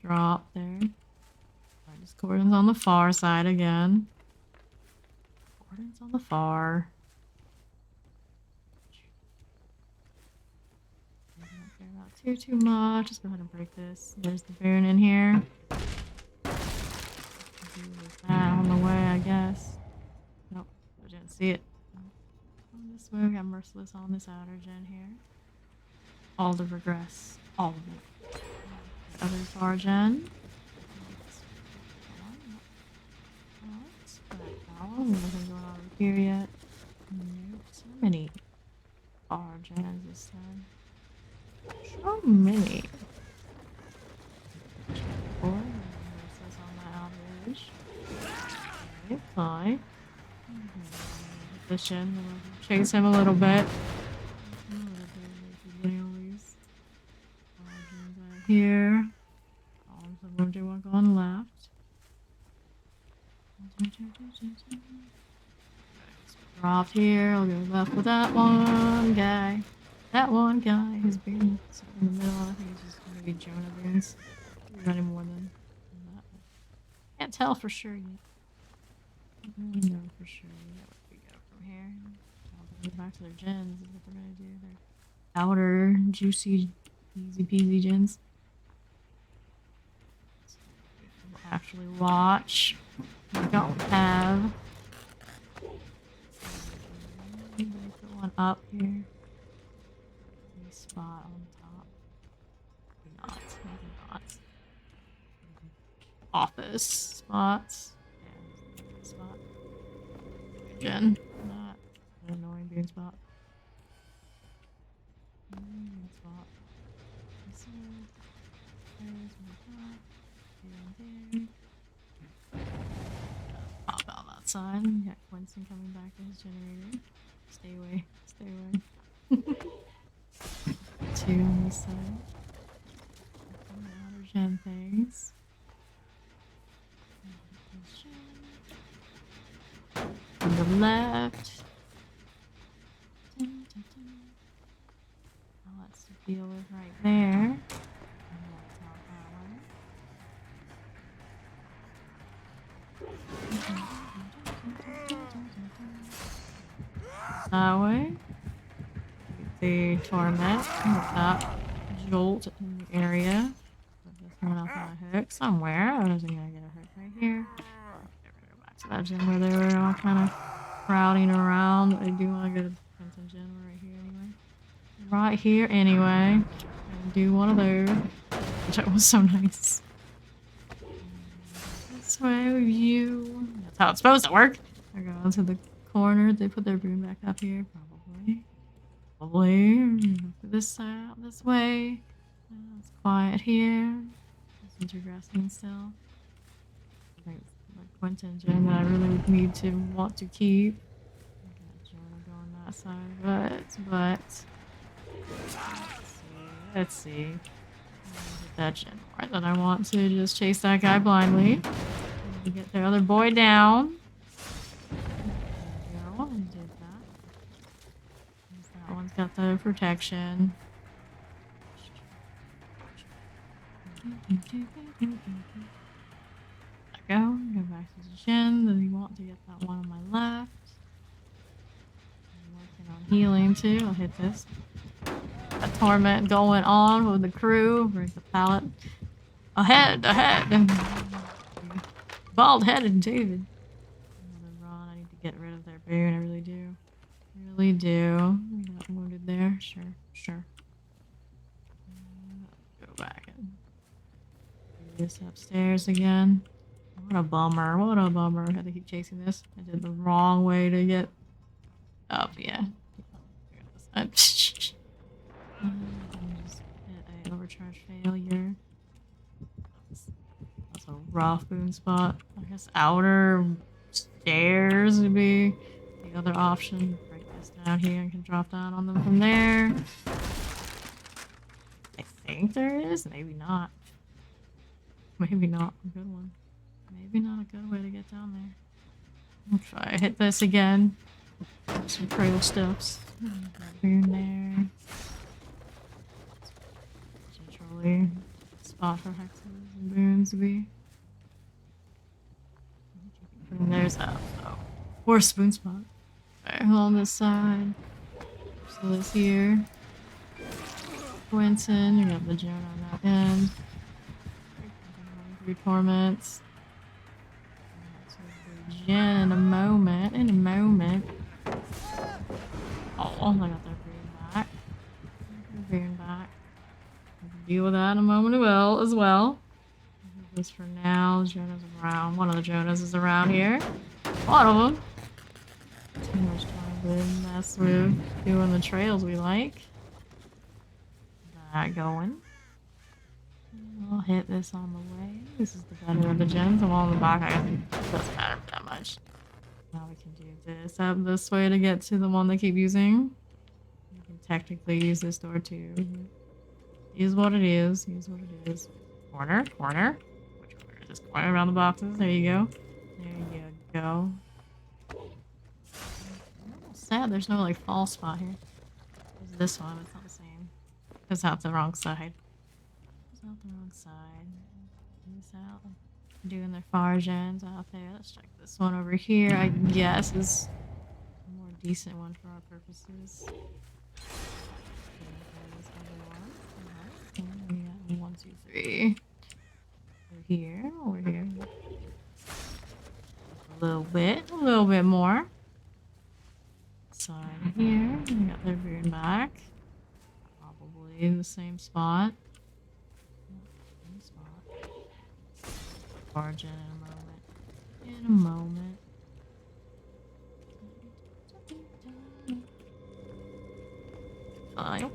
S1: drop there. Just Gordon's on the far side again. Gordon's on the far. I don't care about too much. Just go ahead and break this. There's the boon in here. That on the way, I guess. Nope, I didn't see it. On this way, we got Merciless on this outer gen here. All the regress. All of it. Other far gen. Nothing going on over here yet. Nope, so many far gens this time. So many. Merciless on the outer edge. Okay, fine. Position. Chase him a little bit. Here. Some room to walk on left. Drop here. I'll go left with that one guy. That one guy who's been in the middle. I think he's just gonna be Jonah Boons. Running more than that. Can't tell for sure yet. I don't really know for sure yet what we go from here. I'll go back to their gens is what they're gonna do. Their outer juicy, easy peasy gens. Actually watch. We don't have. Maybe put one up here. Any spot on top. Maybe not. Office spots. Yeah, spot. Again, not an annoying bean spot. Spot. This one. There's one top. Pop out that side. We got Quincy coming back to his generator. Stay away. Stay away. Two on this side. Outer gen things. On the left. Now let's deal with right there. That way. The torment with that jolt in the area. Put this one up on a hook somewhere. I was gonna get a hook right here. Go back to that gym where they were all kind of crowding around. I do want to go to the Crimson Gym right here anyway. Right here anyway. And do one of those. Which was so nice. This way with you. That's how it's supposed to work. I go into the corner. They put their boom back up here. Probably. This side, this way. It's quiet here. It's regressing still. I think the Quentin gym that I really need to want to keep. Jonah going that side, but let's see. That gen more than I want to just chase that guy blindly. Get their other boy down. There we go. I did that. That one's got the protection. There we go. Go back to the gen. Then we want to get that one on my left. I'm working on healing too. I'll hit this. A torment going on with the crew. Break the pallet. Ahead. Bald-headed David. Another run. I need to get rid of their boon. I really do. Really do. We got wounded there. Sure. Go back and do this upstairs again. What a bummer. I had to keep chasing this. I did the wrong way to get up. Yeah. Just hit a overcharge failure. That's a rough boom spot. I guess outer stairs would be the other option. Break this down here and can drop down on them from there. I think there is. Maybe not. Maybe not a good one. Maybe not a good way to get down there. I'll try. Hit this again. Some trail stuffs. Boom there. Centrally spot for hexes and boons to be. always have, so. Or a spoon spot. Alright, on this side. So this here. Quentin, you got the Joan on that end. 3 torments. Jen in a moment. In a moment. Oh, I got their veering back. Veering back. Deal with that in a moment as well. This for now. Jonah's around. One of the Jonahs is around here. A lot of them. Too much time to mess with doing the trails we like. That going. I'll hit this on the way. This is the better of the gens. I'm on the back. It doesn't matter that much. Now we can do this up this way to get to the one they keep using. You can technically use this door too. Use what it is. Use what it is. Corner. Corner. Which corner is this? Corner around the boxes. There you go. There you go. I'm almost sad there's no like fall spot here. There's this one. It's not the same. It's out the wrong side. It's out the wrong side. This out. Doing their far gens out there. Let's check this one over here. I guess is a more decent one for our purposes. We got 1, 2, 3. Over here. Over here. A little bit more. Side here. We got their veering back. Probably the same spot. Same spot. Origin in a moment. Fine.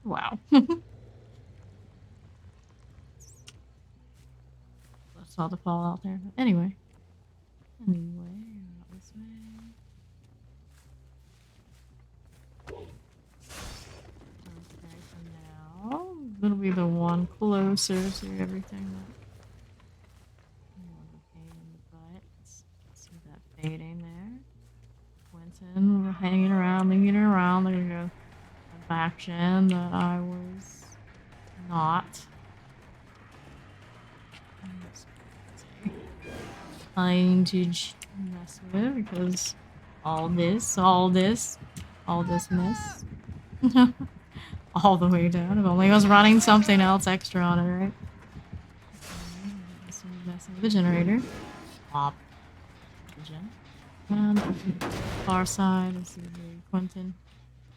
S1: Wow. I saw the fall out there. But anyway. Not this way. Okay, for now. It'll be the one closer to everything that pain in the butt. See that fading there. Quentin, we're hanging around. They're gonna go back gen that I was not. Trying to mess with because all this miss. All the way down. If only I was running something else extra on it, right? Messing with the generator. Pop. And far side, I see Quentin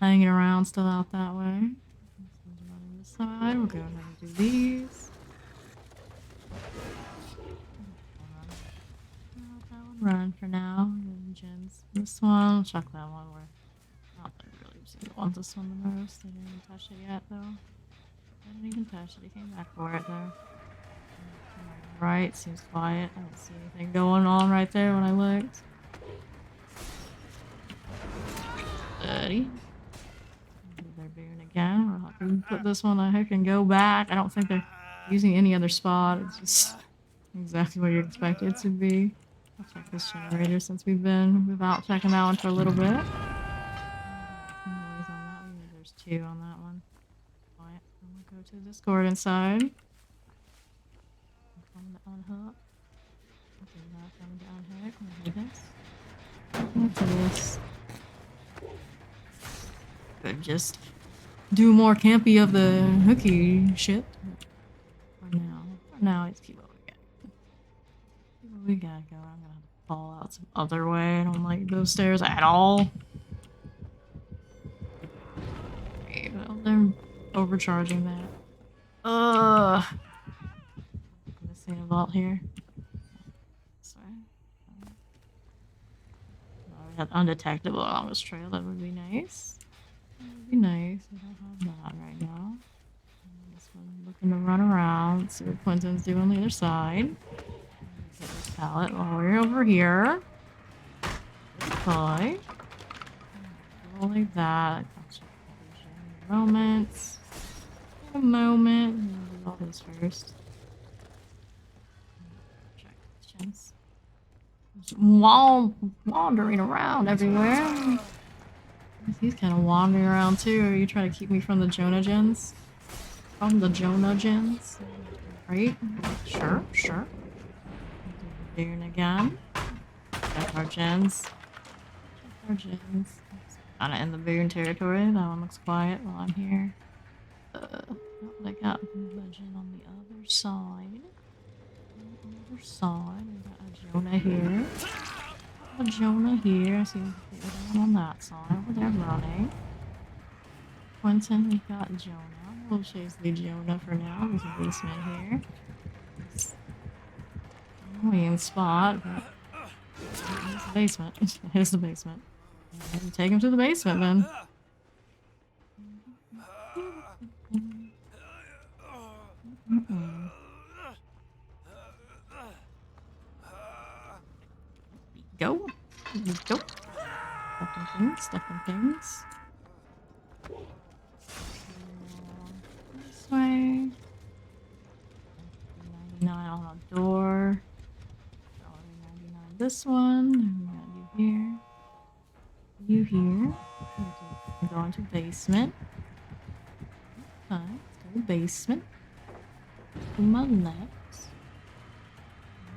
S1: hanging around still out that way. On this side, we'll go ahead and do these. Run for now. Gens. This one, check that one where not that I really seem to want this one the most. They didn't even touch it yet though. I didn't even touch it. He came back for it though. Right, seems quiet. I don't see anything going on right there when I looked. Steady. They're doing again. We'll have to put this one on the hook and go back. I don't think they're using any other spot. It's just exactly what you expect it to be. I'll check this generator since we've been without checking that one for a little bit. Noise on that one. There's 2 on that one. Quiet. I'm gonna go to the Discord inside. Come to unhook. Okay, now coming to unhook. I'm gonna do this. Could just do more campy of the hooky shit. For now, let's keep what we got. Keep what we got going. I'm gonna have to fall out some other way. I don't like those stairs at all. Okay, well, they're overcharging that. I'm missing a vault here. This way. We had undetectable along this trail. That would be nice. That would be nice. We don't have that right now. This one looking to run around. See what Quentin's doing on the other side. Get this pallet while we're over here. Goodbye. Go like that. Moments. A moment. Do all this first. Check questions. Just wandering around everywhere. He's kind of wandering around too. Are you trying to keep me from the Jonah gens? From the Jonah gens? right? Sure, sure. Doing again. Check our gens. Check our gens. Kinda in the boon territory. That one looks quiet while I'm here. Oh, I got the gen on the other side. On the other side, we got a Jonah here. A Jonah here. I see the other one on that side. Over there running. Quentin, we got Jonah. We'll chase the Jonah for now. There's a basement here. It's a annoying spot, but it's the basement. Here's the basement. And take him to the basement then. Go. Go. Stuffing things. Stuffing things. This way. 99 on the door. $1.99 this one. And we got you here. You here. I'm going to basement. Okay, let's go to basement. To my left.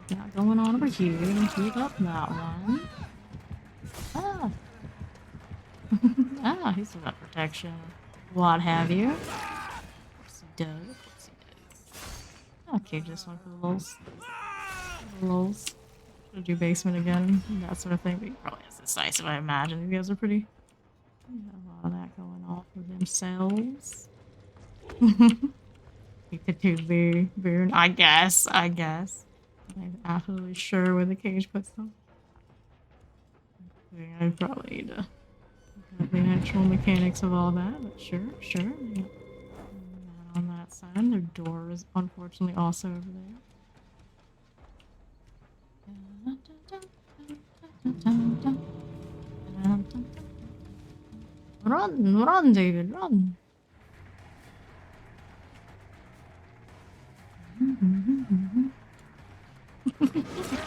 S1: Got going on over here. Gonna heat up that one. Ah. Ah, he's got protection. What have you? Of course he does. Of course he does. I'll keep this one for the lulz. For the lulz. Should do basement again. That sort of thing. But he probably has decisive, I imagine. You guys are pretty. You got a lot of that going on for themselves. You could do boon. I guess. I'm absolutely sure where the cage puts them. I probably need to look at the actual mechanics of all that, but sure. Yeah. On that side, their door is unfortunately also over there. Run, David, run.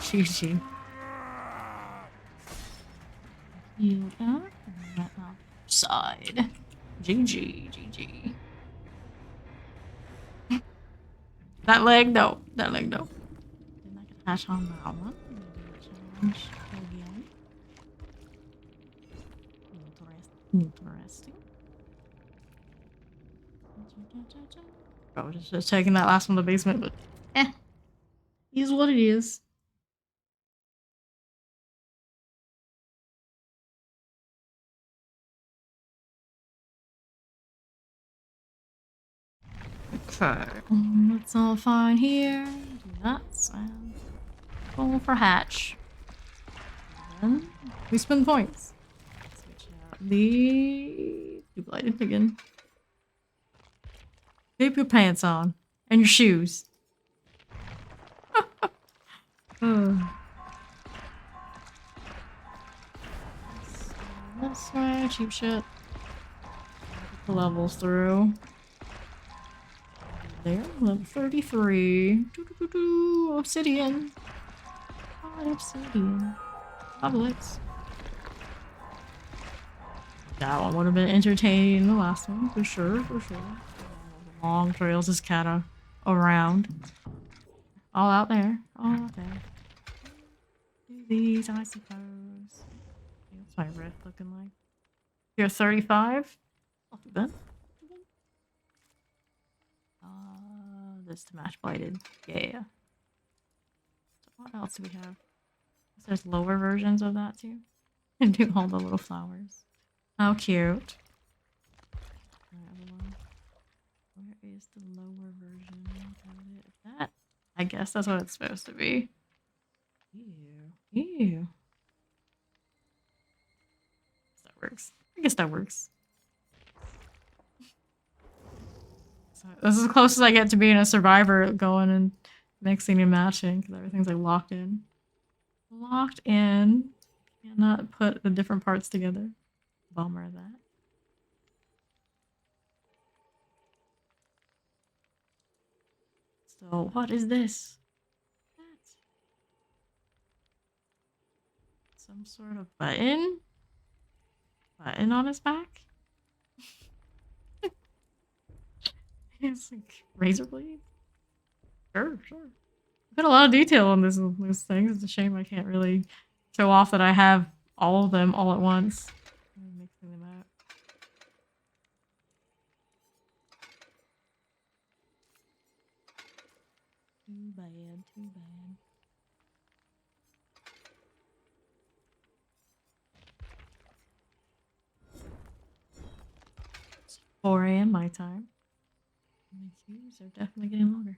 S1: GG. You are side. GG. That leg, no. Didn't I get a hash on that one? Challenge again. Interesting. Probably just taking that last one to the basement, but is what it is. Okay, that's all fine here. Do that, and go for hatch. And then we spend points. Switch out the blighted again. Keep your pants on and your shoes. This way, cheap shit. Get the levels through. There, level 33. Obsidian. Oh, obsidian. Publix. That one would have been entertaining, the last one, for sure. The long trails is kinda around. All out there. Do these, I suppose. What's my rift looking like? You're 35? Not too bad. This to match blighted. Yeah. So what else do we have? There's lower versions of that too. And do all the little flowers. How cute. Where is the lower version of it? That? I guess that's what it's supposed to be. Ew. I guess that works. So this is as close as I get to being a survivor, going and mixing and matching, because everything's like locked in. Cannot put the different parts together. Bummer that. So what is this? Some sort of button? Button on his back? It's like razor blade. Sure, sure. Put a lot of detail on this thing. It's a shame I can't really show off that I have all of them all at once. I'm mixing them out. Too bad, too bad. It's 4 a.m. my time. The queues are definitely getting longer.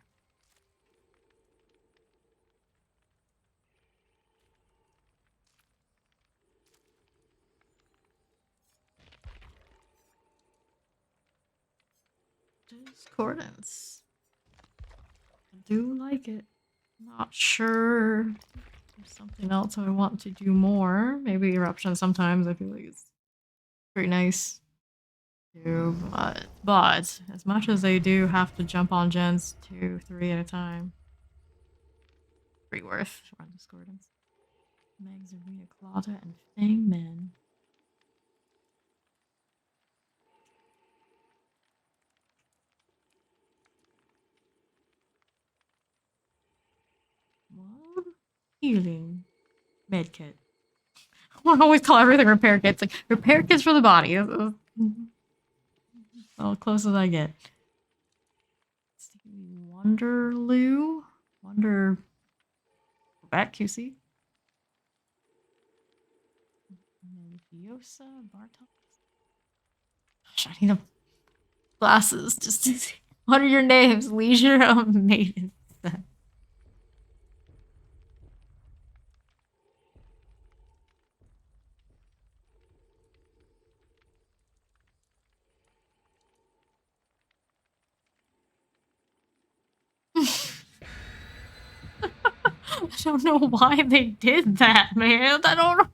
S1: Discordance. I do like it. Not sure. There's something else I want to do more. Maybe eruption sometimes. I feel like it's pretty nice to, but as much as they do have to jump on gens 2, 3 at a time, pretty worth run discordance. Megs, Arena, Clawta, and Fangmen. What? Healing. Medkit. I always call everything repair kits. Like, repair kits for the body. That's how close as I get. Wonderloo? Wonder... Back QC? Mendiosa? Bartok? Gosh, I need a... glasses just to see. What are your names? Leisure of Maiden. I don't know why they did that, man. I don't know.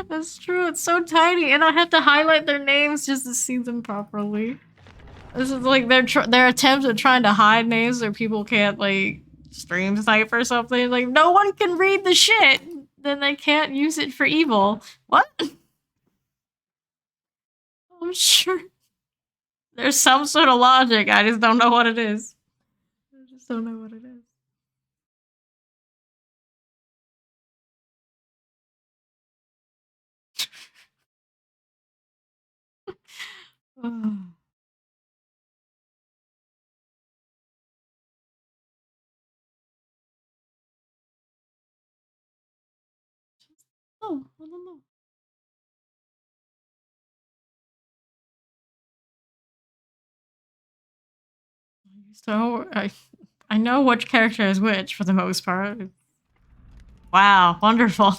S1: That's true. It's so tiny, and I have to highlight their names just to see them properly. This is like their attempts at trying to hide names so people can't like stream type or something. Like no one can read the shit, then they can't use it for evil. What? I'm sure there's some sort of logic. I just don't know what it is. I just don't know what it is. Oh, I don't know. So I know which character is which for the most part. Wow, wonderful.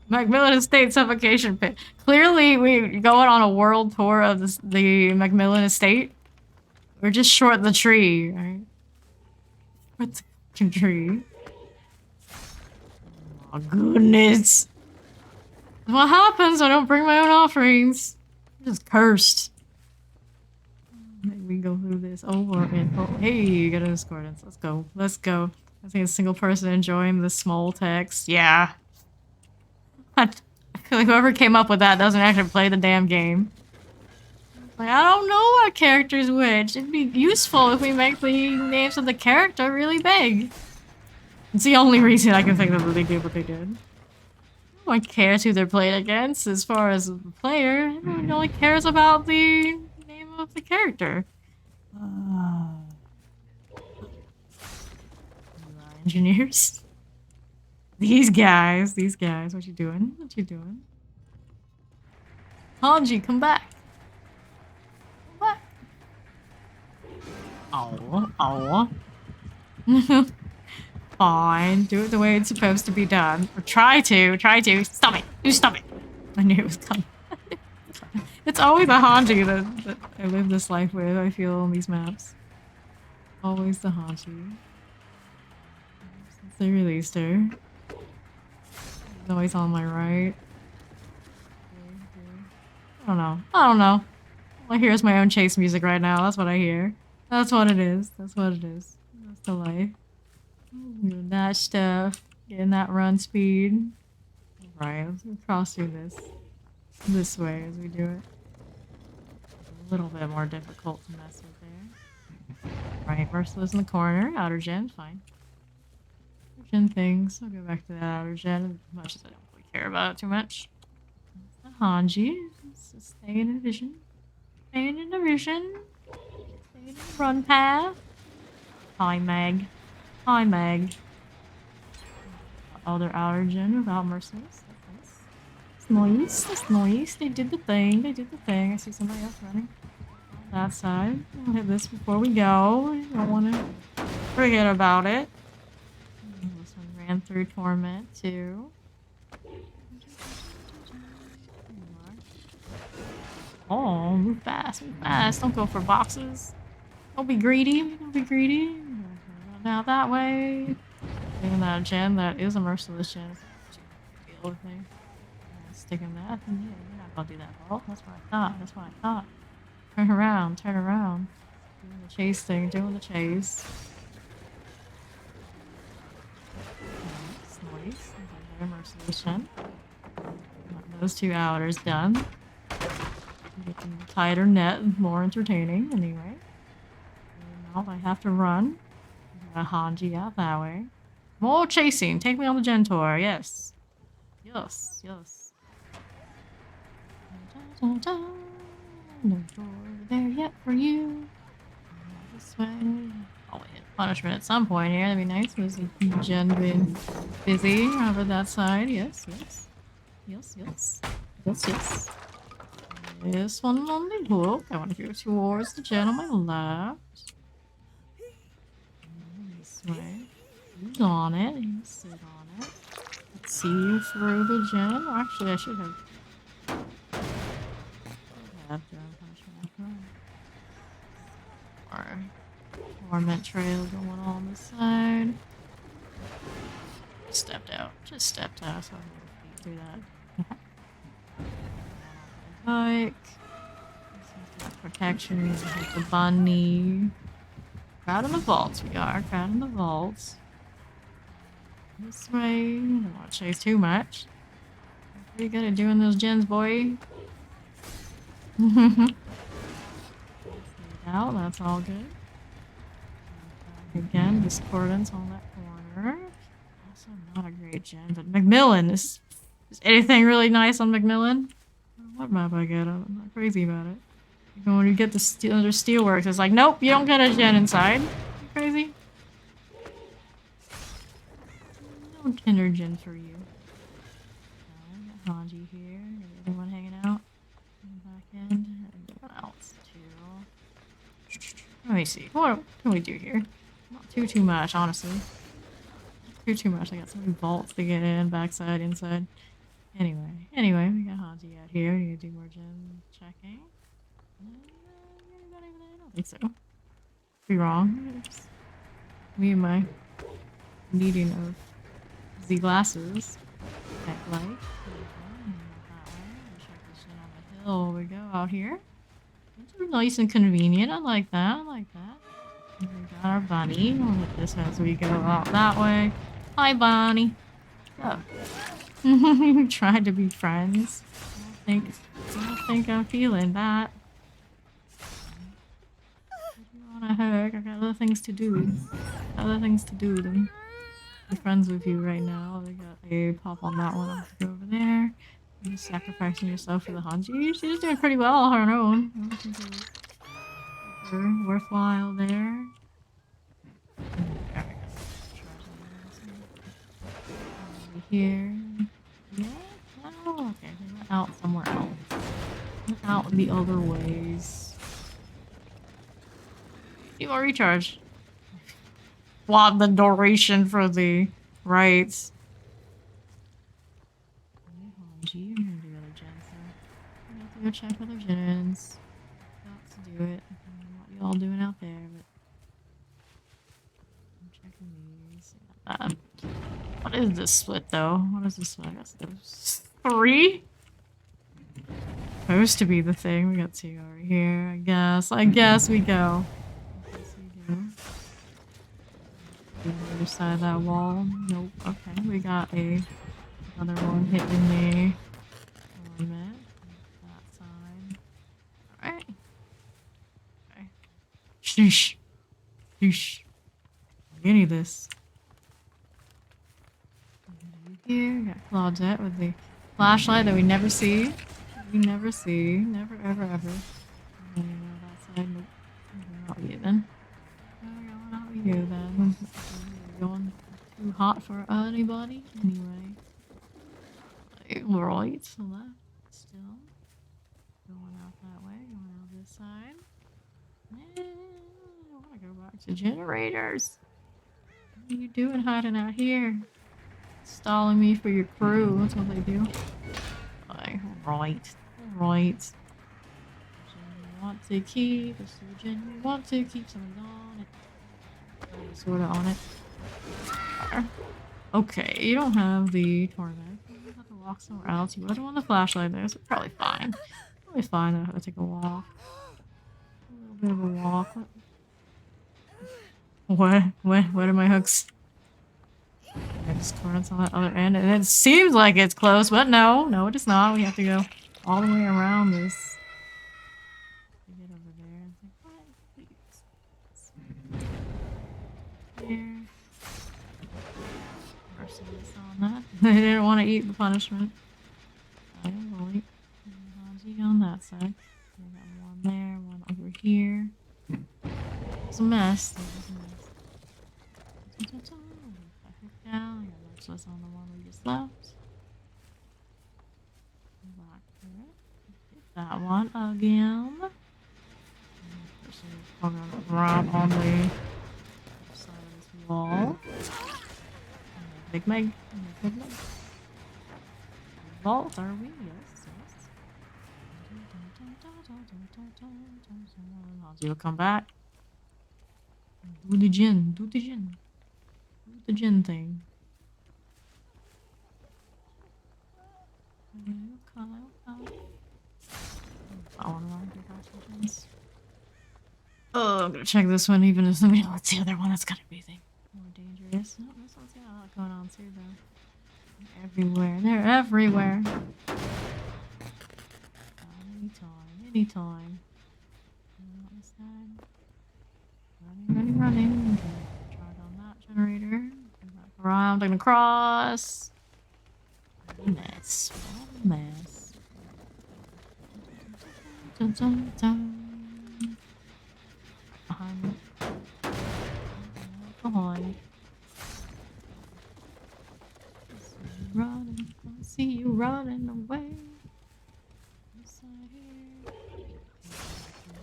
S1: Macmillan Estate suffocation pit. Clearly, we're going on a world tour of the Macmillan Estate. We're just short the tree, right? Short the fucking tree. Oh goodness. What happens? I don't bring my own offerings. I'm just cursed. Maybe we go through this over and over. Hey, you got a discordance. Let's go. Let's go. I think a single person enjoying the small text. Yeah. I feel like whoever came up with that doesn't actually play the damn game. Like, I don't know what character's which. It'd be useful if we make the names of the character really big. It's the only reason I can think of that they did what they did. No one cares who they're playing against as far as the player. Everyone only cares about the name of the character. Engineers. These guys, what you doing? What you doing? Hanji, come back. Come back. Oh. Fine, do it the way it's supposed to be done. Or try to. Stop it. You stop it. I knew it was coming. It's always a Hanji that I live this life with, I feel, on these maps. Always the Hanji. Since they released her. She's always on my right. I don't know. All I hear is my own chase music right now. That's what I hear. That's what it is. That's the life. Doing that stuff. Getting that run speed. Right, let's cross through this way as we do it. A little bit more difficult to mess with there. Right, Merciless in the corner. Outer gen, fine. Outer gen things. I'll go back to that outer gen as much as I don't really care about it too much. The Hanji. Just staying in vision. Staying in the vision. Staying in the run path. Hi, Meg. Hi, Meg. Other outer gen without Merciless. That's nice. That's nice. They did the thing. They did the thing. I see somebody else running on that side. We'll hit this before we go. I don't want to forget about it. This one ran through Torment too. Oh, move fast, move fast. Don't go for boxes. Don't be greedy. Don't be greedy. Now that way. Taking that gen, that is a merciless gen. Deal with me. Sticking that. Yeah, you're not gonna do that, Bolt. That's what I thought. That's what I thought. Turn around. Turn around. Doing the chase thing. Doing the chase. Nice. Another merciless gen. Got those two outers done. Making the tighter net more entertaining anyway. Now I have to run. Got a Hanji out that way. More chasing. Take me on the gen tour. Yes. Yes. Yes. No door there yet for you. This way. Oh, wait. Punishment at some point here. That'd be nice. Was the gen been busy over that side? Yes. Yes. Yes. Yes. Yes. Yes. This one on the hook. I want to go towards the gen on my left. This way. Who's on it? You can sit on it. Let's see you through the gen. Or actually, I should have. Or Torment Trail going on this side. Stepped out. Just stepped out, so I'm gonna feed through that. Bike. Protection, we hit the bunny. Crowd in the vaults, we are. Crowd in the vaults. This way. Don't want to chase too much. Pretty good at doing those gens, boy. Out, that's all good. Again, Discordance on that corner. Also not a great gen, but Macmillan is anything really nice on Macmillan? What map I get? I'm not crazy about it. When you get the steelworks, it's like, nope, you don't get a gen inside. You crazy? No tender gen for you. Hanji here. Anyone hanging out? Back end. Anyone else too? Let me see. What can we do here? Not too much, honestly. Too much. I got so many vaults to get in, backside, inside. Anyway, we got Hanji out here. We need to do more gen checking. I don't think so. Be wrong. Just me and my needing of the glasses. Light. That hill we go out here. It's nice and convenient. I like that. I like that. We got our bunny. We'll hit this as we go out that way. Hi, bunny. Oh. We tried to be friends. I don't think I'm feeling that. If you want a hug, I got other things to do. Other things to do than be friends with you right now. They got a pop on that one. I'll have to go over there. You're sacrificing yourself for the Hanji. She's doing pretty well on her own. I don't think it was worthwhile there. Over here. Yeah. Oh, okay. They went out somewhere else. Went out the other ways. You want recharge. What the duration for the rights. You're gonna do other gens, so I'm gonna have to go check other gens. Got to do it. I don't know what y'all doing out there, but I'm checking these. What is this split though? What is this split? I guess there's 3? Supposed to be the thing. We got 2 over here, I guess. I guess we go. The other side of that wall. Nope. Okay, we got another one hitting me. That side. Alright. Okay. Sheesh. Yeesh. Any of this. Here, got Claudette with the flashlight that we never see. We never see. Never, ever, ever. Oh, you know that side. Nope. We're not you then. We're going out with you then. You're going too hot for anybody anyway. Right, so left. Still. Going out that way. Going out this side. I want to go back to generators. What are you doing hiding out here? Stalling me for your crew. That's what they do. Alright. Alright. You want to keep a surgeon. You want to keep someone on it. Sorta on it. Okay, you don't have the torment. You have to walk somewhere else. You wouldn't want the flashlight there, so probably fine. Probably fine. I have to take a walk. A little bit of a walk. What are my hooks? There's currents on that other end, and it seems like it's close, but no, it is not. We have to go all the way around this. To get over there. It's like, what? Please. Here. Merciless on that. They didn't want to eat the punishment. I will wait. Hanji on that side. We got one there, one over here. It's a mess. Down. I got merciless on the one we just left. Back to it. Hit that one again. I'm gonna grab on the side of this wall. Big Meg. Big Meg. Vault, are we? Yes. You'll come back. Do the gin. Do the gin thing. Oh, I'm gonna check this one even if somebody wants the other one. That's gotta be more dangerous. No, this one's got a lot going on too, though. They're everywhere. They're everywhere. Anytime. On this side. Running. Charge on that generator. Go back around and across. What a mess. Behind me. Behind. I see you running away. This side here.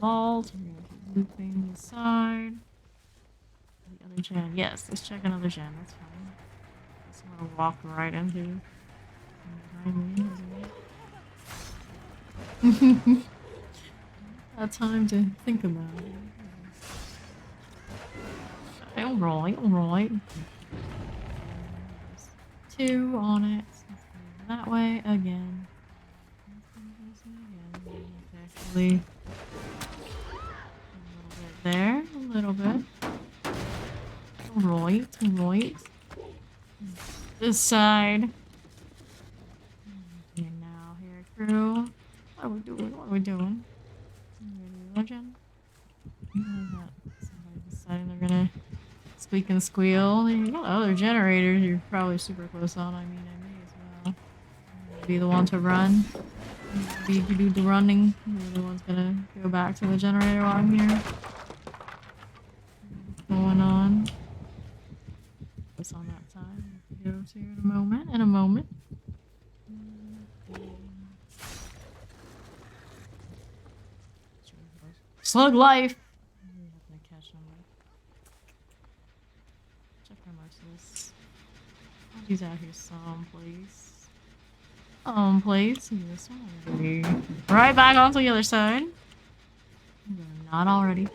S1: Vault. We're gonna keep looping this side. The other gen. Yes, let's check another gen. That's fine. Just want to walk right into. Got time to think about it. Alright. Two on it. That way again. Actually, a little bit. Right. This side. And now here, crew. What are we doing? Legend. Somebody deciding they're gonna squeak and squeal. You got other generators you're probably super close on. I may as well be the one to run. You do the running. You're the one's gonna go back to the generator while I'm here. What's going on? What's on that side? Go to in a moment. Slug life! I'm gonna catch them. Check our merciless. He's out here someplace. This one. Right back onto the other side. Not already.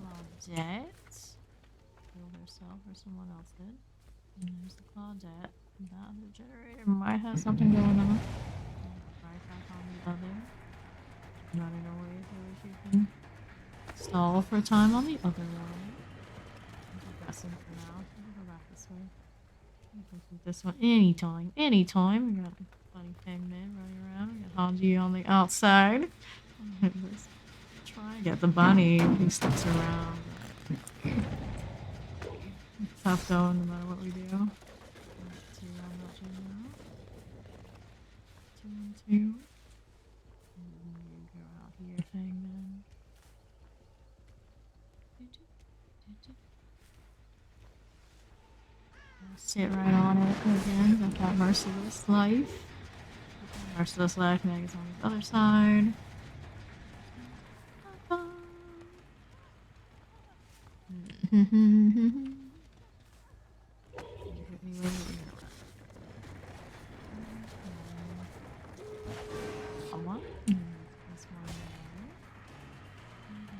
S1: Claudette. Killed herself or someone else did. And there's the Claudette. That other generator might have something going on. Right back on the other. Running away so she can stall for time on the other one. I'm guessing for now. We'll go back this way. Complete this one anytime. We got a funny pigman running around. We got Hanji on the outside. Trying Yeah, the bunny, he sticks around. Tough going no matter what we do. 2 on that now. 2 and 2. You go out here thing then. I'll sit right on it again. Got that merciless life. Merciless life, Meg's on the other side.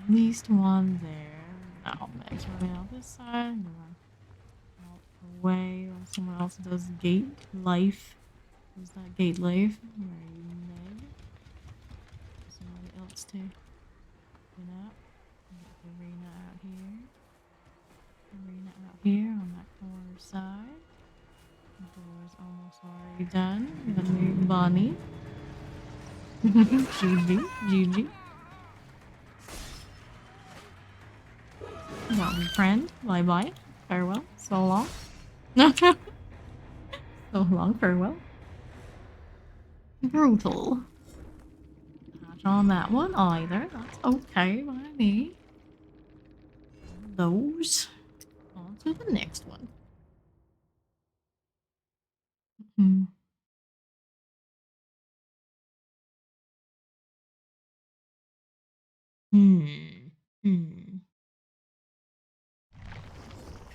S1: At least one there. No, Meg's running out this side. Out away while someone else does gate life. Who's that gate life? Where are you, Meg? Somebody else to get out. Get Arena out here. Arena out here on that corner side. The door's almost already done. Got new Bonnie. GG. GG. Got me friend. Bye bye. Farewell. So long. So long. Farewell. Brutal. Not on that one either. That's okay by me. Those. On to the next one. Hmm.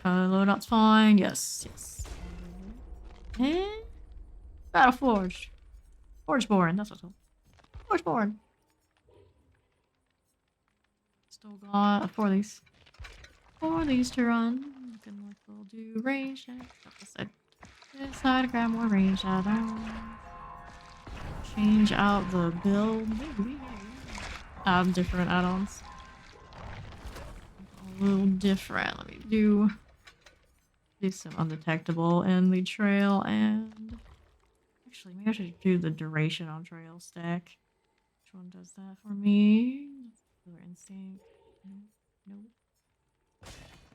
S1: Loadout's fine. Yes. Yes. And Battle Forge. Forgeborn. That's what's called. Forgeborn. Still got 4 of these. 4 of these to run. Looking like we'll do range. This side, grab more range add-ons. Change out the build. Maybe. Add different add-ons. A little different. Let me do some undetectable in the trail and actually maybe I should do the duration on trail stack. Which one does that for me? Killer instinct. Nope.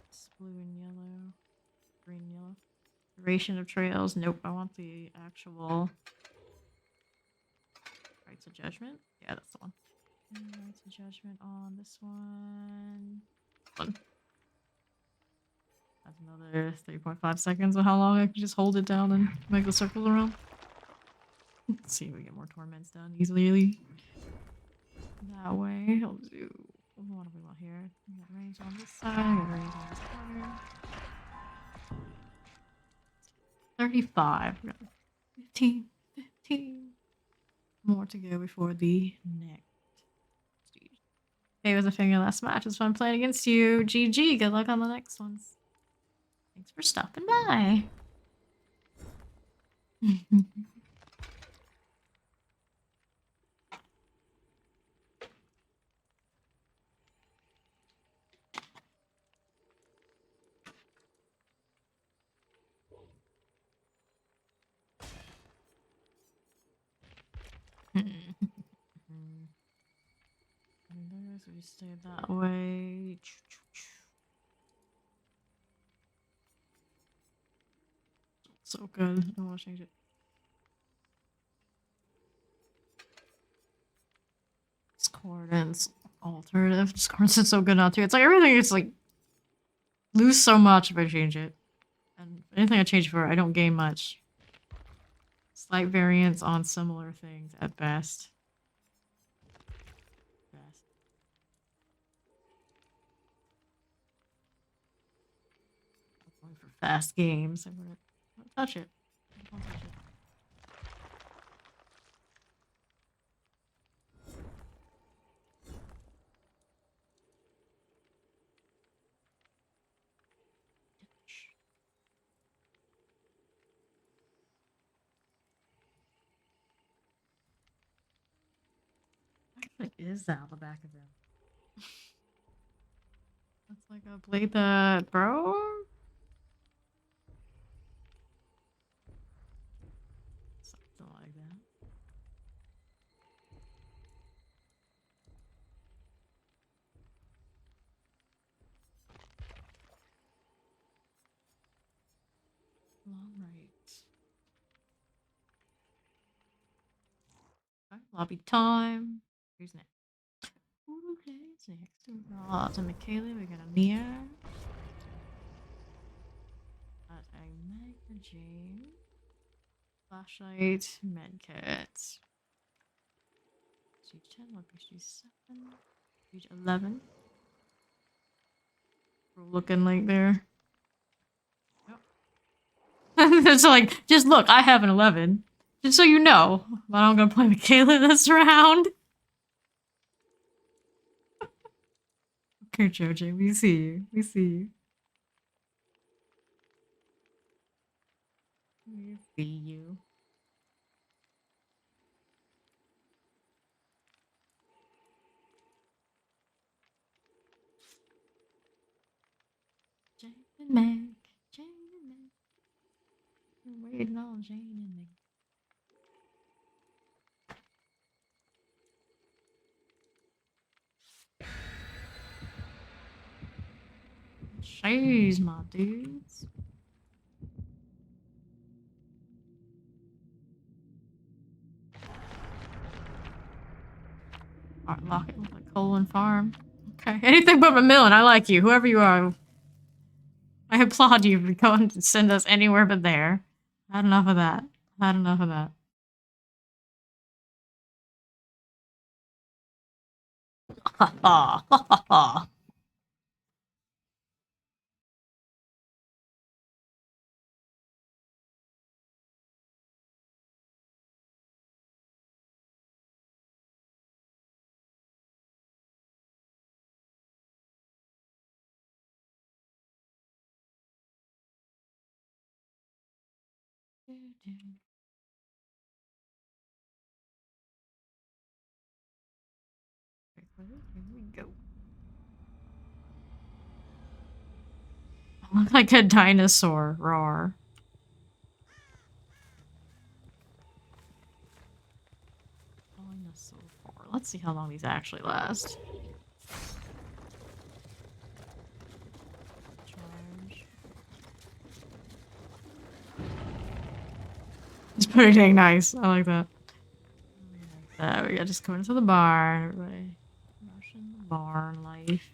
S1: It's blue and yellow. Green and yellow. Duration of trails. Nope. I want the actual Rights of Judgment. Yeah, that's the one. Rights of Judgment on this one. That's another 3.5 seconds of how long I can just hold it down and make the circles around. Let's see if we get more torments done easily. That way, I'll do. What do we want here? We got range on this side, we got range on this corner. 35. We got 15 more to go before the next stage. Hey, was a finger last match. It was fun playing against you. GG. Good luck on the next ones. Thanks for stopping by. So we stay that way. So good. I don't want to change it. Discordance. Alternative. Discordance is so good now too. It's like everything is like lose so much if I change it. And anything I change for, I don't gain much. Slight variance on similar things at best. Going for fast games. I wouldn't touch it. Don't touch it. What is that on the back of him? That's like a blade that bro. Something like that. Alright. Okay, lobby time. Who's next? Who plays next? We got a Michaela, we got a Mia. Got a Meg, a Jane. Flashlight, medkit. Stage 10, look, stage 7. Stage 11. We're looking like there. Yep. It's like, just look, I have an 11. Just so you know. But I'm gonna play Michaela this round. Okay, Jojo, we see you. We see you. We see you. Jane and Meg. Jane and Meg. We're waiting on Jane and Meg. Jeez, my dudes. Alright, lock it with a Killin farm. Okay, anything but Macmillan, I like you. Whoever you are. I applaud you for going to send us anywhere but there. Had enough of that. Had enough of that. Ha ha ha ha ha. Here we go. I look like a dinosaur. Roar. Dinosaur. Let's see how long these actually last. Charge. It's pretty dang nice. I like that. We got just going into the barn, everybody. Rushing the barn life.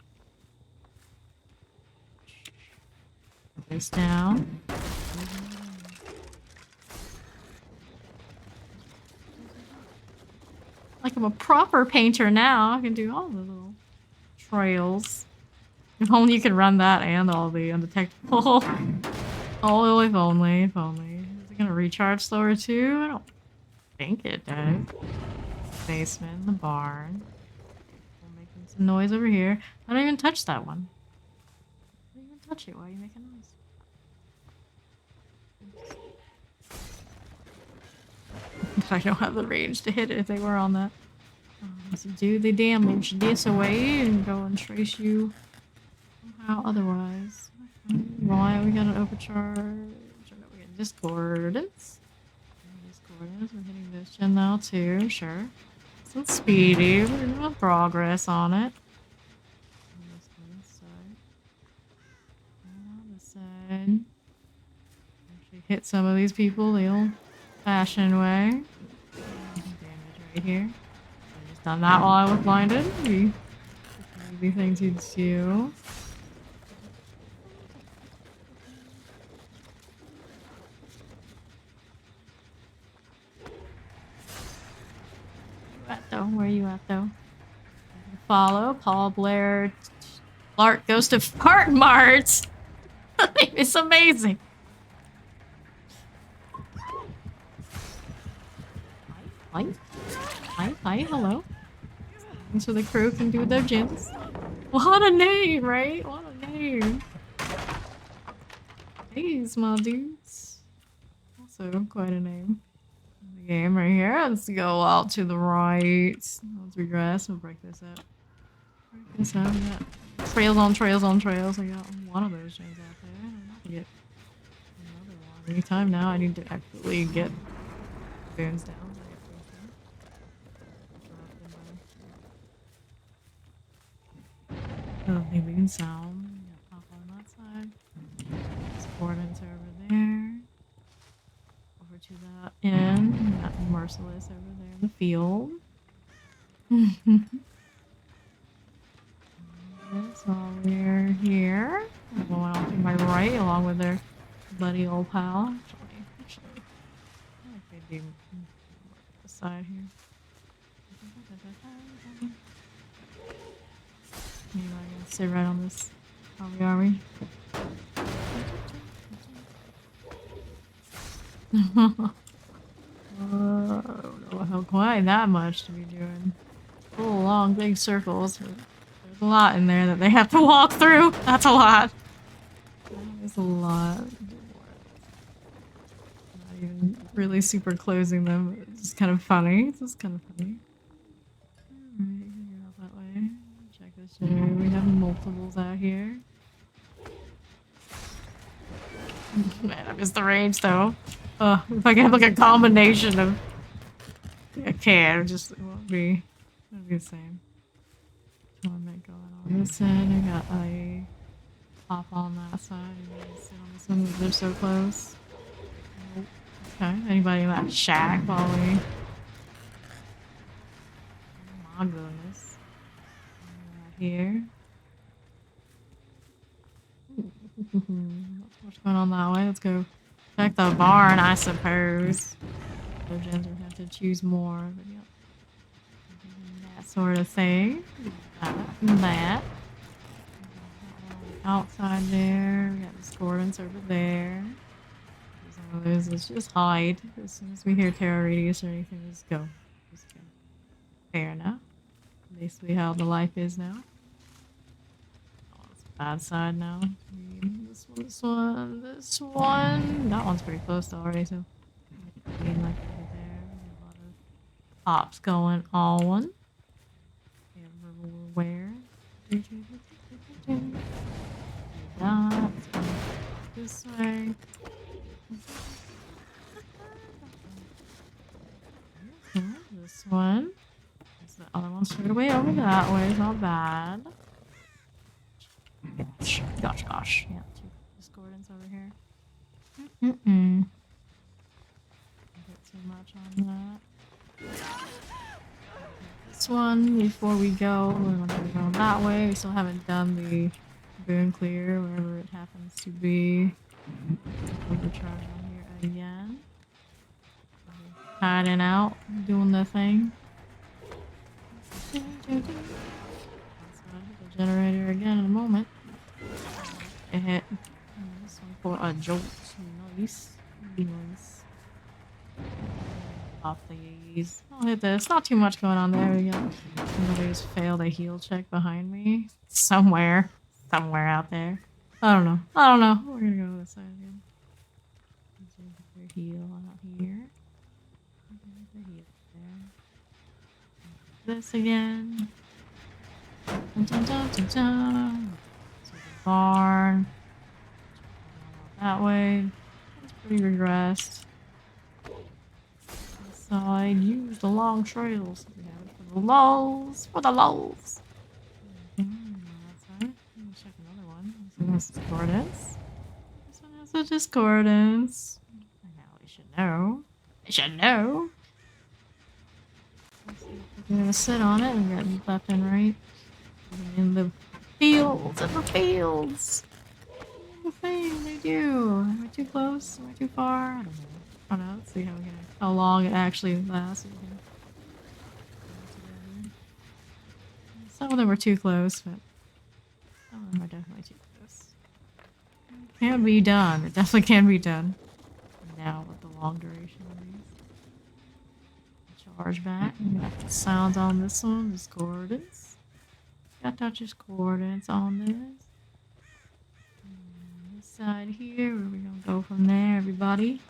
S1: Put this down. Like I'm a proper painter now. I can do all the little trails. If only you could run that and all the undetectable. Oh, if only, if only. Is it gonna recharge slower too? I don't think it does. Basement, the barn. We're making some noise over here. I don't even touch that one. I don't even touch it. Why are you making noise? I don't have the range to hit it if they were on that. So do the damage this away and go and trace you somehow otherwise. Why we got an overcharge? We got discordance. Discordance. We're hitting this gen now too, sure. So speedy. We're doing progress on it. On this side. Actually hit some of these people the old fashioned way. Damage right here. I just done that while I was blinded. Easy thing to do. Where are you at though? Follow Paul Blair. Clark goes to Fart Mart. It's amazing. Hi, hello. So the crew can do their gins. What a name, right? What a name. Hey, small dudes. Also, quite a name. The game right here. Let's go out to the right. Let's regress. We'll break this up. Break this up. We got trails on trails on trails. I got one of those gens out there. I don't know if I get another one. Anytime now, I need to actually get boons down. Lovely boon sound. Pop on that side. Coordinates over there. Merciless over there in the field. So we're here. I'm going off to my right along with their buddy old pal. Actually, I think they do this side here. Maybe I can sit right on this. Are we? I don't know how quite that much to be doing. Full long big circles. There's a lot in there that they have to walk through. That's a lot. There's a lot. Not even really super closing them. It's just kind of funny. It's just kind of funny. Alright, go out that way. Check this area. We have multiples out here. Man, I missed the range though. If I can have like a combination of I can, it won't be the same. Torment going on this end. I got a pop on that side. Anybody sit on this one? They're so close. Nope. Okay. Anybody in that shack while we? Oh my goodness. Right here. Not too much going on that way. Let's go check the barn, I suppose. The gens would have to choose more, but yep. That sort of thing. That. Outside there. We got the discordance over there. Let's just hide. As soon as we hear terror radius or anything, just go. Just go. Fair enough. Basically how the life is now. Oh, it's bad side now. This one. That one's pretty close already, so. Like over there. A lot of pops going on. Where? This way. This one. The other one straight away over that way. It's not bad. Gosh. Yeah, two discordants over here. Don't get too much on that. This one, before we go, we're going to go that way. We still haven't done the boon clear, wherever it happens to be. Overcharge on here again. Hiding out, doing the thing. The generator again in a moment. It hit this one for a jolt. Nice. Off these. I'll hit this. Not too much going on there. We got somebody who's failed a heal check behind me. Somewhere out there. I don't know. We're gonna go this side again. Heal out here. Heal there. This again. Dun. So the barn. That way. It's pretty regressed. Side, use the long trails. We have it for the lulls. For the lulls. That side. Let me check another one. This one has discordance. This one has a discordance. Now we should know. We're gonna sit on it and get left and right. In the fields. The thing they do. Am I too close? Am I too far? I don't know. Oh no, let's see how long it actually lasts. Some of them are too close, but some of them are definitely too close. It can be done. It definitely can be done. Now with the long duration of these. Charge back. We got the sounds on this one. Discordance. Got touch discordance on this. This side here, where we gonna go from there, everybody?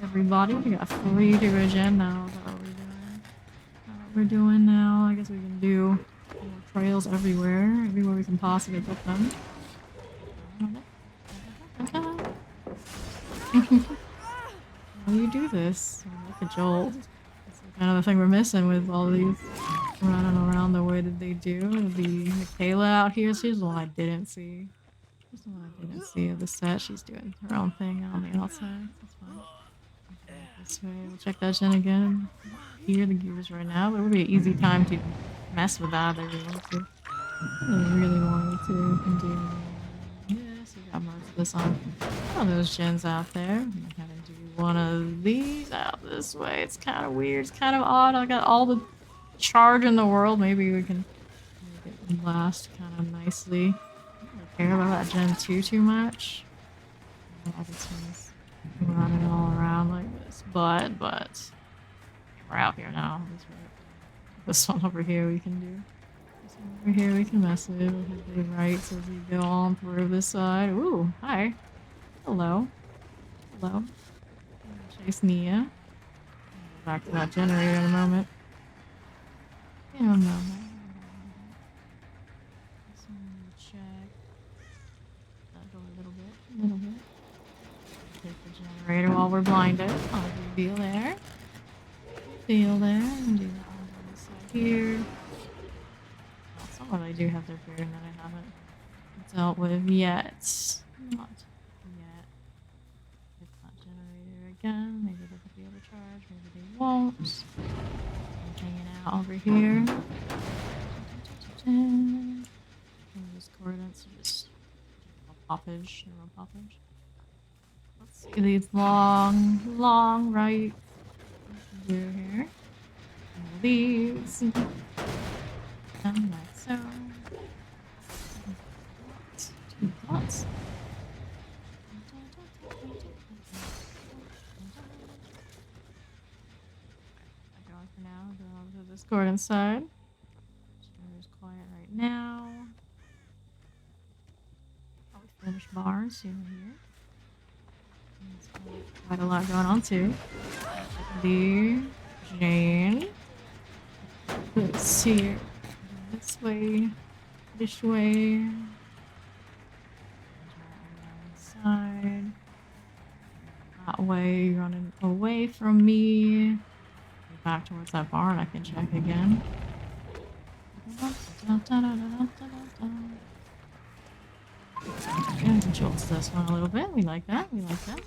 S1: We got 3 to regen now. What we're doing now. I guess we can do more trails everywhere we can possibly put them. How do you do this? Like a jolt. That's kind of the thing we're missing with all these running around the way that they do. The Michaela out here, she's the one I didn't see. She's the one I didn't see of the set. She's doing her own thing on the outside. That's fine. This way, we'll check that gen again. Hear the gears right now, but it would be an easy time to mess with that if we want to. Really wanted to. We can do this. We got most of this on all those gens out there. I'm gonna do one of these out this way. It's kind of weird. It's kind of odd. I got all the charge in the world. Maybe we can make it last kind of nicely. I don't really care about that gen too much. I just running all around like this, but we're out here now. This one over here we can do. This one over here we can mess with. We'll hit the rights as we go on through this side. Ooh, hi. Hello. Hello. Chase Nia. Go back to that generator in a moment. In a moment. Just want to check that door a little bit. Take the generator while we're blinded. I'll reveal there. Reveal there. And do that one on this side here. Someone I do have their beard that I haven't dealt with yet. Not yet. Hit that generator again. Maybe they'll be able to charge. Maybe they won't. I'm hanging out over here. Discordance. Just poppage. Neural poppage. Let's see these long right. Do here. These. And like so. Two dots. Going for now. Go over to the discordance side. Generator's quiet right now. Probably finish bars here. Quite a lot going on too. The Jane. Let's see. This way. This way. Side. That way, running away from me. Back towards that barn. I can check again. And controls this one a little bit. We like that. We like that.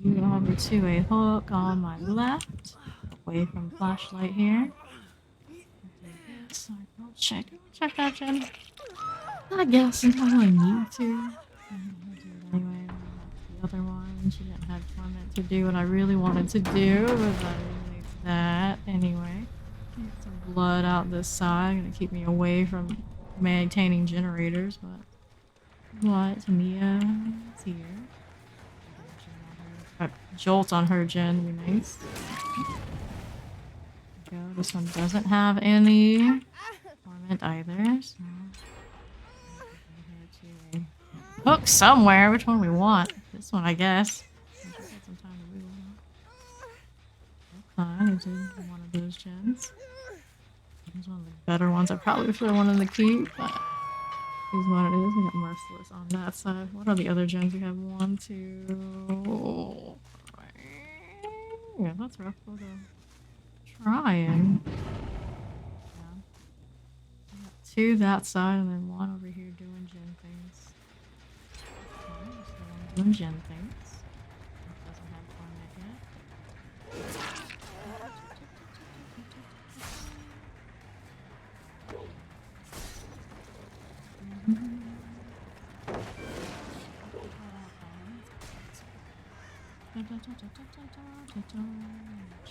S1: You over to a hook on my left, away from flashlight here. I'll check that gen. I guess I really need to. I'll do it anyway. The other one, she didn't have torment to do what I really wanted to do, but that relates that anyway. Get some blood out this side, gonna keep me away from maintaining generators, but Mia's here. Jolt on her gen would be nice. Go. This one doesn't have any torment either, so hook somewhere. Which one we want? This one, I guess. Some time to okay, I did one of those gens. Here's one of the better ones. I probably should have wanted to keep, but here's what it is. We got Merciless on that side. What are the other gens? We have 1, 2. Yeah, that's rough. We'll go trying. Yeah. We got 2 that side and then 1 over here doing gen things. Okay, so one doing gen things. Doesn't have torment yet.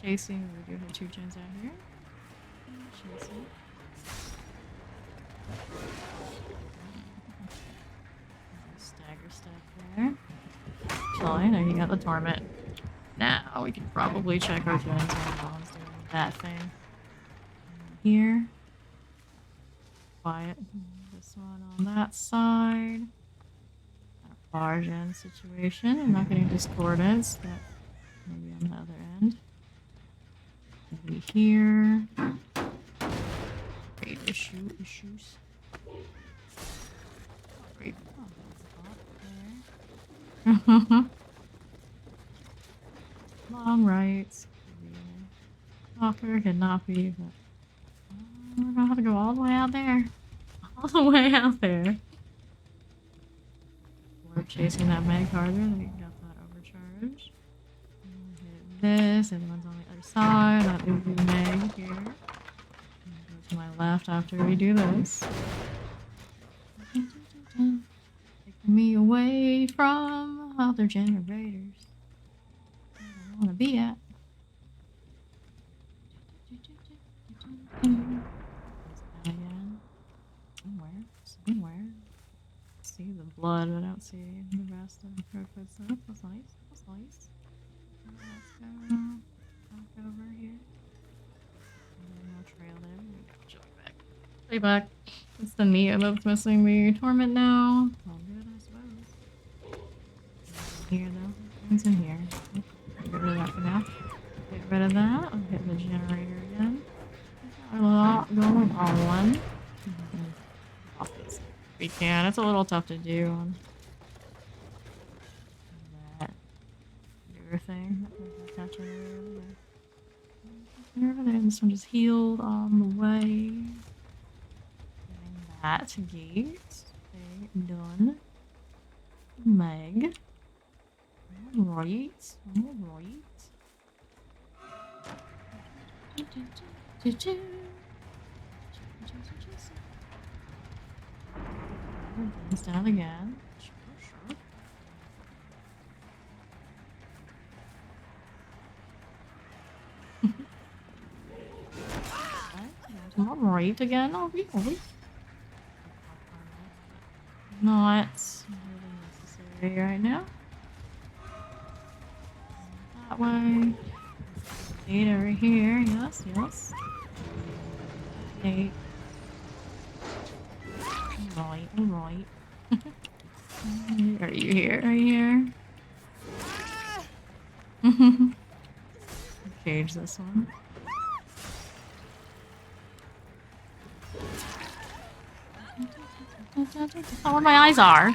S1: Chasing, we do have 2 gens out here. Chasing. Stagger step there. Fine, there you got the torment. Now we can probably check our gens while Mom's doing that thing. Here. Quiet. This one on that side. Bar gen situation. I'm not getting discordance, but maybe on the other end. Maybe here. Great issues. Great. Oh, that's a bot there. Long rights. Talker could not be, but we're gonna have to go all the way out there. All the way out there. We're chasing that mag harder. We got that overcharge. this. The other one's on the other side. That would be Meg here. Go to my left after we do this. Taking me away from other generators. I don't want to be at. Again. Somewhere. See the blood, but I don't see the rest of the footsteps. That's nice. That's nice. Let's go back over here. No trail there. Jump back. Stay back. It's the Nia that's missing the torment now. All good, I suppose. Here though. Things in here. Get rid of that for now. Get rid of that. I'll hit the generator again. Got a lot going on. We can. It's a little tough to do on that newer thing. Over there. This one just healed on the way. Getting that gate. Okay, done. Meg. Alright. Alright. Things down again. Sure. All right again. Are we? Not really necessary right now. That way. Gate over here. Yes. Gate. Alright. Are you here? Are you here? Cage this one. That's not where my eyes are.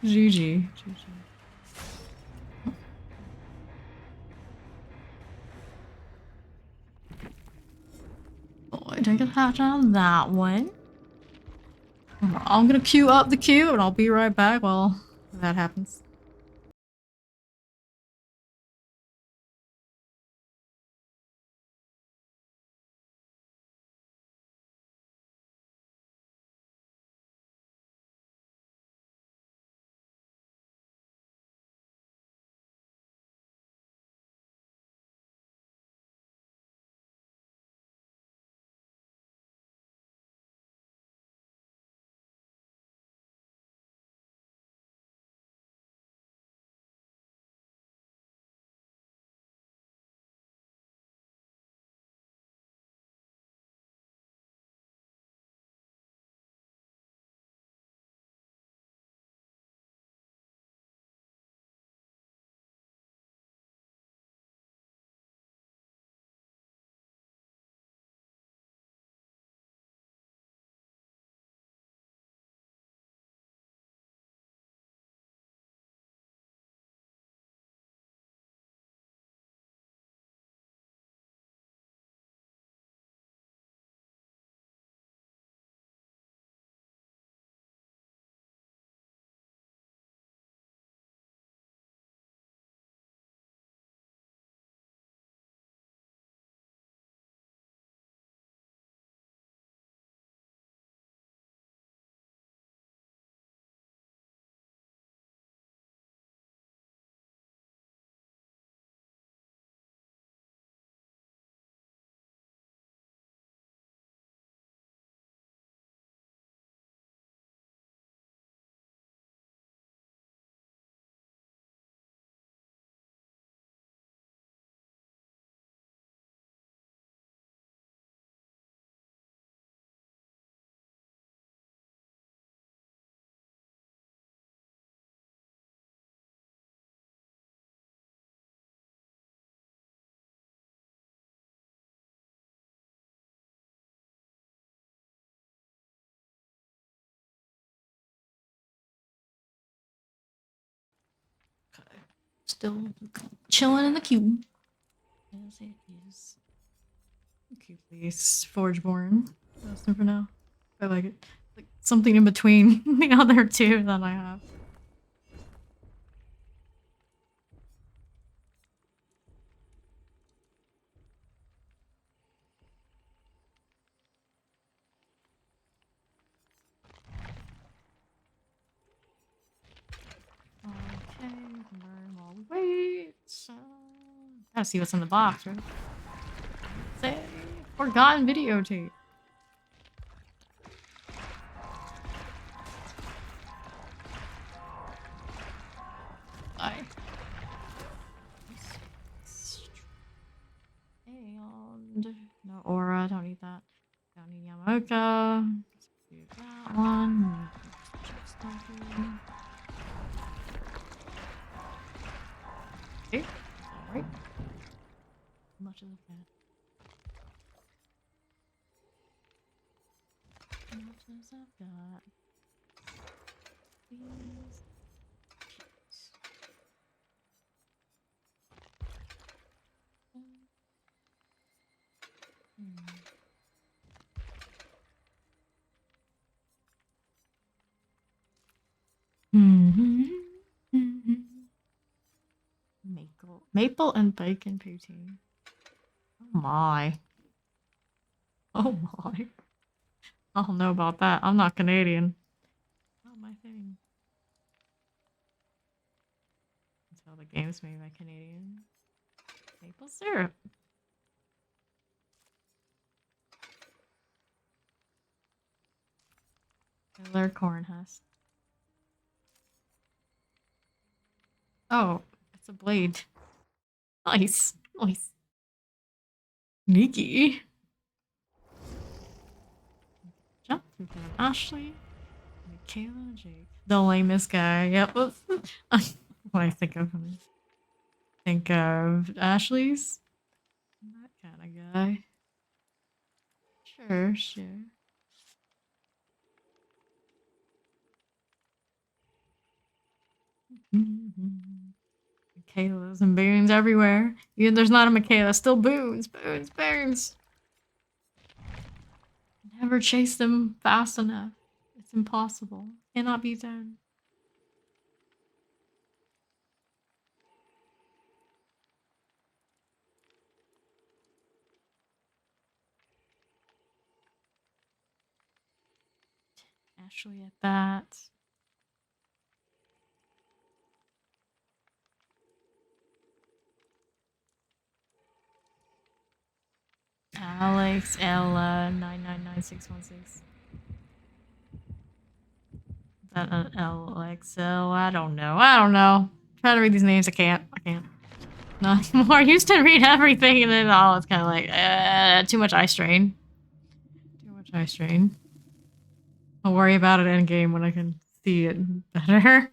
S1: GG. Oh, I didn't get a hatch on that one. I'm gonna queue up the queue and I'll be right back while that happens. Still chilling in the cube. As it is. Cube face, Forgeborn. That's for now. I like it. Like something in between the other two that I have. Wait. Gotta see what's in the box, right? Say, forgotten videotape. Bye. And no aura, don't need that. Don't need Yamaoka. Do that one. Okay, alright. How much is that? How much is that? Please. Maple and bacon poutine. Oh my. Oh my. I don't know about that. I'm not Canadian. Not my thing. That's how the game's made by Canadian. Maple syrup. Killer corn husk. Oh, it's a blade. Nice. Nice. Sneaky. Jump through Ashley. Michaela and Jake. The lamest guy. Yep. What I think of him. Think of Ashley's. That kind of guy. Sure, sure. Michaelas and Boons everywhere. Even there's not a Michaela, still Boons, Boons, Boons. Never chase them fast enough. It's impossible. Cannot be done. Ashley at that. Alex, Ella, 999616. That LXL? I don't know. I don't know. Trying to read these names, I can't. Not anymore. I used to read everything and then it's kind of like, too much eye strain. Too much eye strain. I'll worry about it in game when I can see it better.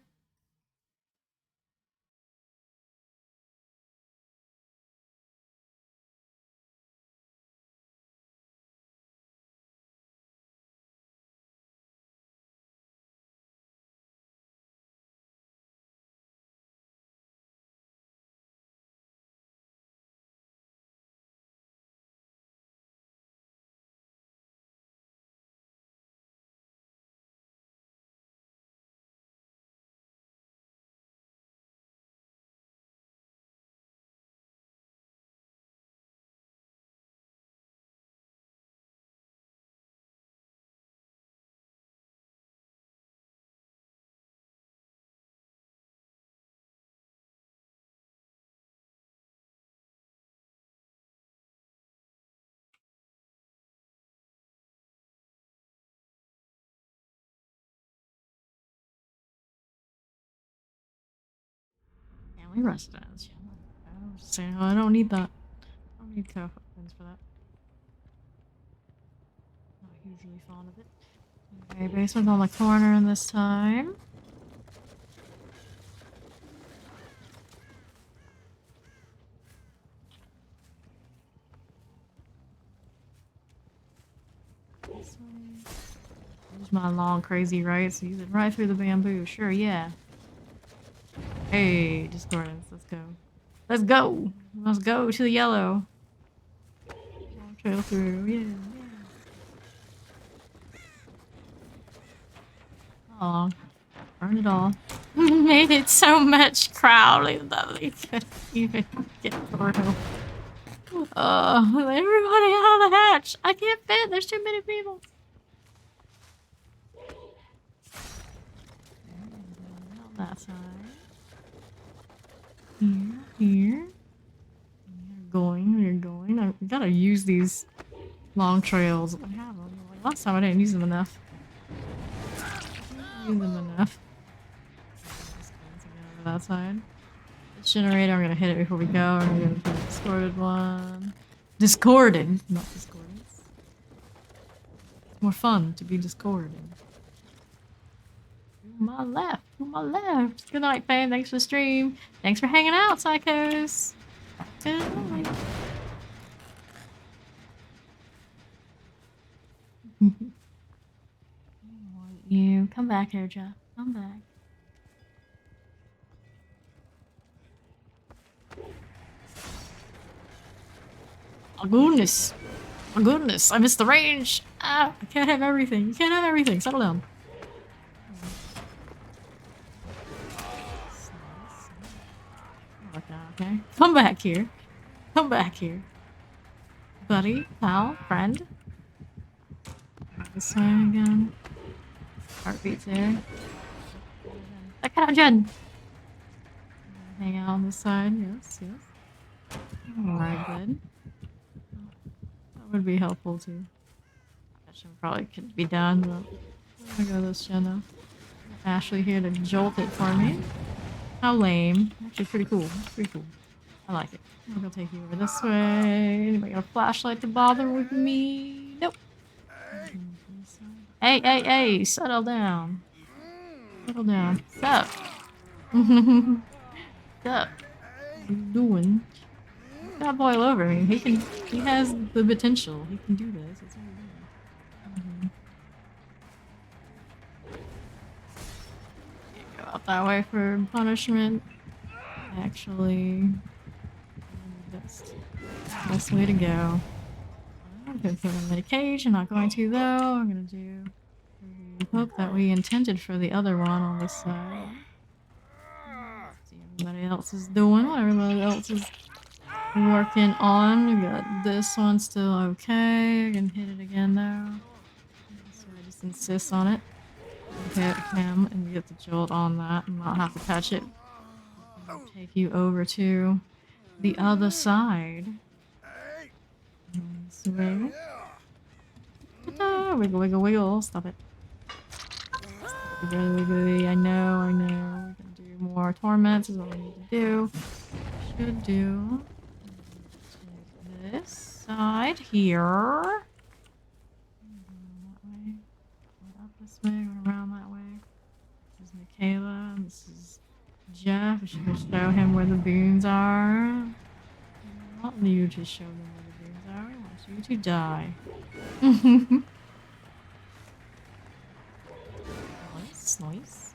S1: Family residence. I don't need that. I don't need co-weapons for that. Not hugely fond of it. Okay, basement's on the corner in this time. This way. Use my long crazy rights. Use it right through the bamboo. Sure, yeah. Hey, discordance. Let's go. Let's go. Let's go to the yellow. Trail through. Yeah. Oh, burn it all. Made it so much crowded that we couldn't even get through. Everybody out of the hatch. I can't fit. There's too many people. On that side. Here. You're going. I gotta use these long trails. I have them. Like, last time I didn't use them enough. Use them enough. Just going to get over that side. This generator, I'm gonna hit it before we go. I'm gonna do the discorded one. Discorded, not discordance. It's more fun to be discorded. To my left, to my left. Good night, fam. Thanks for the stream. Thanks for hanging out, psychos. Good night. You come back here, Jeff. Come back. Oh goodness. Oh goodness. I missed the range. Ah, I can't have everything. You can't have everything. Settle down. Okay. Come back here. Come back here. Buddy, pal, friend. This way again. Heartbeats there. Check it out, Jen. Hang out on this side. Yes, yes. Alright, good. That would be helpful too. That should probably could be done, but I'm gonna go this Jenna. Ashley here to jolt it for me. How lame. Actually pretty cool. Pretty cool. I like it. I'm gonna take you over this way. Anybody got a flashlight to bother with me? Nope. Hey, hey, hey! Settle down. Settle down. Sup? Sup? What are you doing? Not boil over me. He has the potential. He can do this. It's already go out that way for punishment. Actually, best way to go. I'm gonna put him in a cage. I'm not going to though. I'm gonna do hope that we intended for the other one on this side. See what everybody else is doing. What everybody else is working on. We got this one still okay. I can hit it again now. So I just insist on it. Hit him and get the jolt on that and not have to touch it. Take you over to the other side. Swing. Ta-da! Wiggle, wiggle, wiggle. Stop it. Wiggly, wiggly. I know. We can do more torments is what we need to do. Should do. Take this side here. That way. Go up this way, go around that way. This is Michaela. This is Jeff. We should show him where the boons are. I want you to show them where the boons are. I want you to die. Nice, nice.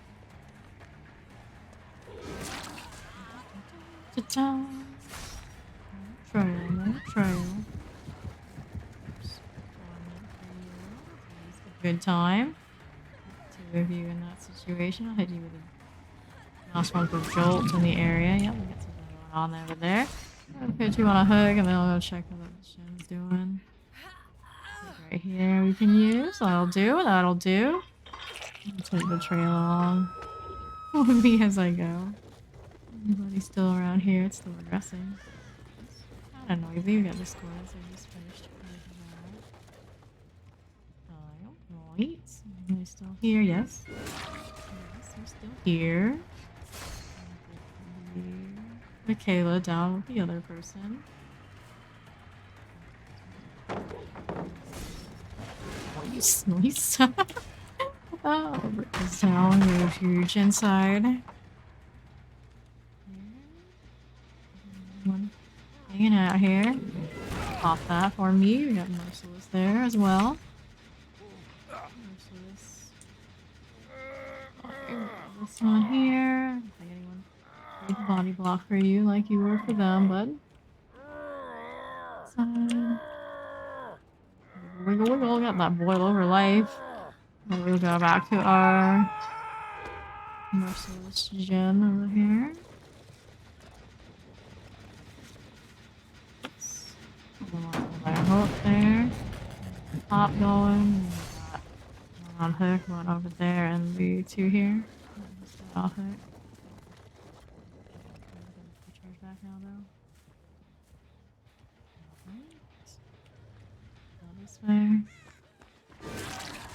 S1: Ta-ta! Trail, no trail. Good time. Two of you in that situation. I'll hit you with a last one for jolt in the area. Yep, we get something going on over there. I'll put you on a hook and then I'll go check what Shen's doing. Right here we can use. That'll do. That'll do. I'll take the trail along with me as I go. Anybody's still around here? It's still regressing. It's kind of noisy. We got the squad, so we just finished. Right. Are we still here? Yes. Yes, we're still here. Michaela down with the other person. Nice, nice. Oh, break this down. Go huge inside. One hanging out here. Pop that for me. We got Merciless there as well. Merciless. Okay, this one here. I don't think anyone did body block for you like you were for them, bud. Side. Wiggle, wiggle. Got that boil over life. We'll go back to our Merciless Jen over here. Hook there. Pop going. One on hook, one over there, and the two here. Off hook. this way.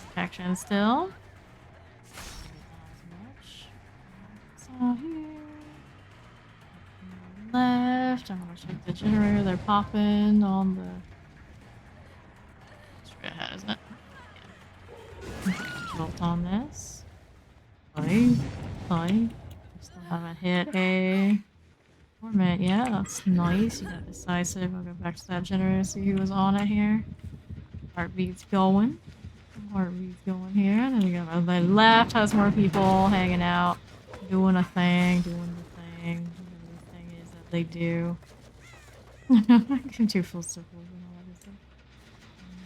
S1: Protection still. So here. Left. I'm gonna check the generator. They're popping on the. Straight ahead, isn't it? Yeah. Jolt on this. Play. Still haven't hit a torment yet. That's nice. You got decisive. I'll go back to that generator, see who was on it here. Heartbeat's going. Heartbeat's going here. Then we got on the left has more people hanging out, doing a thing, doing the thing. Whatever the thing is that they do. I can do full circles and all that stuff.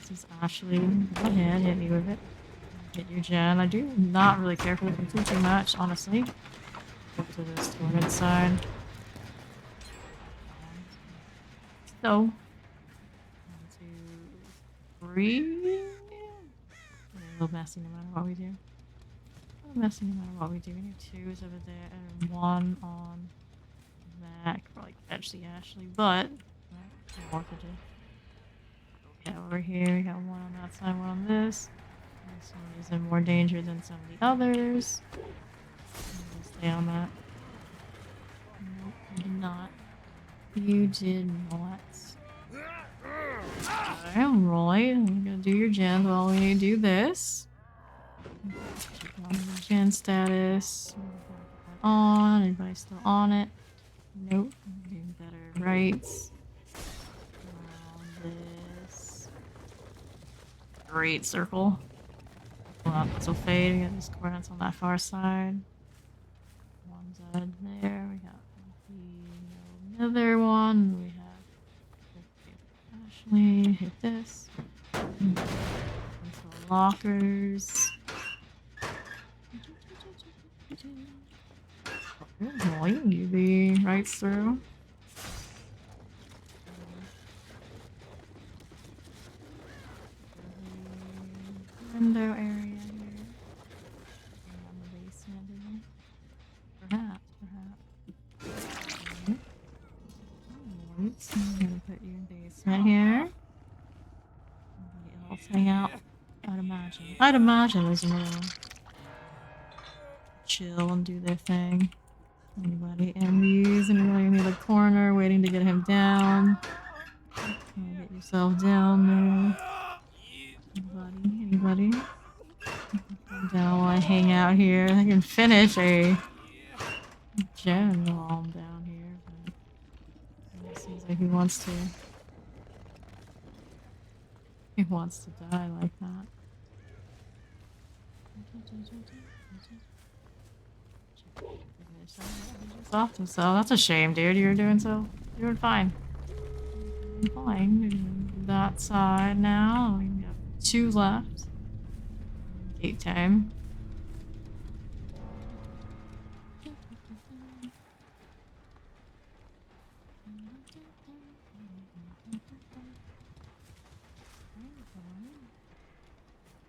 S1: This is Ashley. Go ahead, hit me with it. Hit your gen. I do not really care for the too much, honestly. Go to this torment side. So, 1, 2, 3. A little messy no matter what we do. A little messy no matter what we do. We need 2s over there and 1 on that. Could probably catch the Ashley, but more to do. Yeah, over here we got 1 on that side, 1 on this. This one is in more danger than some of the others. Stay on that. Nope, you did not. You did not. Alright, I'm gonna do your gen while we do this. Check on the gen status. On. Anybody still on it? Nope. I'm doing better rights. This. Great circle. So fade. We got these coordinates on that far side. One's out there. We got another one. We have Ashley. Hit this. Lockers. Oh, you can do the rights through. Window area here. On the basement, maybe. Perhaps. Okay. Alright, so I'm gonna put you in basement here. Anybody else hang out? I'd imagine there's another one. Chill and do their thing. Anybody in these? Anybody in the corner waiting to get him down? Get yourself down there. Anybody? Down while I hang out here. I can finish a gen while I'm down here, but it seems like he wants to. He wants to die like that. Off himself. That's a shame, dude. You're doing fine. Fine. That side now. We have 2 left. Gate time.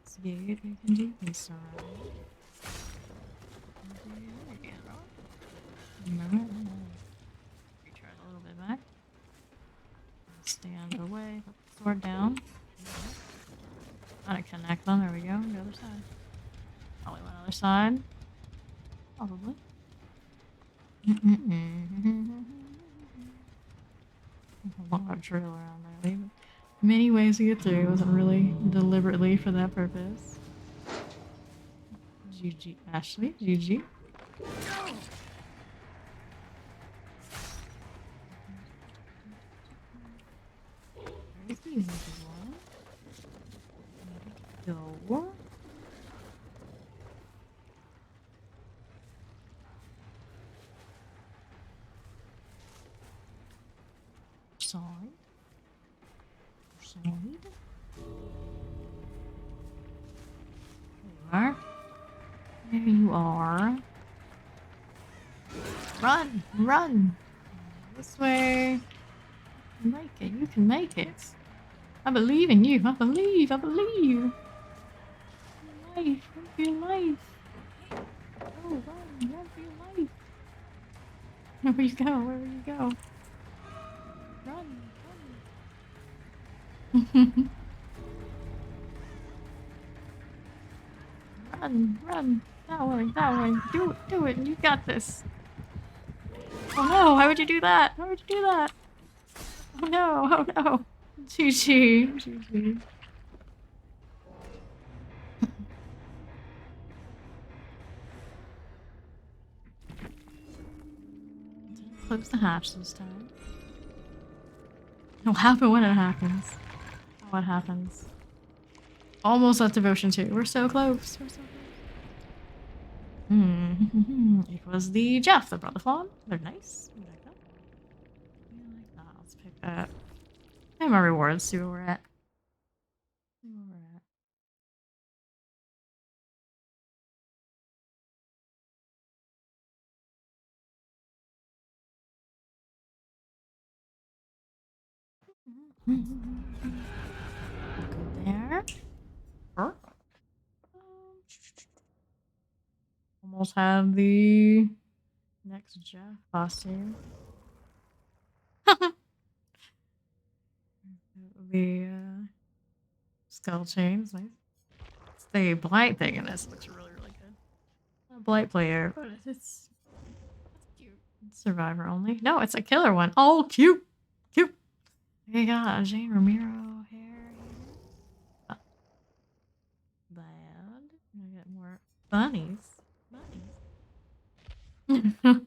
S1: Let's see if we can do this alright. Retry it a little bit back. Stand away. Put the sword down. Gotta connect them. There we go. The other side. Probably one other side. Probably. A lot of drill around there. Many ways to get through. It wasn't really deliberately for that purpose. GG, Ashley. GG. Go. Side. There you are. Run! Run! This way. You can make it. You can make it. I believe in you. I believe. I believe. Life. Run for your life. Oh, run. Run for your life. Where you go? Where you go? Run. Run. Run, run. That way, that way. Do it. You got this. Oh no, why would you do that? Why would you do that? Oh no, oh no. GG. GG. Close the hatch this time. It'll happen when it happens. What happens? Almost at devotion 2. We're so close. We're so close. It was the Jeff that brought the fawn. They're nice. We like that. We like that. Let's pick that. And my rewards. See where we're at. See where we're at. Good there. Almost have the next Jeff costume. The skull chains, nice. It's the blight thing in this. Looks really, really good. I'm a blight player, but it's cute. It's survivor only. No, it's a killer one. Oh, cute, cute. We got a Jane Romero hair here. Oh. Bad. I get more bunnies. Bunnies. Okay,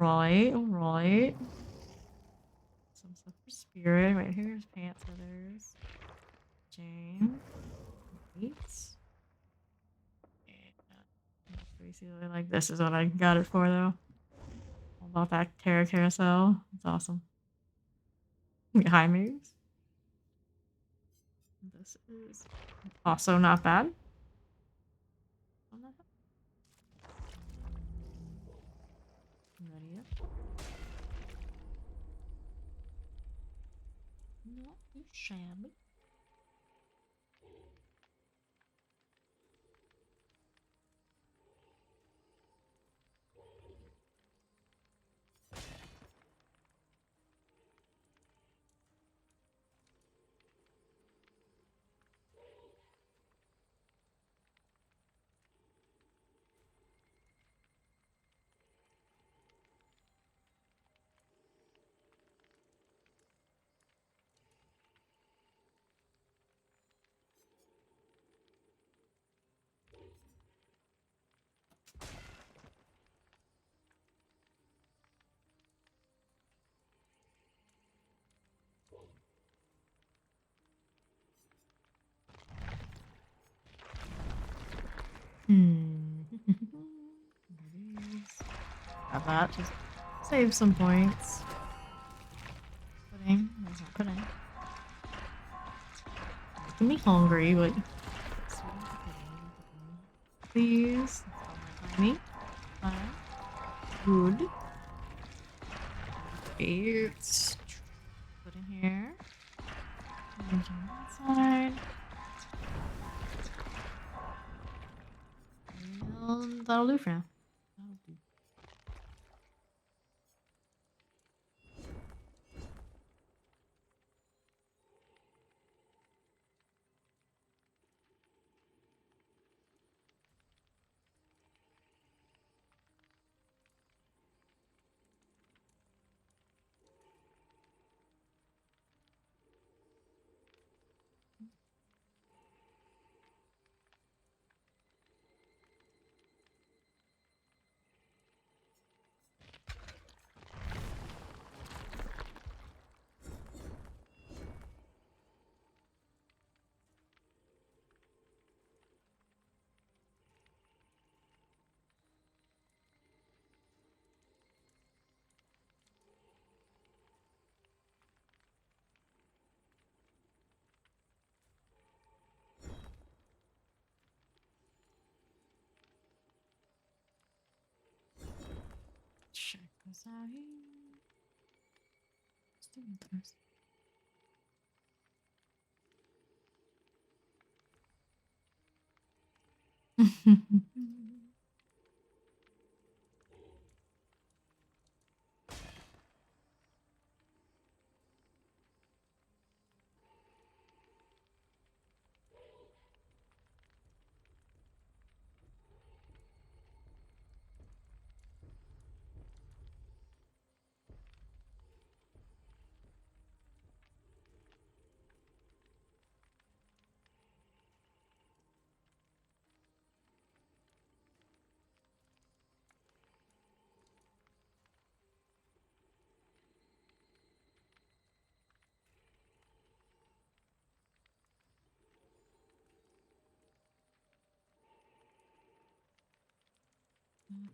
S1: alright. Some stuff for spirit. Wait, here's pants feathers. Jane. Weights. Basically, like, this is what I got it for, though. All about that Terra Carousel. It's awesome. High moves. This is also not bad. Ready up. Not too shabby. Got that. Just save some points. Pudding. That's not pudding. Making me hungry, but please. That's all my Good. It's put in here. And on that side. And that'll do for now. That'll do. Check this out here. Still thirsty.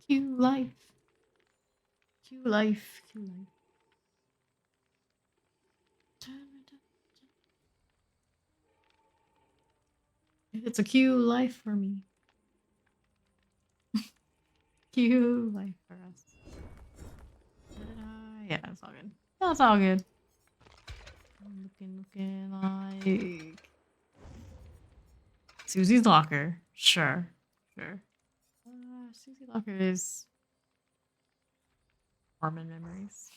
S1: Q life. Q life. Q life. It's a Q life for me. Q life for us. Yeah, it's all good. That's all good. Looking like Susie's locker. Sure. Susie's locker is Mormon memories.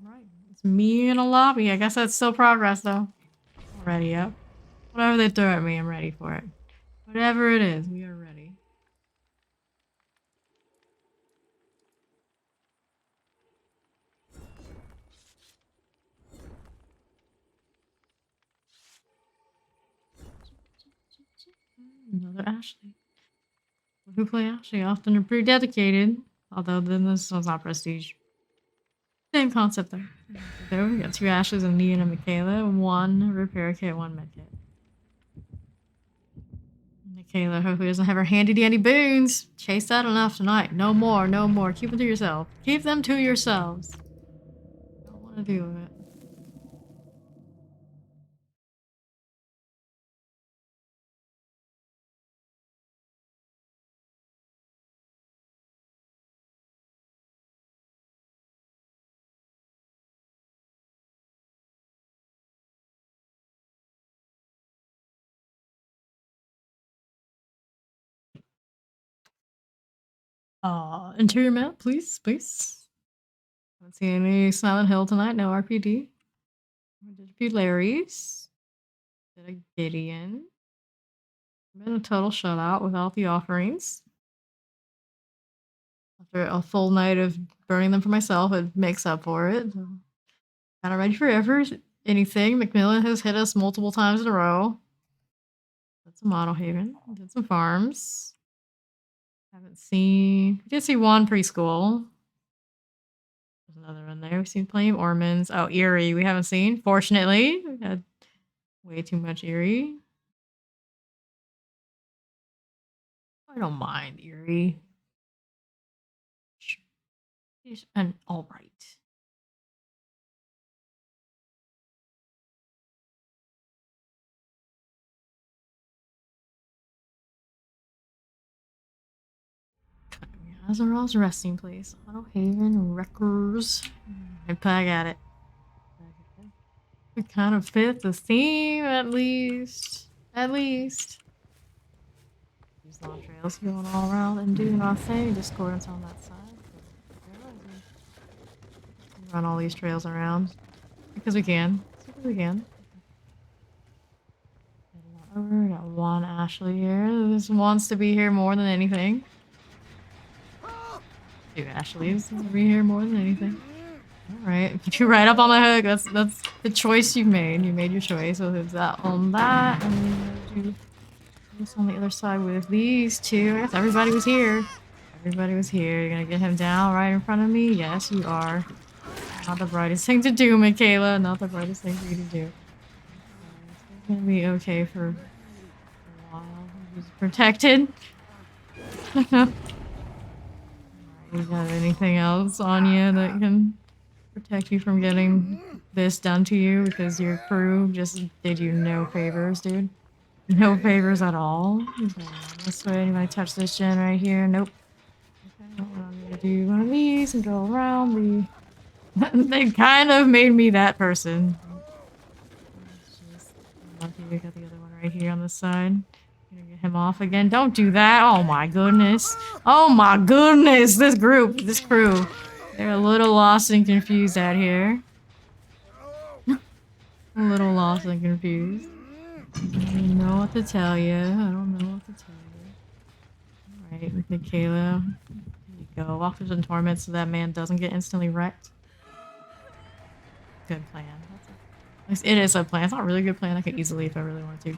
S1: Alright. It's me in a lobby. I guess that's still progress though. Already up. Whatever they throw at me, I'm ready for it. Whatever it is, we are ready. Another Ashley. Who play Ashley often are pretty dedicated. Although then this one's not prestige. Same concept there. There we got 2 Ashleys, a Nia and a Michaela. 1 repair kit, 1 med kit. Michaela hopefully doesn't have her handy dandy boons. Chase that enough tonight. No more, no more. Keep them to yourself. Keep them to yourselves. Don't want to deal with it. Interior map, please, please. Haven't seen any Silent Hill tonight. No RPD. We did a few Larrys. Did a Gideon. Been a total shutout without the offerings. After a full night of burning them for myself, it makes up for it. So, kind of ready for anything. Macmillan has hit us multiple times in a row. Did some Model Haven. Did some farms. Haven't seen. We did see 1 preschool. There's another one there. We've seen plenty of Ormans. Oh, Erie. We haven't seen. Fortunately, we had way too much Erie. I don't mind Erie. She's an alright. Azarel's resting place. Auto Haven, Wreckers. And Peg at it. We kind of fit the theme, at least. At least. These long trails going all around and doing our thing. Discordance on that side. Run all these trails around. Because we can. Because we can. Over, got 1 Ashley here. This wants to be here more than anything. 2 Ashleys to be here more than anything. Alright, put you right up on my hook. That's the choice you made. You made your choice. So there's that on that. And then do this on the other side with these 2. I guess everybody was here. Everybody was here. You're gonna get him down right in front of me? Yes, you are. Not the brightest thing to do, Michaela. Not the brightest thing for you to do. It's gonna be okay for a while. He's protected. You got anything else on you that can protect you from getting this done to you? Because your crew just did you no favors, dude. No favors at all. Okay, this way, anybody touch this gen right here? Nope. Okay, I'm gonna do one of these and go around the... They kind of made me that person. Lucky we got the other one right here on the side. Gonna get him off again. Don't do that. Oh my goodness. Oh my goodness. This group, this crew. They're a little lost and confused out here. A little lost and confused. I don't know what to tell you. I don't know what to tell you. Alright, Michaela. There you go. Walk through some torment so that man doesn't get instantly wrecked. Good plan. It is a plan. It's not a really good plan. I could easily, if I really wanted to,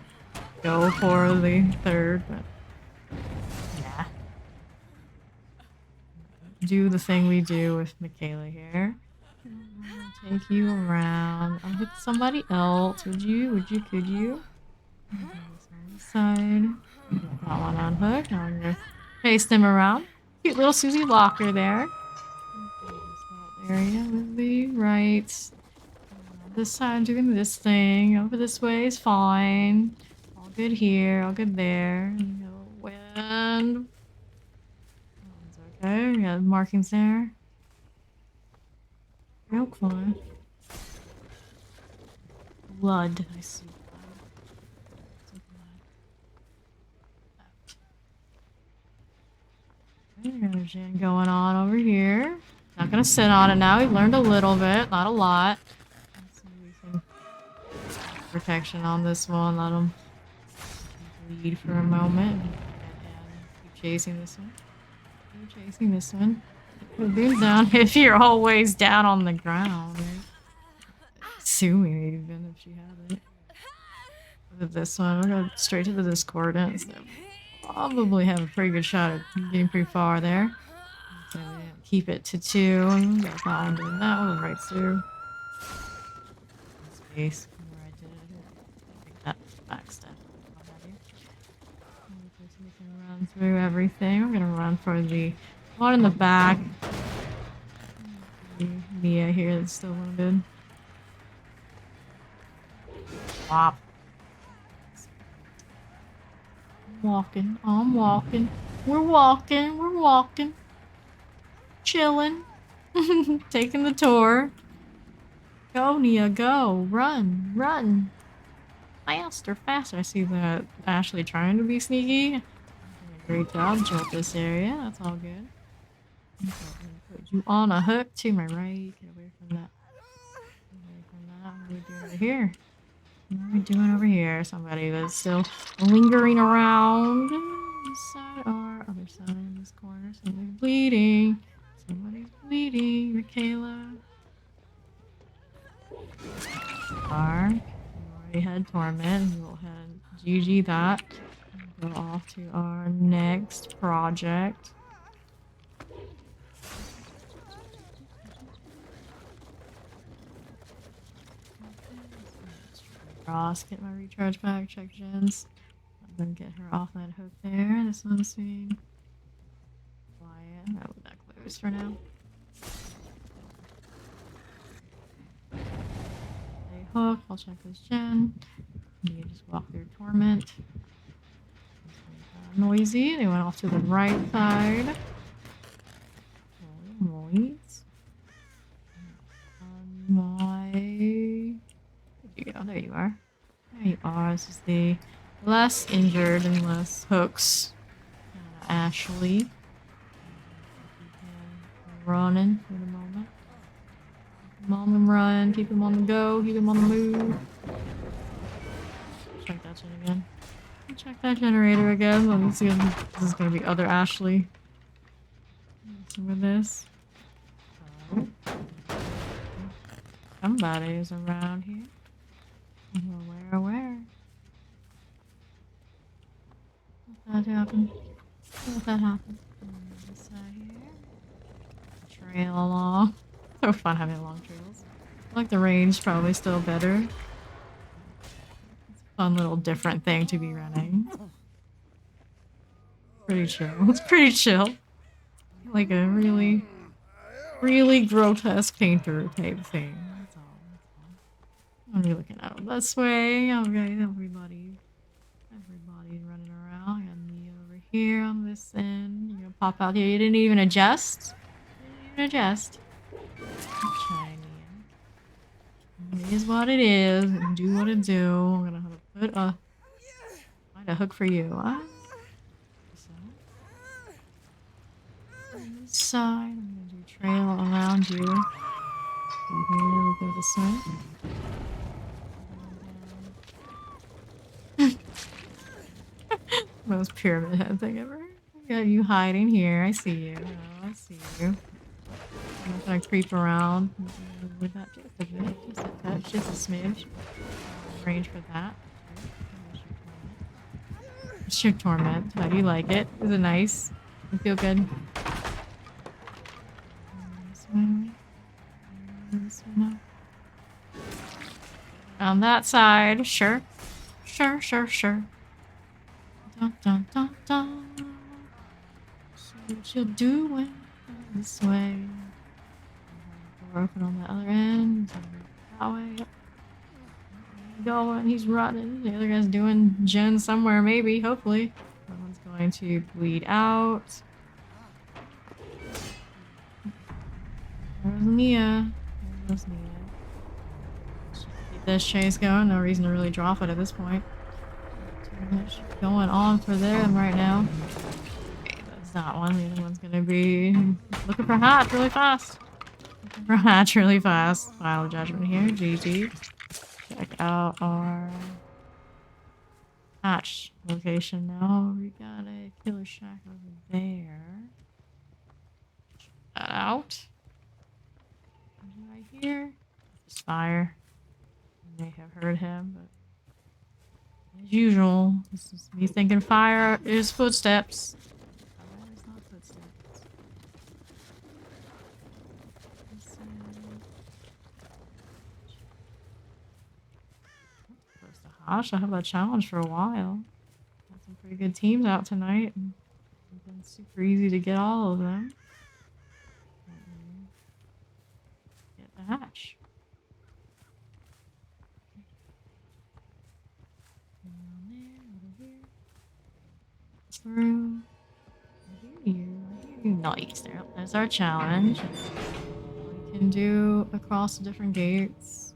S1: go for the 3rd, but yeah. Do the thing we do with Michaela here. Take you around. I'll hit somebody else. Would you? Could you? This on the side. Got that one unhooked. Now I'm gonna chase them around. Cute little Susie Locker there. This little area with the right. This side doing this thing. Over this way is fine. All good here. All good there. You know, wind. That one's okay. We got markings there. Real fun. Blood. I see blood. Okay, there's Jen going on over here. Not gonna sit on it now. We've learned a little bit, not a lot. Let's see if we can protection on this one. Let him bleed for a moment. And keep chasing this one. Keep chasing this one. Put them down if you're always down on the ground. Assuming even if she hasn't. With this one, we'll go straight to the discordance. Probably have a pretty good shot at getting pretty far there. So keep it to 2. Got that one doing that one right through. Space where I did it. I think that backstep. We can run through everything. We're gonna run for the one in the back. Mia here that's still wounded. Wop. I'm walking. I'm walking. We're walking. We're walking. Chillin. Taking the tour. Go, Nia, go. Run. Run. Faster, faster. I see that Ashley trying to be sneaky. Great job. Jolt this area. That's all good. Put you on a hook to my right. Get away from that. Get away from that. What are we doing over here? What are we doing over here? Somebody that's still lingering around. This side or other side in this corner. Somebody's bleeding. Somebody's bleeding. Michaela. We already had Torment. We'll head GG that. Go off to our next project. Ross, get my recharge back, check gens. I'm gonna get her off that hook there. This one's being quiet. I'll leave that closed for now. Stay hooked. I'll check this gen. You just walk through Torment. Noisy. They went off to the right side. Noise. There you are. There you are. This is the less injured and less hooks. Ashley. Running for the moment. Keep him on the run. Keep him on the go. Keep him on the move. Check that gen again. Check that generator again. Let me see if this is going to be other Ashley. With this. Somebody is around here. Where? Let that happen. Let that happen. This side here. Trail along. So fun having long trails. I like the range probably still better. It's a fun little different thing to be running. Pretty chill. It's pretty chill. Like a really, really grotesque painter type thing. What are you looking at him this way? Okay, everybody's running around. Got me over here on this end. You're gonna pop out here. You didn't even adjust. Shiny. It is what it is. Do what it do. I'm gonna have to find a hook for you. This side. I'm gonna do trail around you. Here we go this way. Most pyramid head thing ever. Got you hiding here. I see you. Oh, I see you. I'm not gonna creep around with that just a bit, just a touch, just a smidge. Range for that. It's your Torment. How do you like it? Is it nice? You feel good? This one. This one up. On that side, sure. Sure, sure, sure. Dun, dun, dun, dun. See what you're doing this way. Door open on the other end. That way. Yep. He's going. He's running. The other guy's doing gen somewhere, maybe. Hopefully. That one's going to bleed out. There's Nia. There's Nia. Keep this chase going. No reason to really drop it at this point. Too much going on for them right now. Okay, that's that one. The other one's gonna be looking for hatch really fast. Looking for hatch really fast. Final judgment here. GG. Check out our hatch location now. We got a killer shack over there. Check that out. Right here. Just fire. You may have heard him, but as usual, this is me thinking fire is footsteps. Fire is not footsteps. Close to Hosh. I have a challenge for a while. Got some pretty good teams out tonight. And it's been super easy to get all of them. Get the hatch. Down there, over here. Through. I hear you. I hear you. Nice. There's our challenge. We can do across the different gates.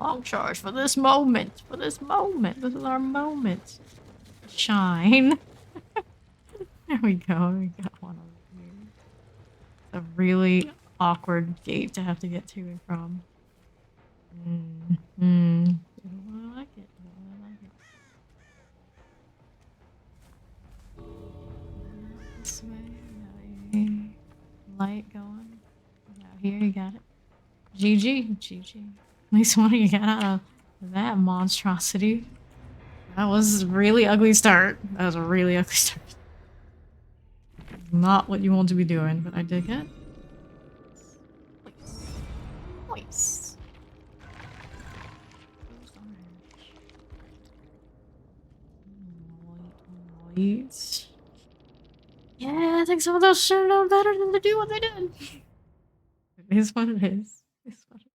S1: Long charge for this moment. For this moment. This is our moment. Shine. There we go. We got one over here. It's a really awkward gate to have to get to and from. I don't really like it. I don't really like it. This way. We got a light going. Out here, you got it. GG. GG. At least one you got out of that monstrosity. That was a really ugly start. That was a really ugly start. Not what you want to be doing, but I did get. Nice. Nice. Yeah, I think some of those should have known better than to do what they did. It is what it is. It's what it is.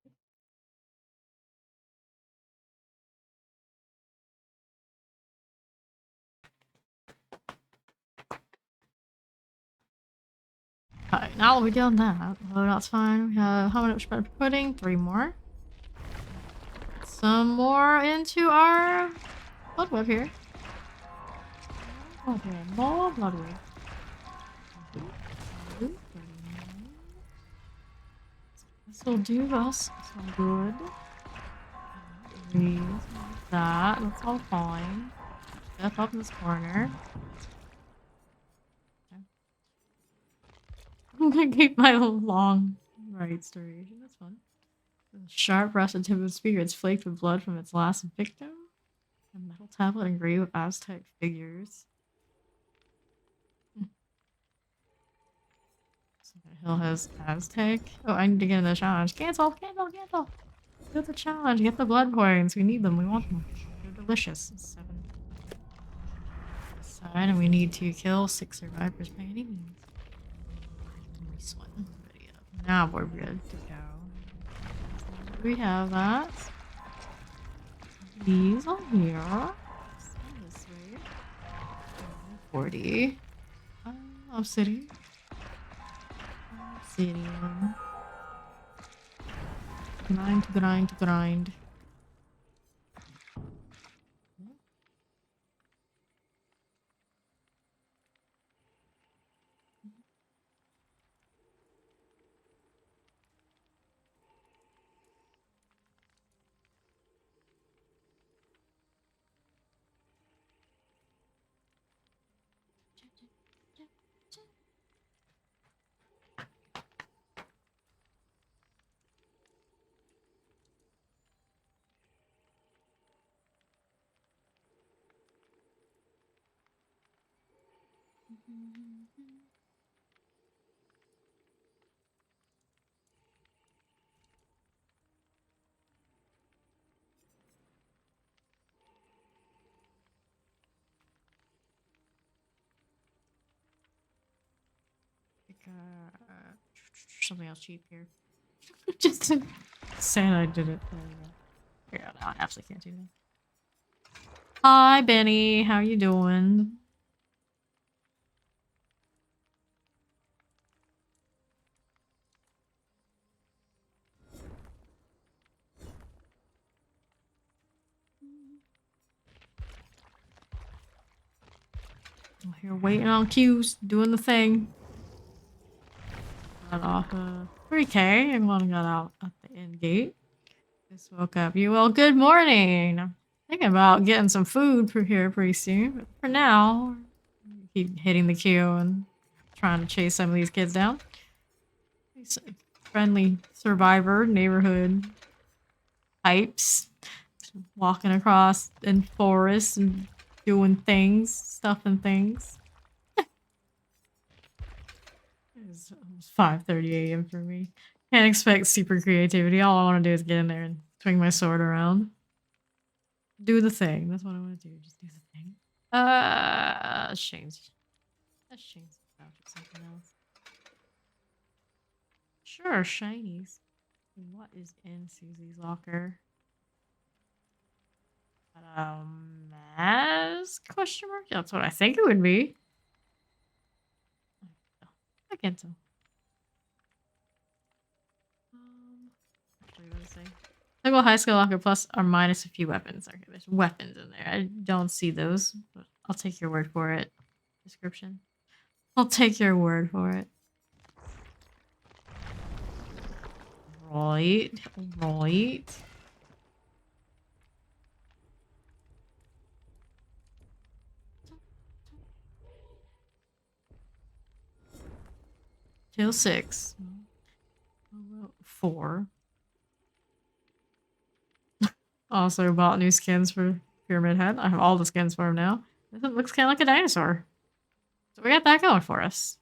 S1: Alright, now that we've done that, well, that's fine. We have how much better pudding? 3 more. Some more into our blood web here. Okay, more blood web. This will do us some good. Please, like that. That's all fine. Step up in this corner. Okay. I'm gonna keep my long rights duration. That's fun. The sharp rusted tip of its spear. It's flaked with blood from its last victim. A metal tablet engraved with Aztec figures. The hill has Aztec. Oh, I need to get in the challenge. Cancel! Cancel! Cancel! Do the challenge. Get the blood points. We need them. We want them. They're delicious. 7. Side, and we need to kill 6 survivors by any means. Nice one. Ready up. Now we're good to go. We have that. These on here. Send this way. 40. Obsidian. Obsidian. Grind, grind, grind. something else cheap here. Just saying I did it. There we go. Yeah, no, I absolutely can't do that. Hi, Benny. How you doing? I'm here waiting on cues, doing the thing. Got off 3K and one got out at the end gate. Just woke up. You well, good morning. I'm thinking about getting some food for here pretty soon. But for now, keep hitting the queue and trying to chase some of these kids down. These friendly survivor neighborhood types walking across in forests and doing things, stuffing things. It's 5:30 a.m. for me. Can't expect super creativity. All I want to do is get in there and swing my sword around. Do the thing. That's what I want to do. Just do the thing. Shane's. That's Shane's couch or something else. Sure, shinies. What is in Susie's locker? Mask? Question mark? That's what I think it would be. I can't tell. Actually, what did I say? Single high skill locker plus or minus a few weapons. Okay, there's weapons in there. I don't see those, but I'll take your word for it. Description. I'll take your word for it. Right. Right. Till 6. 4. Also bought new skins for Pyramid Head. I have all the skins for him now. This looks kind of like a dinosaur. So we got that going for us.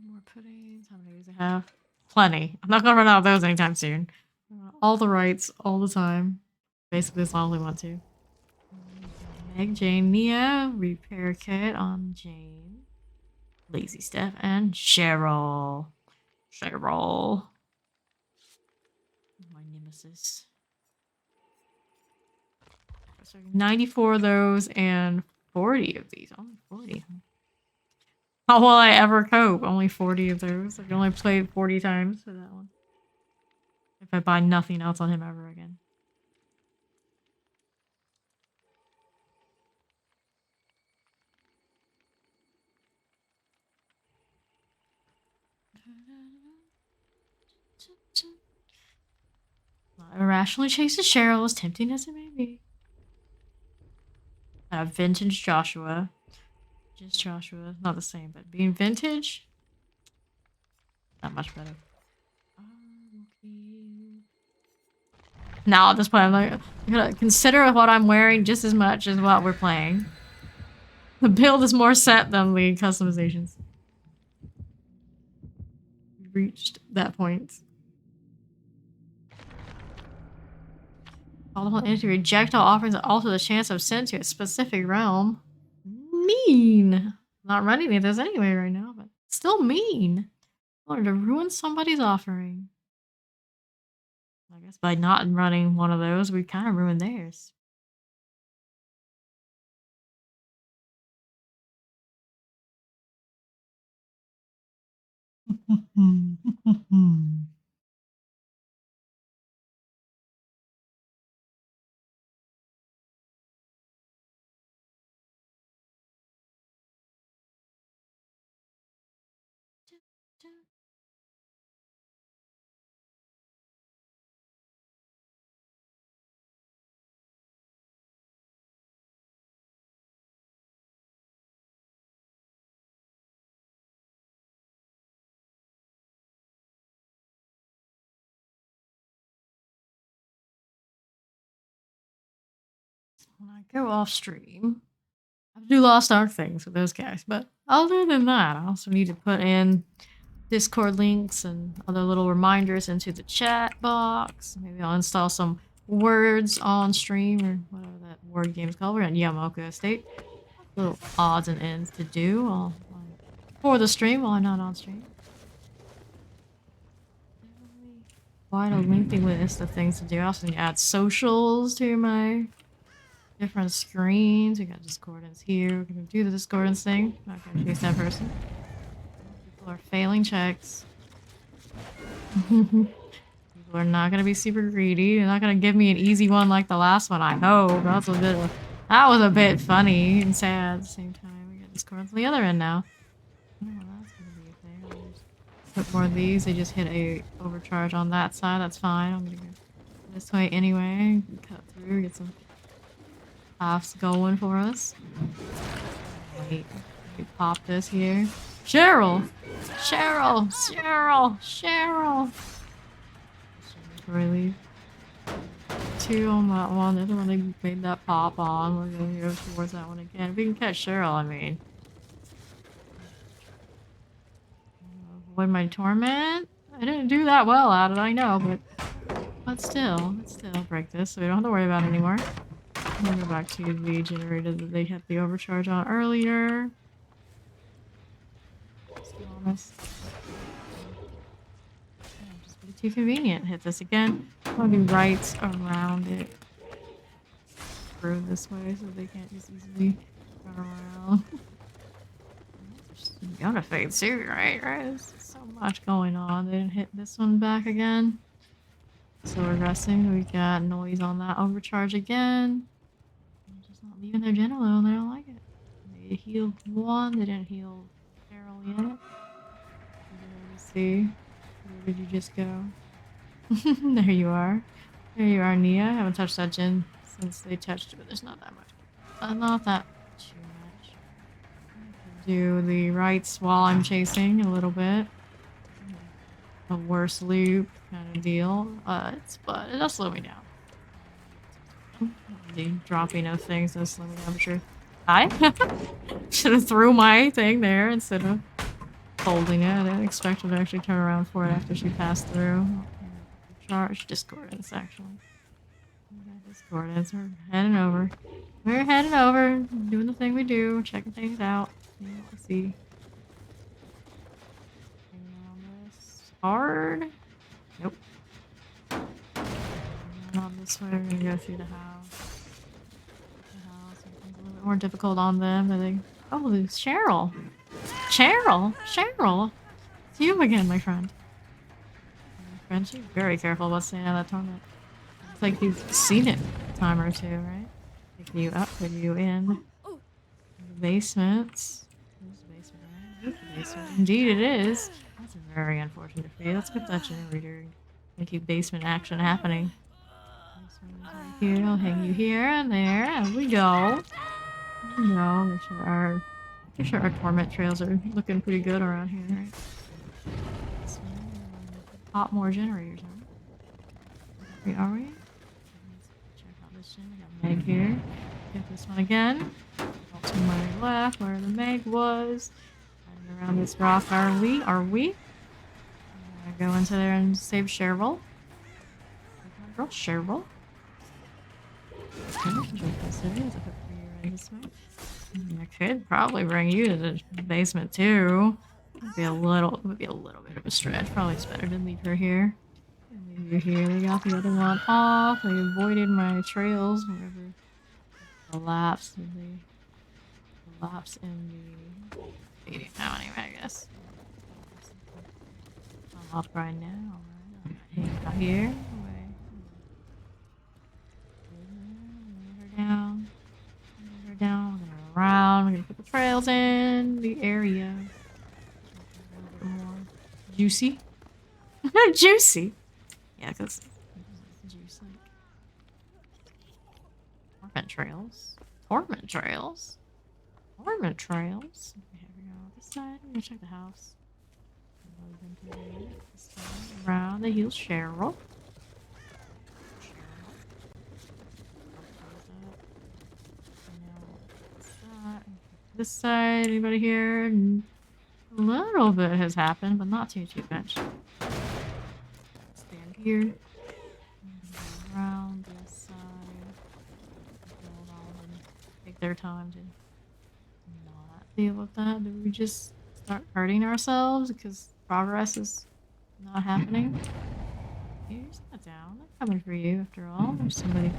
S1: More puddings. How many do I have? Plenty. I'm not gonna run out of those anytime soon. All the rights, all the time. Basically, as long as we want to. Meg, Jane, Nia, repair kit on Jane, Lazy Steph, and Cheryl. Cheryl. My nemesis. So 94 of those and 40 of these. Only 40. How will I ever cope? Only 40 of those. I can only play 40 times for that one. If I buy nothing else on him ever again. Irrationally chases Cheryl, as tempting as it may be. I have vintage Joshua. Just Joshua. Not the same, but being vintage, not much better. Now at this point, I'm gonna consider what I'm wearing just as much as what we're playing. The build is more set than the customizations. We've reached that point. Call upon entity to reject all offerings that alter the chance of sent to a specific realm. Mean. Not running any of those anyway right now, but still mean. I wanted to ruin somebody's offering. I guess by not running one of those, we kind of ruined theirs. when I go off stream, I have to do Lost Ark things with those guys. But other than that, I also need to put in Discord links and other little reminders into the chat box. Maybe I'll install some words on stream or whatever that word game is called. We're in Yamoka Estate. Little odds and ends to do for the stream while I'm not on stream. Quite a lengthy list of things to do. I also need to add socials to my different screens. We got discordance here. We're gonna do the discordance thing. Not gonna chase that person. People are failing checks. People are not gonna be super greedy. They're not gonna give me an easy one like the last one, I hope. That was a bit funny and sad at the same time. We got discordance on the other end now. Oh, that's gonna be a thing. I'll just put more of these. They just hit a overcharge on that side. That's fine. I'm gonna go this way anyway. Cut through, get some paths going for us. Wait, we pop this here. Cheryl! Cheryl! Cheryl! Cheryl! Before we leave. 2 on that one. The other one they made that pop on. We're gonna go towards that one again. If we can catch Cheryl, I mean. Avoid my torment? I didn't do that well at it, I know, but still, let's still break this so we don't have to worry about it anymore. We'll go back to the generator that they had the overcharge on earlier. Still on this. Just be too convenient. Hit this again. I'll be right around it. Through this way so they can't just easily run around. You gotta fade too, right? There's so much going on. They didn't hit this one back again. So we're resting. We got noise on that overcharge again. I'm just not leaving their gen alone. They don't like it. They healed one. They didn't heal Carol yet. Let's see. Where did you just go? There you are. There you are, Nia. I haven't touched that gen since they touched it, but there's not that much. Not that too much. Do the rights while I'm chasing a little bit. A worse loop kind of deal. But it does slow me down. The dropping of things does slow me down for sure. I should have threw my thing there instead of holding it. I didn't expect her to actually turn around for it after she passed through. Charge discordance actually. Discordance. We're heading over. We're heading over. Doing the thing we do. Checking things out. Let's see. Hard? Nope. On this way, we're gonna go through the house. Something's a little bit more difficult on them. I think. Oh, it's Cheryl. Cheryl! Cheryl! It's you again, my friend. My friend, she's very careful about staying out of that torment. It's like you've seen it a time or two, right? Pick you up, put you in the basement. There's the basement, right? Here's the basement. Indeed, it is. That's very unfortunate for you. Let's get that generator and keep basement action happening. Right here, I'll hang you here and there. And we go. There we go. Make sure our torment trails are looking pretty good around here, right? So, pop more generators, right? Are we? Check out this gen. I got Meg here. Get this one again. To my left, where the Meg was. And around this rock, are we? I'm gonna go into there and save Cheryl. Girl, Cheryl. I could probably bring you to the basement too. Would be a little bit of a stretch. Probably it's better to leave her here. Leave you here. They got the other one off. They avoided my trails. Whatever. Collapse in the feeding now anyway, I guess. I'm up right now. I'm hanging out here. Down. We're down. We're gonna go around. We're gonna put the trails in the area. A little bit more juicy. Juicy. Yeah, because juice like torment trails. Torment trails. Torment trails. Okay, we're going this side. We're gonna check the house. This side. Around the heel Cheryl. this side. Anybody here? And a little bit has happened, but not too much. Stand here. Around this side. Hold on and take their time to not deal with that. Do we just start hurting ourselves because progress is not happening? Here's that down. They're coming for you after all. There's somebody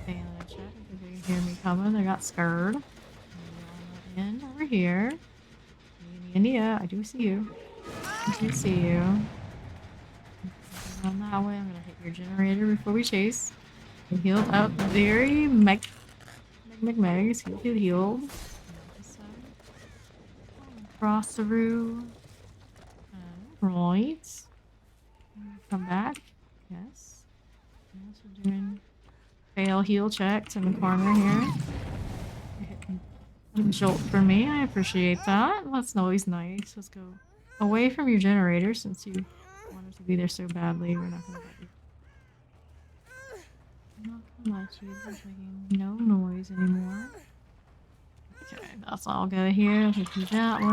S1: failing a check. If they can hear me coming, they got scared. In over here. India, I do see you. I do see you. On that way, I'm gonna hit your generator before we chase. You healed up very Meg. He's healed. Cross through. Right. Come back. Yes. Also doing fail heal checks in the corner here. Jolt for me. I appreciate that. That's always nice. Let's go away from your generator since you wanted to be there so badly. We're not gonna let you. I'm not gonna let you. There's making no noise anymore. Okay, that's all good here. Take you that way.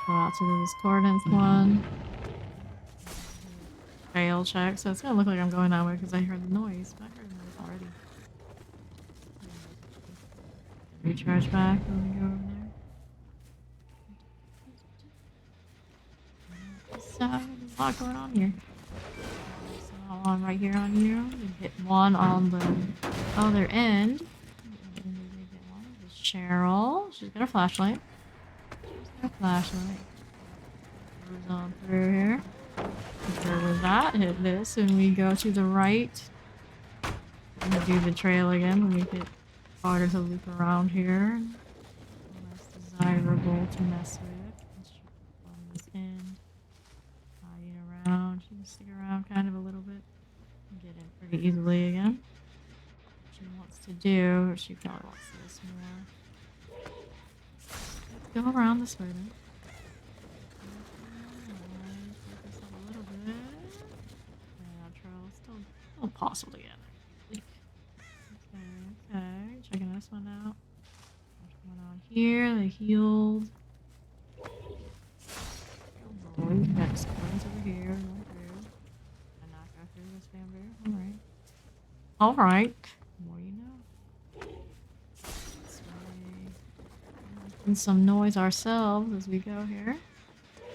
S1: Go out to the discordance one. Fail check. So it's gonna look like I'm going that way because I heard the noise. But I heard the noise already. Recharge back when we go over there. So there's a lot going on here. So one right here on you. We hit one on the other end. Cheryl. She's got a flashlight. Goes on through here. There was that. Hit this, and we go to the right. I'm gonna do the trail again. We make it harder to loop around here. Less desirable to mess with. On this end. Hiding around. She can stick around kind of a little bit. Get in pretty easily again. What she wants to do, or she probably wants this more. Let's go around this way then. Focus up a little bit. Yeah, trail still possible to get there. Okay, checking this one out. What's going on here? They healed. Oh boy, we got discords over here. Going through. And not go through this bamboo. Alright. Alright. The more you know. This way. Making some noise ourselves as we go here.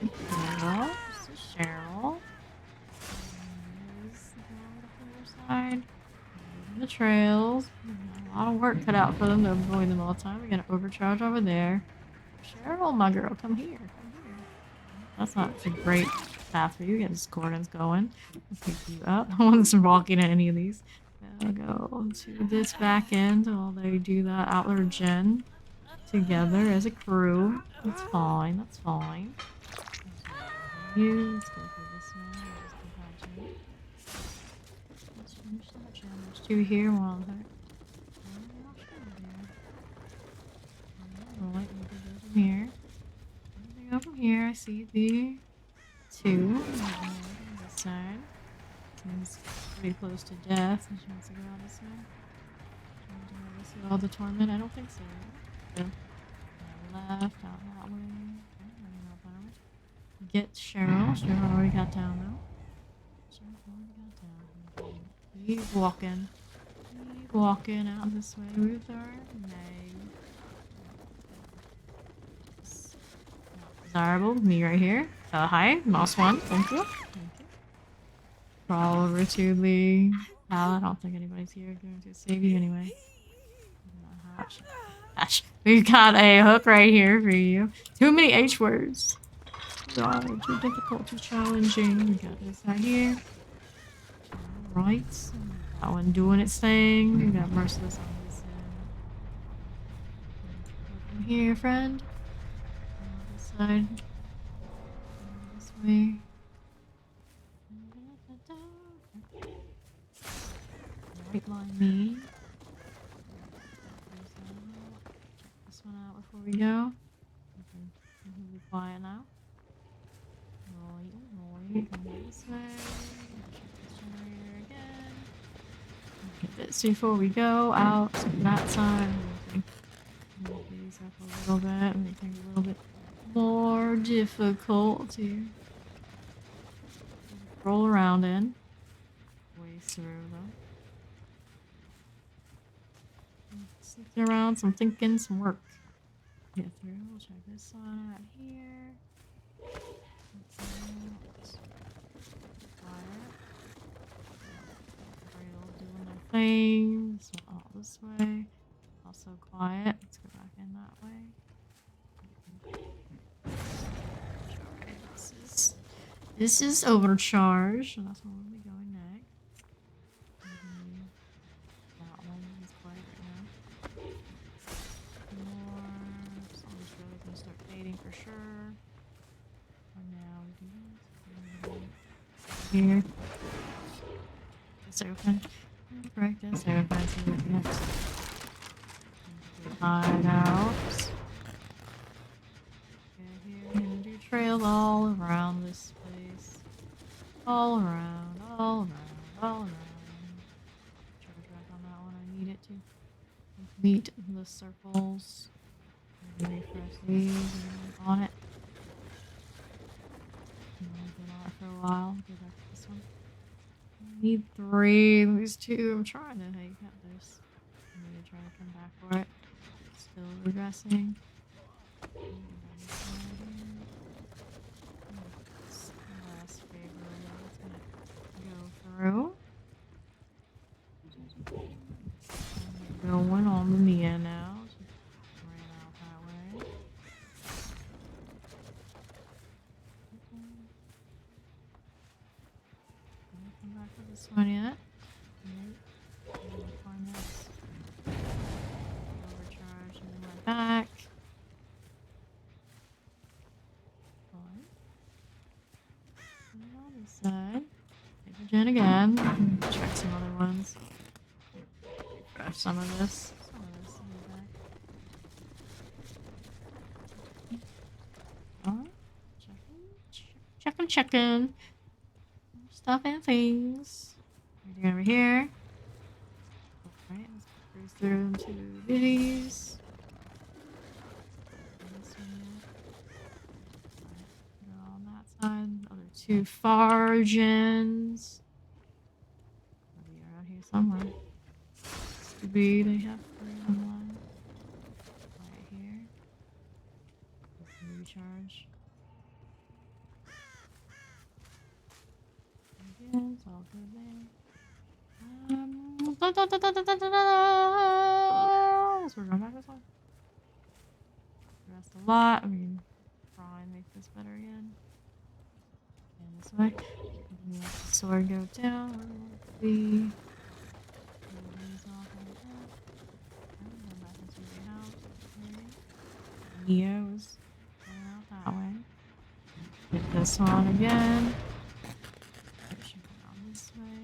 S1: Cheryl. This is Cheryl. There's the girl up the other side. The trails. A lot of work cut out for them to avoid them all the time. We're gonna overcharge over there. Cheryl, my girl, come here. Come here. That's not a great path for you. Get discordance going. I'll pick you up. No one's walking at any of these. I'll go to this back end while they do that outler gen together as a crew. That's fine. That's fine. Let's go through this one. Let's finish that gen. There's two here, one on there. Right, we can go from here. We go from here. I see the two. On this side. Seems pretty close to death. She wants to go on this side. Trying to do this with all the torment? I don't think so. So, left, out that way. Okay, out that way. Get Cheryl. Cheryl already got down though. Cheryl already got down. Keep walking. Keep walking out this way with our Meg. Desirable. Me right here. Hi, mouse one. Thank you. Thank you. Crawl over to the. I don't think anybody's here going to save you anyway. Gosh. We've got a hook right here for you. Too many H words. God, too difficult, too challenging. We got this right here. Alright. That one doing its thing. We got Merciless on this end. From here, friend. Side. This way. Right line me. Check this one out before we go. We'll be quiet now. Right. Come this way. Check this generator again. Hit this before we go out that side. Move these up a little bit, make things a little bit more difficult to roll around in. Ways through though. Sneaking around, some thinking, some work. Get through. We'll check this one out here. Quiet. Rail doing their thing. So all this way. Also quiet. Let's go back in that way. Okay, this is overcharged, and that's where we'll be going next. That one is quiet right now. More. Someone's really gonna start fading for sure. For now, we do this. Here. This open. Break this open. See what next. Hide out. Okay, here. I'm gonna do trails all around this place. All around, all around, all around. Charge back on that one. I need it to complete the circles. Refresh these and on it. Been on it for a while. Go back to this one. I need 3. These 2. I'm trying to hate at this. I'm gonna try to come back for it. Still regressing. Last favor. It's gonna go through. Going on the Mia now. Ran out that way. Come back to this one yet. Find this. Overcharge and then went back. Fine. And on this side. Take the gen again. Check some other ones. Refresh some of this. Some of this to be back. Alright. Checking. Stuff and things. Anything over here? Alright, let's cruise through into these. This one yet. Go on that side. Other 2 far gens. They'll be around here somewhere. To be, they have 3 on one. Right here. Recharge. Again, it's all good there. So we're going back this way. Rest a lot. I mean, try and make this better again. And this way. And let the sword go down where we want it to be. These off like that. And go back into the house. Neo's going out that way. Get this one again. It should go down this way.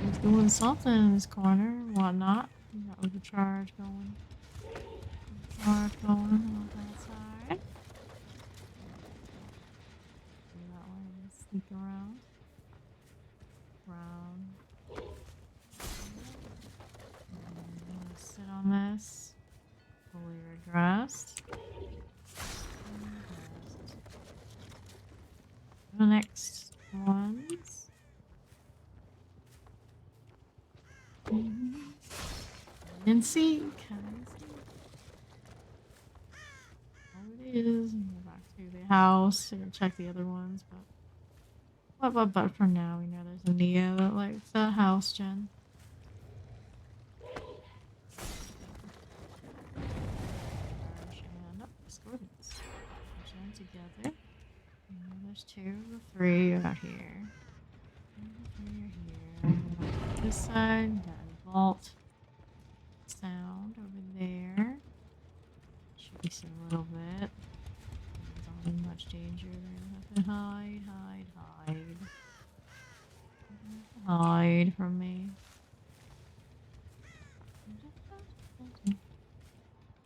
S1: He's doing something in this corner, whatnot. We got overcharge going. Overcharge going on that side. Do that one and sneak around. Sit on this. Fully regressed. The next ones. And see. Oh, it is. And go back to the house. I'm gonna check the other ones, but for now, we know there's a Neo that likes that house gen. And discordance. Gen together. And there's 2 or 3 out here. Here. This side, got a vault sound over there. Should be some little bit. Don't in much danger there. Hide. Hide from me.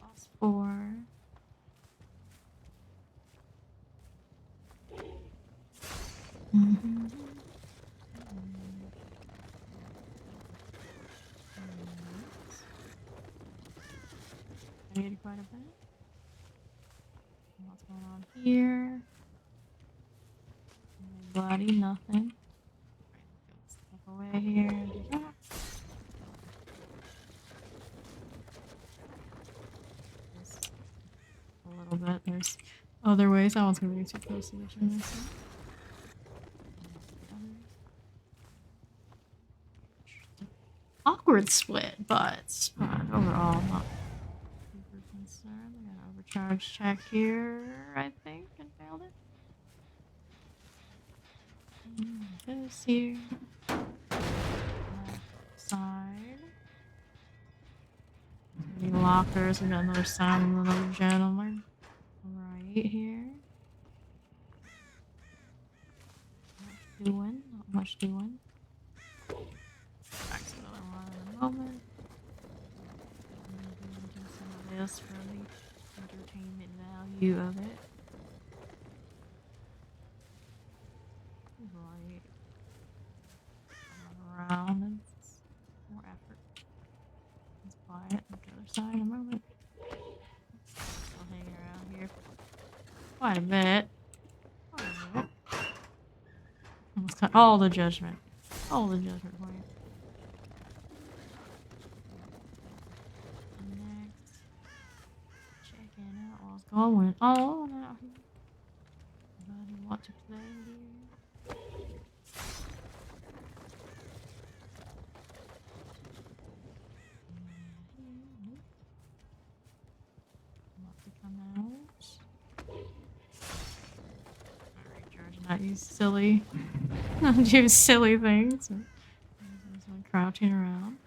S1: Boss 4. played quite a bit. What's going on here? Bloody nothing. Let's step away here and do that. Just a little bit. There's other ways. That one's gonna be too close to the chimney. Awkward split, but overall not super concerned. I got an overcharge check here, I think, and failed it. This here. Left side. Any lockers. We got another silent little gentleman right here. Not much doing. Back to another one in a moment. I'm gonna do some of this for the entertainment value of it. Right. Around and more effort. Let's buy it on the other side in a moment. Still hanging around here quite a bit. Almost got all the judgment. All the judgment for you. Next. Checking out what's going on out here. Anybody want to play here? Want to come out? Alright, George, not use silly. Not do silly things. There's one crouching around.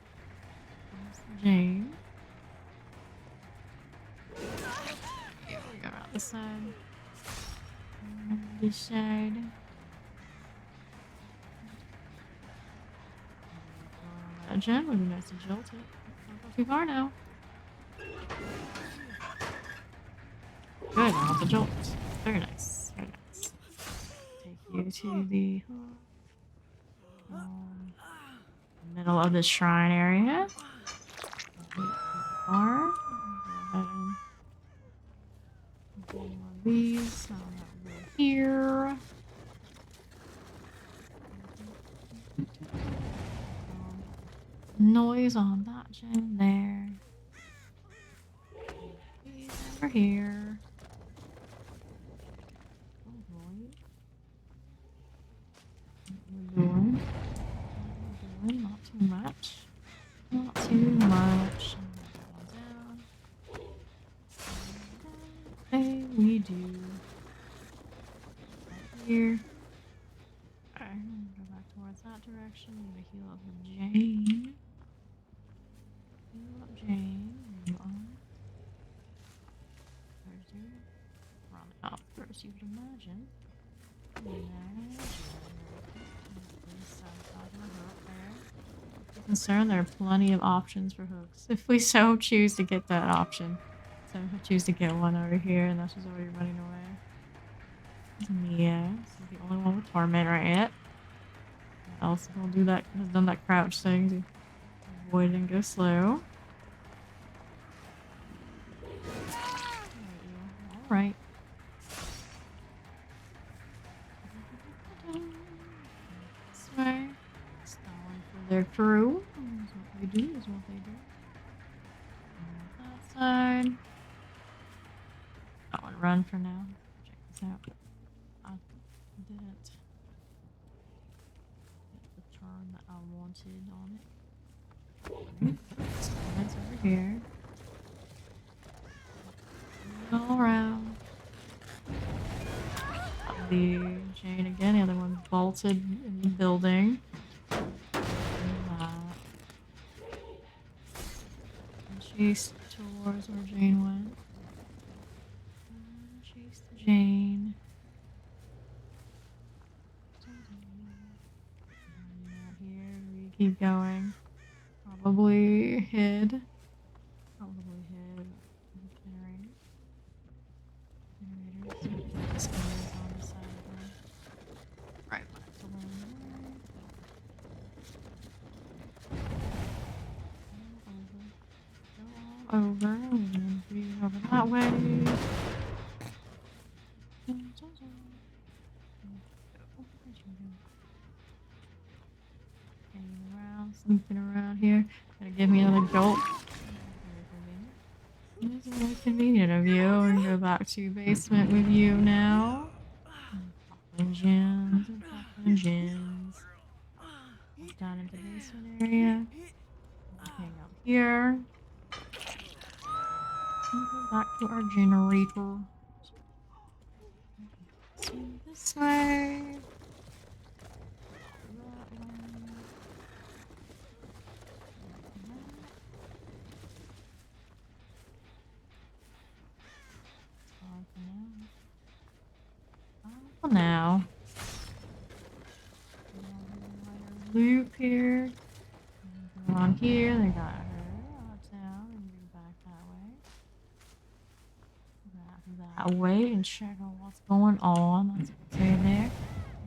S1: There's Jane. Yeah, we go around this side. This side. That gem would be nice to jolt it. Don't go too far now. Good, I want the jolt. Very nice. Very nice. Take you to the middle of the shrine area. Far. Go ahead and do one of these. Here. Noise on that gem there. These over here. Oh boy. What we're doing. Not too much. Not too much. That one down. Okay, we do. Right here. Alright, I'm gonna go back towards that direction. I'm gonna heal up with Jane. Heal up Jane. There you are. Where's you? Run up first, you could imagine. Concerned, there are plenty of options for hooks. If we so choose to get that option. So I choose to get one over here, and that's just already running away. Yeah, this is the only one with torment right yet. Else will do that, has done that crouch thing to avoid and go slow. Alright. This way. Stalling for their crew. Is what they do, is what they do. On that side. That one run for now. Check this out. I didn't get the turn that I wanted on it. It's over here. All around. The chain again. The other one bolted in the building. And chase towards where Jane went. Chase the Jane. Here we keep going. Probably hid. Probably hid. Generators. This guy is on the side of her. Right back to one. Go over. Go all over. Over that way. Hanging around, snooping around here. Gonna give me another jolt. It's very convenient of you. We're gonna go back to basement with you now. Popping gems and popping gems. Down into the basement area. Hang out here. And go back to our generator. This way. For now. Loop here. Go on here. They got her uptown and move back that way and check out what's going on. That's okay there.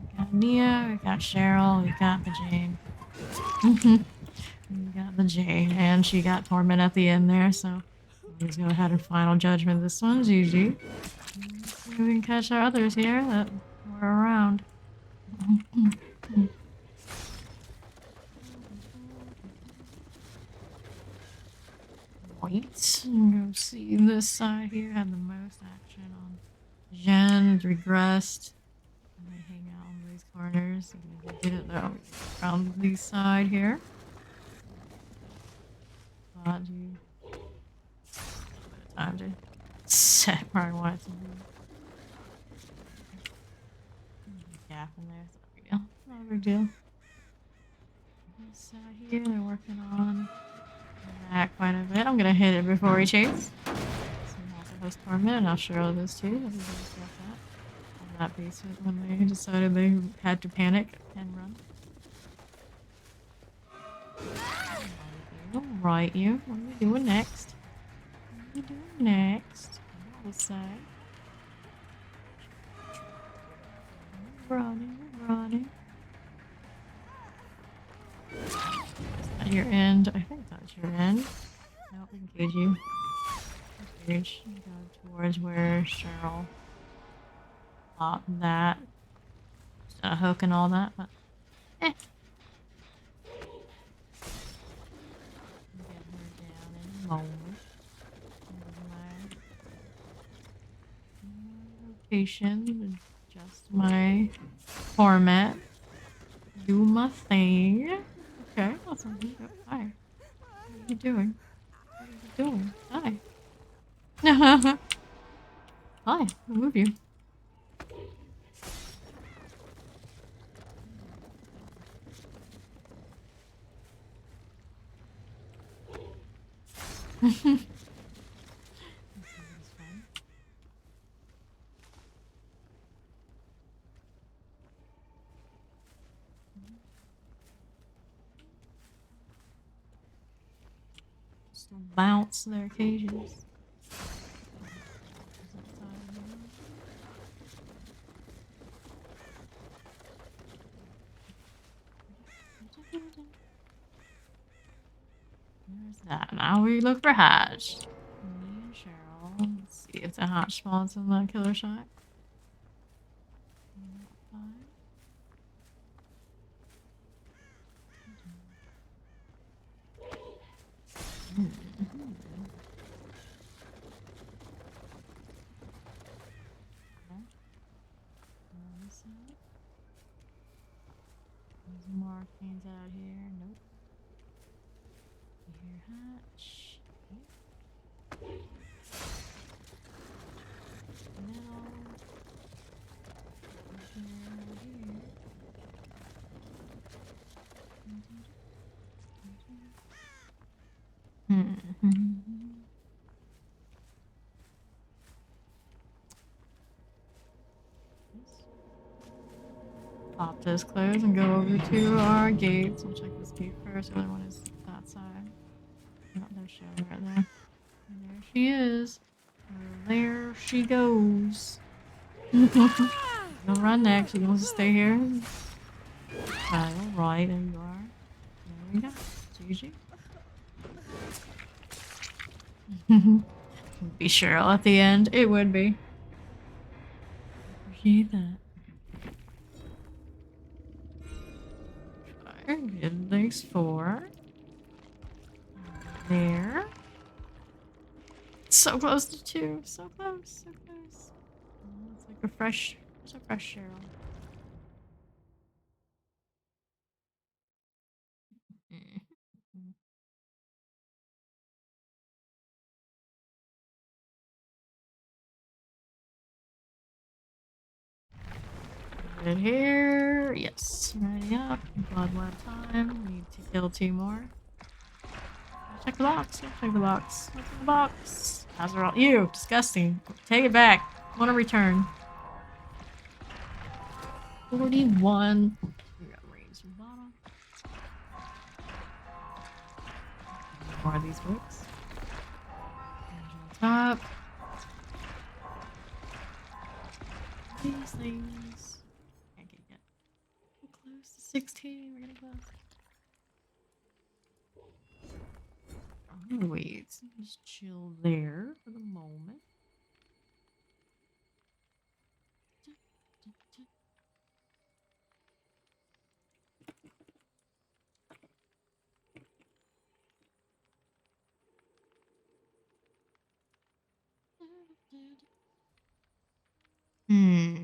S1: We got Nia, we got Cheryl, we got the Jane. We got the Jane, and she got torment at the end there, so let's go ahead and final judgment. This one's GG. Let's see if we can catch our others here that were around. Wait, go see this side here. Had the most action on Jen, regressed. And they hang out on these corners. Get it though. Around the side here. Thought you time to set where I want it to be. Gap in there, it's not a big deal. Not a big deal. This side here, they're working on that quite a bit. I'm gonna hit it before we chase. So we have to host torment, and I'll share all this too. Everybody's got that. On that basement when they decided they had to panic and run. Alright, you. What are we doing next? What are we doing next? This side. We're running. Is that your end? I think that's your end. Nope, we can cage you. Cage. Go towards where Cheryl popped that. Just a hook and all that, but eh. Get her down in a moment. Location. Adjust my format. Do my thing. Okay, that's all good. Hi. What are you doing? What are you doing? Hi. Hi, I'll move you. Just bounce their cages. There's that. Now we look for Hatch. Me and Cheryl. Let's see if the Hatch spawns in the killer shack. There's markings out here. Nope. Here, Hatch. Pop this close and go over to our gates. We'll check this gate first. The other one is that side. Oh, there's Shelly right there. And there she is. There she goes. Don't run next. You want to stay here? Alright, there you are. There we go. GG. Be Cheryl at the end. It would be. Appreciate that. Fire. Good. Thanks for. There. So close to 2. So close. So close. Oh, it's like a fresh. It's a fresh Cheryl. Right here. Yes. Ready up. Blood lab time. Need to kill 2 more. Check the box. Check the box. What's in the box? Azrael. Ew. Disgusting. Take it back. Want to return. 41. We got Marines from the bottom. More of these books. Top. These things. Can't get yet. We're close to 16. We're gonna close. Oh, wait. Just chill there for the moment. Hmm.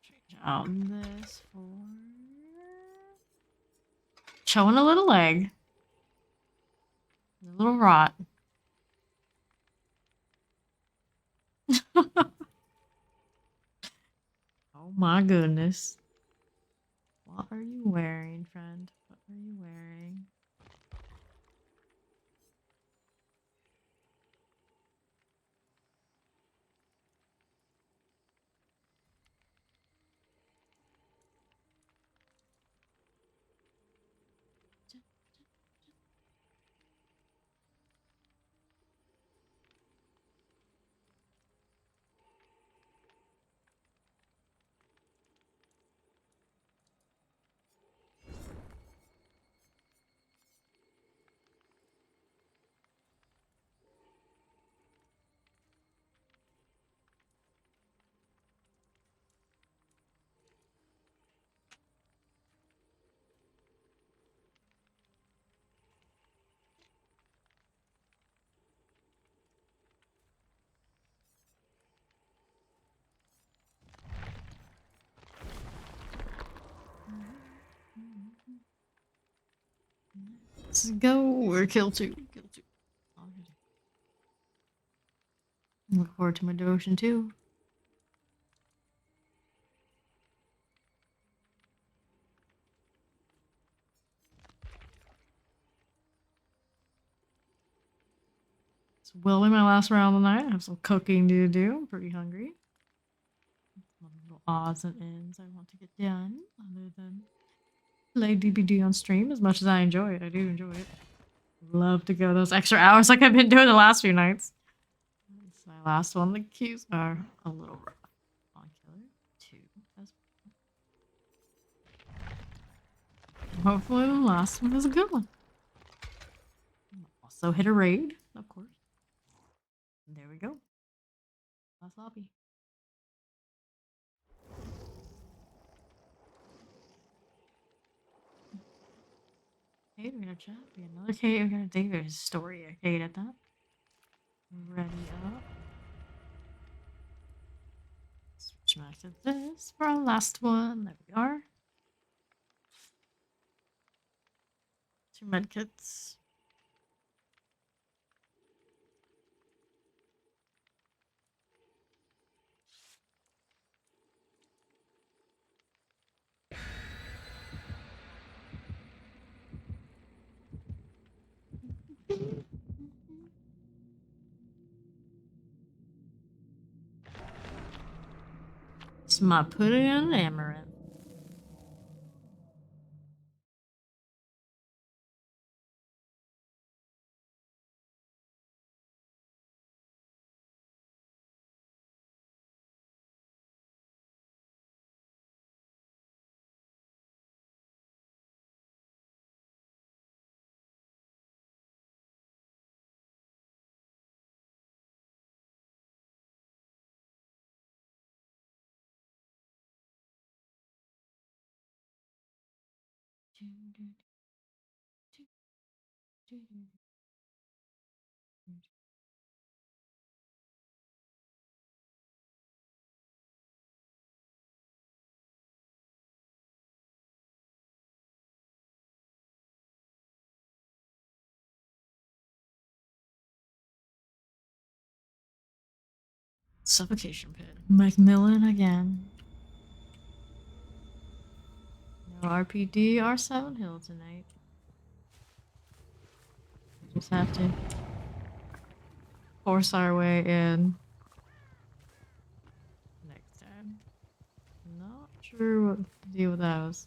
S1: Change out this for showing a little leg. A little rot. Oh my goodness. What are you wearing, friend? What are you wearing? Let's go. We're kill 2. Kill 2. Look forward to my devotion too. It's will be my last round of the night. I have some cooking to do. I'm pretty hungry. Some little odds and ends I want to get done, other than play DBD on stream. As much as I enjoy it, I do enjoy it. Love to go those extra hours like I've been doing the last few nights. It's my last one. The cues are a little rough. On killer 2. That's Hopefully the last one is a good one. Also hit a raid, of course. There we go. Last lobby. Hey, we got a chat. We got another Kate. We got a David story. I hated that. Ready up. Switch back to this for our last one. There we are. 2 medkits. It's my pudding and amaranth. Suffocation pit. Macmillan again. No RPD R7 Hill tonight. We just have to force our way in next time. Not sure what to deal with those.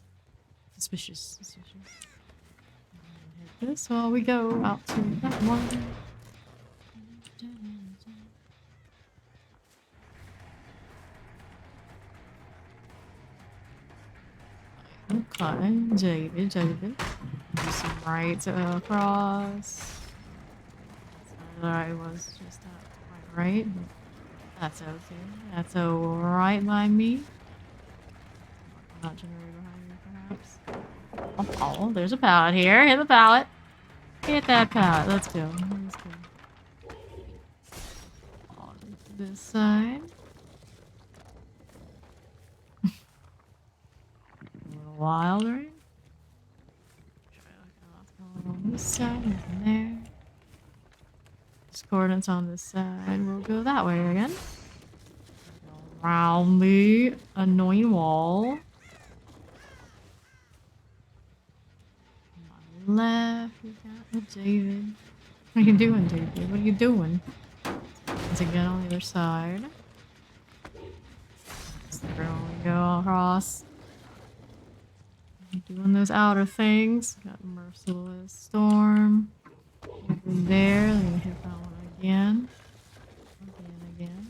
S1: Suspicious. Hit this while we go out to that one. Okay, David. Do some right across. It was just quite right. That's okay. That's alright by me. Not generator behind me, perhaps. Oh, there's a pallet here. Hit the pallet. Hit that pallet. Let's go. On this side. A little wild, right? On this side, nothing there. Discordance on this side. We'll go that way again. Around the annoying wall. On my left, we got David. What are you doing, David? What are you doing? Once again on the other side. So we go across. Doing those outer things. Got Merciless Storm. Over there. Let me hit that one again. Again.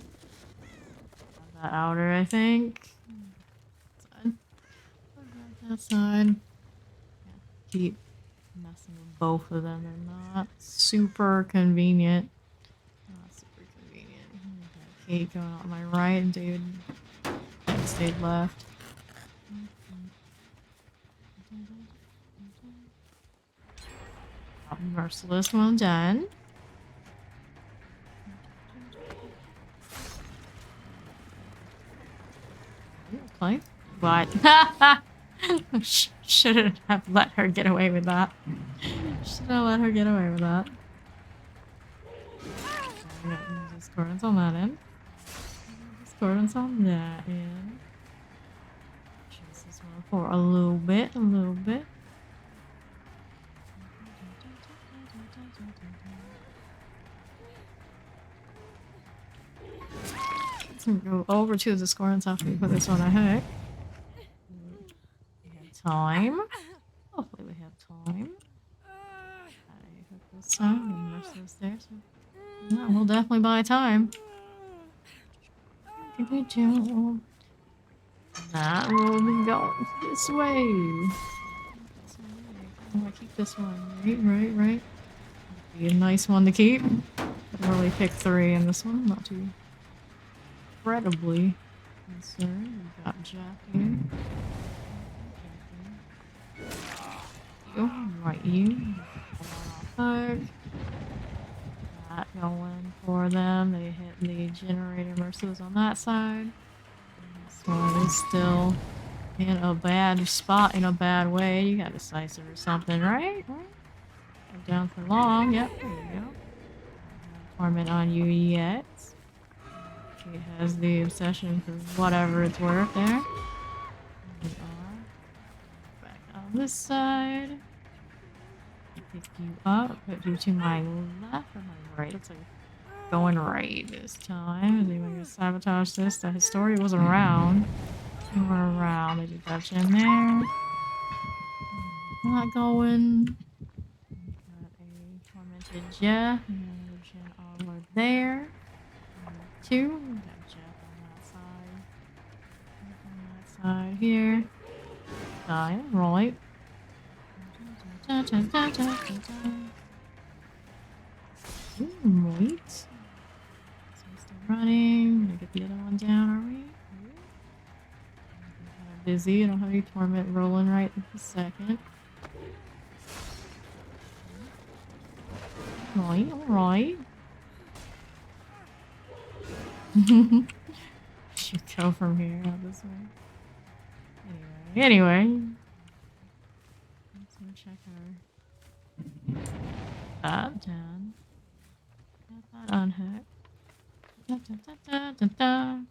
S1: Got that outer, I think. That side. Yeah, keep messing with both of them. They're not super convenient. Not super convenient. Got Kate going on my right, and David stayed left. Merciless, well done. Okay. What? Shouldn't have let her get away with that. Should have let her get away with that. Discordance on that end. Discordance on that end. Chase this one for a little bit. Let's go over to the discordance after we put this one ahead. We have time. Hopefully we have time. I hook this time and Merciless there, so yeah, we'll definitely buy time. That will be going this way. I keep this one. Right. Be a nice one to keep. I've only picked 3 in this one. Not too incredibly concerned. We've got Jack here. You. Right, you. That going for them. They hit the generator merciless on that side. This one is still in a bad spot, in a bad way. You got decisive or something, right? Right? Down for long. Yep, there you go. No torment on you yet. She has the obsession for whatever it's worth there. We are back on this side. Pick you up, put you to my left or my right. Looks like going right this time. Is anyone gonna sabotage this? The Historia wasn't around. They were around. They did that in there. Not going. Got a tormented Jeff and another Jen over there. 2. We got Jeff on that side here. Right. Right. So we're still running. Gonna get the other one down, are we? Kind of busy. I don't have any torment rolling right this second. Alright. Should go from here, not this way. Anyway. Let's go check that down. Got that unhooked. I'm gonna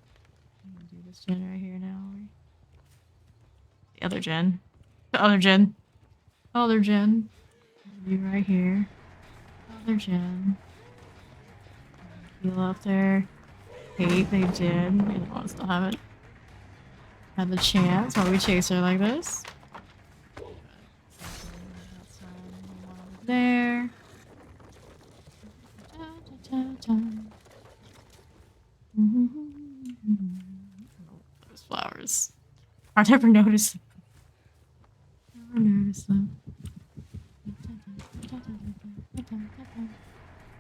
S1: do this gen right here now. The other gen. The other gen. Other gen. You right here. Other gen. Heal up there. Hate they did. I still haven't had the chance while we chase her like this. There. Those flowers. I've never noticed them. Never noticed them.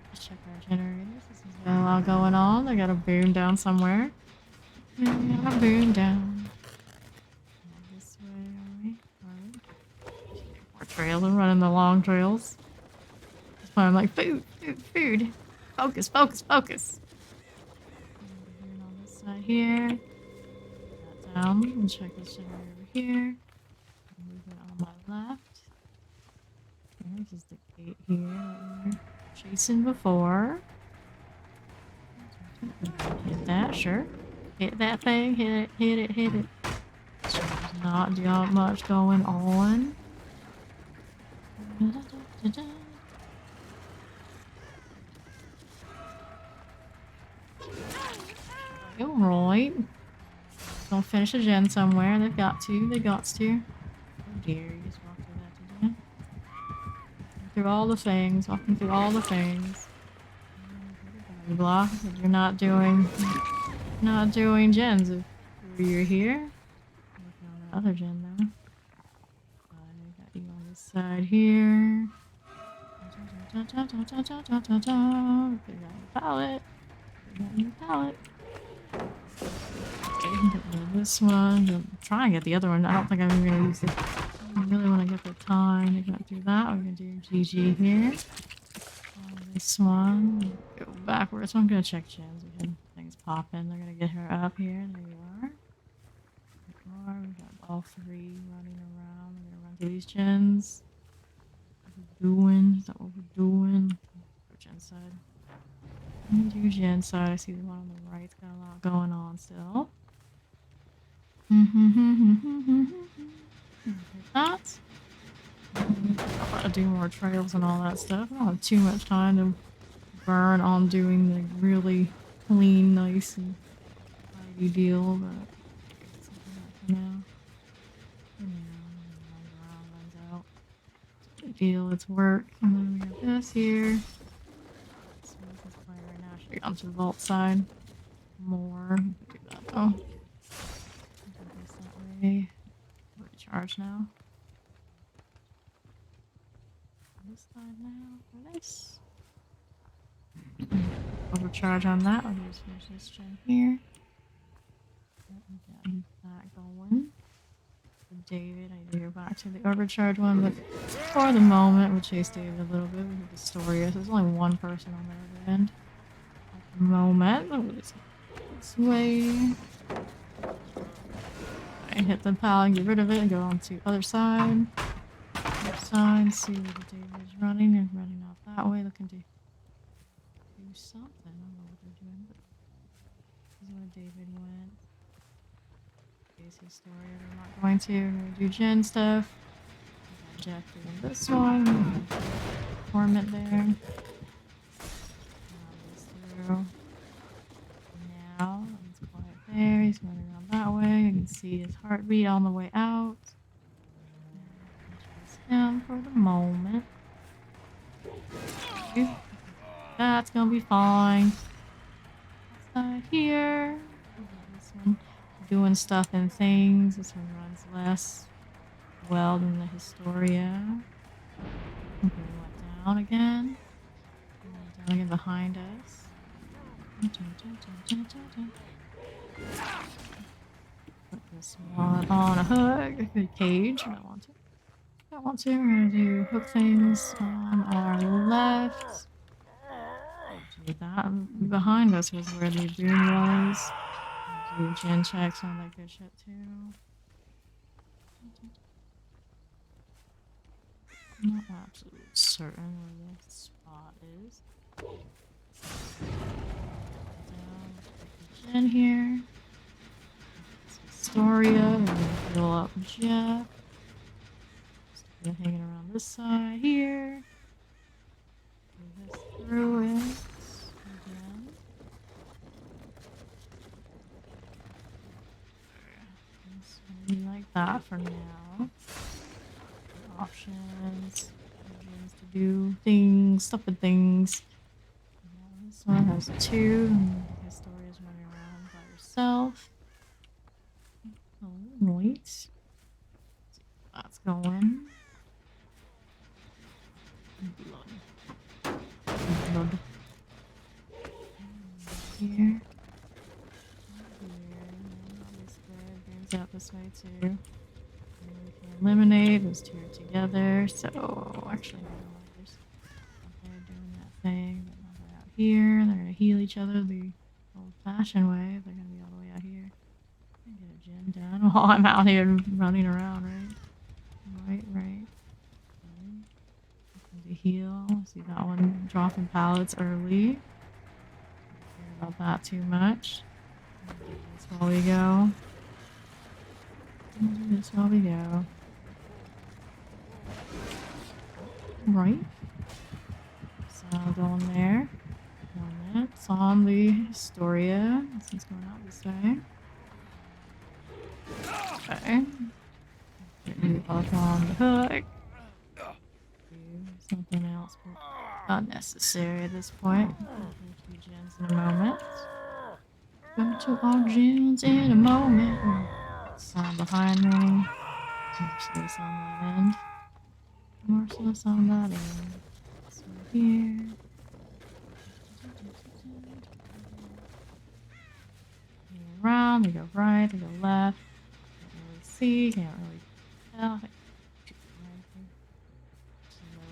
S1: Let's check our generators. This has got a lot going on. They got a boom down somewhere. They got a boom down. This way, are we? More trails. I'm running the long trails. That's why I'm like, food. Focus. On this side here. That down. And check this generator over here. Movement on my left. There's just the gate here that we were chasing before. Hit that, sure. Hit that thing. Hit it. So there's not much going on. Alright. Don't finish the gen somewhere. They've got to. Oh dear, you just walked through that, did you? Through all the things. Walking through all the things. Block that you're not doing gens if you're here. Working on the other gen now. I got you on this side here. Put your pallet. This one. Try and get the other one. I don't think I'm even gonna use it. I really want to get the time to get through that. We're gonna do GG here. This one. Go backwards. So I'm gonna check gens again. Things popping. They're gonna get her up here. There you are. We got all 3 running around. We're gonna run through these gens. What we're doing? Is that what we're doing? Go gen side. I'm gonna do gen side. I see the one on the right's got a lot going on still. That. I'll try to do more trails and all that stuff. I don't have too much time to burn on doing the really clean, nice, and tidy deal, but something like runs out. It's a big deal, it's work. And then we have this here. So this is playing right now. Should get onto the vault side more. Do that though. Do this that way. Recharge now. This side now for this. Overcharge on that. I'll just finish this gen here. Get that going. For David, I need to go back to the overcharge one, but for the moment, we'll chase David a little bit. We have the story. So there's only one person on the other end. At the moment, we'll just go this way. And hit the pal and get rid of it and go on to other side. Other side, see where David's running and running off that way, looking to do something. I don't know what they're doing, but this is where David went. Basic story, we're not going to. We're going to do gen stuff. We got Jack doing this one. Torment there. This through. Now, he's quiet there. He's running around that way. You can see his heartbeat on the way out. Chase him for the moment. Okay. That's gonna be fine. Side here. This one doing stuff and things. This one runs less well than the Historia. Okay, we went down again. We went down again behind us. Put this one on a hook. A cage. I don't want to. I don't want to. We're gonna do hook things on our left. Do that. And behind us was where the boom was. Do gen checks on like good shit too. I'm not absolutely certain where the spot is. Down, take the gen here. Historia, and then fill up Jeff. Just hanging around this side here. Do this through it. Again. So like that for now. Options. Options to do things, stupid things. Now this one has 2. And the Historia's running around by herself. Oh, wait. See how that's going. Blood. Blood. Here. This way. Brings out this way too. And we can eliminate those 2 are together. So actually, no, they're doing that thing, but now they're out here. They're gonna heal each other the old-fashioned way. They're gonna be all the way out here. Get a gen done while I'm out here running around, right? Right. To heal. See that one dropping pallets early. Don't care about that too much. That's while we go. That's while we go. Right. So going there. It's on the Historia. This one's going out this way. Okay. Get you up on the hook. Do something else, but unnecessary at this point. Do gens in a moment. Go to all gens in a moment. Sound behind me. Merciless on that end. Merciless on that end. So here. Around, they go right, they go left. Can't really see, can't really tell.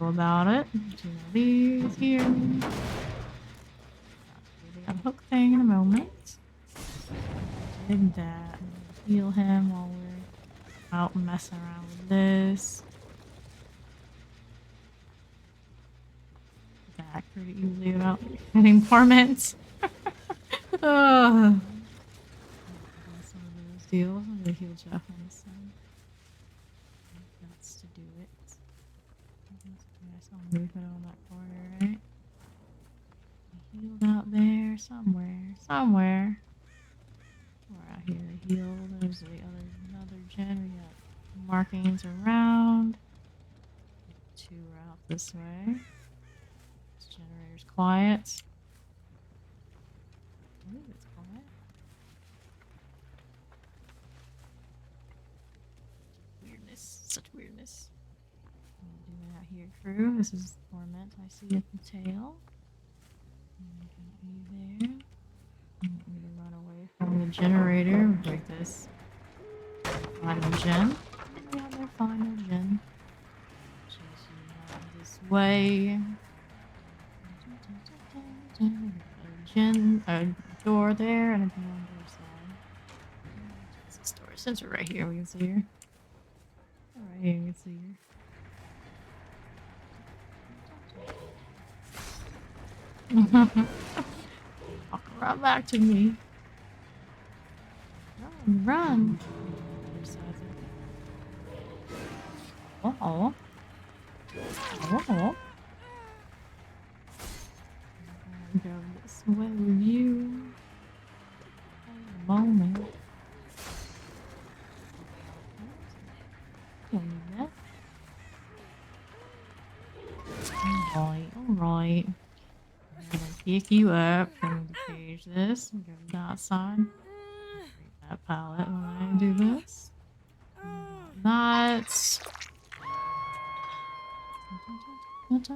S1: Know about it. Do these here. They got a hook thing in a moment. Did that. Heal him while we're out messing around with this. Back pretty easily without getting torments. Some of those deals. I'm gonna heal Jeff on this side. That's to do it. I saw movement on that corner, right? Healed out there somewhere. We're out here to heal. There's another gen. We got markings around. 2 are out this way. This generator's quiet. I believe it's quiet. Weirdness. Such weirdness. I'm gonna do that your crew. This is Torment. I see at the tail. There. I'm gonna run away from the generator. Break this. Final gen. Yeah, they're final gen. Chasing this way. A door there and a beyond door side. This door. Since we're right here, we can see her. Right here, you can see her. Walk right back to me. Run, run. Oh. Oh. Go this way with you. For a moment. Alright. I'm gonna pick you up. I'm gonna cage this and go to that side. Break that pallet when I do this. That's. It's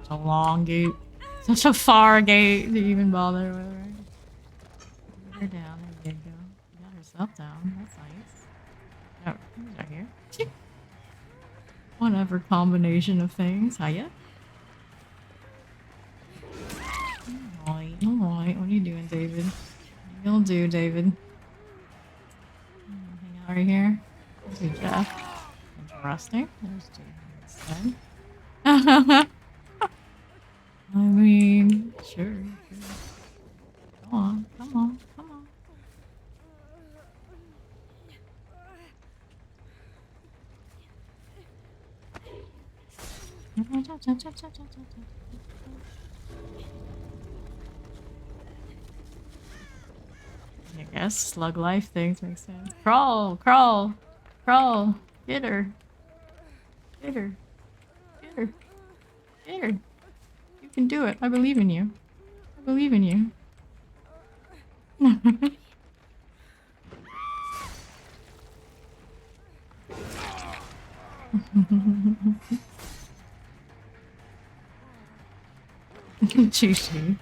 S1: a long gate. Such a far gate to even bother with, right? Put her down. There you go. She got herself down. That's nice. Oh, who's right here? Whatever combination of things. Hiya. Alright, alright. What are you doing, David? What you gonna do, David? Hang out right here. There's Jeff. Interesting. There's David instead. I mean, sure. Come on, come on, come on. I guess slug life things make sense. Crawl, crawl, crawl. Get her. Get her. Get her. Get her. You can do it. I believe in you. I believe in you. Chichi.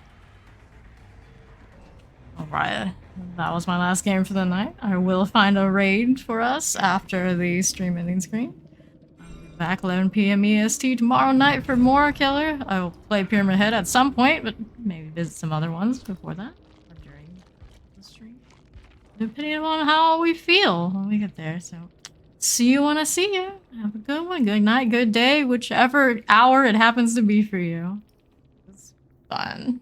S1: Alright, that was my last game for the night. I will find a raid for us after the stream ending screen. I'll be back 11 p.m. EST tomorrow night for more Killer. I will play Pyramid Head at some point, but maybe visit some other ones before that. Or during the stream. Depending on how we feel when we get there, so... See you when I see you. Have a good one. Good night, good day, whichever hour it happens to be for you. It's fun.